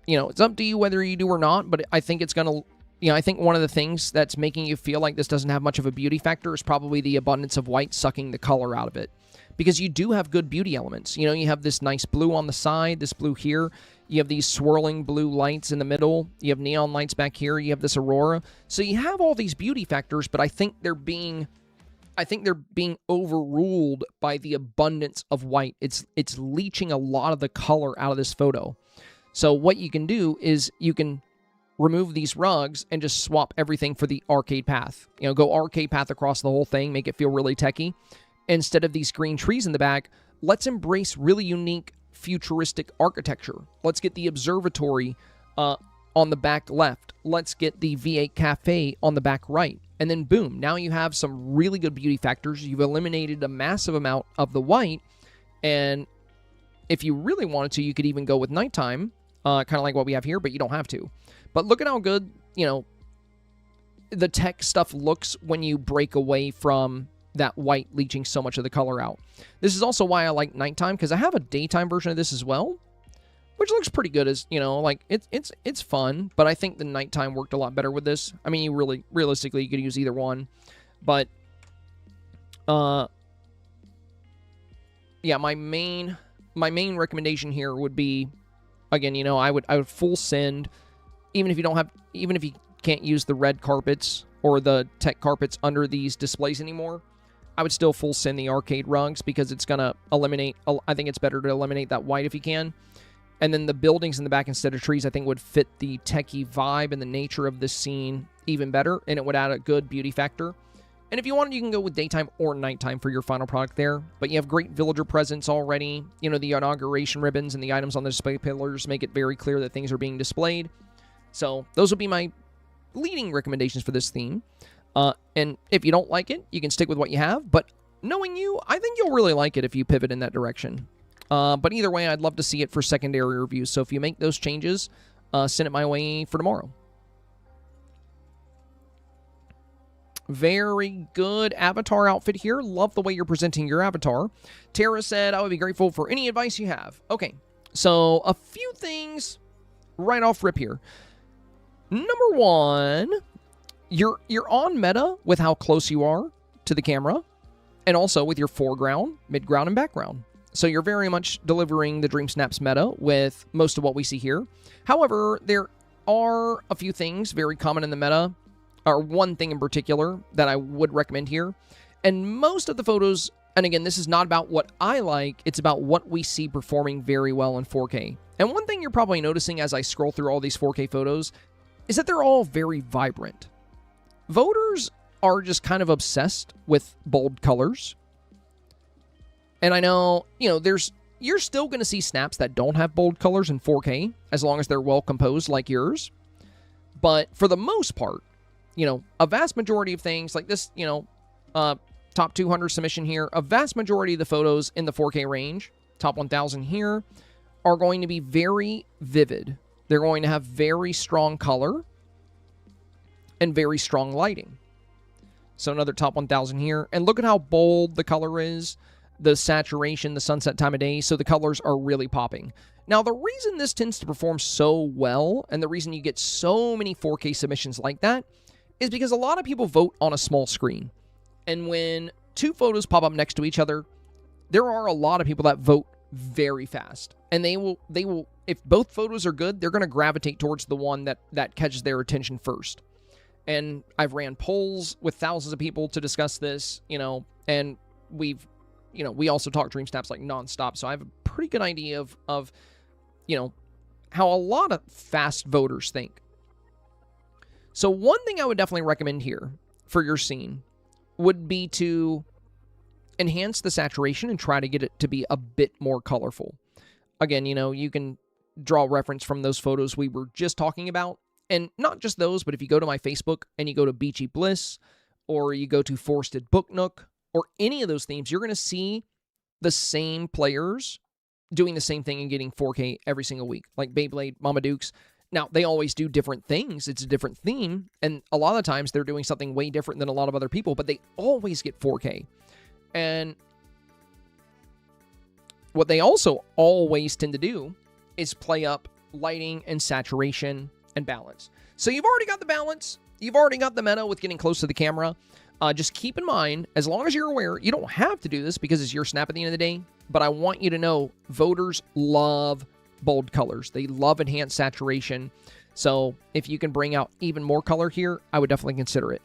you know, it's up to you whether you do or not, but I think it's going to, you know, I think one of the things that's making you feel like this doesn't have much of a beauty factor is probably the abundance of white sucking the color out of it. Because you do have good beauty elements. You know, you have this nice blue on the side, this blue here. You have these swirling blue lights in the middle. You have neon lights back here. You have this aurora. So you have all these beauty factors, but I think they're being overruled by the abundance of white. It's leaching a lot of the color out of this photo. So what you can do is you can remove these rugs and just swap everything for the arcade path. You know, go arcade path across the whole thing, make it feel really techy. Instead of these green trees in the back, let's embrace really unique futuristic architecture. Let's get the observatory on the back left. Let's get the V8 Cafe on the back right. And then boom, now you have some really good beauty factors. You've eliminated a massive amount of the white. And if you really wanted to, you could even go with nighttime, kind of like what we have here, but you don't have to. But look at how good, you know, the tech stuff looks when you break away from that white leaching so much of the color out. This is also why I like nighttime, because I have a daytime version of this as well, which looks pretty good. As you know, like it's fun, but I think the nighttime worked a lot better with this. I mean, realistically you could use either one, but yeah, my main recommendation here would be, again, you know, I would full send, even if you can't use the red carpets or the tech carpets under these displays anymore, I would still full send the arcade rugs, because it's going to eliminate, I think it's better to eliminate that white if you can. And then the buildings in the back instead of trees, I think would fit the techie vibe and the nature of this scene even better, and it would add a good beauty factor. And if you wanted, you can go with daytime or nighttime for your final product there. But you have great villager presence already. You know, the inauguration ribbons and the items on the display pillars make it very clear that things are being displayed. So those would be my leading recommendations for this theme. And if you don't like it, you can stick with what you have. But knowing you, I think you'll really like it if you pivot in that direction. But either way, I'd love to see it for secondary reviews. So if you make those changes, send it my way for tomorrow. Very good avatar outfit here. Love the way you're presenting your avatar. Tara said, I would be grateful for any advice you have. Okay, so a few things right off rip here. Number one, you're on meta with how close you are to the camera, and also with your foreground, midground, and background. So you're very much delivering the Dreamsnaps meta with most of what we see here. However, there are a few things very common in the meta, or one thing in particular that I would recommend here. And most of the photos, and again, this is not about what I like, it's about what we see performing very well in 4K. And one thing you're probably noticing as I scroll through all these 4K photos is that they're all very vibrant. Voters are just kind of obsessed with bold colors. And I know, you know, you're still going to see snaps that don't have bold colors in 4K, as long as they're well composed like yours. But for the most part, you know, a vast majority of things like this, you know, top 200 submission here, a vast majority of the photos in the 4K range, top 1000 here, are going to be very vivid. They're going to have very strong color and very strong lighting. So another top 1000 here. And look at how bold the color is, the saturation, the sunset time of day. So the colors are really popping. Now, the reason this tends to perform so well, and the reason you get so many 4K submissions like that, is because a lot of people vote on a small screen. And when two photos pop up next to each other, there are a lot of people that vote very fast. And they will, if both photos are good, they're going to gravitate towards the one that catches their attention first. And I've ran polls with thousands of people to discuss this, you know, and we also talk Dreamsnaps like nonstop. So I have a pretty good idea of, you know, how a lot of fast voters think. So one thing I would definitely recommend here for your scene would be to enhance the saturation and try to get it to be a bit more colorful. Again, you know, you can draw reference from those photos we were just talking about. And not just those, but if you go to my Facebook and you go to Beachy Bliss, or you go to Forested Book Nook, or any of those themes, you're going to see the same players doing the same thing and getting 4K every single week. Like Beyblade, Mama Dukes. Now, they always do different things. It's a different theme. And a lot of the times they're doing something way different than a lot of other people, but they always get 4K. And what they also always tend to do is play up lighting and saturation and balance. So you've already got the balance. You've already got the meta with getting close to the camera. Just keep in mind, as long as you're aware, you don't have to do this because it's your snap at the end of the day, but I want you to know voters love bold colors. They love enhanced saturation. So if you can bring out even more color here, I would definitely consider it.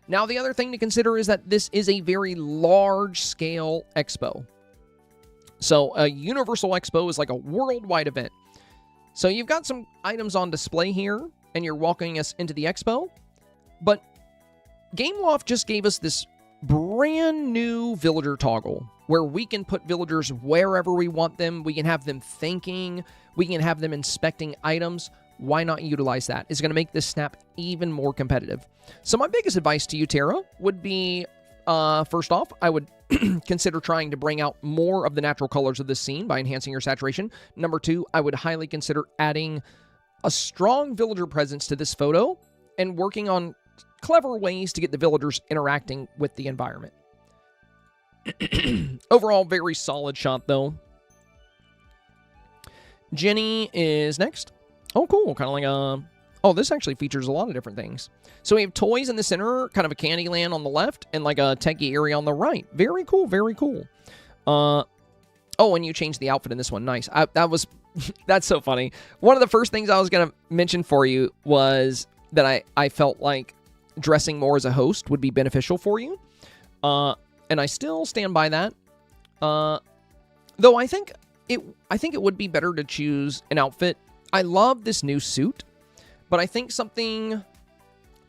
Now, the other thing to consider is that this is a very large-scale expo. So a Universal Expo is like a worldwide event. So you've got some items on display here, and you're welcoming us into the expo. But Gameloft just gave us this brand new villager toggle where we can put villagers wherever we want them. We can have them thinking. We can have them inspecting items. Why not utilize that? It's going to make this snap even more competitive. So my biggest advice to you, Tara, would be, first off, I would consider trying to bring out more of the natural colors of this scene by enhancing your saturation. Number two, I would highly consider adding a strong villager presence to this photo and working on clever ways to get the villagers interacting with the environment. Overall, very solid shot, though. Jenny is next. Oh, cool. Kind of like a... Oh, this actually features a lot of different things. So we have toys in the center, kind of a Candyland on the left, and like a techie area on the right. Very cool, very cool. Oh, and you changed the outfit in this one. Nice. That's so funny. One of the first things I was going to mention for you was that I felt like dressing more as a host would be beneficial for you. And I still stand by that. Though I think it would be better to choose an outfit. I love this new suit, but I think something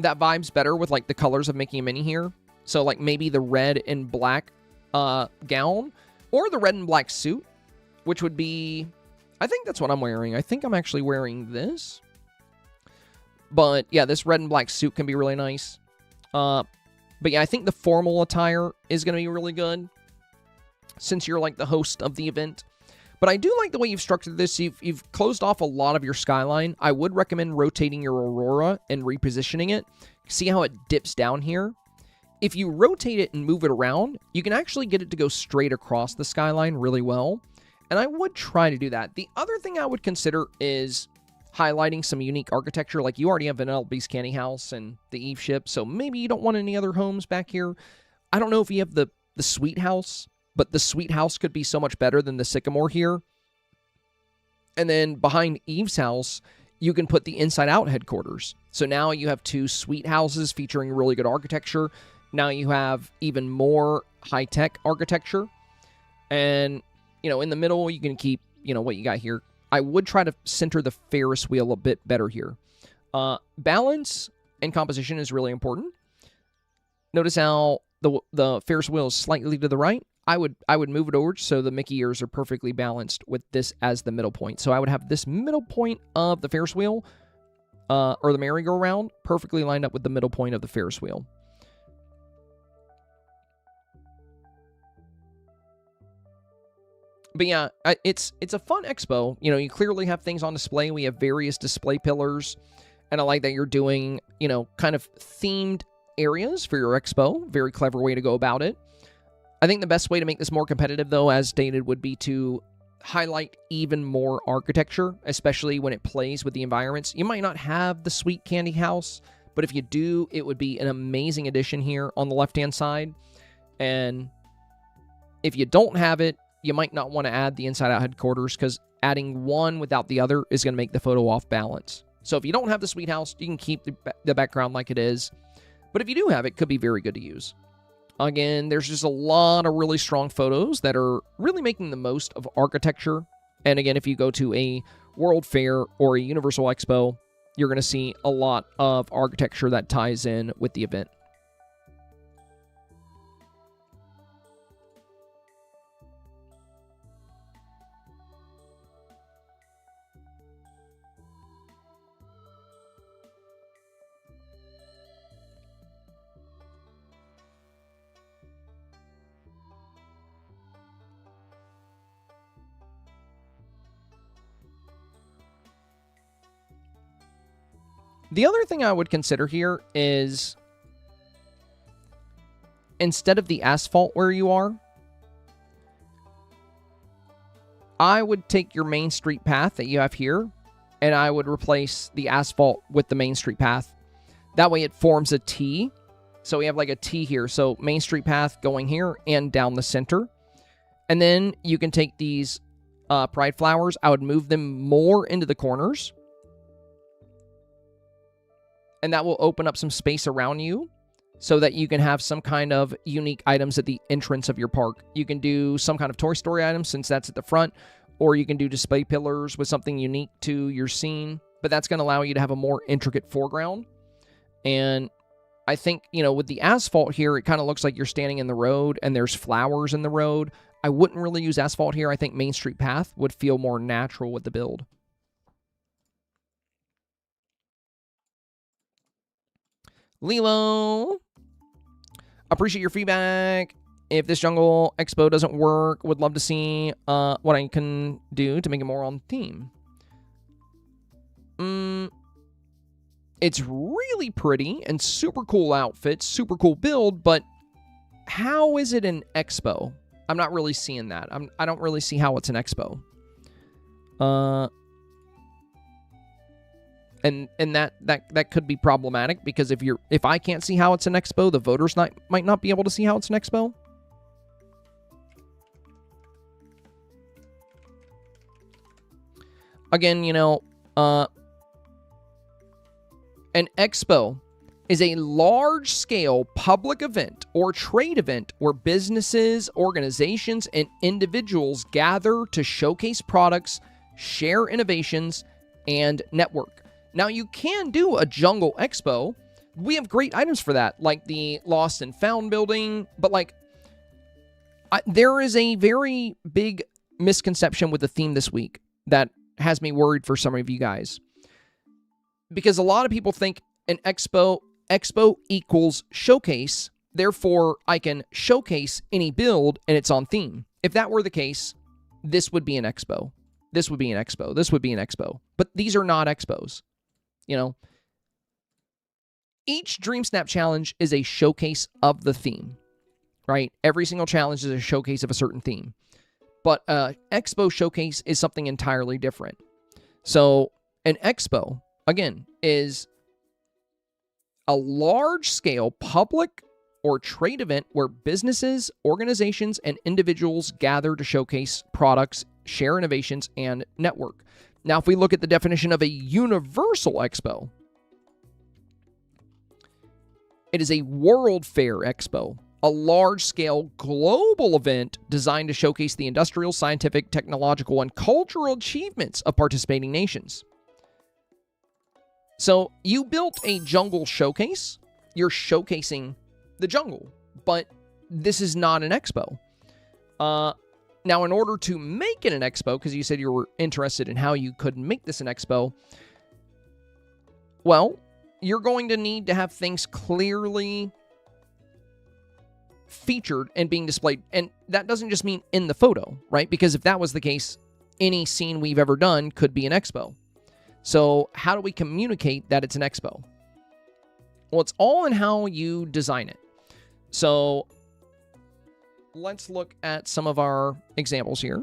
that vibes better with like the colors of Mickey and Minnie here. So like maybe the red and black gown or the red and black suit, which would be, I think that's what I'm wearing. I think I'm actually wearing this. But yeah, this red and black suit can be really nice. But yeah, I think the formal attire is going to be really good since you're like the host of the event. But I do like the way you've structured this. You've closed off a lot of your skyline. I would recommend rotating your Aurora and repositioning it. See how it dips down here? If you rotate it and move it around, you can actually get it to go straight across the skyline really well. And I would try to do that. The other thing I would consider is highlighting some unique architecture. Like you already have Vanellope's Candy House and the Eve ship, so maybe you don't want any other homes back here. I don't know if you have the Sweet House, but the Sweet House could be so much better than the Sycamore here. And then behind Eve's house, you can put the Inside Out headquarters. So now you have two Sweet Houses featuring really good architecture. Now you have even more high-tech architecture. And, you know, in the middle, you can keep, you know, what you got here. I would try to center the Ferris wheel a bit better here. Balance and composition is really important. Notice how the Ferris wheel is slightly to the right. I would move it over so the Mickey ears are perfectly balanced with this as the middle point. So I would have this middle point of the Ferris wheel, or the merry-go-round, perfectly lined up with the middle point of the Ferris wheel. But yeah, it's a fun expo. You know, you clearly have things on display. We have various display pillars, and I like that you're doing, you know, kind of themed areas for your expo. Very clever way to go about it. I think the best way to make this more competitive, though, as stated, would be to highlight even more architecture, especially when it plays with the environments. You might not have the Sweet Candy House, but if you do, it would be an amazing addition here on the left-hand side. And if you don't have it, you might not want to add the Inside Out headquarters because adding one without the other is going to make the photo off balance. So if you don't have the Sweet House, you can keep the background like it is. But if you do have it, it could be very good to use. Again, there's just a lot of really strong photos that are really making the most of architecture. And again, if you go to a World Fair or a Universal Expo, you're going to see a lot of architecture that ties in with the event. The other thing I would consider here is, instead of the asphalt where you are, I would take your main street path that you have here, and I would replace the asphalt with the main street path. That way it forms a T. So we have like a T here. So main street path going here and down the center. And then you can take these pride flowers. I would move them more into the corners. And that will open up some space around you so that you can have some kind of unique items at the entrance of your park. You can do some kind of Toy Story item since that's at the front, or you can do display pillars with something unique to your scene, but that's going to allow you to have a more intricate foreground. And I think, you know, with the asphalt here, it kind of looks like you're standing in the road and there's flowers in the road. I wouldn't really use asphalt here. I think Main Street Path would feel more natural with the build. Lilo, appreciate your feedback. If this Jungle Expo doesn't work, would love to see what I can do to make it more on theme. It's really pretty and super cool outfit, super cool build, but how is it an expo? I'm not really seeing that. I don't really see how it's an expo. And that could be problematic because if I can't see how it's an expo, the voters might not be able to see how it's an expo. Again, you know, an expo is a large-scale public event or trade event where businesses, organizations, and individuals gather to showcase products, share innovations, and network. Now, you can do a Jungle Expo. We have great items for that, like the Lost and Found building, but like, there is a very big misconception with the theme this week that has me worried for some of you guys. Because a lot of people think an expo equals showcase, therefore I can showcase any build and it's on theme. If that were the case, this would be an expo. This would be an expo. This would be an expo. But these are not expos. You know, each Dreamsnap challenge is a showcase of the theme, right? Every single challenge is a showcase of a certain theme. But expo showcase is something entirely different. So an expo, again, is a large-scale public or trade event where businesses, organizations, and individuals gather to showcase products, share innovations, and network. Now, if we look at the definition of a universal expo, it is a World Fair Expo, a large-scale global event designed to showcase the industrial, scientific, technological, and cultural achievements of participating nations. So, you built a jungle showcase. You're showcasing the jungle, but this is not an expo. Now, in order to make it an expo, because you said you were interested in how you could make this an expo, well, you're going to need to have things clearly featured and being displayed. And that doesn't just mean in the photo, right? Because if that was the case, any scene we've ever done could be an expo. So how do we communicate that it's an expo? Well, it's all in how you design it. So let's look at some of our examples here.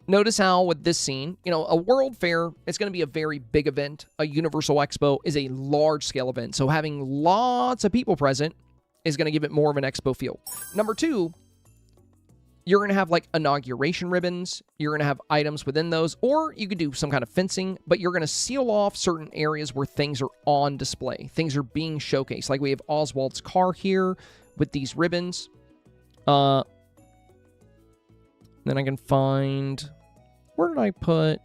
Notice how with this scene, you know, a World Fair, it's going to be a very big event. A Universal Expo is a large-scale event. So having lots of people present is going to give it more of an expo feel. Number two, you're going to have like inauguration ribbons. You're going to have items within those, or you could do some kind of fencing, but you're going to seal off certain areas where things are on display. Things are being showcased. Like we have Oswald's car here with these ribbons. Then I can find, where did I put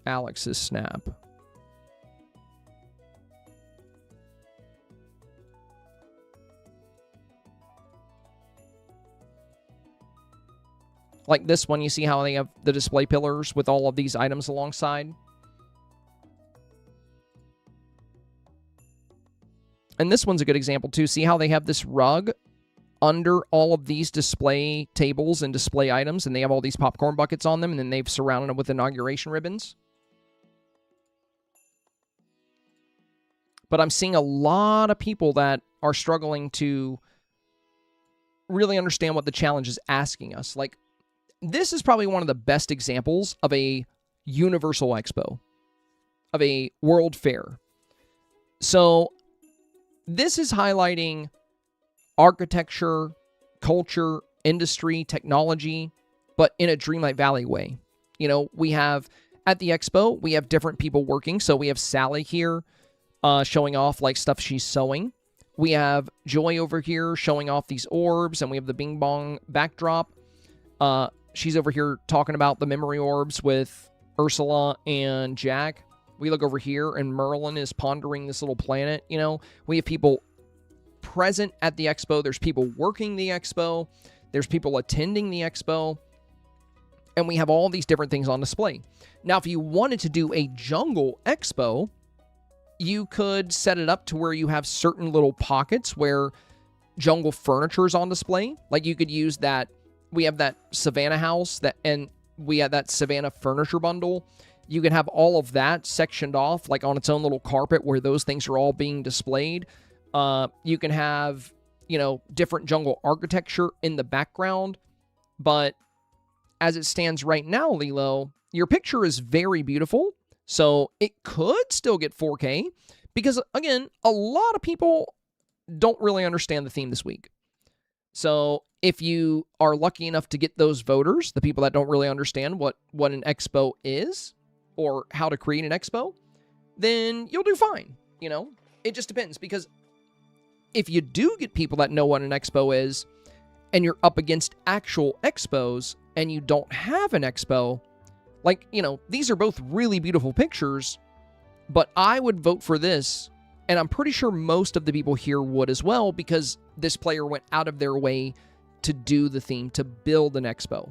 Alex's snap? Like this one, you see how they have the display pillars with all of these items alongside? And this one's a good example too. See how they have this rug under all of these display tables and display items, and they have all these popcorn buckets on them, and then they've surrounded them with inauguration ribbons? But I'm seeing a lot of people that are struggling to really understand what the challenge is asking us. Like, this is probably one of the best examples of a Universal Expo, of a World Fair. So this is highlighting architecture, culture, industry, technology, but in a Dreamlight Valley way. You know, we have, at the expo, we have different people working. So we have Sally here showing off like stuff she's sewing. We have Joy over here showing off these orbs, and we have the Bing Bong backdrop. She's over here talking about the memory orbs with Ursula and Jack. We look over here, and Merlin is pondering this little planet. You know, we have people present at the expo. There's people working the expo. There's people attending the expo. And we have all these different things on display. Now, if you wanted to do a jungle expo, you could set it up to where you have certain little pockets where jungle furniture is on display. Like, you could use that. We have that Savannah house, and we have that Savannah furniture bundle. You can have all of that sectioned off, like on its own little carpet where those things are all being displayed. You can have, you know, different jungle architecture in the background. But as it stands right now, Lilo, your picture is very beautiful. So it could still get 4K because, again, a lot of people don't really understand the theme this week. So if you are lucky enough to get those voters, the people that don't really understand what an expo is or how to create an expo, then you'll do fine. You know, it just depends, because if you do get people that know what an expo is and you're up against actual expos and you don't have an expo, like, you know, these are both really beautiful pictures, but I would vote for this, and I'm pretty sure most of the people here would as well, because this player went out of their way to do the theme, to build an expo.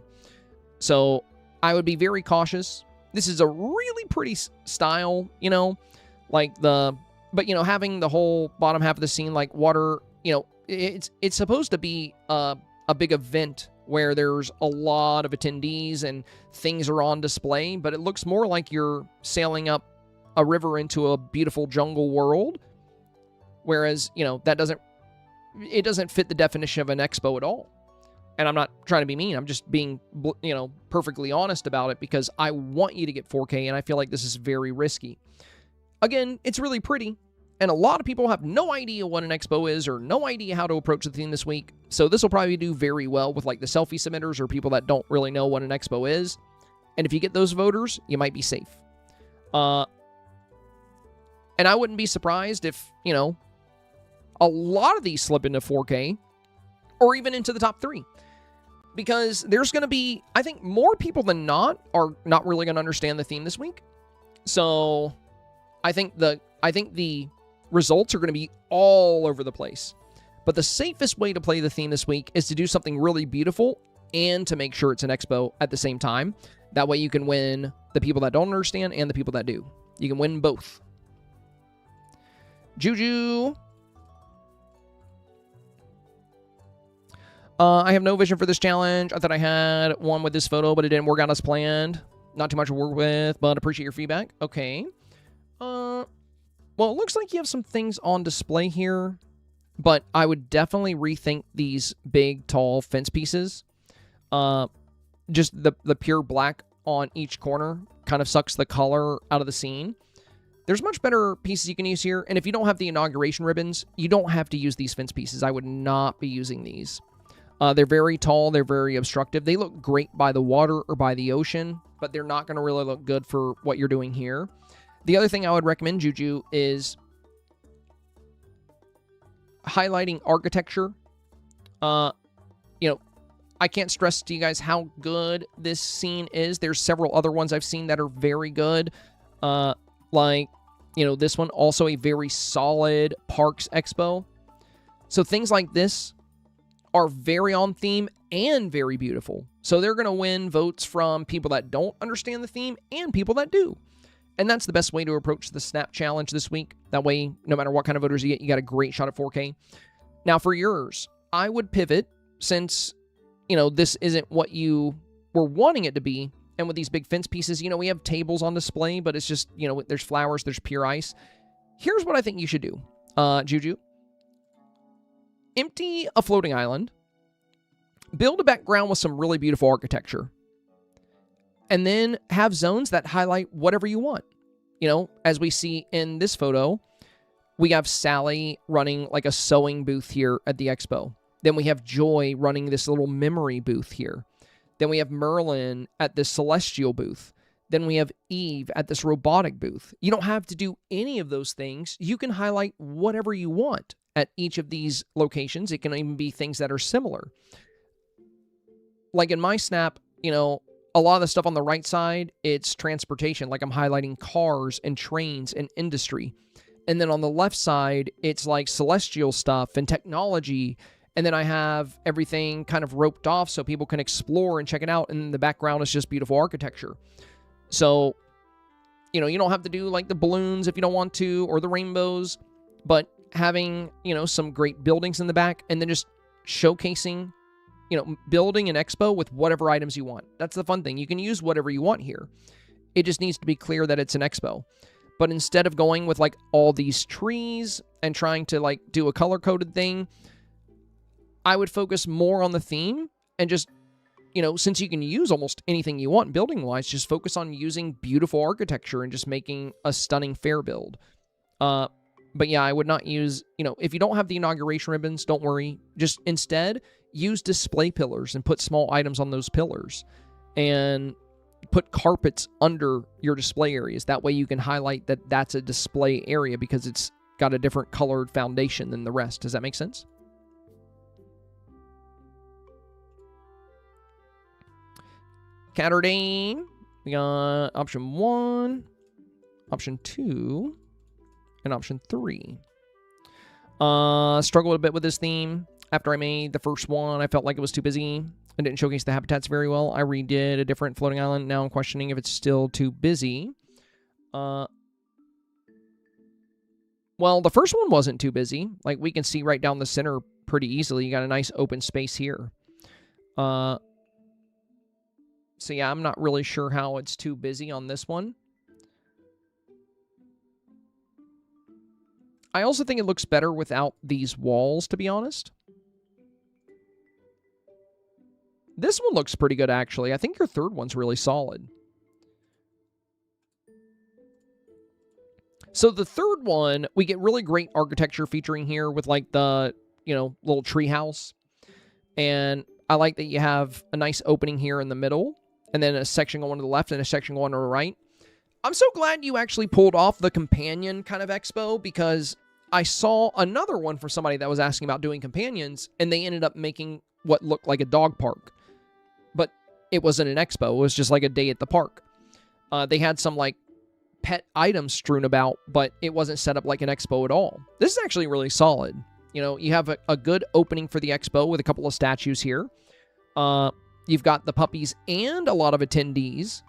So I would be very cautious. This is a really pretty style, you know, like but, you know, having the whole bottom half of the scene, like water, you know, it's supposed to be a big event where there's a lot of attendees and things are on display, but it looks more like you're sailing up a river into a beautiful jungle world. Whereas, you know, it doesn't fit the definition of an expo at all. And I'm not trying to be mean. I'm just being, you know, perfectly honest about it, because I want you to get 4K, and I feel like this is very risky. Again, it's really pretty, and a lot of people have no idea what an expo is or no idea how to approach the theme this week. So this will probably do very well with like the selfie submitters or people that don't really know what an expo is. And if you get those voters, you might be safe. And I wouldn't be surprised if, you know, a lot of these slip into 4K or even into the top 3. Because there's going to be, I think, more people than not are not really going to understand the theme this week. So I think the results are going to be all over the place. But the safest way to play the theme this week is to do something really beautiful and to make sure it's an expo at the same time. That way you can win the people that don't understand and the people that do. You can win both. Juju. I have no vision for this challenge. I thought I had one with this photo, but it didn't work out as planned. Not too much to work with, but appreciate your feedback. Okay. Well, it looks like you have some things on display here, but I would definitely rethink these big, tall fence pieces. Just the pure black on each corner kind of sucks the color out of the scene. There's much better pieces you can use here, and if you don't have the inauguration ribbons, you don't have to use these fence pieces. I would not be using these. They're very tall. They're very obstructive. They look great by the water or by the ocean, but they're not going to really look good for what you're doing here. The other thing I would recommend, Juju, is highlighting architecture. You know, I can't stress to you guys how good this scene is. There's several other ones I've seen that are very good. Like, you know, this one, also a very solid Parks Expo. So things like this are very on theme and very beautiful. So they're going to win votes from people that don't understand the theme and people that do. And that's the best way to approach the Snap Challenge this week. That way, no matter what kind of voters you get, you got a great shot at 4K. Now, for yours, I would pivot, since, you know, this isn't what you were wanting it to be. And with these big fence pieces, you know, we have tables on display, but it's just, you know, there's flowers, there's pure ice. Here's what I think you should do, Juju. Empty a floating island build a background with some really beautiful architecture. And then have zones that highlight whatever you want. You know, as we see in this photo, we have Sally running like a sewing booth here at the expo. Then we have Joy running this little memory booth here. Then we have Merlin at this celestial booth. Then we have Eve at this robotic booth. You don't have to do any of those things. You can highlight whatever you want at each of these locations. It can even be things that are similar. Like in my snap, you know, a lot of the stuff on the right side, it's transportation. Like I'm highlighting cars and trains and industry. And then on the left side, it's like celestial stuff and technology. And then I have everything kind of roped off so people can explore and check it out. And the background is just beautiful architecture. So, you know, you don't have to do like the balloons if you don't want to, or the rainbows, but having, you know, some great buildings in the back and then just showcasing, you know, building an expo with whatever items you want. That's the fun thing. You can use whatever you want here. It just needs to be clear that it's an expo. But instead of going with like all these trees and trying to like do a color-coded thing, I would focus more on the theme and just, you know, since you can use almost anything you want building-wise, just focus on using beautiful architecture and just making a stunning fair build. But yeah, I would not use, you know, if you don't have the inauguration ribbons, don't worry. Just instead, use display pillars and put small items on those pillars. And put carpets under your display areas. That way you can highlight that that's a display area because it's got a different colored foundation than the rest. Does that make sense? Catterday. We got option 1, option 2, and option 3. Struggled a bit with this theme. After I made the first one, I felt like it was too busy. I didn't showcase the habitats very well. I redid a different floating island. Now I'm questioning if it's still too busy. Well, the first one wasn't too busy. Like, we can see right down the center pretty easily. You got a nice open space here. So, yeah, I'm not really sure how it's too busy on this one. I also think it looks better without these walls, to be honest. This one looks pretty good, actually. I think your third one's really solid. So the third one, we get really great architecture featuring here with, like, the, you know, little tree house. And I like that you have a nice opening here in the middle, and then a section going to the left and a section going to the right. I'm so glad you actually pulled off the companion kind of expo, because I saw another one for somebody that was asking about doing companions, and they ended up making what looked like a dog park. But it wasn't an expo. It was just like a day at the park. They had some like pet items strewn about, but it wasn't set up like an expo at all. This is actually really solid. You know, you have a good opening for the expo with a couple of statues here. You've got the puppies and a lot of attendees.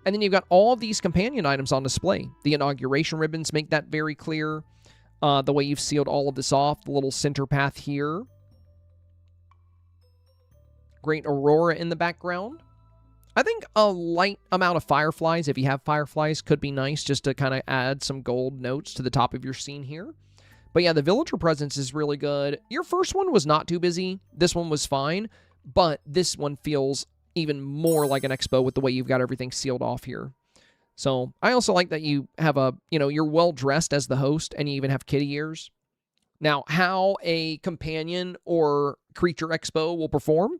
And then you've got all of these companion items on display. The inauguration ribbons make that very clear. The way you've sealed all of this off. The little center path here. Great aurora in the background. I think a light amount of fireflies, if you have fireflies, could be nice just to kind of add some gold notes to the top of your scene here. But yeah, the villager presence is really good. Your first one was not too busy. This one was fine. But this one feels even more like an expo with the way you've got everything sealed off here. So I also like that you have a, you know, you're well dressed as the host and you even have kitty ears. Now, how a companion or creature expo will perform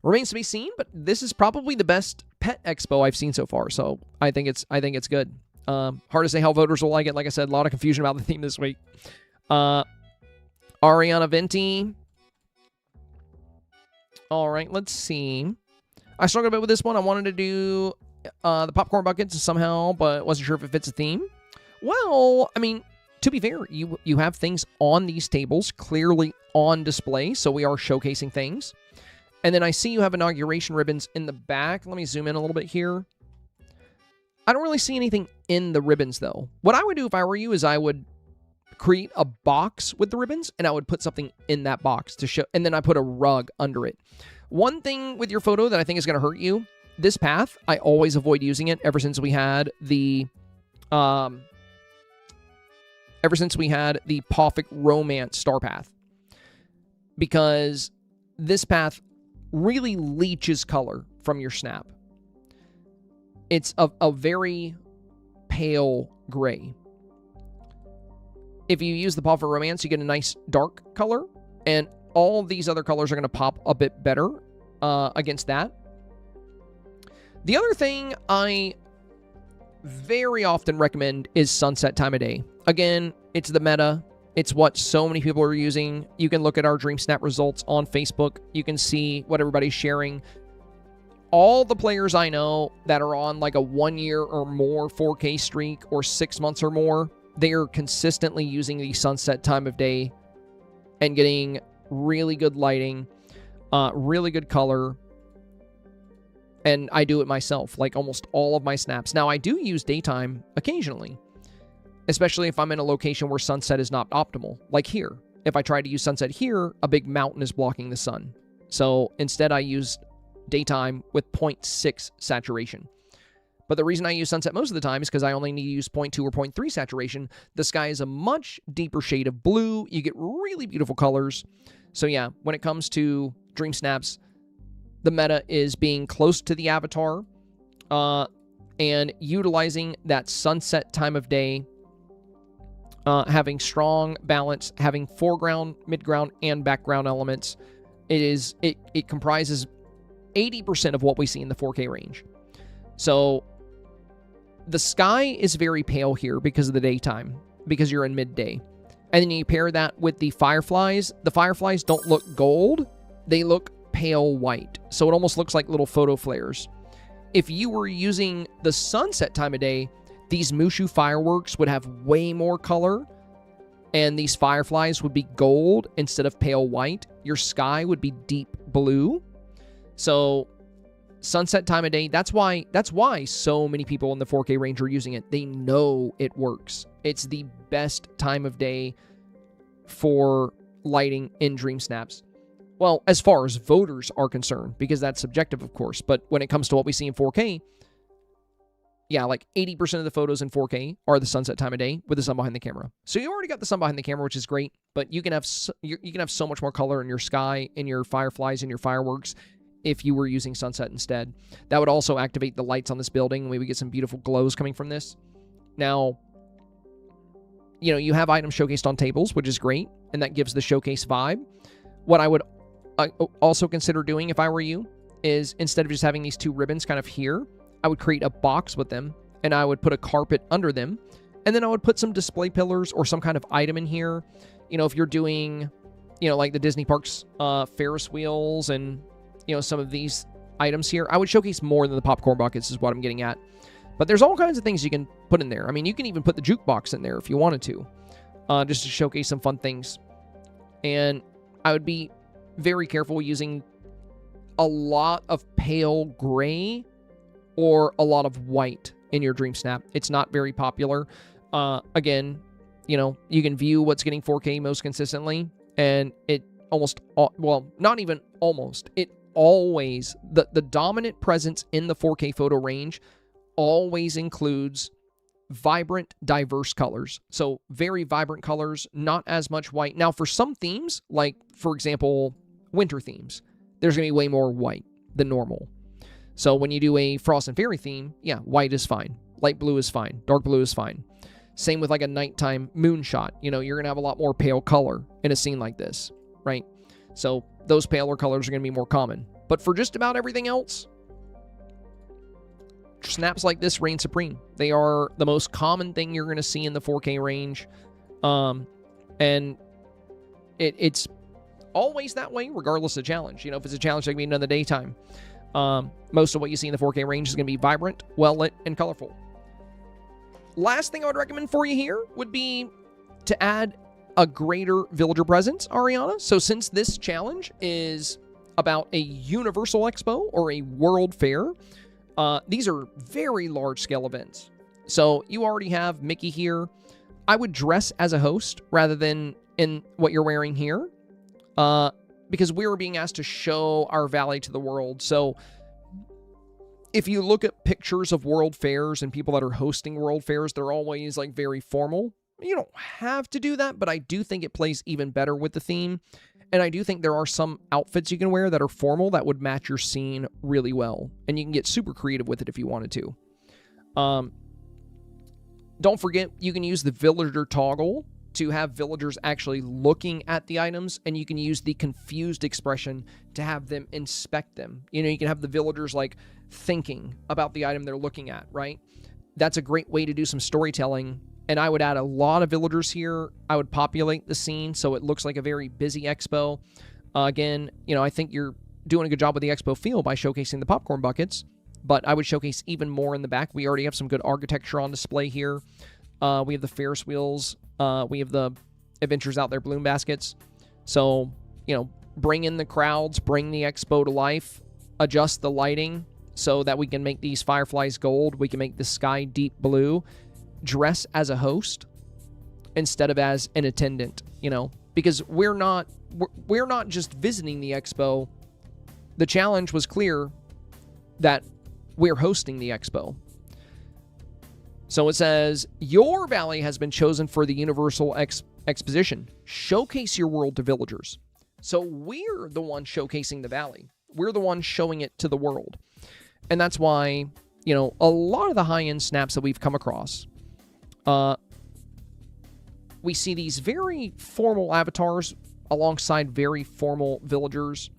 remains to be seen, but this is probably the best pet expo I've seen so far. So I think it's good. Hard to say how voters will like it. Like I said, a lot of confusion about the theme this week. Ariana Venti. All right, let's see. I struggled a bit with this one. I wanted to do the popcorn buckets somehow, but wasn't sure if it fits a theme. Well, I mean, to be fair, you have things on these tables clearly on display, so we are showcasing things. And then I see you have inauguration ribbons in the back. Let me zoom in a little bit here. I don't really see anything in the ribbons, though. What I would do if I were you is I would create a box with the ribbons, and I would put something in that box to show, and then I put a rug under it. One thing with your photo that I think is going to hurt you, this path, I always avoid using it ever since we had the Poffic Romance Star Path. Because this path really leaches color from your snap. It's a very pale gray. If you use the Paw for Romance, you get a nice dark color, and all these other colors are going to pop a bit better against that. The other thing I very often recommend is sunset time of day. Again, it's the meta. It's what so many people are using. You can look at our Dreamsnap results on Facebook. You can see what everybody's sharing. All the players I know that are on like a 1 year or more 4K streak or 6 months or more, they are consistently using the sunset time of day and getting really good lighting, really good color. And I do it myself, like almost all of my snaps. Now, I do use daytime occasionally, especially if I'm in a location where sunset is not optimal, like here. If I try to use sunset here, a big mountain is blocking the sun. So instead, I use daytime with 0.6 saturation. But the reason I use sunset most of the time is because I only need to use 0.2 or 0.3 saturation. The sky is a much deeper shade of blue. You get really beautiful colors. So yeah, when it comes to Dream Snaps, the meta is being close to the avatar and utilizing that sunset time of day, having strong balance, having foreground, midground, and background elements. It comprises 80% of what we see in the 4K range. So the sky is very pale here because of the daytime, because you're in midday. And then you pair that with the fireflies. The fireflies don't look gold. They look pale white. So it almost looks like little photo flares. If you were using the sunset time of day, these Mushu fireworks would have way more color, and these fireflies would be gold instead of pale white. Your sky would be deep blue. So sunset time of day, that's why so many people in the 4K range are using it. They know it works. It's the best time of day for lighting in Dream Snaps. Well, as far as voters are concerned, because that's subjective, of course. But when it comes to what we see in 4K, yeah, like 80% of the photos in 4K are the sunset time of day with the sun behind the camera. So you already got the sun behind the camera, which is great. But you can have so much more color in your sky, in your fireflies, in your fireworks, if you were using sunset instead. That would also activate the lights on this building, and we would get some beautiful glows coming from this. Now, you have items showcased on tables, which is great, and that gives the showcase vibe. What I would also consider doing if I were you is, instead of just having these two ribbons kind of here, I would create a box with them, and I would put a carpet under them, and then I would put some display pillars or some kind of item in here. If you're doing, like the Disney Parks Ferris wheels and, some of these items here, I would showcase more than the popcorn buckets is what I'm getting at. But there's all kinds of things you can put in there. I mean, you can even put the jukebox in there if you wanted to, just to showcase some fun things. And I would be very careful using a lot of pale gray or a lot of white in your Dream Snap. It's not very popular. Again, you can view what's getting 4K most consistently, and it almost, well, not even almost, it always, the dominant presence in the 4K photo range always includes vibrant, diverse colors. So very vibrant colors, not as much white. Now, for some themes, like, for example, winter themes, there's going to be way more white than normal. So when you do a Frost and Fairy theme, yeah, white is fine. Light blue is fine. Dark blue is fine. Same with like a nighttime moonshot. You're going to have a lot more pale color in a scene like this, right? So those paler colors are going to be more common. But for just about everything else, snaps like this reign supreme. They are the most common thing you're going to see in the 4K range. And it's always that way, regardless of challenge. If it's a challenge like being done in the daytime, most of what you see in the 4K range is going to be vibrant, well-lit, and colorful. Last thing I would recommend for you here would be to add a greater villager presence, Ariana. So since this challenge is about a Universal Expo or a World Fair, these are very large-scale events. So you already have Mickey here. I would dress as a host rather than in what you're wearing here, because we were being asked to show our valley to the world. So if you look at pictures of world fairs and people that are hosting world fairs, they're always like very formal. You don't have to do that, but I do think it plays even better with the theme. And I do think there are some outfits you can wear that are formal that would match your scene really well. And you can get super creative with it if you wanted to. Don't forget, you can use the villager toggle to have villagers actually looking at the items, and you can use the confused expression to have them inspect them. You know, you can have the villagers like thinking about the item they're looking at, right? That's a great way to do some storytelling. And I would add a lot of villagers here. I would populate the scene so it looks like a very busy expo. Again, you know, I think you're doing a good job with the expo feel by showcasing the popcorn buckets, but I would showcase even more in the back. We already have some good architecture on display here. We have the Ferris wheels. We have the Adventures Out There balloon baskets. So, you know, bring in the crowds, bring the expo to life, adjust the lighting so that we can make these fireflies gold. We can make the sky deep blue. Dress as a host instead of as an attendant, you know, because we're not just visiting the expo. The challenge was clear that we're hosting the expo. So it says, your valley has been chosen for the Universal Exposition. Showcase your world to villagers. So we're the one showcasing the valley. We're the one showing it to the world. And that's why, you know, a lot of the high-end snaps that we've come across, we see these very formal avatars alongside very formal villagers.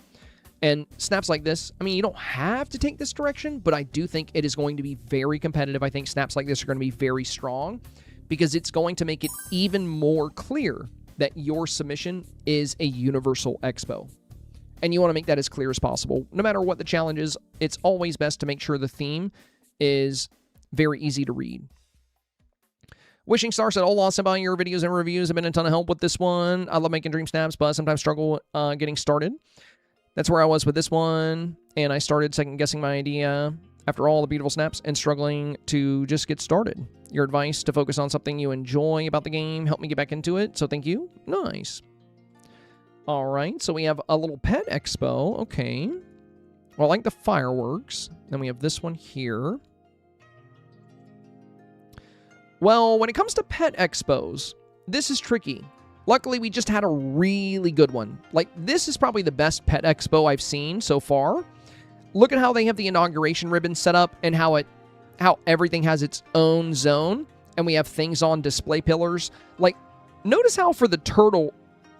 And snaps like this, I mean, you don't have to take this direction, but I do think it is going to be very competitive. I think snaps like this are going to be very strong because it's going to make it even more clear that your submission is a universal expo. And you want to make that as clear as possible. No matter what the challenge is, it's always best to make sure the theme is very easy to read. Wishing Star said, "Oh, awesome about your videos and reviews. Have been a ton of help with this one. I love making dream snaps, but sometimes struggle getting started. That's where I was with this one, and I started second-guessing my idea after all the beautiful snaps and struggling to just get started. Your advice to focus on something you enjoy about the game helped me get back into it, so thank you." Nice. All right, so we have a little pet expo. Okay. Well, I like the fireworks. Then we have this one here. Well, when it comes to pet expos, this is tricky. Luckily, we just had a really good one. Like, this is probably the best pet expo I've seen so far. Look at how they have the inauguration ribbon set up and how everything has its own zone. And we have things on display pillars. Like, notice how for the turtle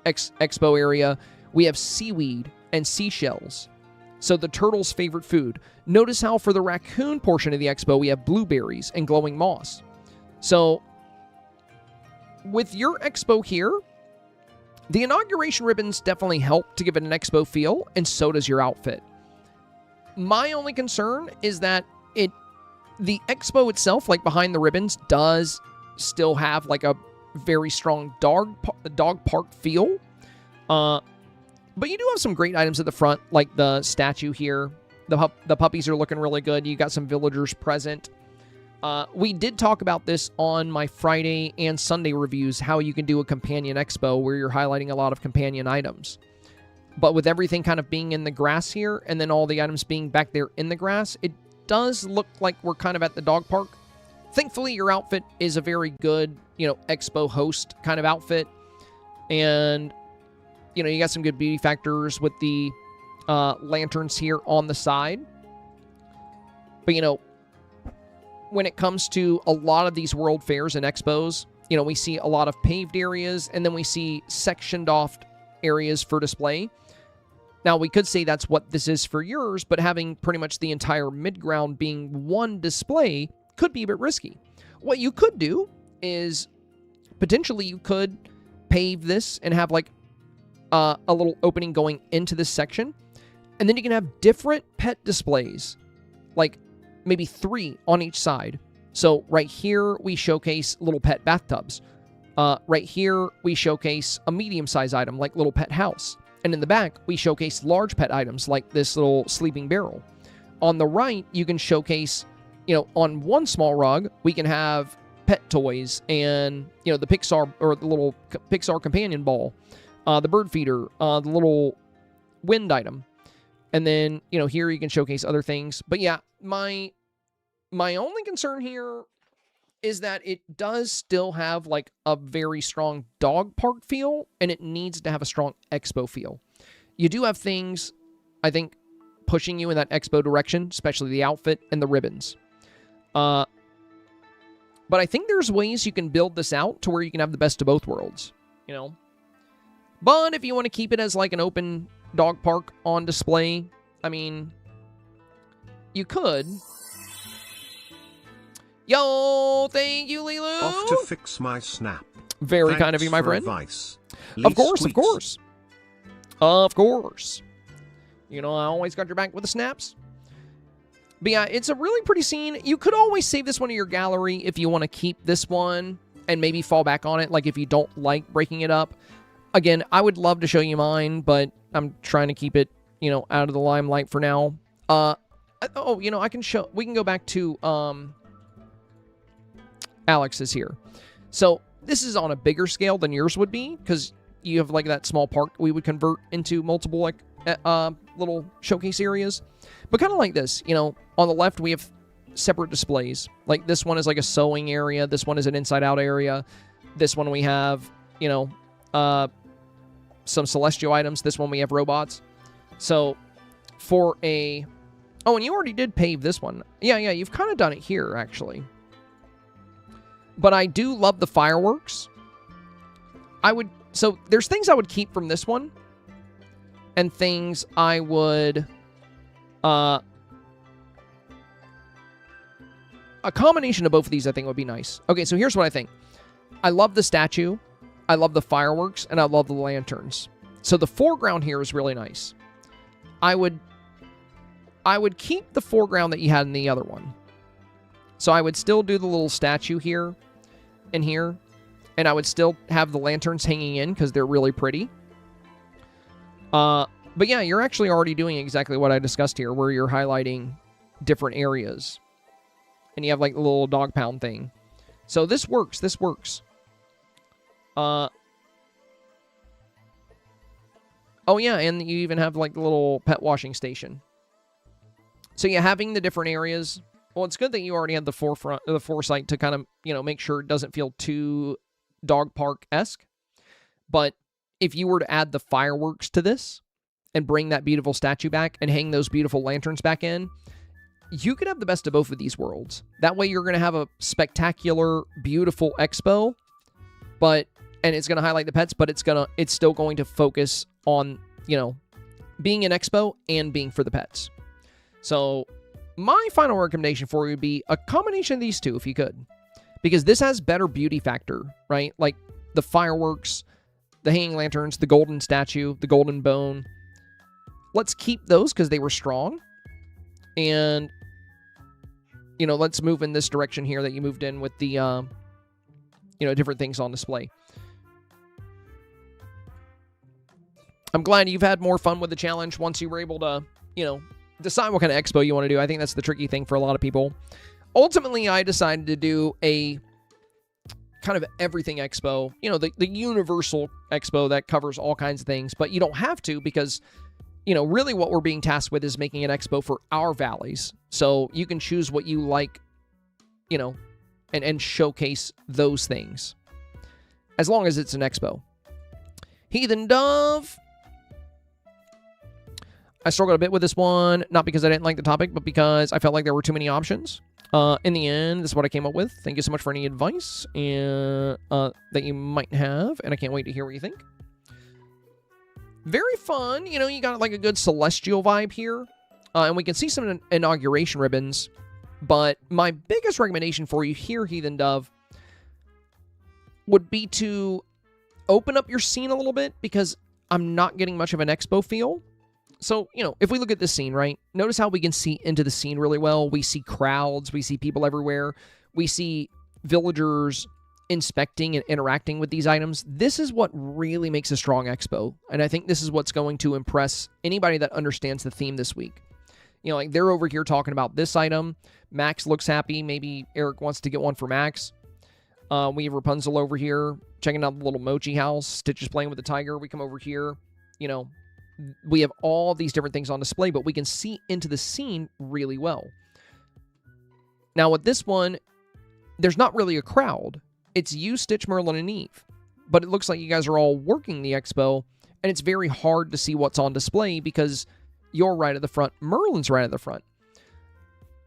expo area, we have seaweed and seashells. So the turtle's favorite food. Notice how for the raccoon portion of the expo, we have blueberries and glowing moss. So with your expo here, the inauguration ribbons definitely help to give it an expo feel, and so does your outfit. My only concern is that the expo itself, like behind the ribbons, does still have like a very strong dog park feel. But you do have some great items at the front, like the statue here. The puppies are looking really good. You got some villagers present. We did talk about this on my Friday and Sunday reviews, how you can do a companion expo where you're highlighting a lot of companion items. But with everything kind of being in the grass here, and then all the items being back there in the grass, it does look like we're kind of at the dog park. Thankfully, your outfit is a very good, you know, expo host kind of outfit. And, you know, you got some good beauty factors with the lanterns here on the side. But, you know, when it comes to a lot of these world fairs and expos, you know, we see a lot of paved areas, and then we see sectioned off areas for display. Now, we could say that's what this is for yours, but having pretty much the entire mid-ground being one display could be a bit risky. What you could do is potentially you could pave this and have like a little opening going into this section, and then you can have different pet displays, like maybe 3 on each side. So right here, we showcase little pet bathtubs. Right here, we showcase a medium-sized item like little pet house. And in the back, we showcase large pet items like this little sleeping barrel. On the right, you can showcase, you know, on one small rug, we can have pet toys and, you know, the Pixar or the little Pixar companion ball, the bird feeder, the little wind item. And then, you know, here you can showcase other things. But yeah, my only concern here is that it does still have like a very strong dog park feel, and it needs to have a strong expo feel. You do have things, I think, pushing you in that expo direction, especially the outfit and the ribbons. But I think there's ways you can build this out to where you can have the best of both worlds, you know? But if you want to keep it as like an open dog park on display, I mean, you could. Yo, thank you, Lilu. Off to fix my snap. Very Thanks kind of you, my for friend. Advice. Of course, Tweets. of course. Of course. You know, I always got your back with the snaps. But yeah, it's a really pretty scene. You could always save this one in your gallery if you want to keep this one and maybe fall back on it, like if you don't like breaking it up. Again, I would love to show you mine, but I'm trying to keep it, you know, out of the limelight for now. Oh, you know, we can go back to, Alex is here. So this is on a bigger scale than yours would be, because you have like that small park we would convert into multiple like little showcase areas. But kind of like this, you know, on the left we have separate displays. Like this one is like a sewing area. This one is an inside out area. This one we have, you know, some celestial items. This one we have robots. So for a... Oh, and you already did pave this one. Yeah, you've kind of done it here, actually. But I do love the fireworks. So there's things I would keep from this one. And things I would... a combination of both of these I think would be nice. Okay, so here's what I think. I love the statue. I love the fireworks. And I love the lanterns. So the foreground here is really nice. I would keep the foreground that you had in the other one. So I would still do the little statue here and here. And I would still have the lanterns hanging in because they're really pretty. But yeah, you're actually already doing exactly what I discussed here, where you're highlighting different areas. And you have like the little dog pound thing. So this works. This works. Oh yeah, and you even have like the little pet washing station. So yeah, having the different areas. Well, it's good that you already had the foresight to kind of, you know, make sure it doesn't feel too dog park-esque. But if you were to add the fireworks to this and bring that beautiful statue back and hang those beautiful lanterns back in, you could have the best of both of these worlds. That way you're going to have a spectacular, beautiful expo, and it's going to highlight the pets, but it's still going to focus on, you know, being an expo and being for the pets. So my final recommendation for you would be a combination of these two if you could. Because this has better beauty factor, right? Like the fireworks, the hanging lanterns, the golden statue, the golden bone. Let's keep those because they were strong. And, you know, let's move in this direction here that you moved in with the, you know, different things on display. I'm glad you've had more fun with the challenge once you were able to, you know, decide what kind of expo you want to do. I think that's the tricky thing for a lot of people. Ultimately, I decided to do a kind of everything expo, you know, the universal expo that covers all kinds of things, but you don't have to because, you know, really what we're being tasked with is making an expo for our valleys. So you can choose what you like, you know, and showcase those things as long as it's an expo. Heathen Dove. I struggled a bit with this one, not because I didn't like the topic, but because I felt like there were too many options. In the end, this is what I came up with. Thank you so much for any advice that you might have, and I can't wait to hear what you think. Very fun. You know, you got like a good celestial vibe here, and we can see some inauguration ribbons, but my biggest recommendation for you here, Heathen Dove, would be to open up your scene a little bit, because I'm not getting much of an expo feel. So, you know, if we look at this scene, right, notice how we can see into the scene really well. We see crowds, we see people everywhere, we see villagers inspecting and interacting with these items. This is what really makes a strong expo, and I think this is what's going to impress anybody that understands the theme this week. You know, like they're over here talking about this item. Max looks happy. Maybe Eric wants to get one for Max. We have Rapunzel over here checking out the little mochi house. Stitch is playing with the tiger. We come over here, you know, we have all these different things on display, but we can see into the scene really well. Now with this one, there's not really a crowd. It's you, Stitch, Merlin, and Eve. But it looks like you guys are all working the expo, and it's very hard to see what's on display because you're right at the front, Merlin's right at the front.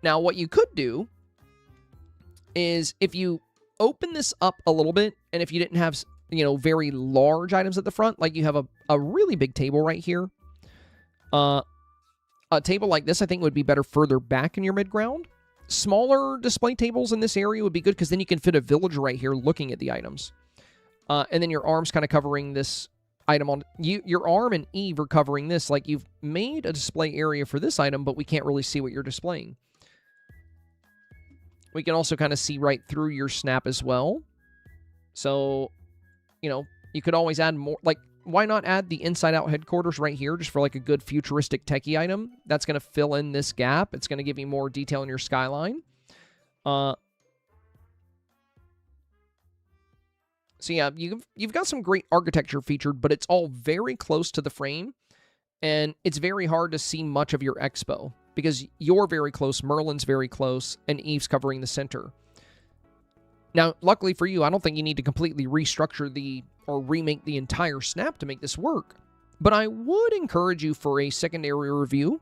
Now, what you could do is if you open this up a little bit, and if you didn't have, very large items at the front, like you have a really big table right here, a table like this I think would be better further back in your mid-ground. Smaller display tables in this area would be good because then you can fit a villager right here looking at the items. And then your arm's kind of covering this item on... Your arm and Eve are covering this. Like, you've made a display area for this item, but we can't really see what you're displaying. We can also kind of see right through your snap as well. So, you could always add more... Like, why not add the inside-out headquarters right here just for, like, a good futuristic techie item? That's going to fill in this gap. It's going to give you more detail in your skyline. So yeah, you've got some great architecture featured, but it's all very close to the frame, and it's very hard to see much of your expo because you're very close, Merlin's very close, and Eve's covering the center. Now, luckily for you, I don't think you need to completely restructure or remake the entire snap to make this work, but I would encourage you for a secondary review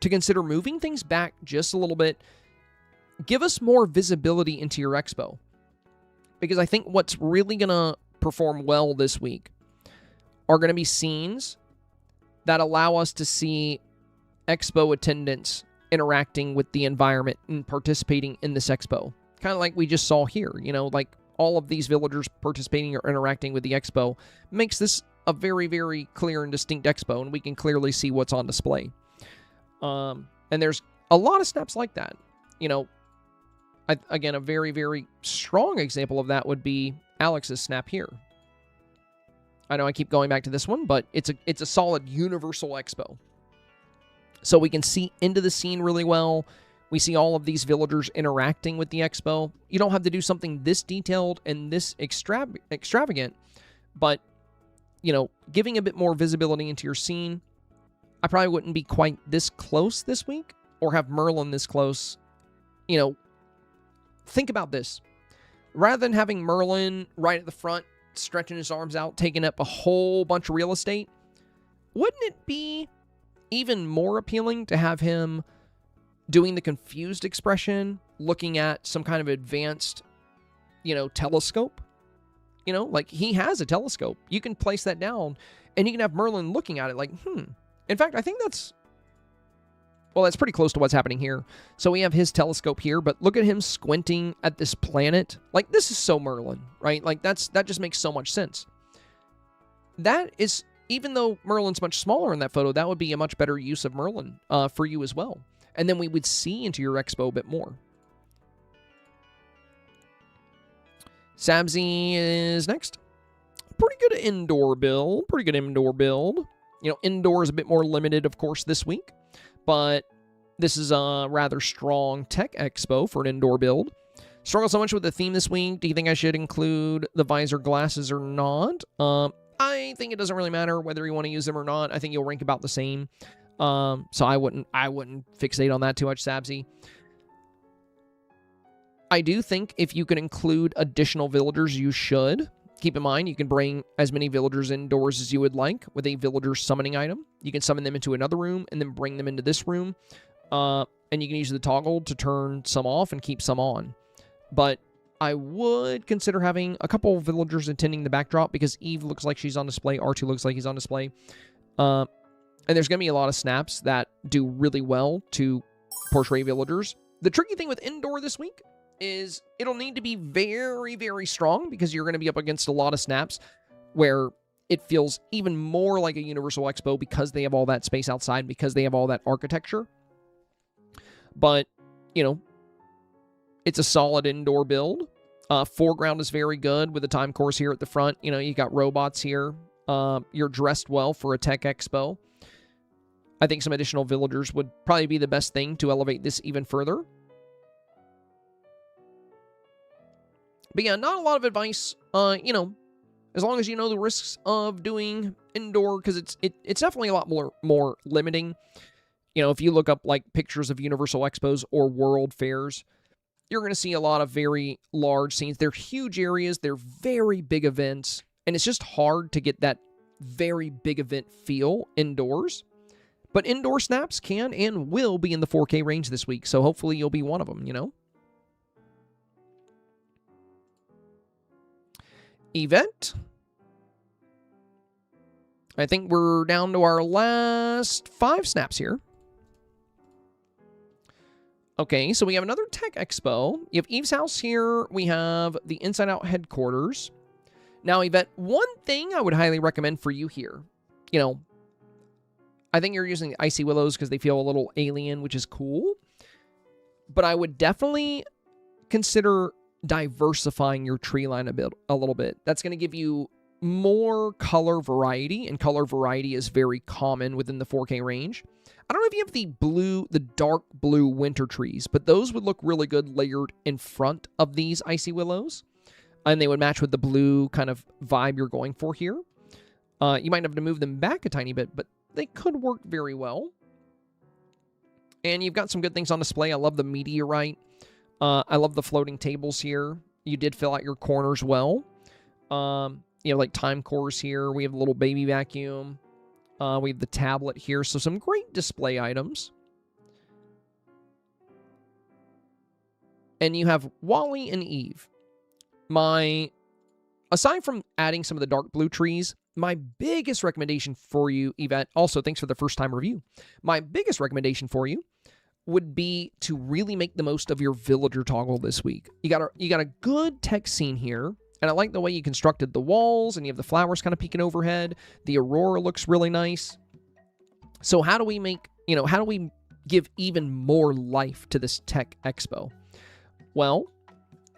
to consider moving things back just a little bit. Give us more visibility into your expo. Because I think what's really going to perform well this week are going to be scenes that allow us to see expo attendants interacting with the environment and participating in this expo. Kind of like we just saw here, like all of these villagers participating or interacting with the expo makes this a very, very clear and distinct expo, and we can clearly see what's on display. And there's a lot of snaps like that, Again, a very, very strong example of that would be Alex's snap here. I know I keep going back to this one, but it's a solid universal expo. So we can see into the scene really well. We see all of these villagers interacting with the expo. You don't have to do something this detailed and this extravagant, but, giving a bit more visibility into your scene. I probably wouldn't be quite this close this week or have Merlin this close, Think about this. Rather than having Merlin right at the front, stretching his arms out, taking up a whole bunch of real estate, wouldn't it be even more appealing to have him doing the confused expression, looking at some kind of advanced, telescope? Like he has a telescope. You can place that down, and you can have Merlin looking at it like, In fact, I think that's pretty close to what's happening here. So we have his telescope here, but look at him squinting at this planet. Like, this is so Merlin, right? Like, that just makes so much sense. That is, even though Merlin's much smaller in that photo, that would be a much better use of Merlin for you as well. And then we would see into your expo a bit more. Sabzi is next. Pretty good indoor build. Indoor is a bit more limited, of course, this week. But this is a rather strong tech expo for an indoor build. Struggle so much with the theme this week. Do you think I should include the visor glasses or not? I think it doesn't really matter whether you want to use them or not. I think you'll rank about the same. So I wouldn't fixate on that too much, Sabzi. I do think if you can include additional villagers, you should. Keep in mind, you can bring as many villagers indoors as you would like with a villager summoning item. You can summon them into another room and then bring them into this room. And you can use the toggle to turn some off and keep some on. But I would consider having a couple of villagers attending the backdrop because Eve looks like she's on display. R2 looks like he's on display. And there's going to be a lot of snaps that do really well to portray villagers. The tricky thing with indoor this week is it'll need to be very, very strong because you're going to be up against a lot of snaps where it feels even more like a Universal Expo because they have all that space outside, because they have all that architecture. But, it's a solid indoor build. Foreground is very good with the time course here at the front. You got robots here. You're dressed well for a tech expo. I think some additional villagers would probably be the best thing to elevate this even further. But yeah, not a lot of advice, as long as you know the risks of doing indoor, because it's definitely a lot more limiting. If you look up, like, pictures of Universal Expos or World Fairs, you're going to see a lot of very large scenes. They're huge areas. They're very big events. And it's just hard to get that very big event feel indoors. But indoor snaps can and will be in the 4K range this week. So hopefully you'll be one of them, you know? Event. I think we're down to our last 5 snaps here. Okay, so we have another Tech Expo. You have Eve's house here. We have the Inside Out headquarters. Now, Event, one thing I would highly recommend for you here, you know, I think you're using the Icy Willows because they feel a little alien, which is cool. But I would definitely consider diversifying your tree line a little bit. That's going to give you more color variety, and color variety is very common within the 4K range. I don't know if you have the dark blue winter trees, but those would look really good layered in front of these Icy Willows, and they would match with the blue kind of vibe you're going for here. You might have to move them back a tiny bit, but they could work very well. And you've got some good things on display. I love the meteorite. I love the floating tables here. You did fill out your corners well. You know, like time cores here. We have a little baby vacuum. We have the tablet here. So some great display items. And you have Wally and Eve. Aside from adding some of the dark blue trees, my biggest recommendation for you, Yvette, also thanks for the first time review. My biggest recommendation for you would be to really make the most of your villager toggle this week. You got a good tech scene here. And I like the way you constructed the walls, and you have the flowers kind of peeking overhead. The aurora looks really nice. So how do we give even more life to this tech expo? Well,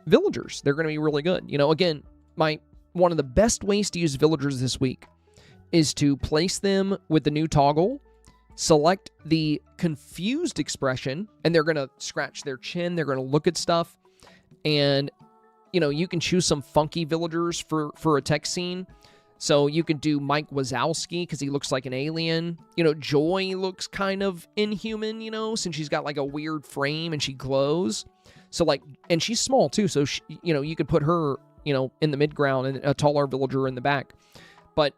villagers, they're going to be really good. You know, again, one of the best ways to use villagers this week is to place them with the new toggle, select the confused expression, and they're going to scratch their chin, they're going to look at stuff, and you know, you can choose some funky villagers for a tech scene. So you could do Mike Wazowski because he looks like an alien. You know, Joy looks kind of inhuman, you know, since she's got like a weird frame and she glows. So like, and she's small too. So, you know, you could put her, you know, in the midground and a taller villager in the back. But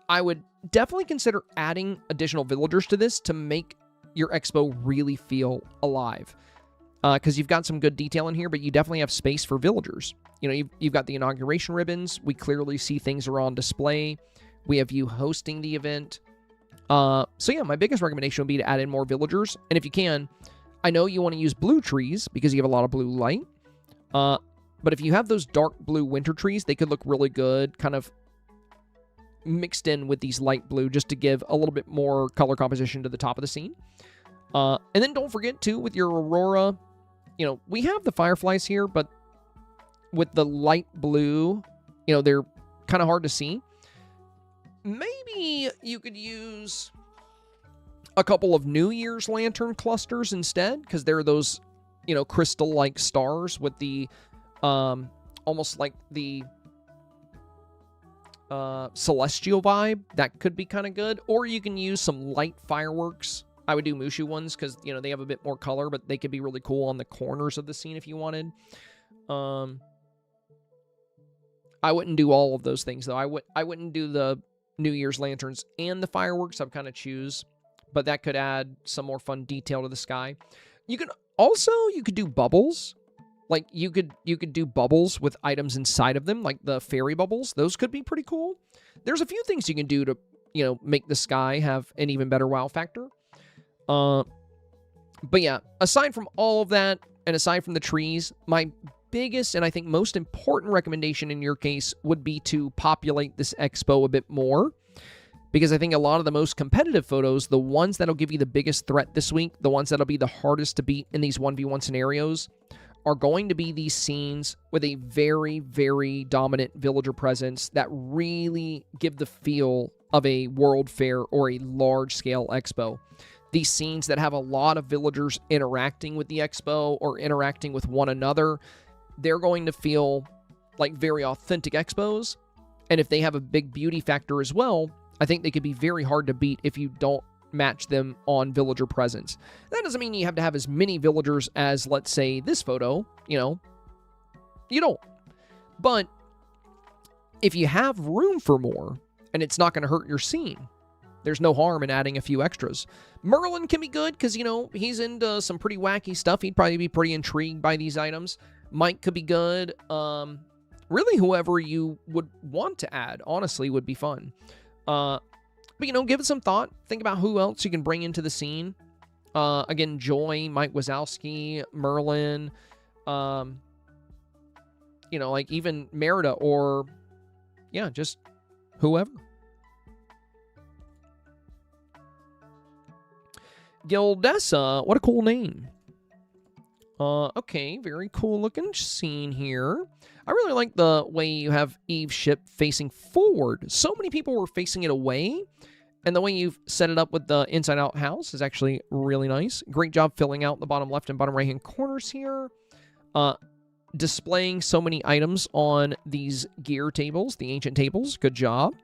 I would definitely consider adding additional villagers to this to make your expo really feel alive. Because you've got some good detail in here, but you definitely have space for villagers. You know, you've got the inauguration ribbons. We clearly see things are on display. We have you hosting the event. So yeah, my biggest recommendation would be to add in more villagers. And if you can, I know you want to use blue trees because you have a lot of blue light. But if you have those dark blue winter trees, they could look really good, kind of mixed in with these light blue just to give a little bit more color composition to the top of the scene. And then don't forget, too, with your aurora, you know, we have the fireflies here, but with the light blue, you know, they're kind of hard to see. Maybe you could use a couple of New Year's lantern clusters instead, because they're those, you know, crystal-like stars with the, almost like the celestial vibe. That could be kind of good. Or you can use some light fireworks. I would do Mushu ones because, you know, they have a bit more color, but they could be really cool on the corners of the scene if you wanted. I wouldn't do all of those things, though. I wouldn't do the New Year's lanterns and the fireworks. I'd kind of choose, but that could add some more fun detail to the sky. You could do bubbles. Like, you could do bubbles with items inside of them, like the fairy bubbles. Those could be pretty cool. There's a few things you can do to, you know, make the sky have an even better wow factor. But yeah, aside from all of that, and aside from the trees, my biggest and I think most important recommendation in your case would be to populate this expo a bit more. Because I think a lot of the most competitive photos, the ones that'll give you the biggest threat this week, the ones that'll be the hardest to beat in these 1v1 scenarios, are going to be these scenes with a very, very dominant villager presence that really give the feel of a world fair or a large-scale expo. These scenes that have a lot of villagers interacting with the expo or interacting with one another, they're going to feel like very authentic expos. And if they have a big beauty factor as well, I think they could be very hard to beat if you don't match them on villager presence. That doesn't mean you have to have as many villagers as, let's say, this photo. You know, you don't. But if you have room for more, and it's not going to hurt your scene, there's no harm in adding a few extras. Merlin can be good because, you know, he's into some pretty wacky stuff. He'd probably be pretty intrigued by these items. Mike could be good. Really, whoever you would want to add, honestly, would be fun. But, you know, give it some thought. Think about who else you can bring into the scene. Again, Joy, Mike Wazowski, Merlin, you know, like even Merida or, yeah, just whoever. Gildessa, what a cool name. Okay, very cool looking scene here. I really like the way you have Eve's ship facing forward. So many people were facing it away, and the way you've set it up with the inside-out house is actually really nice. Great job filling out the bottom left and bottom right-hand corners here. Displaying so many items on these gear tables, the ancient tables. Good job.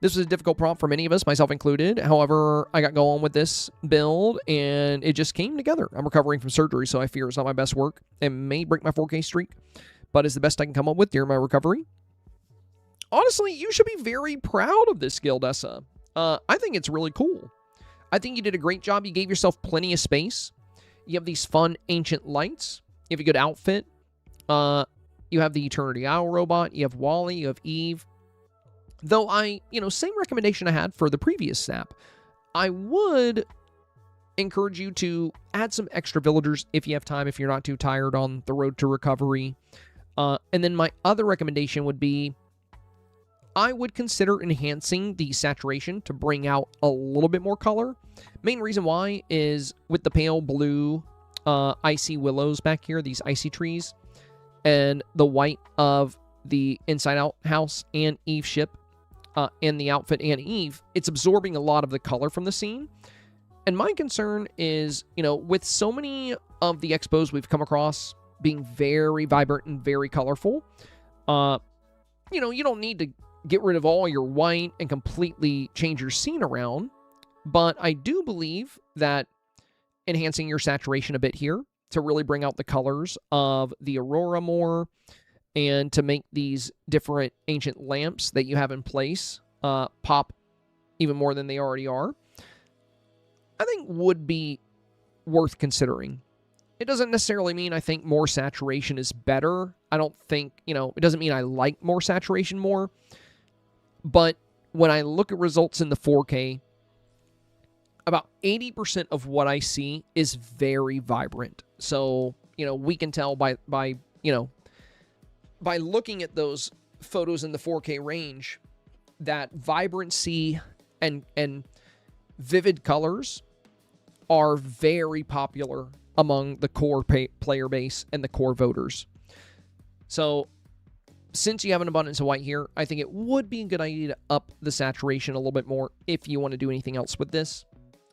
This was a difficult prompt for many of us, myself included. However, I got going with this build, and it just came together. I'm recovering from surgery, so I fear it's not my best work. It may break my 4K streak, but it's the best I can come up with during my recovery. Honestly, you should be very proud of this Gildessa. I think it's really cool. I think you did a great job. You gave yourself plenty of space. You have these fun ancient lights. You have a good outfit. You have the Eternity Owl robot. You have Wally. You have Eve. Though same recommendation I had for the previous snap. I would encourage you to add some extra villagers if you have time, if you're not too tired on the road to recovery. And then my other recommendation would be, I would consider enhancing the saturation to bring out a little bit more color. Main reason why is with the pale blue icy willows back here, these icy trees, and the white of the inside-out house and Eve's ship, and the outfit and Eve, it's absorbing a lot of the color from the scene. And my concern is, with so many of the expos we've come across being very vibrant and very colorful, you don't need to get rid of all your white and completely change your scene around. But I do believe that enhancing your saturation a bit here to really bring out the colors of the Aurora more, and to make these different ancient lamps that you have in place pop even more than they already are, I think would be worth considering. It doesn't necessarily mean I think more saturation is better. I don't think, it doesn't mean I like more saturation more. But when I look at results in the 4K, about 80% of what I see is very vibrant. So, we can tell by looking at those photos in the 4K range that vibrancy and vivid colors are very popular among the core player base and the core voters. So, since you have an abundance of white here, I think it would be a good idea to up the saturation a little bit more if you want to do anything else with this.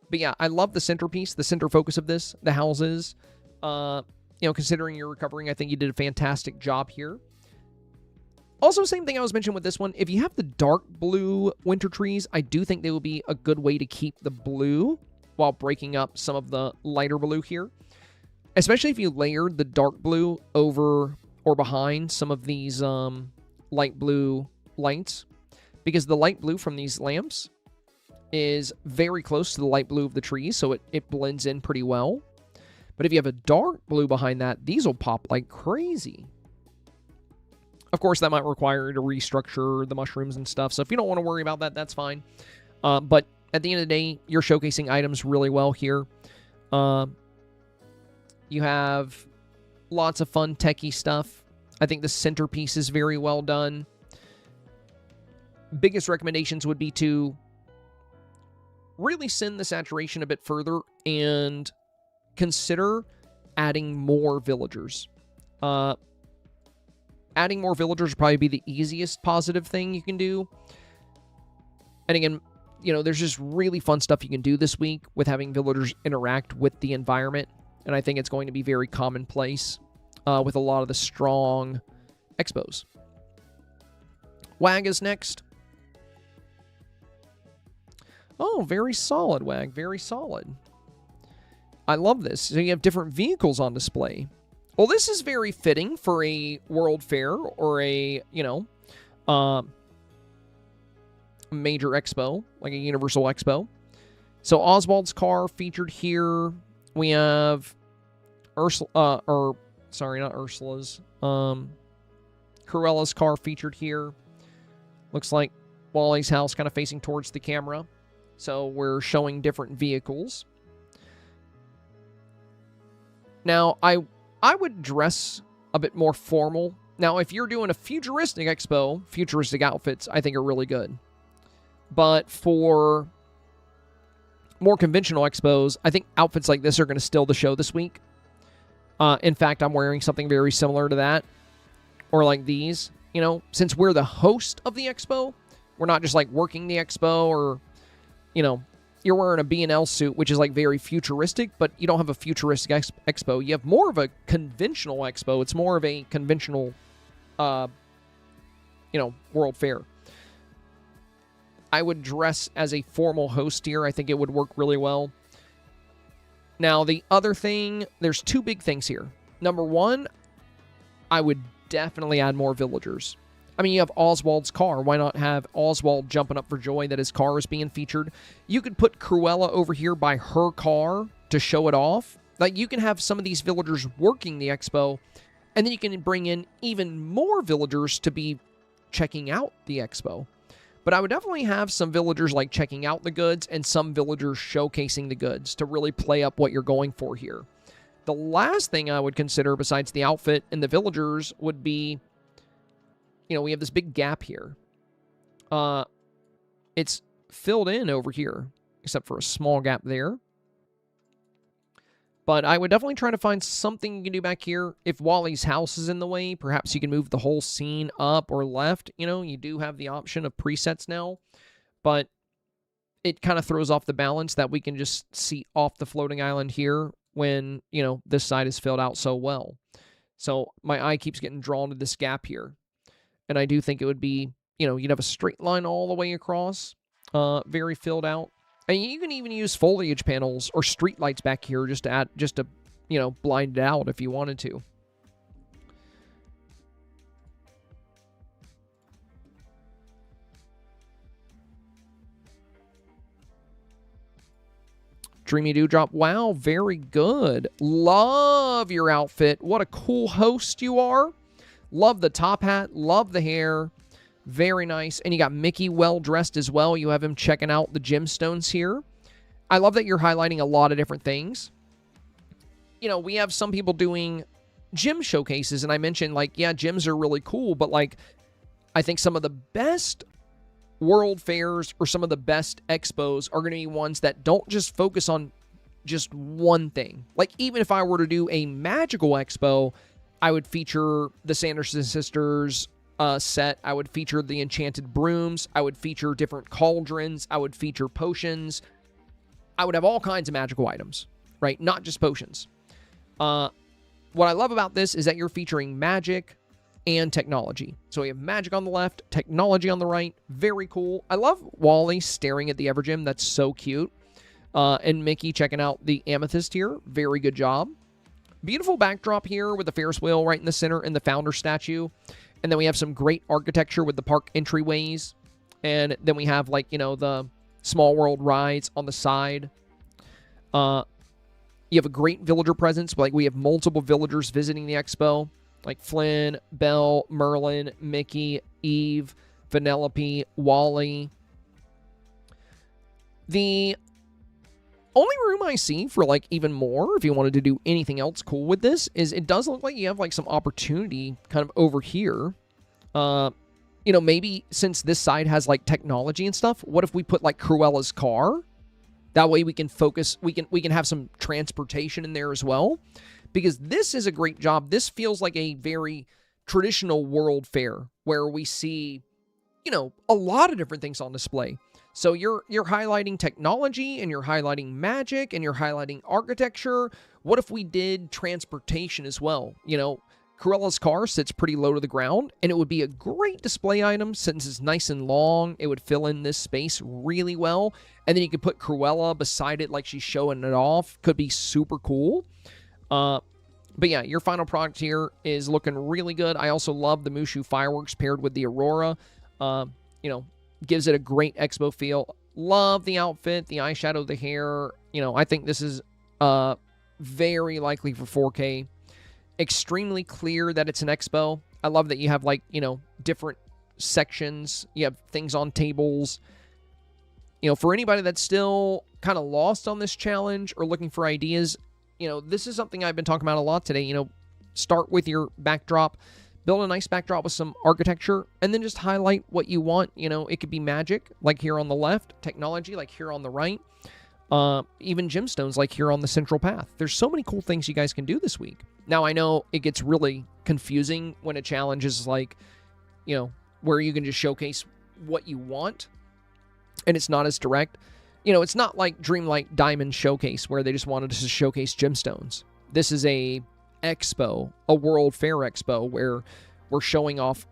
But yeah, I love the centerpiece, the center focus of this, the houses. Considering you're recovering, I think you did a fantastic job here. Also, same thing I was mentioning with this one. If you have the dark blue winter trees, I do think they will be a good way to keep the blue while breaking up some of the lighter blue here. Especially if you layered the dark blue over or behind some of these light blue lights. Because the light blue from these lamps is very close to the light blue of the trees, so it blends in pretty well. But if you have a dark blue behind that, these will pop like crazy. Of course, that might require you to restructure the mushrooms and stuff. So if you don't want to worry about that, that's fine. But at the end of the day, you're showcasing items really well here. You have lots of fun techie stuff. I think the centerpiece is very well done. Biggest recommendations would be to really send the saturation a bit further and consider adding more villagers. Adding more villagers would probably be the easiest positive thing you can do. And again, there's just really fun stuff you can do this week with having villagers interact with the environment. And I think it's going to be very commonplace with a lot of the strong expos. Wag is next. Oh, very solid, Wag. Very solid. I love this. So you have different vehicles on display. Well, this is very fitting for a World Fair or a, major expo, like a Universal Expo. So Oswald's car featured here. We have Ursula's. Cruella's car featured here. Looks like Wally's house kind of facing towards the camera. So we're showing different vehicles. Now, I would dress a bit more formal. Now, if you're doing a futuristic expo, futuristic outfits, I think are really good. But for more conventional expos, I think outfits like this are going to steal the show this week. In fact, I'm wearing something very similar to that. Or like these. Since we're the host of the expo, we're not just like working the expo or, you're wearing a B&L suit, which is like very futuristic, but you don't have a futuristic expo. You have more of a conventional expo. It's more of a conventional, World Fair. I would dress as a formal host here. I think it would work really well. Now, the other thing, there's two big things here. Number one, I would definitely add more villagers. I mean, you have Oswald's car. Why not have Oswald jumping up for joy that his car is being featured? You could put Cruella over here by her car to show it off. Like, you can have some of these villagers working the expo, and then you can bring in even more villagers to be checking out the expo. But I would definitely have some villagers, like, checking out the goods and some villagers showcasing the goods to really play up what you're going for here. The last thing I would consider besides the outfit and the villagers would be, we have this big gap here. It's filled in over here, except for a small gap there. But I would definitely try to find something you can do back here. If Wally's house is in the way, perhaps you can move the whole scene up or left. You do have the option of presets now. But it kind of throws off the balance that we can just see off the floating island here when, this side is filled out so well. So my eye keeps getting drawn to this gap here. And I do think it would be, you'd have a straight line all the way across, very filled out. And you can even use foliage panels or street lights back here just to blind it out if you wanted to. Dreamy Dewdrop, wow, very good. Love your outfit. What a cool host you are. Love the top hat. Love the hair. Very nice. And you got Mickey well-dressed as well. You have him checking out the gemstones here. I love that you're highlighting a lot of different things. We have some people doing gem showcases, and I mentioned, gems are really cool, but, I think some of the best world fairs or some of the best expos are going to be ones that don't just focus on just one thing. Even if I were to do a magical expo, I would feature the Sanderson sisters set. I would feature the enchanted brooms. I would feature different cauldrons. I would feature potions. I would have all kinds of magical items, right? Not just potions. What I love about this is that you're featuring magic and technology. So we have magic on the left, technology on the right. Very cool. I love Wally staring at the Evergem. That's so cute. And Mickey checking out the amethyst here. Very good job. Beautiful backdrop here with the Ferris wheel right in the center and the founder statue. And then we have some great architecture with the park entryways. And then we have, the Small World rides on the side. You have a great villager presence. We have multiple villagers visiting the expo. Like Flynn, Belle, Merlin, Mickey, Eve, Vanellope, Wally. The only room I see for, even more, if you wanted to do anything else cool with this, is it does look like you have, some opportunity kind of over here. Maybe since this side has, technology and stuff, what if we put, Cruella's car? That way we can focus, we can have some transportation in there as well. Because this is a great job. This feels like a very traditional world fair where we see, a lot of different things on display. So you're highlighting technology, and you're highlighting magic, and you're highlighting architecture. What if we did transportation as well? Cruella's car sits pretty low to the ground, and it would be a great display item since it's nice and long. It would fill in this space really well, and then you could put Cruella beside it like she's showing it off. Could be super cool. But yeah, your final product here is looking really good. I also love the Mushu fireworks paired with the Aurora. Gives it a great expo feel. Love the outfit, the eyeshadow, the hair. I think this is very likely for 4K. Extremely clear that it's an expo. I love that you have different sections. You have things on tables. For anybody that's still kind of lost on this challenge or looking for ideas, this is something I've been talking about a lot today. Start with your backdrop, build a nice backdrop with some architecture, and then just highlight what you want. It could be magic, like here on the left, technology, like here on the right, even gemstones, like here on the central path. There's so many cool things you guys can do this week. Now, I know it gets really confusing when a challenge is like, where you can just showcase what you want, and it's not as direct. It's not like Dreamlight Diamond Showcase where they just wanted to showcase gemstones. This is a expo, a World Fair expo, where we're showing off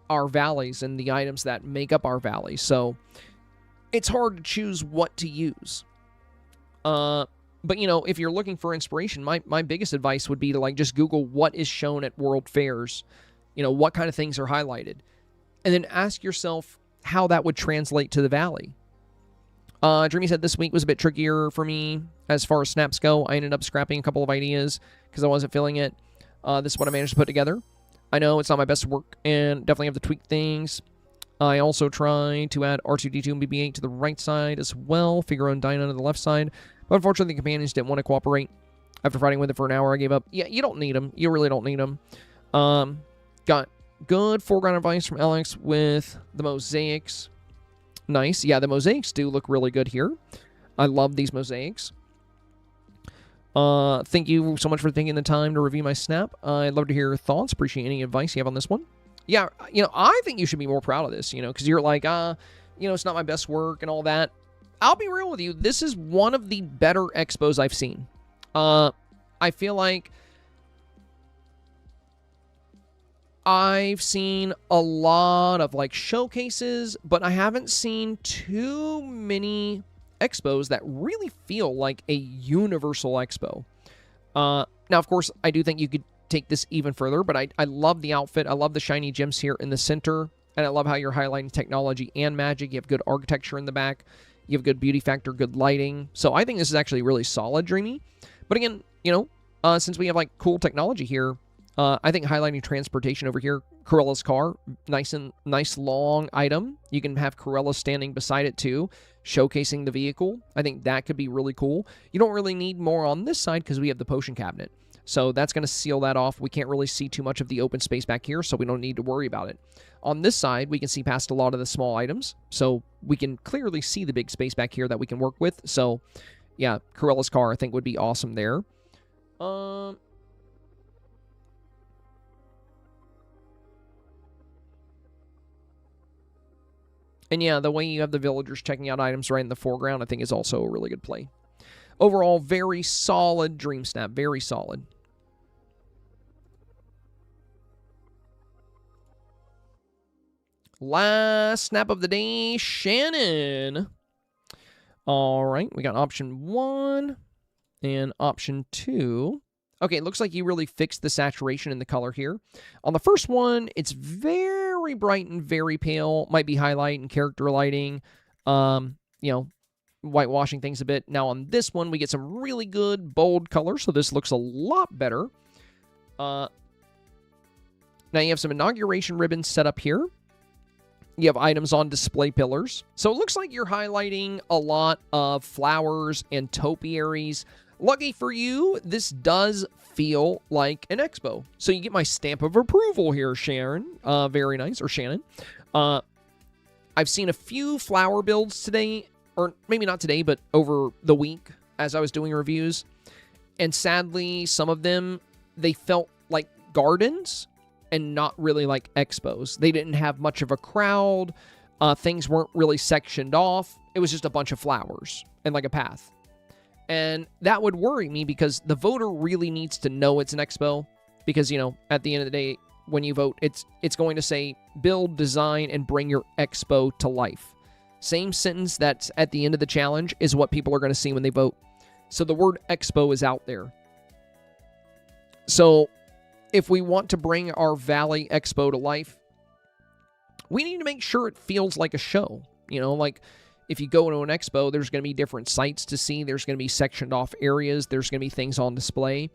our valleys and the items that make up our valleys. So it's hard to choose what to use. But if you're looking for inspiration, my biggest advice would be to just Google what is shown at World Fairs. What kind of things are highlighted, and then ask yourself how that would translate to the valley. Dreamy said this week was a bit trickier for me as far as snaps go. I ended up scrapping a couple of ideas because I wasn't feeling it. This is what I managed to put together. I know it's not my best work and definitely have to tweak things. I also tried to add R2-D2 and BB-8 to the right side as well. Figaro and Dinah to the left side. But unfortunately, the companions didn't want to cooperate. After fighting with it for an hour, I gave up. Yeah, you don't need them. You really don't need them. Got good foreground advice from Alex with the mosaics. Nice. Yeah, the mosaics do look really good here. I love these mosaics. Thank you so much for taking the time to review my snap. I'd love to hear your thoughts. Appreciate any advice you have on this one. Yeah, I think you should be more proud of this, because you're like, it's not my best work and all that. I'll be real with you. This is one of the better expos I've seen. I feel like I've seen a lot of showcases, but I haven't seen too many expos that really feel like a universal expo. Now, of course, I do think you could take this even further, but I love the outfit. I love the shiny gems here in the center, and I love how you're highlighting technology and magic. You have good architecture in the back. You have good beauty factor, good lighting. So I think this is actually really solid, Dreamy. But again, since we have cool technology here, I think highlighting transportation over here, Cruella's car, nice long item. You can have Cruella standing beside it too, showcasing the vehicle. I think that could be really cool. You don't really need more on this side because we have the potion cabinet. So that's going to seal that off. We can't really see too much of the open space back here, so we don't need to worry about it. On this side, we can see past a lot of the small items, so we can clearly see the big space back here that we can work with. So, yeah, Cruella's car, I think, would be awesome there. And yeah, the way you have the villagers checking out items right in the foreground, I think is also a really good play. Overall, very solid Dreamsnap. Very solid. Last snap of the day, Shannon. All right, we got option 1 and option 2. Okay, it looks like you really fixed the saturation in the color here. On the first one, it's very bright and very pale. Might be highlight and character lighting. Whitewashing things a bit. Now on this one, we get some really good bold color, so this looks a lot better. Now you have some inauguration ribbons set up here. You have items on display pillars. So it looks like you're highlighting a lot of flowers and topiaries. Lucky for you, this does feel like an expo. So you get my stamp of approval here, Sharon. Very nice, or Shannon. I've seen a few flower builds today, or maybe not today, but over the week as I was doing reviews. And sadly, some of them, they felt like gardens and not really like expos. They didn't have much of a crowd. Things weren't really sectioned off. It was just a bunch of flowers and like a path. And that would worry me because the voter really needs to know it's an expo. because, you know, at the end of the day, when you vote, it's going to say build, design, and bring your expo to life. Same sentence that's at the end of the challenge is what people are going to see when they vote. So the word expo is out there. So if we want to bring our Valley Expo to life, we need to make sure it feels like a show. You know, like if you go to an expo, there's going to be different sites to see. There's going to be sectioned off areas. There's going to be things on display.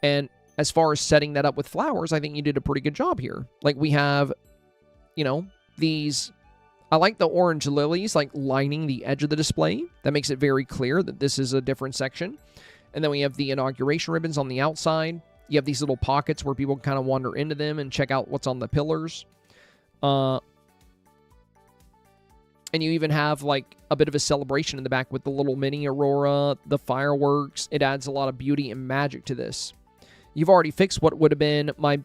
And as far as setting that up with flowers, I think you did a pretty good job here. Like we have, you know, these, I like the orange lilies like lining the edge of the display. That makes it very clear that this is a different section. And then we have the inauguration ribbons on the outside. You have these little pockets where people can kind of wander into them and check out what's on the pillars. And you even have like a bit of a celebration in the back with the little mini aurora, the fireworks. It adds a lot of beauty and magic to this. You've already fixed what would have been my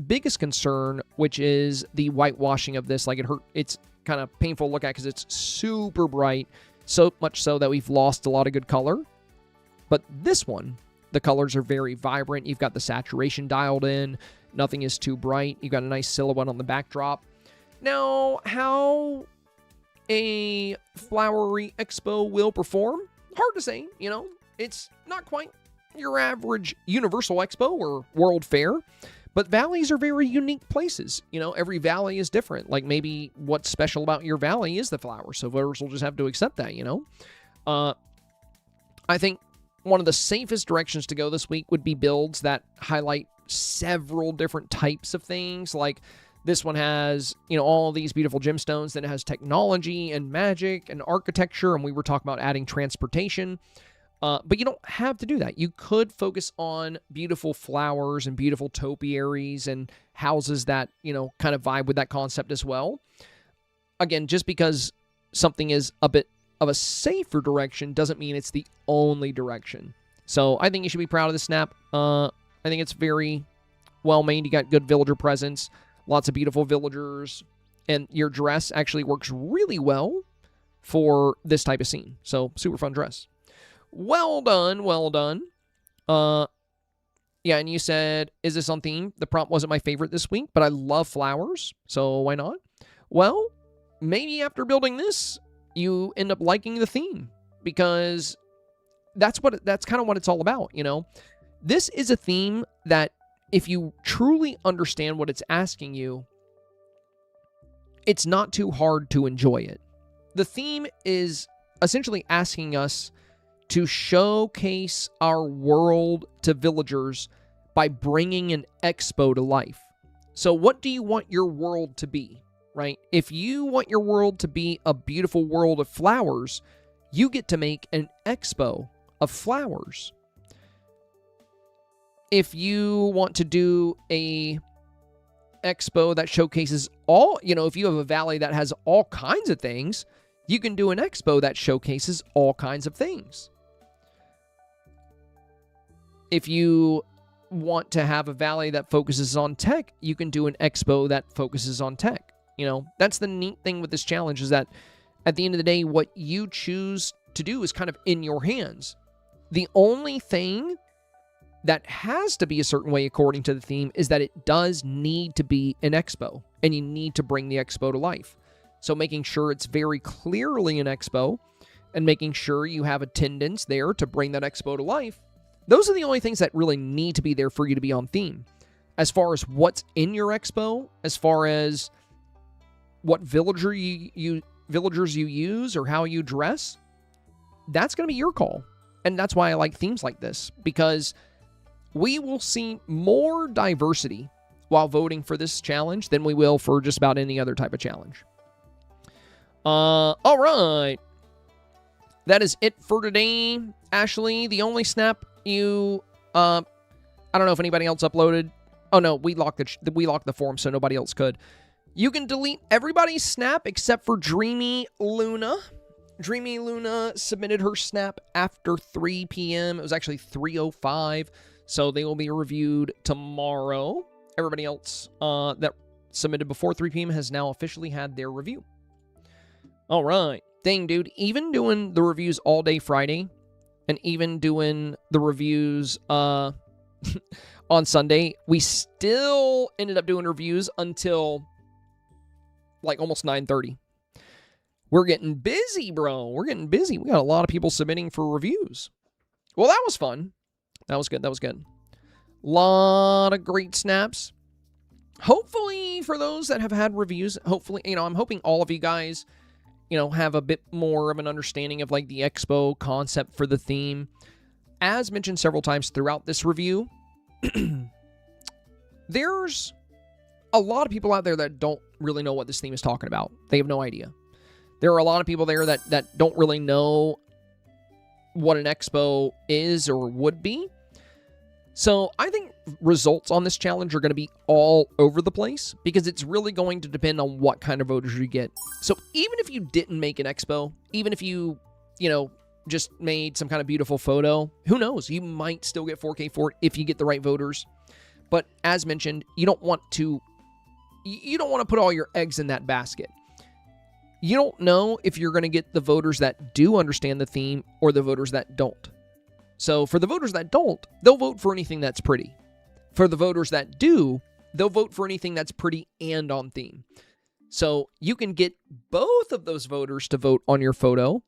biggest concern, which is the whitewashing of this. Like it's kind of painful to look at because it's super bright, so much so that we've lost a lot of good color. But this one, the colors are very vibrant. You've got the saturation dialed in. Nothing is too bright. You've got a nice silhouette on the backdrop. Now, how a flowery expo will perform? Hard to say, you know. It's not quite your average Universal Expo or World Fair, but valleys are very unique places. You know, every valley is different. Like maybe what's special about your valley is the flowers, so voters will just have to accept that, you know. I think one of the safest directions to go this week would be builds that highlight several different types of things. Like this one has, you know, all these beautiful gemstones. Then it has technology and magic and architecture. And we were talking about adding transportation. But you don't have to do that. You could focus on beautiful flowers and beautiful topiaries and houses that, you know, kind of vibe with that concept as well. Again, just because something is a bit of a safer direction doesn't mean it's the only direction. So I think you should be proud of the snap. I think it's very well made. You got good villager presence, lots of beautiful villagers, and your dress actually works really well for this type of scene. So super fun dress. Well done, well done. Yeah, and you said, is this on theme? The prompt wasn't my favorite this week, but I love flowers, so why not? Well, maybe after building this, you end up liking the theme, because that's kind of what it's all about, you know? This is a theme that if you truly understand what it's asking you, it's not too hard to enjoy it. The theme is essentially asking us to showcase our world to villagers by bringing an expo to life. So what do you want your world to be, right? If you want your world to be a beautiful world of flowers, you get to make an expo of flowers. If you want to do a expo that showcases all, you know, if you have a valley that has all kinds of things, you can do an expo that showcases all kinds of things. If you want to have a valley that focuses on tech, you can do an expo that focuses on tech. You know, that's the neat thing with this challenge, is that at the end of the day, what you choose to do is kind of in your hands. The only thing that has to be a certain way according to the theme is that it does need to be an expo, and you need to bring the expo to life. So making sure it's very clearly an expo and making sure you have attendance there to bring that expo to life, those are the only things that really need to be there for you to be on theme. As far as what's in your expo, as far as what villagers you use or how you dress, that's going to be your call. And that's why I like themes like this, because we will see more diversity while voting for this challenge than we will for just about any other type of challenge. All right. That is it for today. Ashley, the only snap you, I don't know if anybody else uploaded. Oh no, we locked the form so nobody else could. You can delete everybody's snap except for Dreamy Luna. Dreamy Luna submitted her snap after 3 p.m. It was actually 3:05, so they will be reviewed tomorrow. Everybody else that submitted before 3 p.m. has now officially had their review. All right. Dang, dude. Even doing the reviews all day Friday, and even doing the reviews on Sunday. We still ended up doing reviews until like almost 9:30. We're getting busy, bro. We're getting busy. We got a lot of people submitting for reviews. Well, that was fun. That was good. That was good. Lot of great snaps. Hopefully, for those that have had reviews, hopefully, I'm hoping all of you guys, have a bit more of an understanding of like the expo concept for the theme. As mentioned several times throughout this review, there's a lot of people out there that don't really know what this theme is talking about. They have no idea. There are a lot of people there that don't really know what an expo is or would be. So I think results on this challenge are going to be all over the place because it's really going to depend on what kind of voters you get. So even if you didn't make an expo, even if you, just made some kind of beautiful photo, who knows? You might still get 4K for it if you get the right voters. But as mentioned, you don't want to put all your eggs in that basket. You don't know if you're going to get the voters that do understand the theme or the voters that don't. So for the voters that don't, they'll vote for anything that's pretty. For the voters that do, they'll vote for anything that's pretty and on theme. So you can get both of those voters to vote on your photo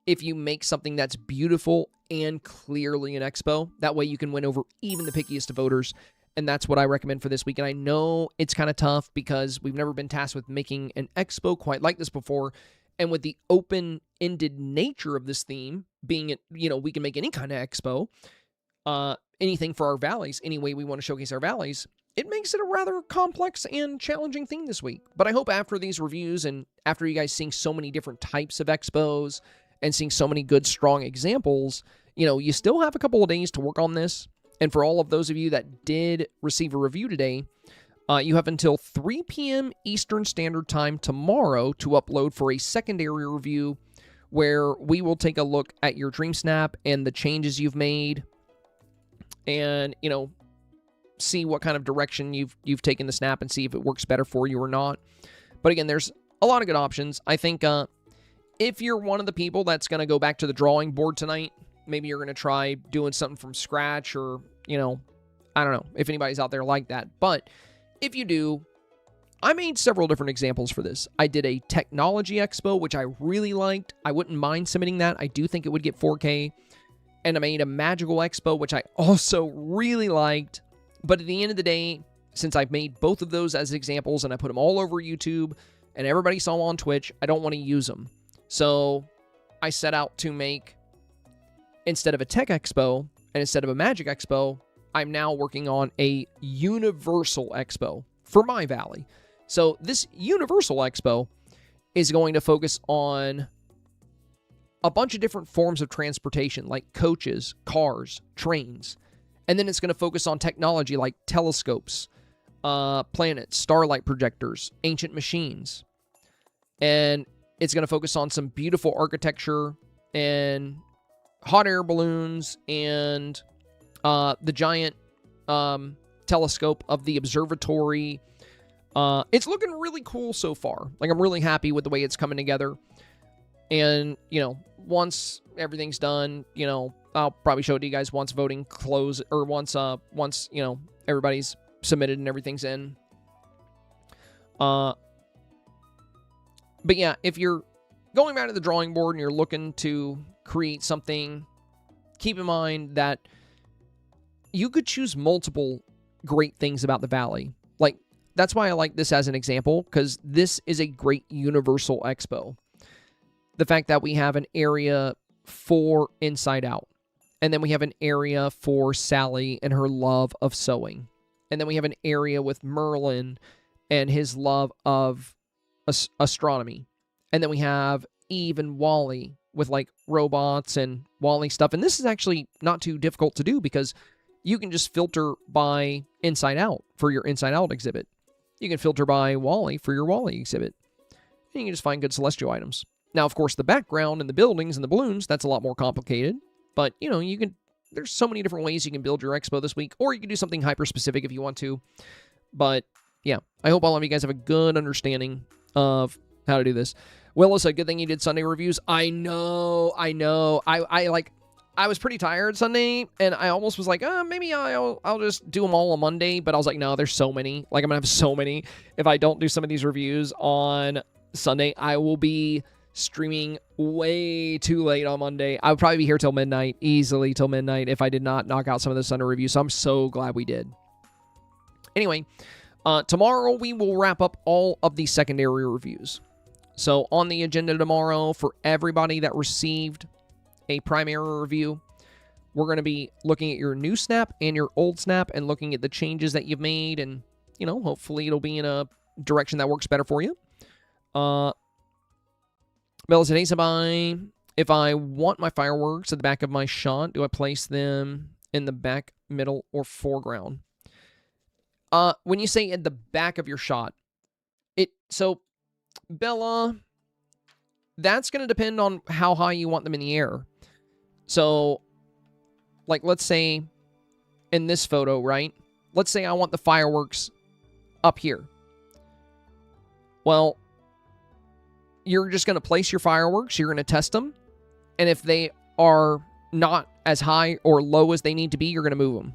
if you make something that's beautiful and clearly an expo. That way you can win over even the pickiest of voters. And that's what I recommend for this week. And I know it's kind of tough because we've never been tasked with making an expo quite like this before. And with the open-ended nature of this theme, being it, we can make any kind of expo, anything for our valleys, any way we want to showcase our valleys, it makes it a rather complex and challenging theme this week. But I hope after these reviews and after you guys seeing so many different types of expos and seeing so many good, strong examples, you still have a couple of days to work on this. And for all of those of you that did receive a review today, you have until 3 p.m. Eastern Standard Time tomorrow to upload for a secondary review where we will take a look at your Dreamsnap and the changes you've made and, see what kind of direction you've taken the snap and see if it works better for you or not. But again, there's a lot of good options. I think if you're one of the people that's going to go back to the drawing board tonight, maybe you're going to try doing something from scratch or, I don't know if anybody's out there like that. But if you do, I made several different examples for this. I did a technology expo, which I really liked. I wouldn't mind submitting that. I do think it would get 4K. And I made a magical expo, which I also really liked. But at the end of the day, since I've made both of those as examples and I put them all over YouTube and everybody saw them on Twitch, I don't want to use them. So I set out to make, instead of a tech expo and instead of a magic expo, I'm now working on a universal expo for my valley. So this universal expo is going to focus on a bunch of different forms of transportation like coaches, cars, trains. And then it's going to focus on technology like telescopes, planets, starlight projectors, ancient machines. And it's going to focus on some beautiful architecture and hot air balloons and the giant telescope of the observatory. It's looking really cool so far. Like, I'm really happy with the way it's coming together. And, once everything's done, I'll probably show it to you guys once voting close, or once everybody's submitted and everything's in. But yeah, if you're going back to the drawing board and you're looking to create something, keep in mind that you could choose multiple great things about the valley. Like, that's why I like this as an example, because this is a great universal expo. The fact that we have an area for Inside Out, and then we have an area for Sally and her love of sewing, and then we have an area with Merlin and his love of astronomy, and then we have Eve and Wally with like robots and Wally stuff. And this is actually not too difficult to do because you can just filter by Inside Out for your Inside Out exhibit. You can filter by Wally for your Wally exhibit. And you can just find good celestial items. Now, of course, the background and the buildings and the balloons, that's a lot more complicated. But, you can, there's so many different ways you can build your expo this week, or you can do something hyper-specific if you want to. But, yeah, I hope all of you guys have a good understanding of how to do this. Willis, a good thing you did Sunday reviews. I know. I I was pretty tired Sunday, and I almost was like, maybe I'll just do them all on Monday. But I was like, no, there's so many. Like, I'm going to have so many. If I don't do some of these reviews on Sunday, I will be streaming way too late on Monday. I would probably be here till midnight, easily till midnight, if I did not knock out some of the Sunday reviews. So I'm so glad we did. Anyway, tomorrow we will wrap up all of the secondary reviews. So on the agenda tomorrow, for everybody that received a primary review, we're going to be looking at your new snap and your old snap and looking at the changes that you've made, and, you know, hopefully it'll be in a direction that works better for you. Bella said, if I want my fireworks at the back of my shot, do I place them in the back, middle, or foreground? When you say at the back of your shot, so Bella, that's going to depend on how high you want them in the air. So, like, let's say in this photo, right? Let's say I want the fireworks up here. Well, you're just going to place your fireworks. You're going to test them. And if they are not as high or low as they need to be, you're going to move them.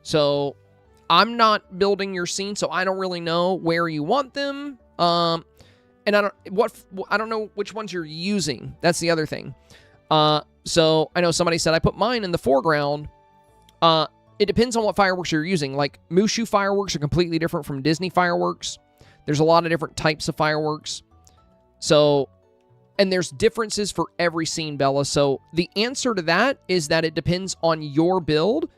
So, I'm not building your scene, so I don't really know where you want them. And I don't know which ones you're using. That's the other thing. So I know somebody said I put mine in the foreground. It depends on what fireworks you're using. Like, Mushu fireworks are completely different from Disney fireworks. There's a lot of different types of fireworks. So, and there's differences for every scene, Bella. So the answer to that is that it depends on your build.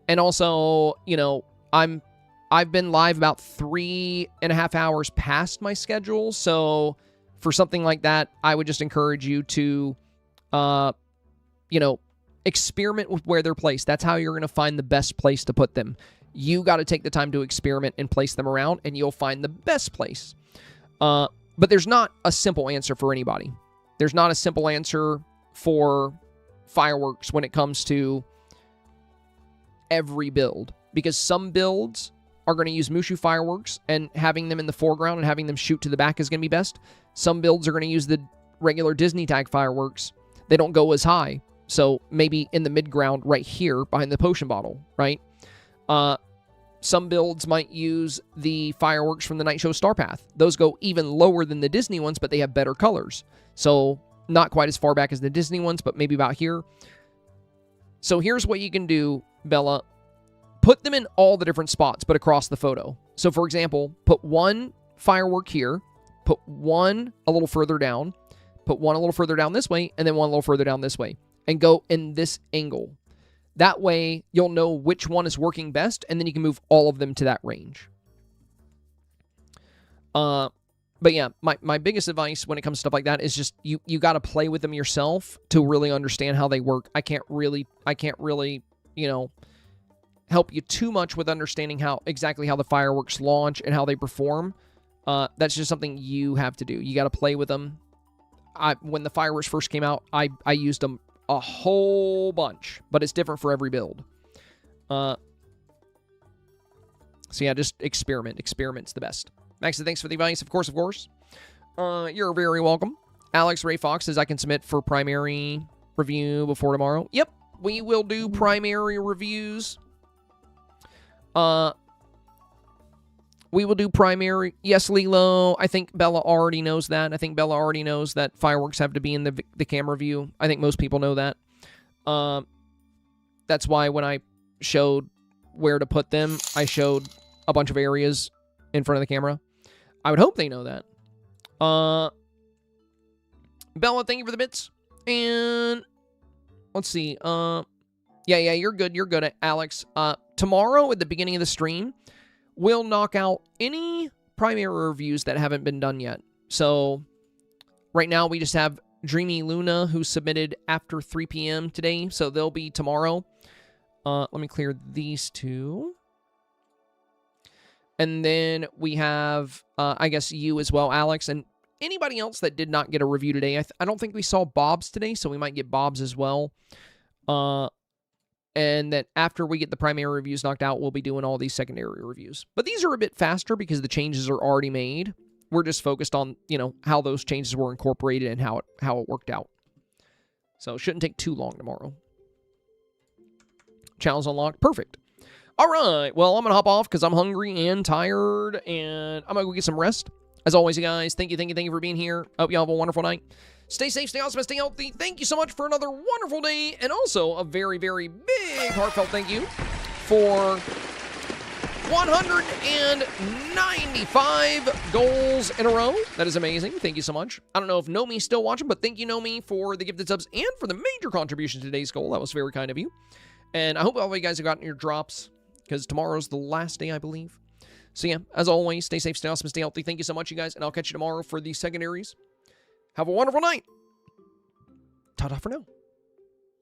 And also, you know, I've been live about 3.5 hours past my schedule. So for something like that, I would just encourage you to, you know, experiment with where they're placed. That's how you're going to find the best place to put them. You got to take the time to experiment and place them around, and you'll find the best place. But there's not a simple answer for anybody. There's not a simple answer for fireworks when it comes to every build, because some builds are going to use Mushu fireworks, and having them in the foreground and having them shoot to the back is going to be best. Some builds are going to use the regular Disney tag fireworks. They don't go as high, so maybe in the mid-ground right here behind the potion bottle, right? Some builds might use the fireworks from the Night Show Star Path. Those go even lower than the Disney ones, but they have better colors. So not quite as far back as the Disney ones, but maybe about here. So here's what you can do, Bella. Put them in all the different spots, but across the photo. So for example, put one firework here, put one a little further down, put one a little further down this way, and then one a little further down this way, and go in this angle. That way, you'll know which one is working best, and then you can move all of them to that range. But yeah, my biggest advice when it comes to stuff like that is just you got to play with them yourself to really understand how they work. I can't really, you know, help you too much with understanding exactly how the fireworks launch and how they perform. That's just something you have to do. You got to play with them. When the fireworks first came out, I used them a whole bunch, but it's different for every build. So yeah, just experiment. Experiment's the best. Max, thanks for the advice. Of course. You're very welcome. Alex Ray Fox says I can submit for primary review before tomorrow. Yep, we will do primary reviews. We will do primary. Yes, Lilo. I think Bella already knows that. I think Bella already knows that fireworks have to be in the camera view. I think most people know that. That's why when I showed where to put them, I showed a bunch of areas in front of the camera. I would hope they know that. Bella, thank you for the bits. And let's see. Yeah, you're good. You're good, Alex. Tomorrow at the beginning of the stream, we'll knock out any primary reviews that haven't been done yet. So right now we just have Dreamy Luna, who submitted after 3 p.m. today, so they'll be tomorrow. Let me clear these two. And then we have, I guess, you as well, Alex, and anybody else that did not get a review today. I don't think we saw Bob's today, so we might get Bob's as well. And that after we get the primary reviews knocked out, we'll be doing all these secondary reviews. But these are a bit faster because the changes are already made. We're just focused on, you know, how those changes were incorporated and how it worked out. So it shouldn't take too long tomorrow. Challenge unlocked. Perfect. All right. Well, I'm going to hop off because I'm hungry and tired, and I'm going to go get some rest. As always, you guys, thank you for being here. Hope you all have a wonderful night. Stay safe, stay awesome, and stay healthy. Thank you so much for another wonderful day, and also a very, very big heartfelt thank you for 195 goals in a row. That is amazing. Thank you so much. I don't know if Nomi's still watching, but thank you, Nomi, for the gifted subs and for the major contribution to today's goal. That was very kind of you. And I hope all of you guys have gotten your drops, because tomorrow's the last day, I believe. So yeah, as always, stay safe, stay awesome, stay healthy. Thank you so much, you guys, and I'll catch you tomorrow for the secondaries. Have a wonderful night. Ta-ta for now.